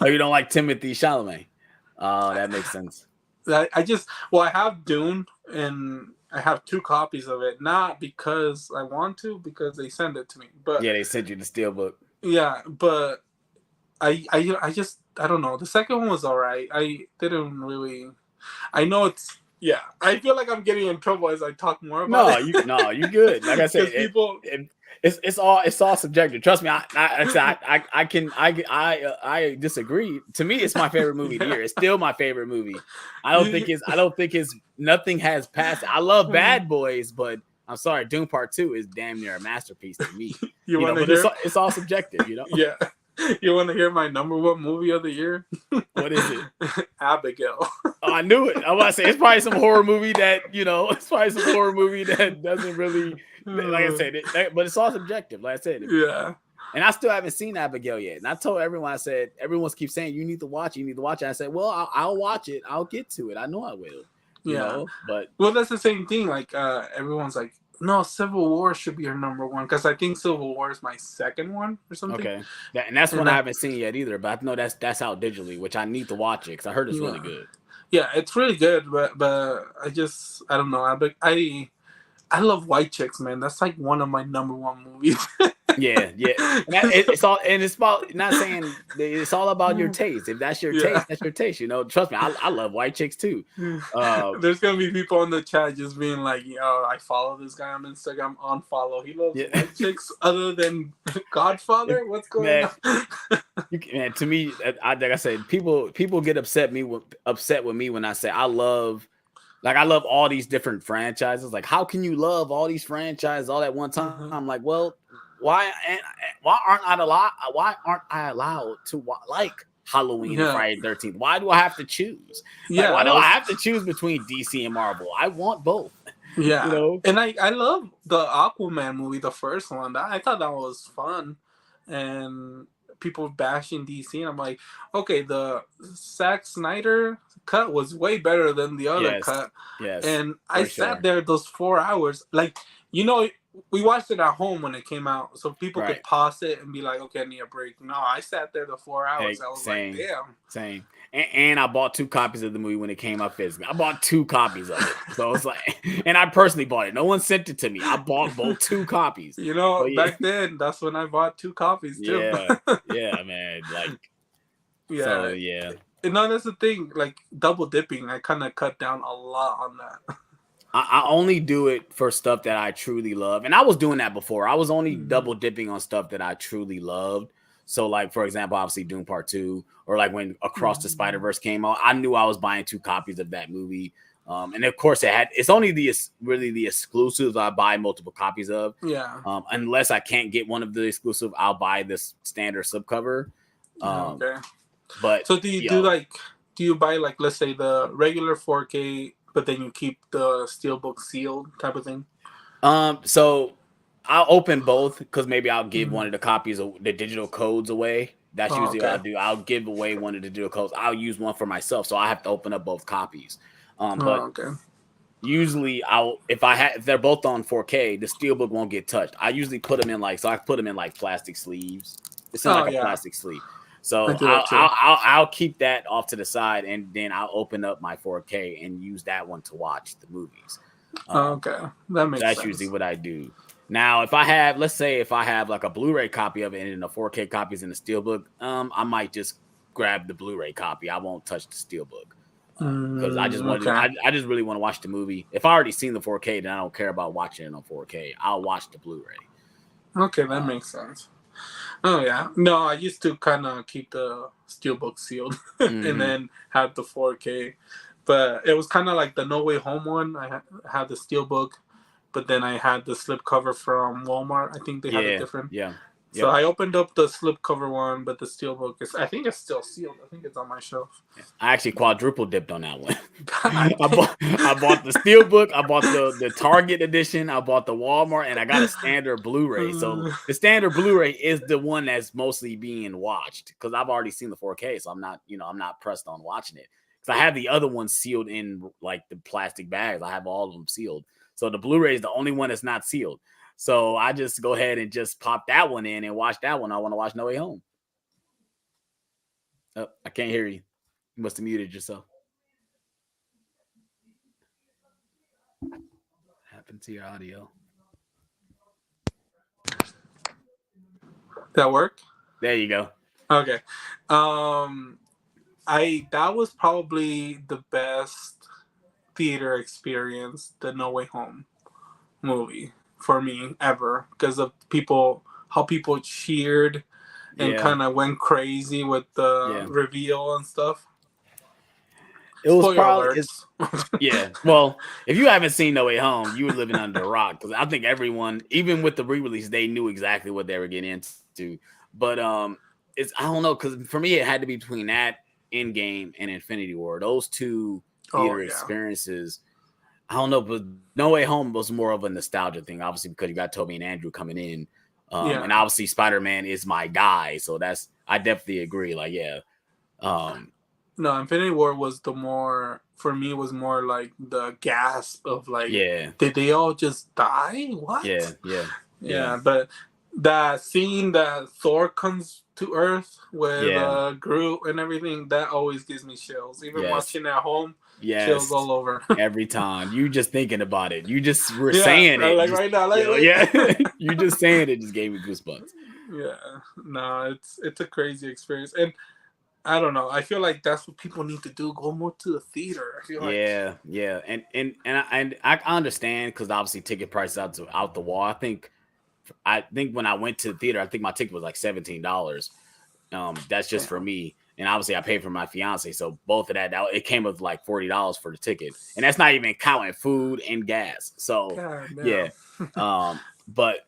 Speaker 1: Oh, you don't like Timothée Chalamet? Oh, that makes sense.
Speaker 3: I have Dune and I have 2 copies of it, not because I want to, because they send it to me. But
Speaker 1: they sent you the Steelbook.
Speaker 3: Yeah, but I don't know. The second one was all right. I didn't really. I know it's. Yeah, I feel like I'm getting in trouble as I talk more about it.
Speaker 1: You good. Like I said, it's all subjective. Trust me, I disagree. To me, it's my favorite movie of the year. It's still my favorite movie. I don't think it's nothing has passed. I love Bad Boys, but I'm sorry, Doom Part 2 is damn near a masterpiece to me. It's all subjective, you know.
Speaker 3: Yeah. You want to hear my number 1 movie of the year?
Speaker 1: What is it?
Speaker 3: Abigail.
Speaker 1: Oh, I knew it. I was about to say it's probably some horror movie that doesn't really, like I said, but it's all subjective. Like I said,
Speaker 3: yeah.
Speaker 1: And I still haven't seen Abigail yet. And I told everyone, everyone keeps saying you need to watch it. And I said, well, I'll watch it. I'll get to it. I know I will. You know? But
Speaker 3: that's the same thing. Like everyone's like, no, Civil War should be your number 1 because I think Civil War is my second one or something.
Speaker 1: Okay, and that's one I haven't seen yet either. But I know that's out digitally, which I need to watch it because I heard it's really good.
Speaker 3: Yeah, it's really good, but I don't know. I I love White Chicks, man. That's like one of my number one movies.
Speaker 1: Yeah. And it's all, and it's about, not saying it's all about your taste. If that's your taste, that's your taste. You know, trust me, I love White Chicks too.
Speaker 3: There's gonna be people in the chat just being like, "Yo, I follow this guy on Instagram. Unfollow. He loves White Chicks other than Godfather. What's going on?"
Speaker 1: Man, to me, like I said, people get upset with me when I say I love all these different franchises. Like, how can you love all these franchises all at one time? I'm like, well, why aren't I allowed to like Halloween and Friday the 13th? Why do I have to choose? Why do I have to choose between DC and Marvel? I want both.
Speaker 3: Yeah, you know? And I love the Aquaman movie, the first one. I thought that was fun, and people bashing DC, and I'm like, okay, the Zack Snyder cut was way better than the other cut. Yes, and I sat there those 4 hours, like, you know, we watched it at home when it came out, so people could pause it and be like, okay, I need a break. No, I sat there the 4 hours. I was like, damn.
Speaker 1: Same. And I bought 2 copies of the movie when it came out physically. I bought 2 copies of it. So it's like, and I personally bought it. No one sent it to me. I bought both 2 copies.
Speaker 3: You know, back then, that's when I bought 2 copies too.
Speaker 1: Yeah, man. Like,
Speaker 3: so, And no, that's the thing. Like, double dipping, I kind of cut down a lot on that.
Speaker 1: I only do it for stuff that I truly love. And I was doing that before. I was only double dipping on stuff that I truly loved. So, like, for example, obviously Doom Part 2, or like when Across the Spider-Verse came out, I knew I was buying 2 copies of that movie. And of course, it's only really the exclusives I buy multiple copies of.
Speaker 3: Yeah.
Speaker 1: Unless I can't get one of the exclusive, I'll buy this standard slipcover.
Speaker 3: Okay.
Speaker 1: But
Speaker 3: so do you buy, like, let's say the regular 4K, but then you keep the steelbook sealed type of thing?
Speaker 1: So I'll open both, because maybe I'll give one of the copies of the digital codes away. That's usually what I'll do. I'll give away one of the digital codes. I'll use one for myself, so I have to open up both copies. But usually if they're both on 4K, the steelbook won't get touched. I usually put them in like plastic sleeves. It's not like a plastic sleeve. So I'll keep that off to the side, and then I'll open up my 4K and use that one to watch the movies.
Speaker 3: That makes sense.
Speaker 1: That's usually what I do. Now, let's say if I have like a Blu-ray copy of it and the 4K copies in the steelbook, I might just grab the Blu-ray copy. I won't touch the steelbook because I just I just really want to watch the movie. If I already seen the 4K, then I don't care about watching it on 4K. I'll watch the Blu-ray.
Speaker 3: Okay, that makes sense. Oh, yeah. No, I used to kind of keep the steelbook sealed and then have the 4K. But it was kind of like the No Way Home one. I had the steelbook, but then I had the slipcover from Walmart. I think they have it different.
Speaker 1: Yeah.
Speaker 3: So I opened up the slipcover one, but the steelbook I think it's still sealed. I think it's on my shelf.
Speaker 1: I actually quadruple dipped on that one. I bought the steelbook, I bought the Target edition, I bought the Walmart, and I got a standard Blu-ray. So the standard Blu-ray is the one that's mostly being watched, because I've already seen the 4K, so I'm not pressed on watching it. Because I have the other ones sealed in like the plastic bags. I have all of them sealed. So the Blu-ray is the only one that's not sealed. So I just go ahead and just pop that one in and watch that one. I want to watch No Way Home. Oh, I can't hear you. You must have muted yourself. What happened to your audio?
Speaker 3: That work?
Speaker 1: There you go.
Speaker 3: Okay. That was probably the best theater experience, the No Way Home movie for me ever, because of how people cheered and kind of went crazy with the reveal and stuff.
Speaker 1: It was probably well, if you haven't seen No Way Home, you were living under a rock, because I think everyone, even with the re-release, they knew exactly what they were getting into. But I don't know, because for me it had to be between that, Endgame, and Infinity War. Those 2 theater experiences. I don't know, but No Way Home was more of a nostalgia thing, obviously, because you got Tobey and Andrew coming in. And obviously Spider-Man is my guy. So I definitely agree. Like,
Speaker 3: no, Infinity War was for me, was more like the gasp of like, did they all just die? What?
Speaker 1: Yeah.
Speaker 3: But That scene that Thor comes to Earth with Groot and everything, that always gives me chills. Even watching at home, chills all over.
Speaker 1: Every time. You just thinking about it. You just were saying it.
Speaker 3: Like
Speaker 1: just,
Speaker 3: right now.
Speaker 1: You just saying it just gave me goosebumps.
Speaker 3: Yeah. No, it's a crazy experience. And I don't know. I feel like that's what people need to do. Go more to the theater. I feel
Speaker 1: and I understand because obviously ticket prices out the wall. I think when I went to the theater, I think my ticket was like $17. That's just for me, and obviously I paid for my fiance, so both of that it came with like $40 for the ticket, and that's not even counting food and gas. So but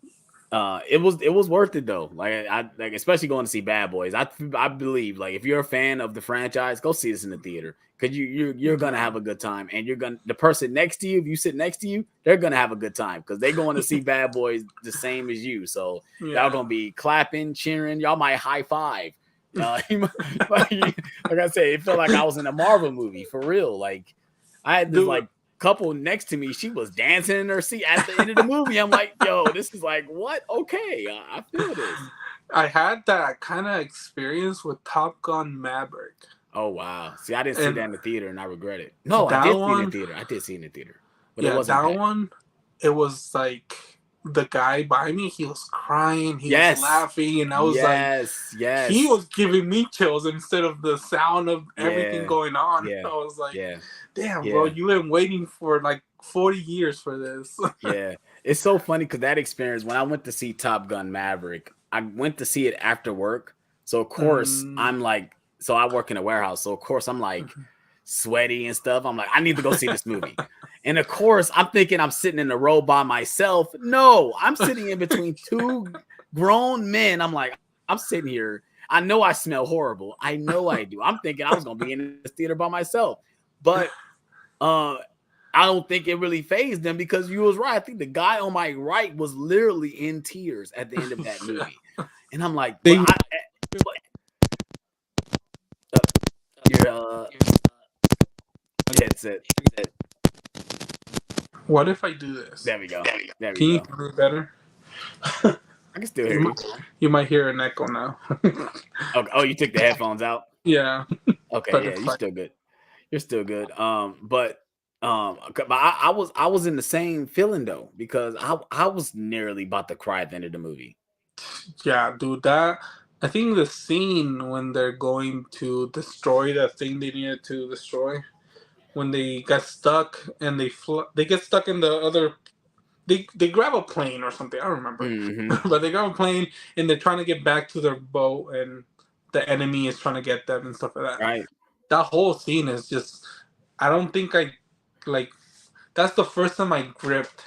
Speaker 1: it was worth it though. Like especially going to see Bad Boys. I believe like if you're a fan of the franchise, go see this in the theater because you're gonna have a good time, and the person next to you, if you sit next to you, they're gonna have a good time because they're going to see Bad Boys the same as you. So y'all gonna be clapping, cheering. Y'all might high five. Like I said, it felt like I was in a Marvel movie for real. Like I had this couple next to me, she was dancing in her seat at the end of the movie. I'm like, yo, this is like what? Okay, I feel this.
Speaker 3: I had that kind of experience with Top Gun Maverick.
Speaker 1: Oh wow! See, I didn't see that in the theater, and I regret it. No, I did see it in the theater. I did see it in the theater, but it wasn't that
Speaker 3: one. It was like the guy by me. He was crying. He was laughing, and I was like, he was giving me chills instead of the sound of everything going on. I was like, damn, bro, you been waiting for like 40 years for this.
Speaker 1: It's so funny because that experience when I went to see Top Gun Maverick, I went to see it after work. So of course I'm like, so I work in a warehouse. So of course I'm like sweaty and stuff. I'm like, I need to go see this movie. And of course I'm thinking I'm sitting in a row by myself. No, I'm sitting in between two grown men. I'm like, I'm sitting here. I know I smell horrible. I know I do. I'm thinking I was going to be in this theater by myself. But I don't think it really fazed them because you was right. I think the guy on my right was literally in tears at the end of that movie. And I'm like, your headset.
Speaker 3: What if I do this?
Speaker 1: There we go.
Speaker 3: Can you hear it better?
Speaker 1: I can still hear you.
Speaker 3: You might hear an echo now.
Speaker 1: Okay. Oh, you took the headphones out?
Speaker 3: Yeah.
Speaker 1: Okay, you're still good. You're still good. But I was in the same feeling though because I was nearly about to cry at the end of the movie.
Speaker 3: Yeah, dude, I think the scene when they're going to destroy that thing they needed to destroy, when they got stuck and they get stuck in the other. They grab a plane or something. I don't remember, but they grab a plane and they're trying to get back to their boat, and the enemy is trying to get them and stuff like that.
Speaker 1: Right.
Speaker 3: That whole scene is just. I don't think I like. That's the first time I gripped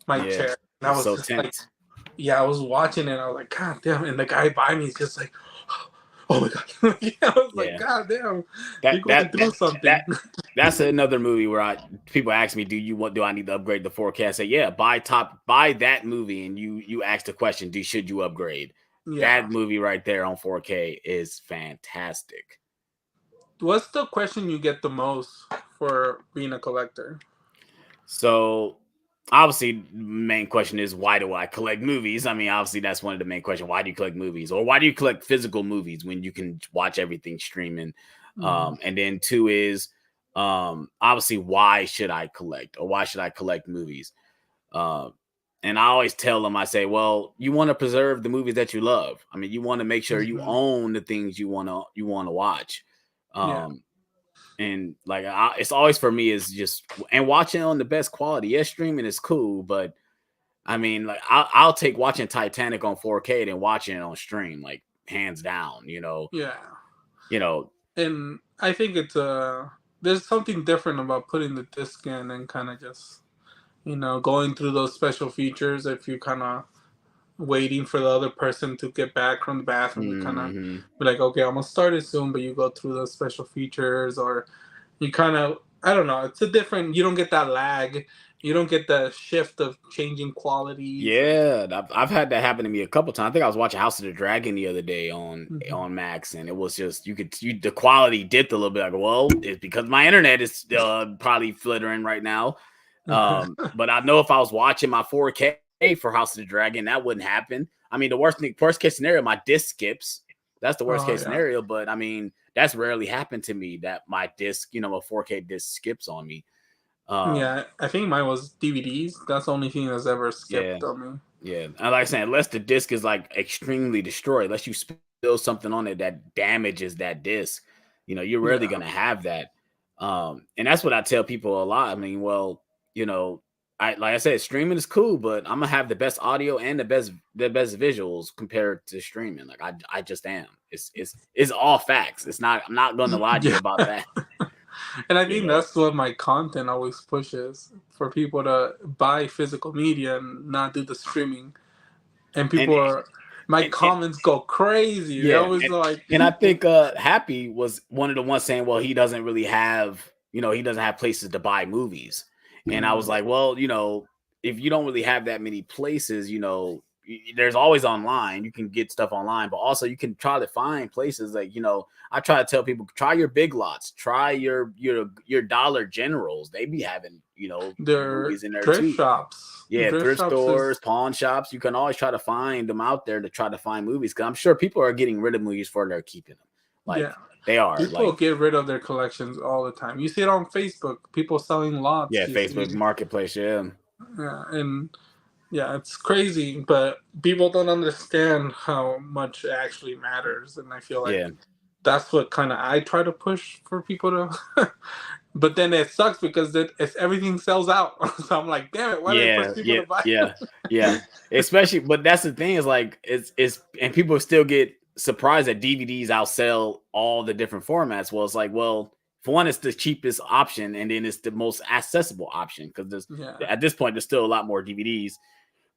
Speaker 3: my chair. And I was
Speaker 1: so
Speaker 3: just
Speaker 1: tense.
Speaker 3: I was watching it. And I was like, God damn! And the guy by me is just like, oh my god! I was like, God damn! You're going through something.
Speaker 1: That's another movie where people ask me, do I need to upgrade the 4K? I say, buy that movie, and you ask the question, should you upgrade? That movie right there on 4K is fantastic.
Speaker 3: What's the question you get the most for being a collector?
Speaker 1: So obviously the main question is, why do I collect movies? I mean, obviously that's one of the main questions. Why do you collect movies? Or why do you collect physical movies when you can watch everything streaming? And then two is obviously, why should I collect, or why should I collect movies? And I always tell them, I say, well, you want to preserve the movies that you love. I mean, you want to make sure you own the things you want to watch. And like it's always for me is just and watching on the best quality. Yes, streaming is cool, but I mean, like I'll take watching Titanic on 4K than watching it on stream, like hands down.
Speaker 3: And I think it's there's something different about putting the disc in and kind of just going through those special features. If you kind of waiting for the other person to get back from the bathroom, you kind of be like, okay, I'm gonna start it soon, but you go through those special features, or you kind of, I don't know, it's a different, you don't get that lag, you don't get the shift of changing quality.
Speaker 1: Yeah, I've had that happen to me a couple times. I think I was watching House of the Dragon the other day on Max, and it was just the quality dipped a little bit. Like, well, it's because my internet is probably flittering right now. But I know if I was watching my 4K for House of the Dragon, that wouldn't happen. I mean, the worst case scenario, my disc skips. That's the worst case scenario. But I mean, that's rarely happened to me that my disc, a 4K disc skips on me.
Speaker 3: Yeah, I think mine was DVDs. That's the only thing that's ever skipped on me.
Speaker 1: Yeah, and like I said, unless the disc is like extremely destroyed, unless you spill something on it that damages that disc, you're rarely gonna have that. And that's what I tell people a lot. I mean, well, like I said, streaming is cool, but I'm gonna have the best audio and the best visuals compared to streaming. Like I just am. It's all facts. It's not. I'm not gonna lie to you about that.
Speaker 3: And I think that's what my content always pushes, for people to buy physical media and not do the streaming. And people my comments go crazy.
Speaker 1: Yeah,
Speaker 3: they always like.
Speaker 1: And I think Happy was one of the ones saying, well, he doesn't really have, he doesn't have places to buy movies. And I was like, well, if you don't really have that many places, there's always online. You can get stuff online, but also you can try to find places like, I try to tell people, try your Big Lots, try your Dollar Generals. They be having,
Speaker 3: their
Speaker 1: movies in there
Speaker 3: thrift
Speaker 1: too.
Speaker 3: shops.
Speaker 1: Yeah, thrift stores, pawn shops. You can always try to find them out there to try to find movies, because I'm sure people are getting rid of movies for they're keeping them. Like they are.
Speaker 3: People get rid of their collections all the time. You see it on Facebook. People selling lots.
Speaker 1: Yeah, Facebook Marketplace. Yeah,
Speaker 3: and it's crazy, but people don't understand how much it actually matters. And I feel like that's what kind of I try to push for people to. But then it sucks because everything sells out. So I'm like, damn it, why did I push people to buy?
Speaker 1: Yeah. Especially, but that's the thing, is like it's and people still get surprised that DVDs outsell all the different formats. Well, it's like, well, for one, it's the cheapest option, and then it's the most accessible option, because at this point there's still a lot more DVDs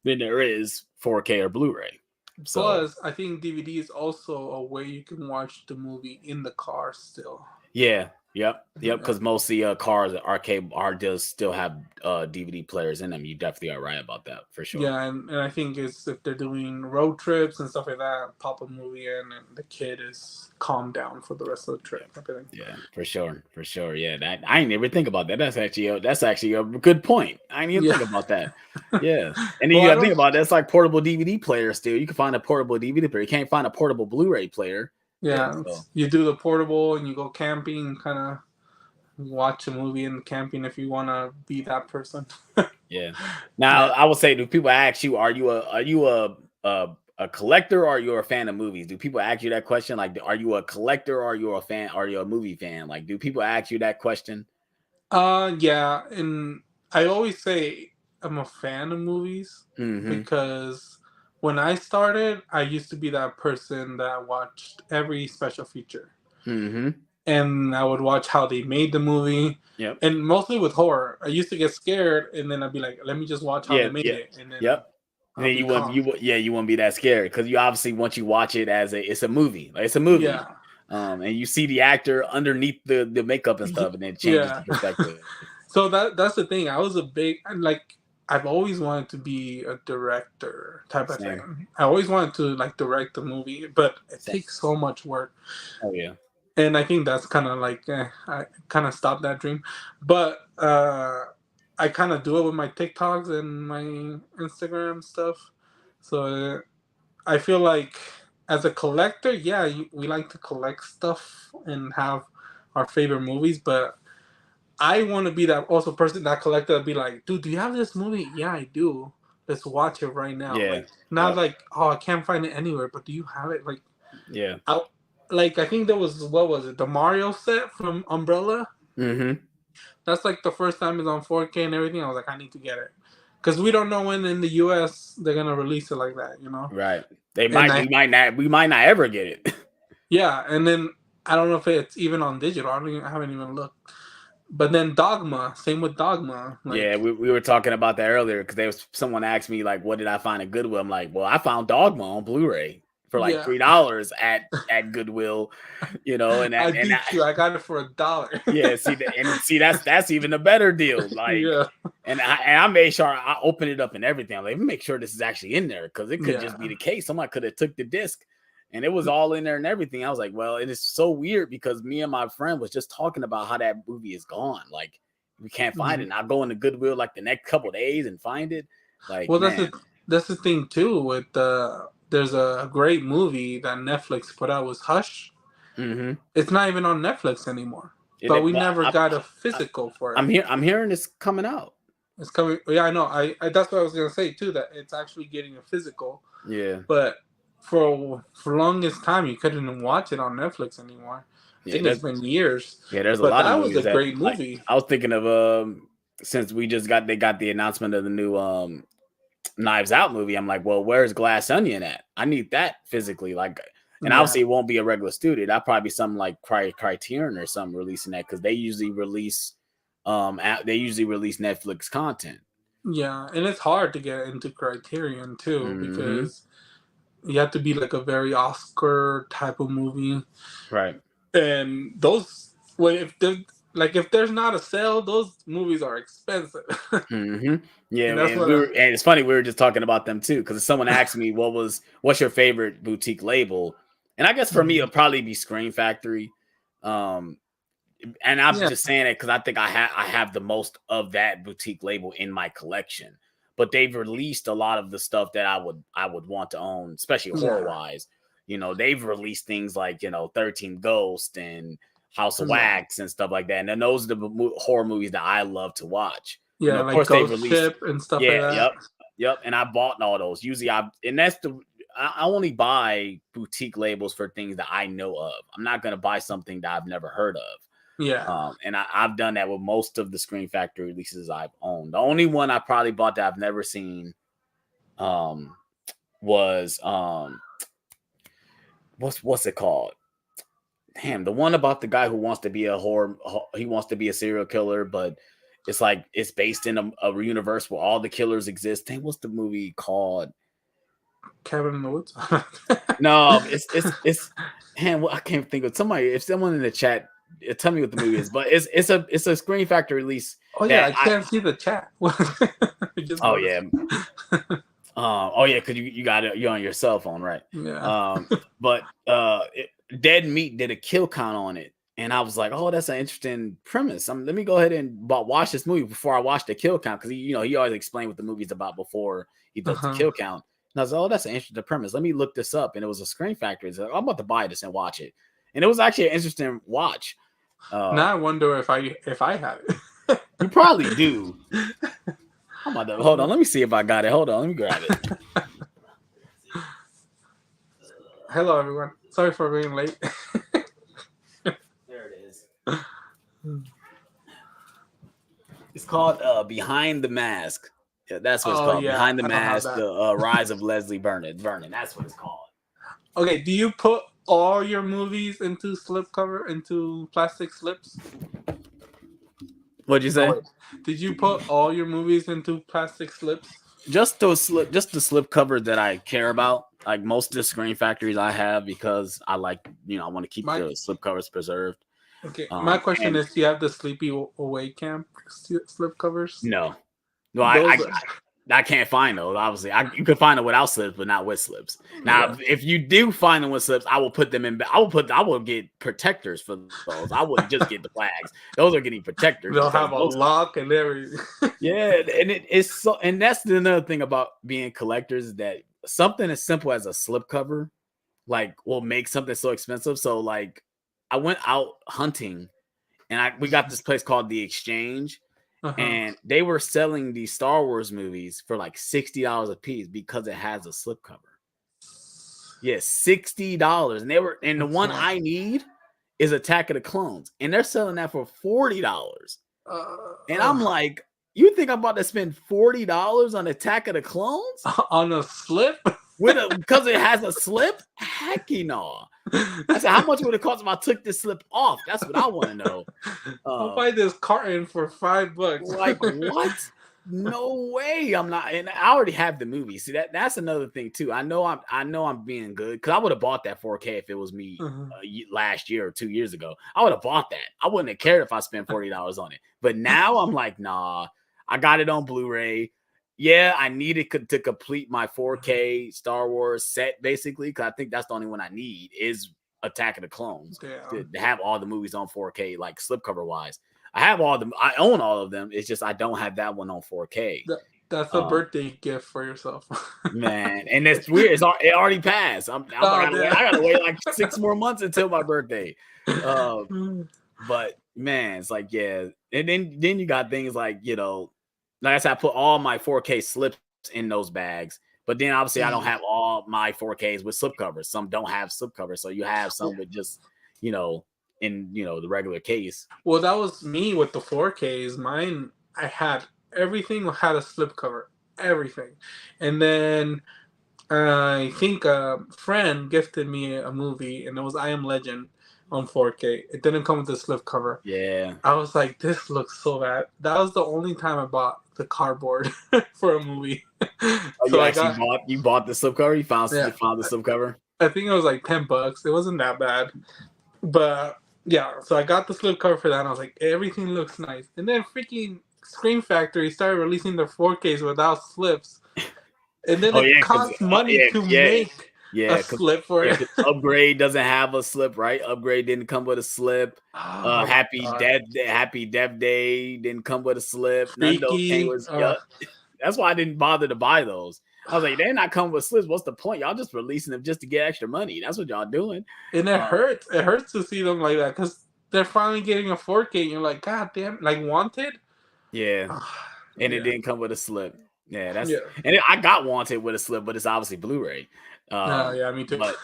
Speaker 1: than there is 4K or Blu-ray. So,
Speaker 3: plus, I think DVD is also a way you can watch the movie in the car still.
Speaker 1: Yeah. Yep. Because mostly cars, arcade does still have DVD players in them. You definitely are right about that, for sure.
Speaker 3: Yeah, and I think it's if they're doing road trips and stuff like that, pop a movie in, and the kid is calmed down for the rest of the trip.
Speaker 1: Yeah, for sure. Yeah, that I didn't ever think about that. That's actually a good point. I didn't even think about that. Yeah, and then you gotta think about that. It's like portable DVD players. Still, you can find a portable DVD player. You can't find a portable Blu-ray player.
Speaker 3: Yeah, you do the portable and you go camping, kind of watch a movie in camping if you want to be that person.
Speaker 1: Yeah. Now, I would say, do people ask you, are you a collector, or are you a fan of movies? Do people ask you that question? Like, are you a collector, or are you a fan? Are you a movie fan? Like, do people ask you that question?
Speaker 3: Yeah, and I always say I'm a fan of movies because when I started, I used to be that person that watched every special feature. And I would watch how they made the movie.
Speaker 1: Yep.
Speaker 3: And mostly with horror. I used to get scared, and then I'd be like, let me just watch how they made it. And then
Speaker 1: and then you wouldn't be that scared, because you obviously, once you watch it as it's a movie. Like, it's a movie.
Speaker 3: Yeah.
Speaker 1: And you see the actor underneath the makeup and stuff, and then it changes the perspective.
Speaker 3: So that's the thing. I was I've always wanted to be a director type of thing. I always wanted to direct a movie, but it takes so much work.
Speaker 1: Oh yeah.
Speaker 3: And I think that's kind of I kind of stopped that dream. But I kind of do it with my TikToks and my Instagram stuff. So I feel like as a collector, we like to collect stuff and have our favorite movies, but I want to be that also person, that collector, be like, dude, do you have this movie? Yeah, I do. Let's watch it right now.
Speaker 1: Yeah.
Speaker 3: I can't find it anywhere, but do you have it?
Speaker 1: Yeah.
Speaker 3: I think there was, what was it? The Mario set from Umbrella. That's the first time it's on 4K and everything. I was like, I need to get it. Because we don't know when in the US they're going to release it like that,
Speaker 1: Right. We might not ever get it.
Speaker 3: Yeah. And then I don't know if it's even on digital. I haven't even looked. But then Dogma, same with Dogma.
Speaker 1: We were talking about that earlier, because someone asked me, what did I find at Goodwill? I'm like, well, I found Dogma on Blu-ray for $3 at Goodwill, and
Speaker 3: I beat you. I got it for $1.
Speaker 1: Yeah, that's even a better deal. And I made sure I opened it up and everything. I'm like, make sure this is actually in there, because it could just be the case. Somebody could have took the disc. And it was all in there and everything. I was like, well, it is so weird, because me and my friend was just talking about how that movie is gone. Like, we can't find it. And I go into Goodwill the next couple of days and find it.
Speaker 3: That's the thing too with there's a great movie that Netflix put out, was Hush.
Speaker 1: Mm-hmm.
Speaker 3: It's not even on Netflix anymore, but we never got a physical for it.
Speaker 1: I'm hearing it's coming out.
Speaker 3: It's coming. Yeah, I know. I that's what I was gonna say too. That it's actually getting a physical.
Speaker 1: Yeah.
Speaker 3: But for longest time, you couldn't watch it on Netflix anymore. I think it's been years.
Speaker 1: Yeah, there's a
Speaker 3: but
Speaker 1: lot
Speaker 3: that
Speaker 1: of
Speaker 3: was
Speaker 1: movies
Speaker 3: a great movie.
Speaker 1: Like, I was thinking of since they got the announcement of the new Knives Out movie. I'm like, well, where's Glass Onion at? I need that physically. Like, and obviously it won't be a regular studio. That'll probably be something like Criterion or something releasing that, because they usually release Netflix content.
Speaker 3: Yeah, and it's hard to get into Criterion too, because you have to be like a very Oscar type of movie,
Speaker 1: right?
Speaker 3: And those, if there's not a sale, those movies are expensive.
Speaker 1: Yeah, and it's funny, we were just talking about them too, because someone asked me what's your favorite boutique label, and I guess for me it'll probably be Screen Factory. And I'm just saying it because I think I have the most of that boutique label in my collection. But they've released a lot of the stuff that I would want to own, especially horror wise. You know, they've released things like 13 Ghosts and House of Wax and stuff like that. And then those are the horror movies that I love to watch.
Speaker 3: Yeah,
Speaker 1: of course
Speaker 3: Ghost Ship and stuff like that.
Speaker 1: Yep. And I bought all those. Usually I only buy boutique labels for things that I know of. I'm not going to buy something that I've never heard of.
Speaker 3: Yeah.
Speaker 1: And I've done that with most of the Screen Factory releases I've owned. The only one I probably bought that I've never seen was what's it called? Damn, the one about the guy who wants to be he wants to be a serial killer, but it's based in a universe where all the killers exist. Dang, what's the movie called?
Speaker 3: Cabin in the Woods?
Speaker 1: No, it's damn, I can't think of somebody. If someone in the chat, tell me what the movie is, but it's a Screen Factory release.
Speaker 3: Oh yeah, I can't see the chat.
Speaker 1: Oh yeah. Oh yeah, because you got it. You're on your cell phone, right?
Speaker 3: Yeah.
Speaker 1: But Dead Meat did a kill count on it, and I was like, oh, that's an interesting premise. Let me go ahead and watch this movie before I watch the kill count, because he always explained what the movie's about before he does the kill count. And I was like, oh, that's an interesting premise. Let me look this up, and it was a Screen Factory. So I'm about to buy this and watch it, and it was actually an interesting watch.
Speaker 3: Now I wonder if I have it.
Speaker 1: You probably do. I'm about to, hold on. Let me see if I got it. Hold on. Let me grab it.
Speaker 3: Hello, everyone. Sorry for being late.
Speaker 1: There it is. It's called Behind the Mask. Yeah, that's what it's called. Yeah. Behind the Mask, the Rise of Leslie Vernon. That's what it's called.
Speaker 3: Okay, do you put all your movies into plastic slips?
Speaker 1: What'd you say?
Speaker 3: Did you put all your movies into plastic slips?
Speaker 1: Just the slip cover that I care about. Like most of the Screen Factories I have, because I like, I want to keep the slip covers preserved.
Speaker 3: Okay, my question is, do you have the Sleepy Away Camp slip covers?
Speaker 1: No, I can't find those. Obviously, you could find them without slips, but not with slips. Now, if you do find them with slips, I will put them in. I will get protectors for those. I wouldn't just get the flags. Those are getting protectors.
Speaker 3: They'll have a lock and everything.
Speaker 1: Yeah, and it's so. And that's another thing about being collectors, is that something as simple as a slip cover, will make something so expensive. So, I went out hunting, and we got this place called The Exchange. And they were selling these Star Wars movies for $60 a piece because it has a slipcover. Yes, $60. And the one I need is Attack of the Clones, and they're selling that for $40. And I'm like, you think I'm about to spend $40 on Attack of the Clones
Speaker 3: on a slip?
Speaker 1: Because it has a slip? Hecky no. I said, how much would it cost if I took this slip off? That's what I want to know.
Speaker 3: I'll buy this carton for $5.
Speaker 1: What? No way. I'm not. And I already have the movie. See, that's another thing too. I know I'm being good, because I would have bought that 4K if it was me last year or 2 years ago. I would have bought that. I wouldn't have cared if I spent $40 on it. But now I'm like, nah. I got it on Blu-ray. Yeah, I need it to complete my 4K Star Wars set, basically, because I think that's the only one I need is Attack of the Clones. To have all the movies on 4K, slipcover wise. I own all of them. It's just I don't have that one on 4K.
Speaker 3: That's a birthday gift for yourself.
Speaker 1: Man, and it's weird. It already passed. I gotta wait like 6 more months until my birthday. But man, it's like, yeah. And then you got things like, you know, like I said, I put all my 4K slips in those bags. But then obviously I don't have all my 4Ks with slip covers. Some don't have slip covers. So you have some with just, you know, in, you know, the regular case.
Speaker 3: Well, that was me with the 4Ks. Mine, I had everything had a slip cover. Everything. And then I think a friend gifted me a movie, and it was I Am Legend on 4K. It didn't come with a slip cover.
Speaker 1: Yeah.
Speaker 3: I was like, this looks so bad. That was the only time I bought the cardboard for a movie.
Speaker 1: So you bought the slip cover? You found the slip cover?
Speaker 3: I think it was like $10. It wasn't that bad. But yeah, so I got the slip cover for that, and I was like, everything looks nice. And then freaking Scream Factory started releasing their 4Ks without slips. And then it costs money to make a slip for it.
Speaker 1: Upgrade doesn't have a slip, right? Upgrade didn't come with a slip. Happy Dev Day didn't come with a slip. None of those came with. That's why I didn't bother to buy those. I was like, they're not coming with slips. What's the point? Y'all just releasing them just to get extra money. That's what y'all doing.
Speaker 3: And it hurts. It hurts to see them like that because they're finally getting a 4K. And you're like, God damn, like Wanted.
Speaker 1: Yeah, and it didn't come with a slip. Yeah, and I got Wanted with a slip, but it's obviously Blu-ray.
Speaker 3: Yeah, me too.
Speaker 1: But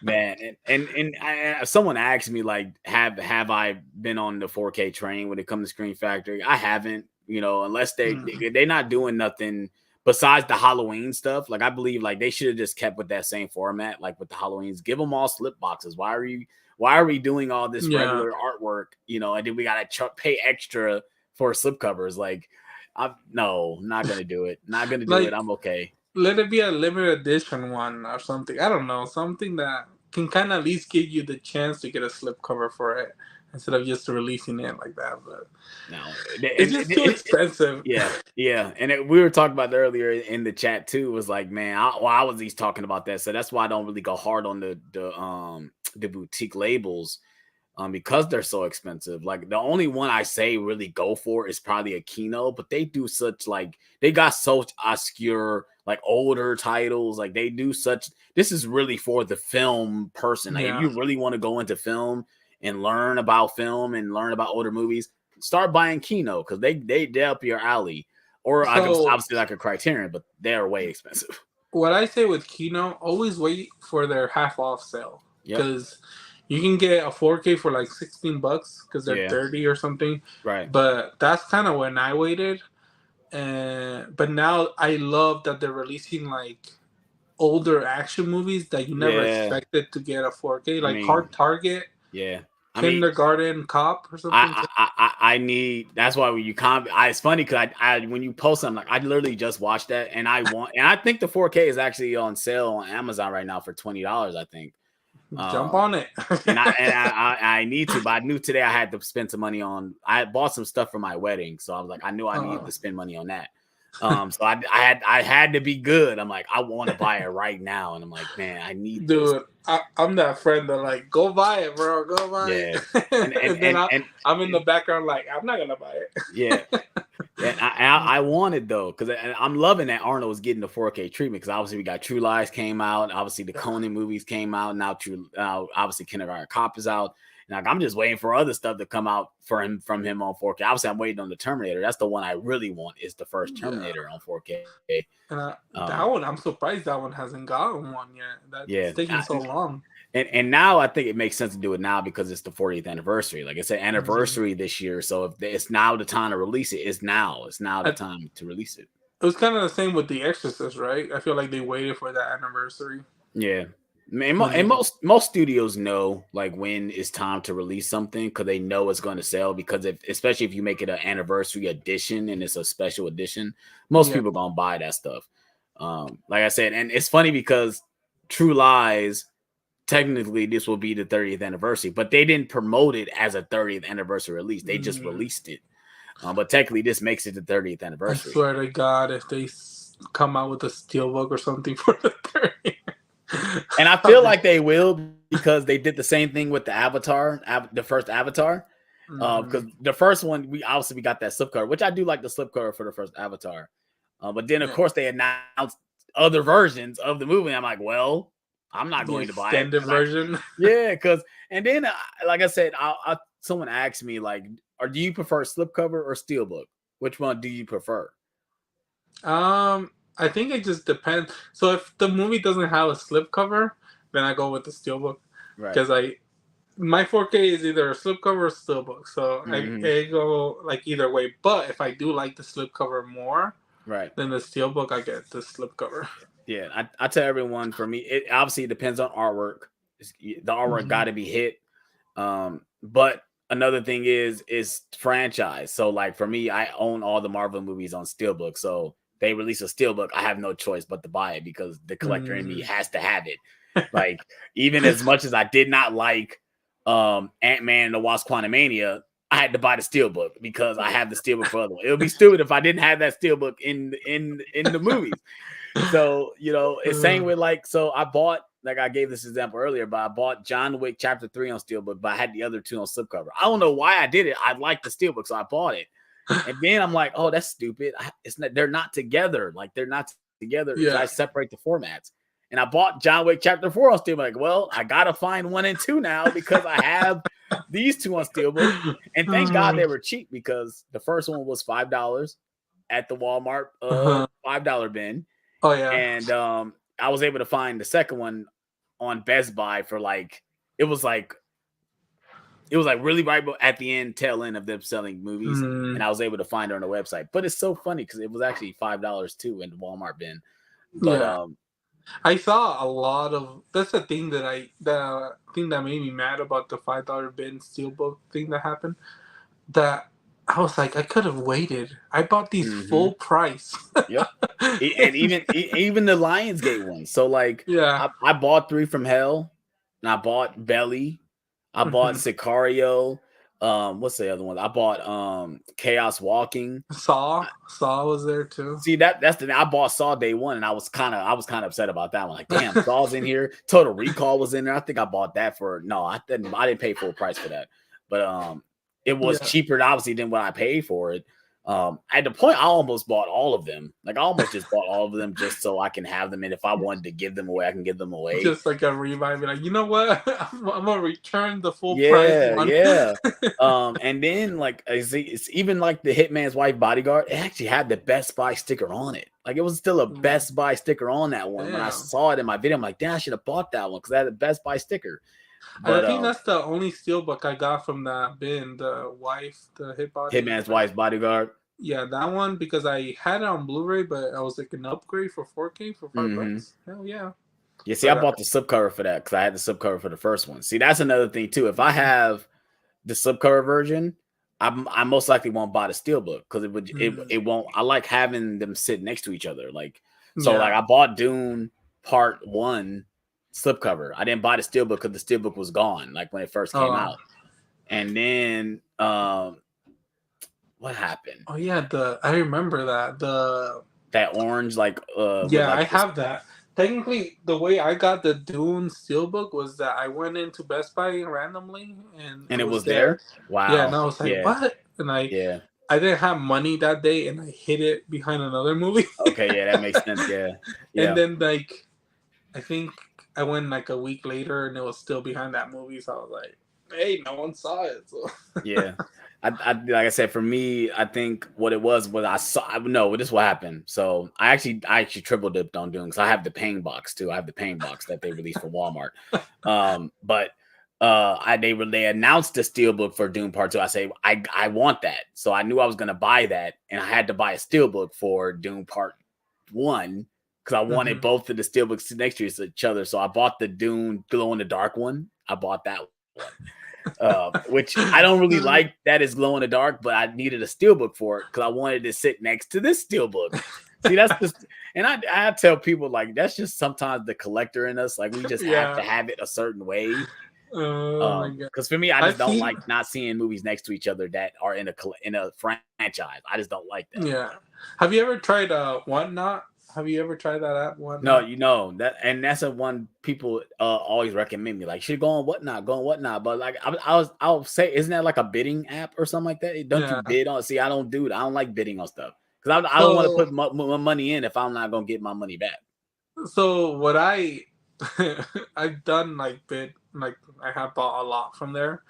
Speaker 1: man, and someone asked me like, have I been on the 4K train when it comes to Screen Factory? I haven't, you know, unless they're not doing nothing besides the Halloween stuff. Like I believe like they should have just kept with that same format, like with the Halloweens. Give them all slip boxes. Why are we doing all this regular artwork? You know, and then we gotta pay extra for slip covers. Like, I'm not gonna do it. Not gonna do it. I'm okay.
Speaker 3: Let it be a limited edition one or something. I don't know, something that can kind of at least give you the chance to get a slip cover for it instead of just releasing it like that. But
Speaker 1: no,
Speaker 3: it's just too expensive.
Speaker 1: Yeah. And we were talking about earlier in the chat too. Was like, man, I was at least talking about that. So that's why I don't really go hard on the boutique labels. Because they're so expensive. Like the only one I say really go for is probably a Kino, but they do such they got such obscure, like older titles. Like they do such, this is really for the film person. Like if you really want to go into film and learn about film and learn about older movies, start buying Kino because they up your alley. Or obviously like a Criterion, but they're way expensive.
Speaker 3: What I say with Kino, always wait for their half off sale because you can get a 4K for like $16 because they're 30 or something.
Speaker 1: Right.
Speaker 3: But that's kind of when I waited. But now I love that they're releasing like older action movies that you never expected to get a 4K, like Hard Target.
Speaker 1: Yeah.
Speaker 3: Kindergarten Cop or something.
Speaker 1: I need. That's why when you it's funny because I when you post something, like I literally just watched that and I think the 4K is actually on sale on Amazon right now for $20. I think.
Speaker 3: Jump on it.
Speaker 1: and I need to, but I knew today I had to spend some money on. I bought some stuff for my wedding, so I was like, I knew I needed to spend money on that. So I had to be good. I'm like, I want to buy it right now, and I'm like, man, I need.
Speaker 3: Dude, I'm that friend that like, go buy it, bro, go buy it. And then I'm in the background like, I'm not gonna buy it.
Speaker 1: Yeah. And I want it though, because I'm loving that Arnold's getting the 4K treatment. Because obviously we got True Lies came out, obviously the Conan movies came out. Now obviously Kindergarten Cop is out. And I'm just waiting for other stuff to come out from him on 4K. Obviously, I'm waiting on the Terminator. That's the one I really want. Is the first Terminator on 4K.
Speaker 3: That one, I'm surprised that one hasn't gotten one yet. That's taking so long.
Speaker 1: And now I think it makes sense to do it now because it's the 40th anniversary. Like it's an anniversary this year, so if it's now the time to release it, it's now the time to release it.
Speaker 3: It was kind of the same with The Exorcist, right? I feel like they waited for that anniversary.
Speaker 1: Yeah, and most studios know like when it's time to release something because they know it's going to sell. Because especially if you make it an anniversary edition and it's a special edition, most people gonna buy that stuff. Like I said, and it's funny because True Lies. Technically, this will be the 30th anniversary, but they didn't promote it as a 30th anniversary release. They just released it. But technically, this makes it the 30th anniversary.
Speaker 3: I swear to God, if they come out with a steelbook or something for the 30th.
Speaker 1: And I feel like they will because they did the same thing with the Avatar, the first Avatar. Because the first one, we got that slipcover, which I do like the slipcover for the first Avatar. But then of course they announced other versions of the movie. I'm like, well, I'm not going to buy it.
Speaker 3: Extended version.
Speaker 1: And then like I said, someone asked me like, or do you prefer slipcover or steelbook? Which one do you prefer?
Speaker 3: I think it just depends. So if the movie doesn't have a slipcover, then I go with the steelbook.
Speaker 1: Right.
Speaker 3: Because my 4K is either a slipcover or steelbook. So I go like either way. But if I do like the slipcover more, than the steelbook, I get the slipcover.
Speaker 1: Yeah, I tell everyone, for me, it obviously depends on artwork. The artwork got to be hit. But another thing is franchise. So like for me, I own all the Marvel movies on steelbook. So they release a steelbook, I have no choice but to buy it because the collector in me has to have it. Like even as much as I did not like Ant-Man and the Wasp: Quantumania, I had to buy the steelbook because I have the steelbook for other one. It would be stupid if I didn't have that steelbook in the movies. So it's same with like, so I bought, like I gave this example earlier, but I bought John Wick Chapter 3 on steelbook, but I had the other two on slipcover. I don't know why I did it. I liked the steelbook, so I bought it. And then I'm like, oh, that's stupid. They're not together. Like they're not together. I separate the formats. And I bought John Wick Chapter 4 on steelbook. Like, well, I gotta find 1 and 2 now because I have these two on steelbook. And thank God they were cheap because the first one was $5 at the Walmart $5 bin.
Speaker 3: Oh yeah.
Speaker 1: And I was able to find the second one on Best Buy for like it was like really right at the end, tail end of them selling movies, and I was able to find her on the website. But it's so funny because it was actually $5 too in the Walmart bin. But
Speaker 3: I saw a lot of. That's the thing that made me mad about the $5 bin steelbook thing that happened. That I was like, I could have waited. I bought these full price.
Speaker 1: Yep. And even the Lionsgate one. So like, I bought 3 from Hell, and I bought Belly. I bought Sicario. What's the other one? I bought Chaos Walking.
Speaker 3: Saw was there too.
Speaker 1: See, that's the thing. I bought Saw day one, and I was kind of upset about that one. Like, damn, Saw's in here. Total Recall was in there. I think I bought that for I didn't pay full price for that, but it was cheaper obviously than what I paid for it. At the point I almost bought all of them. Like I almost just bought all of them just so I can have them, and if I wanted to give them away, I can give them away.
Speaker 3: Just like a revive, like, you know what? I'm gonna return the full price one.
Speaker 1: Yeah. And then like it's even like the Hitman's Wife Bodyguard, it actually had the Best Buy sticker on it. Like it was still a Best Buy sticker on that one. When I saw it in my video, I'm like, damn, I should have bought that one because I had a Best Buy sticker.
Speaker 3: But I think that's the only steelbook I got from that bin, the
Speaker 1: Hitman's Wife's Bodyguard.
Speaker 3: Yeah, that one, because I had it on Blu-ray, but I was like an upgrade for 4K for $5. Hell yeah.
Speaker 1: Yeah, see, I bought the slipcover for that because I had the slipcover for the first one. See, that's another thing too. If I have the slipcover version, I most likely won't buy the steelbook because it won't. I like having them sit next to each other. Like like I bought Dune Part 1 slipcover. I didn't buy the steelbook because the steelbook was gone like when it first came out. And then what happened?
Speaker 3: Oh yeah, I remember
Speaker 1: that orange like
Speaker 3: I have that. Technically, the way I got the Dune steelbook was that I went into Best Buy randomly and
Speaker 1: it was there. Wow.
Speaker 3: Yeah, and I was like, what? And I didn't have money that day, and I hid it behind another movie.
Speaker 1: Okay, yeah, that makes sense. Yeah.
Speaker 3: And then like, I think I went like a week later, and it was still behind that movie. So I was like, hey, no one saw it. So.
Speaker 1: Yeah. I like I said, for me, I think what it was I saw. No, this is what happened. So I actually triple dipped on Dune because I have the paying box too. I have the paying box that they released for Walmart. But they announced the steelbook for Dune Part 2. I say I want that, so I knew I was gonna buy that, and I had to buy a steelbook for Dune Part 1 because I wanted both of the steelbooks next to each other. So I bought the Dune Glow in the Dark one. I bought that one. Which I don't really like that is glow in the dark, but I needed a steelbook for it because I wanted to sit next to this steelbook. See, that's just, and I tell people like that's just sometimes the collector in us. Like we just have to have it a certain way. Because for me, I just don't like not seeing movies next to each other that are in a franchise. I just don't like that.
Speaker 3: Yeah. Have you ever tried Whatnot? Have you ever tried that app?
Speaker 1: Whatnot? No, that's a one people always recommend me. Like, should go on Whatnot. But like, I'll say, isn't that like a bidding app or something like that? Don't you bid on? See, I don't do it. I don't like bidding on stuff because I don't want to put my money in if I'm not gonna get my money back.
Speaker 3: So what I've done I have bought a lot from there,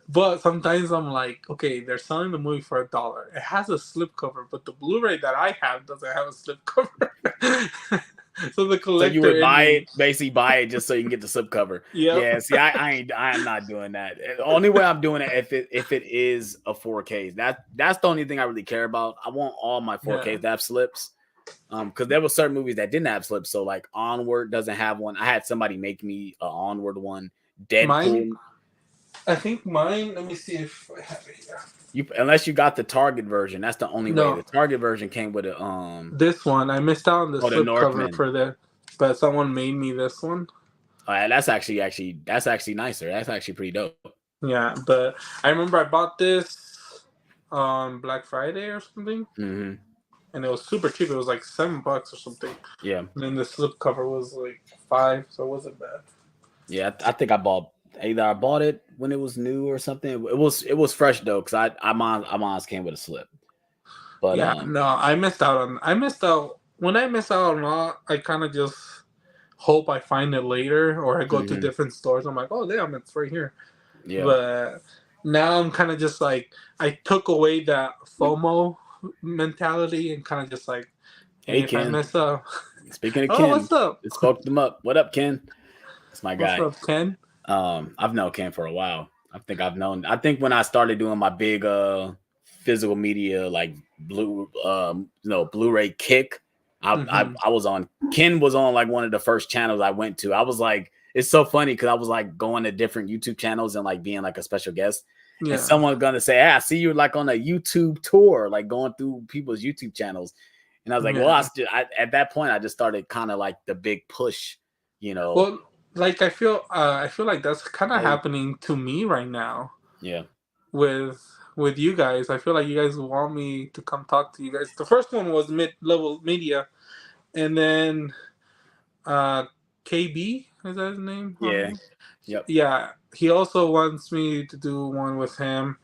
Speaker 3: but sometimes I'm like, okay, they're selling the movie for $1. It has a slipcover, but the Blu-ray that I have doesn't have a slipcover. So the collector.
Speaker 1: So you would basically buy it just so you can get the slipcover.
Speaker 3: Yep.
Speaker 1: Yeah. See, I'm not doing that. The only way I'm doing it if it is a 4K. That's the only thing I really care about. I want all my 4Ks to have slips. Because there were certain movies that didn't have slips. So like Onward doesn't have one. I had somebody make me an Onward one. Deadpool.
Speaker 3: I think mine. Let me see if I have it here.
Speaker 1: Unless you got the Target version, that's the only way. The Target version came with a
Speaker 3: This one I missed out on the slipcover for that, but someone made me this one.
Speaker 1: That's actually nicer. That's actually pretty dope.
Speaker 3: Yeah, but I remember I bought this on Black Friday or something, and it was super cheap. It was like $7 or something.
Speaker 1: Yeah,
Speaker 3: and then the slipcover was like $5, so it wasn't bad.
Speaker 1: Yeah, I think I bought it when it was new or something. It was fresh though, because mine's came with a slip. But
Speaker 3: yeah, no, I missed out. When I miss out on all, I kind of just hope I find it later, or I go to different stores. I'm like, oh damn, it's right here. Yeah. But now I'm kind of just like, I took away that FOMO mentality and kind of just like, hey, Ken. If I mess up.
Speaker 1: Speaking of Ken,
Speaker 3: what's up?
Speaker 1: It spoke them up. What up, Ken? That's my guy.
Speaker 3: What's up, Ken?
Speaker 1: I've known Ken for a while. I think when I started doing my big physical media like Blu-ray kick, I was on. Ken was on like one of the first channels I went to. I was like, it's so funny because I was like going to different YouTube channels and like being like a special guest. Yeah. And someone's gonna say, "Hey, I see you like on a YouTube tour, like going through people's YouTube channels." And I was like, well, at that point, I just started kind of like the big push,
Speaker 3: Well, like I feel like that's kind of happening to me right now.
Speaker 1: Yeah.
Speaker 3: With you guys, I feel like you guys want me to come talk to you guys. The first one was Mid-Level Media, and then KB, is that his name?
Speaker 1: Yeah. Yep.
Speaker 3: Yeah. He also wants me to do one with him,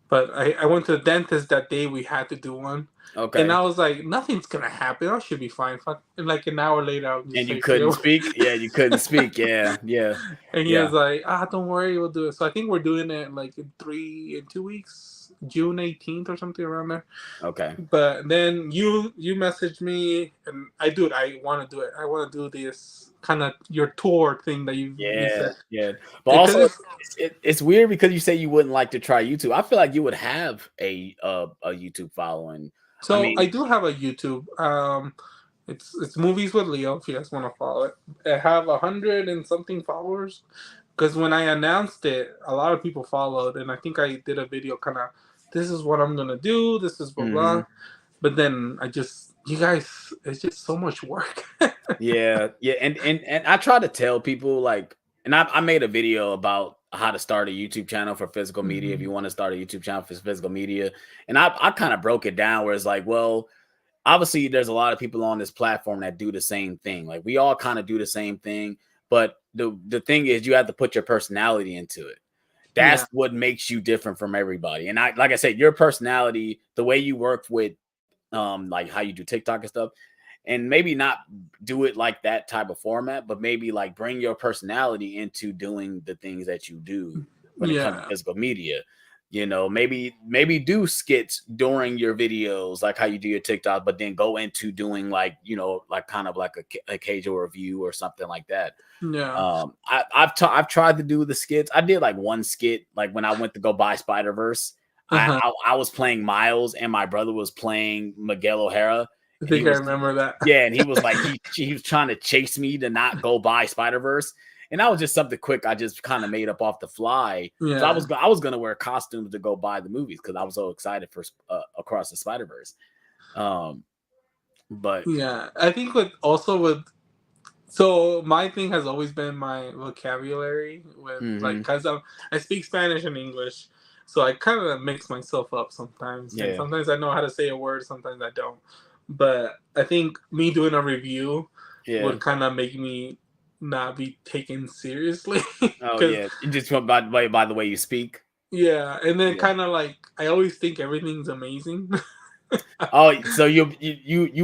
Speaker 3: but I went to the dentist that day. We had to do one. Okay. And I was like, nothing's gonna happen. I should be fine. And like an hour later, I was just
Speaker 1: you couldn't speak. Yeah, you couldn't speak. Yeah.
Speaker 3: And he was like, don't worry, we'll do it. So I think we're doing it like in 2 weeks, June 18th or something around there.
Speaker 1: Okay.
Speaker 3: But then you messaged me, and I want to do it. I want to do this kind of your tour thing that you said.
Speaker 1: Yeah. But also, it's weird because you say you wouldn't like to try YouTube. I feel like you would have a YouTube following.
Speaker 3: So I do have a YouTube. It's Movieswithleo if you guys want to follow it. I have 100 and something followers. Because when I announced it, a lot of people followed, and I think I did a video kind of, this is what I'm gonna do. This is blah blah. But then you guys, it's just so much work.
Speaker 1: Yeah, and I try to tell people like, and I made a video about how to start a YouTube channel for physical media. If you want to start a YouTube channel for physical media, and I kind of broke it down where it's like, well, obviously there's a lot of people on this platform that do the same thing. Like we all kind of do the same thing, but the thing is you have to put your personality into it. That's what makes you different from everybody. And like I said, your personality, the way you work with like how you do TikTok and stuff, and maybe not do it like that type of format, but maybe like bring your personality into doing the things that you do when it comes to physical media. Maybe do skits during your videos, like how you do your TikTok, but then go into doing like, like kind of like a casual review or something like that.
Speaker 3: Yeah.
Speaker 1: I've tried to do the skits. I did like one skit, like when I went to go buy Spider-Verse, I was playing Miles and my brother was playing Miguel O'Hara.
Speaker 3: I think I remember that.
Speaker 1: Yeah, and he was like, he was trying to chase me to not go buy Spider-Verse. And that was just something quick I just kind of made up off the fly. Yeah. So I was going to wear costumes to go buy the movies because I was so excited for Across the Spider-Verse. But
Speaker 3: yeah, I think so my thing has always been my vocabulary with like, because I speak Spanish and English. So I kind of mix myself up sometimes. Yeah. And sometimes I know how to say a word, sometimes I don't. But I think me doing a review would kind of make me not be taken seriously.
Speaker 1: Oh yeah, just by the way you speak.
Speaker 3: Yeah, and then kind of like I always think everything's amazing.
Speaker 1: Oh, so you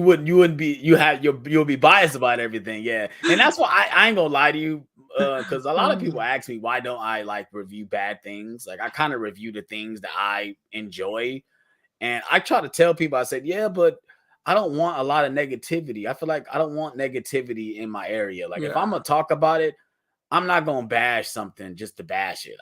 Speaker 1: wouldn't be you'll be biased about everything, yeah. And that's why I ain't gonna lie to you, because a lot of people ask me why don't I like review bad things. Like I kind of review the things that I enjoy, and I try to tell people, I said, yeah, but I don't want a lot of negativity. I feel like I don't want negativity in my area. Like if I'm gonna talk about it, I'm not gonna bash something just to bash it.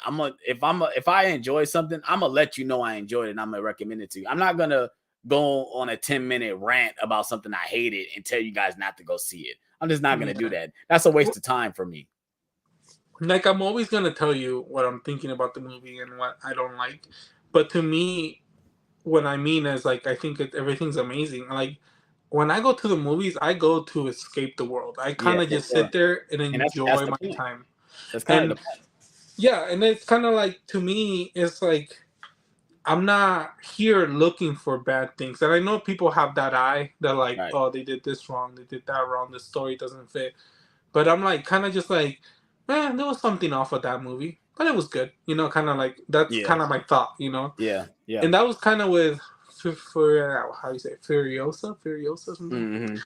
Speaker 1: If I enjoy something, I'm gonna let you know I enjoyed it and I'm gonna recommend it to you. I'm not gonna go on a 10-minute rant about something I hated and tell you guys not to go see it. I'm just not gonna do that. That's a waste of time for me.
Speaker 3: Like I'm always gonna tell you what I'm thinking about the movie and what I don't like. But to me, what I mean is like I think everything's amazing. Like when I go to the movies, I go to escape the world. I kind of just sit there and enjoy my time.
Speaker 1: That's kind of the point.
Speaker 3: Yeah, and it's kind of like to me, it's like I'm not here looking for bad things. And I know people have that eye. They're like, oh, they did this wrong, they did that wrong. The story doesn't fit. But I'm like kind of just like, man, there was something off of that movie, but it was good. You know, kind of like that's kind of my thought. You know.
Speaker 1: Yeah.
Speaker 3: And that was kind of with for how you say it? Furiosa something.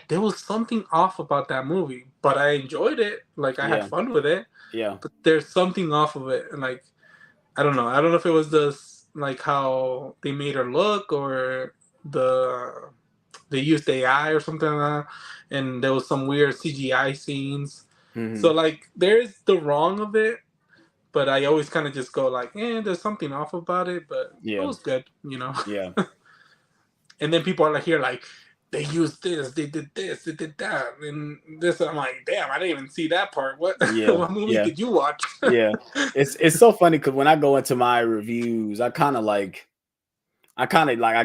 Speaker 3: There was something off about that movie, but I enjoyed it. Like I had fun with it.
Speaker 1: Yeah.
Speaker 3: But there's something off of it, and like I don't know. I don't know if it was like how they made her look or they used AI or something like that, and there was some weird CGI scenes. So like there's the wrong of it, but I always kind of just go like, there's something off about it, but it was good, you know.
Speaker 1: Yeah.
Speaker 3: And then people are like here like they used this, they did this, they did that, and this. I'm like, damn, I didn't even see that part. What? What movie did you watch?
Speaker 1: It's so funny because when I go into my reviews, I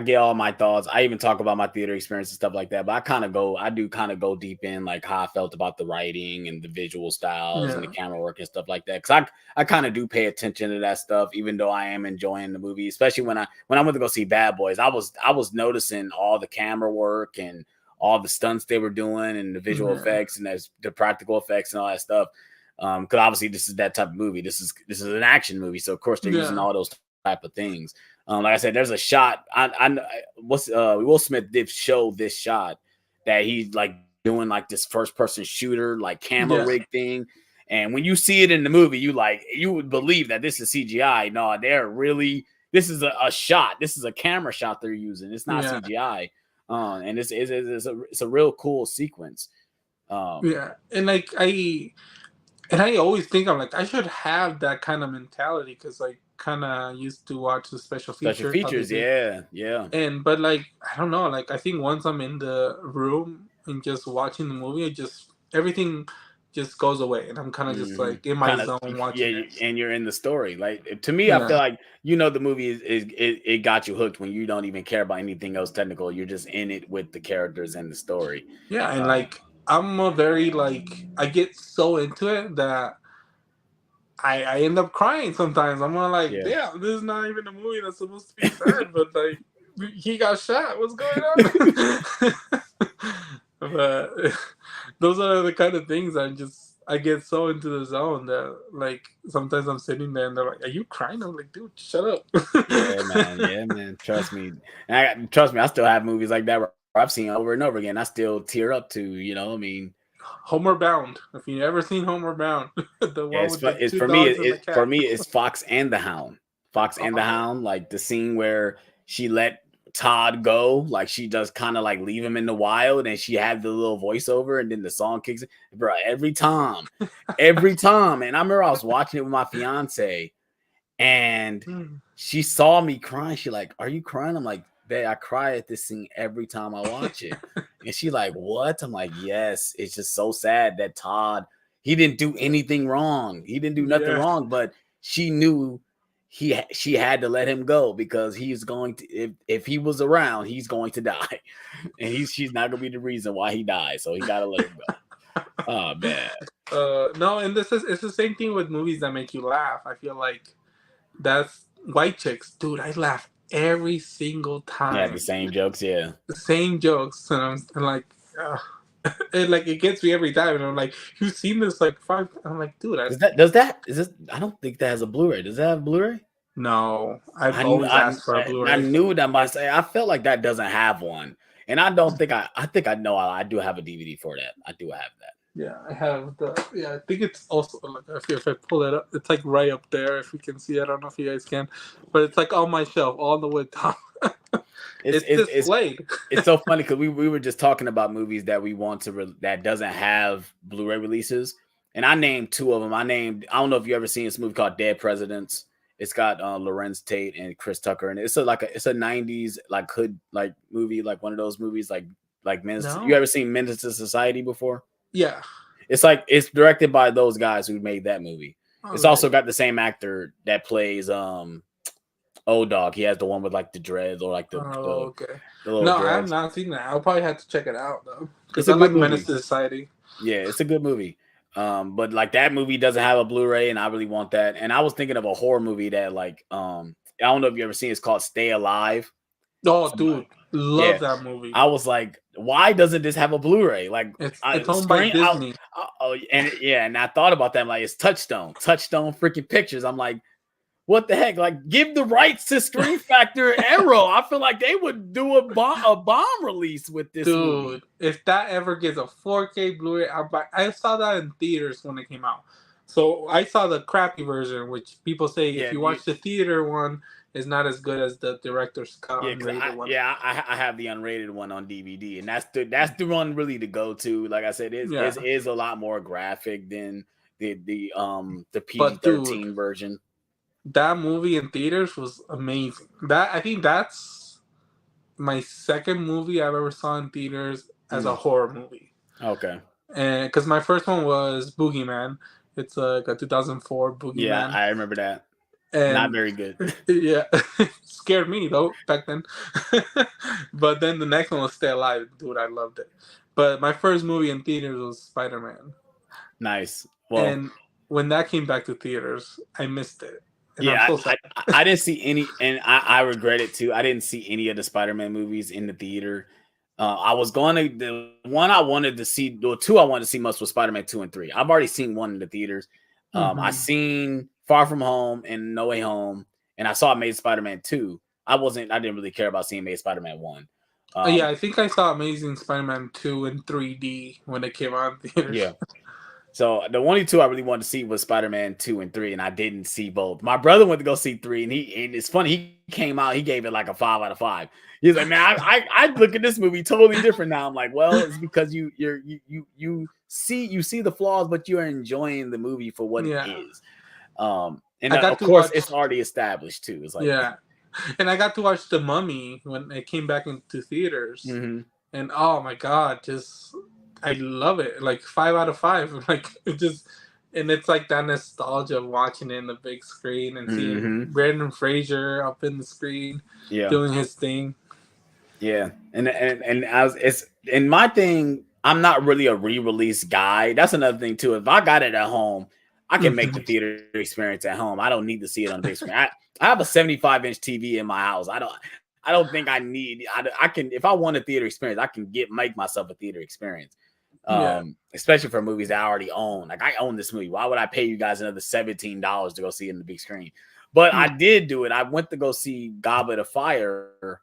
Speaker 1: get all my thoughts. I even talk about my theater experience and stuff like that. But I do kind of go deep in like how I felt about the writing and the visual styles and the camera work and stuff like that. Because I kind of do pay attention to that stuff, even though I am enjoying the movie. Especially when I went to go see Bad Boys, I was noticing all the camera work and all the stunts they were doing and the visual effects and the practical effects and all that stuff. Because obviously this is that type of movie. This is an action movie, so of course they're using all those type of things. Like I said, there's a shot. Will Smith did show this shot that he's like doing like this first person shooter, like camera rig thing. And when you see it in the movie, you would believe that this is CGI. No, this is a shot. This is a camera shot they're using. It's not CGI. And it's a real cool sequence.
Speaker 3: And I always think I'm like I should have that kind of mentality because like kind of used to watch the special features.
Speaker 1: Obviously. Yeah.
Speaker 3: But like I don't know, like I think once I'm in the room and just watching the movie, everything just goes away, and I'm kind of just like in my zone watching it.
Speaker 1: And you're in the story. Like to me, I feel like the movie it got you hooked when you don't even care about anything else technical. You're just in it with the characters and the story.
Speaker 3: Yeah, and like I'm a very like I get so into it that I end up crying sometimes. I'm like, damn, this is not even a movie that's supposed to be sad, but like he got shot. What's going on? But those are the kind of things I get so into the zone that like sometimes I'm sitting there and they're like, "Are you crying?" I'm like, "Dude, shut up."
Speaker 1: Yeah, man. Trust me. I still have movies like that where I've seen over and over again. I still tear up to, I mean.
Speaker 3: Homeward Bound. If you've ever seen Homeward Bound, the one with the two
Speaker 1: for
Speaker 3: dogs
Speaker 1: me.
Speaker 3: and the cat.
Speaker 1: For me, it's Fox and the Hound. Fox and the Hound, like the scene where she let Todd go, like she just kind of like leave him in the wild, and she had the little voiceover, and then the song kicks in. Bro, every time. And I remember I was watching it with my fiance, and she saw me crying. She like, "Are you crying?" I'm like, "Babe, I cry at this scene every time I watch it." And she like, "What?" I'm like, "Yes, it's just so sad that Todd, he didn't do anything wrong. He didn't do nothing wrong, but she knew she had to let him go because he's going to, if he was around, he's going to die. And she's not gonna be the reason why he dies. So he gotta let him go." Oh man.
Speaker 3: No, and it's the same thing with movies that make you laugh. I feel like that's White Chicks, dude. I laugh every single time.
Speaker 1: Yeah, the same jokes. Yeah,
Speaker 3: the same jokes, and I'm like, and like it gets me every time. And I'm like, you've seen this like 5. I'm like, dude,
Speaker 1: does this? I don't think that has a Blu-ray. Does that have Blu-ray?
Speaker 3: No, I've always asked for a Blu-ray.
Speaker 1: I knew that myself. I felt like that doesn't have one, and I don't think I think I know. I do have a DVD for that. I do have that.
Speaker 3: Yeah, I have the. Yeah, I think it's also like if I pull it up, it's like right up there. If you can see, I don't know if you guys can, but it's like on my shelf, all the way top. It's displayed.
Speaker 1: It's so funny because we were just talking about movies that we want to that doesn't have Blu-ray releases, and I named two of them. I don't know if you ever seen this movie called Dead Presidents. It's got Lorenz Tate and Chris Tucker, and it's a 90s like hood like movie, like one of those movies like Menace. You ever seen Menace to Society before?
Speaker 3: Yeah.
Speaker 1: It's directed by those guys who made that movie. It's also got the same actor that plays Old Dog. He has the one with like the dreads or like the
Speaker 3: okay.
Speaker 1: The little
Speaker 3: no,
Speaker 1: dreads.
Speaker 3: I have not seen that. I'll probably have to check it out though.
Speaker 1: It's a good movie.
Speaker 3: Menace to Society.
Speaker 1: Yeah, it's a good movie. But like that movie doesn't have a Blu-ray, and I really want that. And I was thinking of a horror movie that like I don't know if you ever seen. It's called Stay Alive.
Speaker 3: Oh, dude, love that movie.
Speaker 1: I was like, why doesn't this have a Blu-ray? Like
Speaker 3: it's owned by Disney.
Speaker 1: And I thought about that. I'm like, it's Touchstone freaking pictures. I'm like, what the heck? like give the rights to Screen Factor and Arrow. I feel like they would do a bomb release with this movie.
Speaker 3: If that ever gets a 4K Blu-ray, I saw that in theaters when it came out. So I saw the crappy version, which people say if you watch the theater one, is not as good as the director's cut unrated one.
Speaker 1: Yeah, I have the unrated one on DVD, and that's the one really to go to. Like I said, it is a lot more graphic than the PG-13 version.
Speaker 3: That movie in theaters was amazing. I think that's my second movie I've ever saw in theaters as a horror movie.
Speaker 1: Okay.
Speaker 3: And because my first one was Boogeyman. It's like a 2004 Boogeyman.
Speaker 1: Yeah, I remember that.
Speaker 3: And
Speaker 1: not very good.
Speaker 3: Yeah, scared me though back then. But then the next one was Stay Alive. Dude, I loved it. But my first movie in theaters was Spider-Man.
Speaker 1: Nice. Well,
Speaker 3: and when that came back to theaters, I missed it.
Speaker 1: And I didn't see any, and I regret it too. I didn't see any of the Spider-Man movies in the theater. I was going to the one I wanted to see, the two I wanted to see most was Spider-Man 2 and 3. I've already seen one in the theaters. I seen Far From Home and No Way Home, and I saw Amazing Spider-Man 2. I didn't really care about seeing Amazing Spider-Man 1.
Speaker 3: I think I saw Amazing Spider-Man 2 in 3D when it came out in theaters.
Speaker 1: Yeah. So the only two I really wanted to see was Spider-Man 2 and 3, and I didn't see both. My brother went to go see 3, and it's funny, he came out, he gave it like a 5 out of 5. He's like, man, I look at this movie totally different now. I'm like, well, it's because you see the flaws, but you are enjoying the movie for what it is. And of course, it's already established too. It's like,
Speaker 3: and I got to watch The Mummy when it came back into theaters, and oh my god, I love it. Like 5 out of 5. Like and it's like that nostalgia of watching it in the big screen and seeing Brendan Fraser up in the screen, doing his thing.
Speaker 1: Yeah, and my thing, I'm not really a re-release guy. That's another thing too. If I got it at home, I can make the theater experience at home. I don't need to see it on the big screen. I have a 75-inch TV in my house. I don't think I need. I can, if I want a theater experience, I can make myself a theater experience. Especially for movies that I already own. Like I own this movie. Why would I pay you guys another $17 to go see it in the big screen? But I did do it. I went to go see Goblet of Fire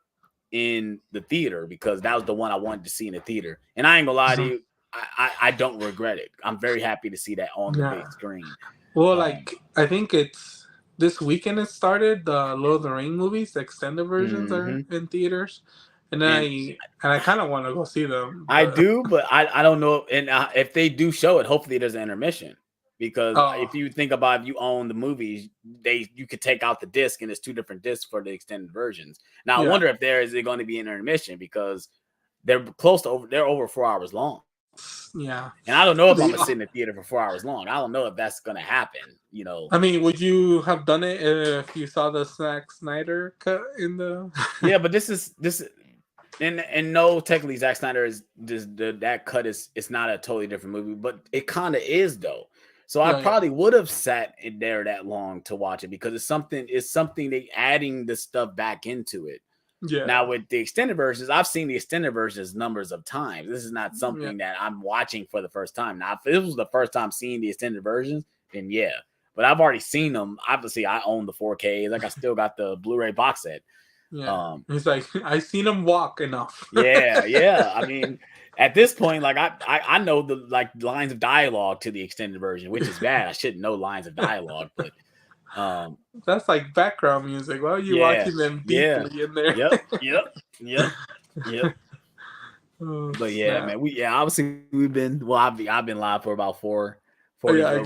Speaker 1: in the theater because that was the one I wanted to see in the theater. And I ain't gonna lie to you, I don't regret it. I'm very happy to see that on the big screen.
Speaker 3: Well, I think it's this weekend it started. The Lord of the Rings movies, the extended versions are in theaters. And I kind of want to go see them.
Speaker 1: I do, but I don't know. And if they do show it, hopefully there's an intermission. Because if you think about if you own the movies, you could take out the disc and it's 2 different discs for the extended versions. Now I wonder if there is going to be an intermission because they're over 4 hours long.
Speaker 3: Yeah.
Speaker 1: And I don't know if I'm gonna sit in the theater for 4 hours long. I don't know if that's gonna happen.
Speaker 3: I mean, would you have done it if you saw the Zack Snyder cut in the?
Speaker 1: Yeah, but this is. And no, technically, Zack Snyder is just that cut is. It's not a totally different movie, but it kind of is though. So I probably would have sat in there that long to watch it because it's something they adding this stuff back into it. Yeah. Now with the extended versions, I've seen the extended versions numbers of times. This is not something that I'm watching for the first time. Now, if it was the first time seeing the extended versions, then yeah. but I've already seen them. Obviously, I own the 4K. Like I still got the Blu-ray box set.
Speaker 3: Yeah, he's like, I seen him walk enough.
Speaker 1: yeah. I mean, at this point, like I know the like lines of dialogue to the extended version, which is bad. I shouldn't know lines of dialogue, but
Speaker 3: that's like background music. Why are you watching them deeply in there?
Speaker 1: Yep. But yeah, man, obviously we've been I've been live for about 4.
Speaker 3: Yeah, I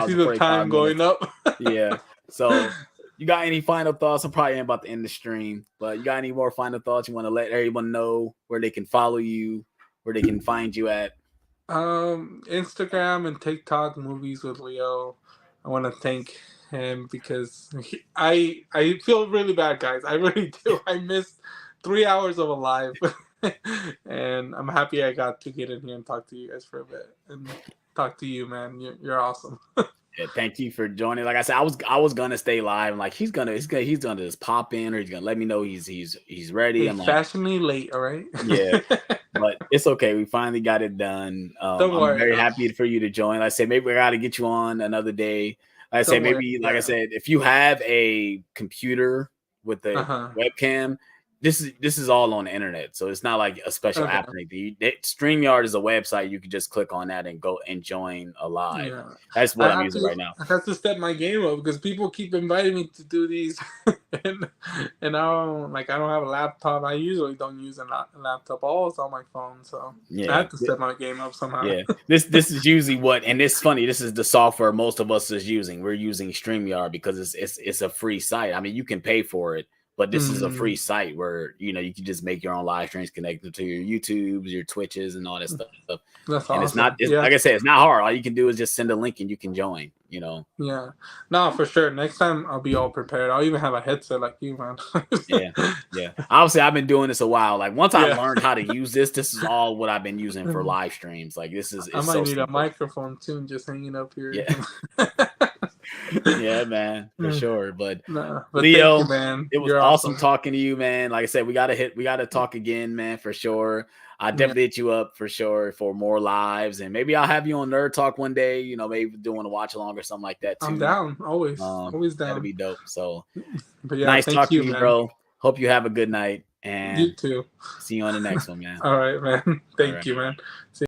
Speaker 3: see the time going up.
Speaker 1: Yeah, so you got any final thoughts? I'm probably about to end the stream, but you got any more final thoughts you want to let everyone know where they can follow you, where they can find you at?
Speaker 3: Instagram and TikTok, Movies with Leo. I want to thank him because I feel really bad, guys. I really do. I missed 3 hours of a live. And I'm happy I got to get in here and talk to you guys for a bit and talk to you, man. You're awesome.
Speaker 1: Yeah, thank you for joining. Like I said, I was gonna stay live. I'm like, he's gonna just pop in, or he's gonna let me know he's ready. I'm
Speaker 3: fashionably late, all right.
Speaker 1: Yeah, but it's okay. We finally got it done. I'm very happy for you to join. Like I said, maybe we got to get you on another day. Like I said, maybe like I said, if you have a computer with a webcam. This is all on the internet, so it's not like a special app or anything. StreamYard is a website. You can just click on that and go and join a live. Yeah. That's what I'm using right now.
Speaker 3: I have to step my game up because people keep inviting me to do these, and I don't have a laptop. I usually don't use a laptop. Always on my phone, so I have to step my game up somehow.
Speaker 1: Yeah, this is usually and it's funny. This is the software most of us is using. We're using StreamYard because it's a free site. I mean, you can pay for it. But this is a free site where, you can just make your own live streams connected to your YouTubes, your Twitches, and all that stuff.
Speaker 3: That's
Speaker 1: and
Speaker 3: awesome.
Speaker 1: Like I said, it's not hard. All you can do is just send a link and you can join,
Speaker 3: Yeah. No, for sure. Next time I'll be all prepared. I'll even have a headset like you, man.
Speaker 1: Yeah. Obviously, I've been doing this a while. Like once I learned how to use this is all what I've been using for live streams. Like this is.
Speaker 3: I might need a microphone too, just hanging up here.
Speaker 1: Yeah. Yeah, man, for sure. But
Speaker 3: Leo,
Speaker 1: thank you, man. It was awesome talking to you, man. Like I said, we gotta talk again, man, for sure. I definitely hit you up for sure for more lives, and maybe I'll have you on Nerd Talk one day. Maybe doing a watch along or something like that too.
Speaker 3: I'm down, always down.
Speaker 1: That'd be dope. So,
Speaker 3: but
Speaker 1: nice talking to you, bro. Hope you have a good night, and
Speaker 3: you too.
Speaker 1: See you on the next one, man.
Speaker 3: All right, man. Thank you, man. See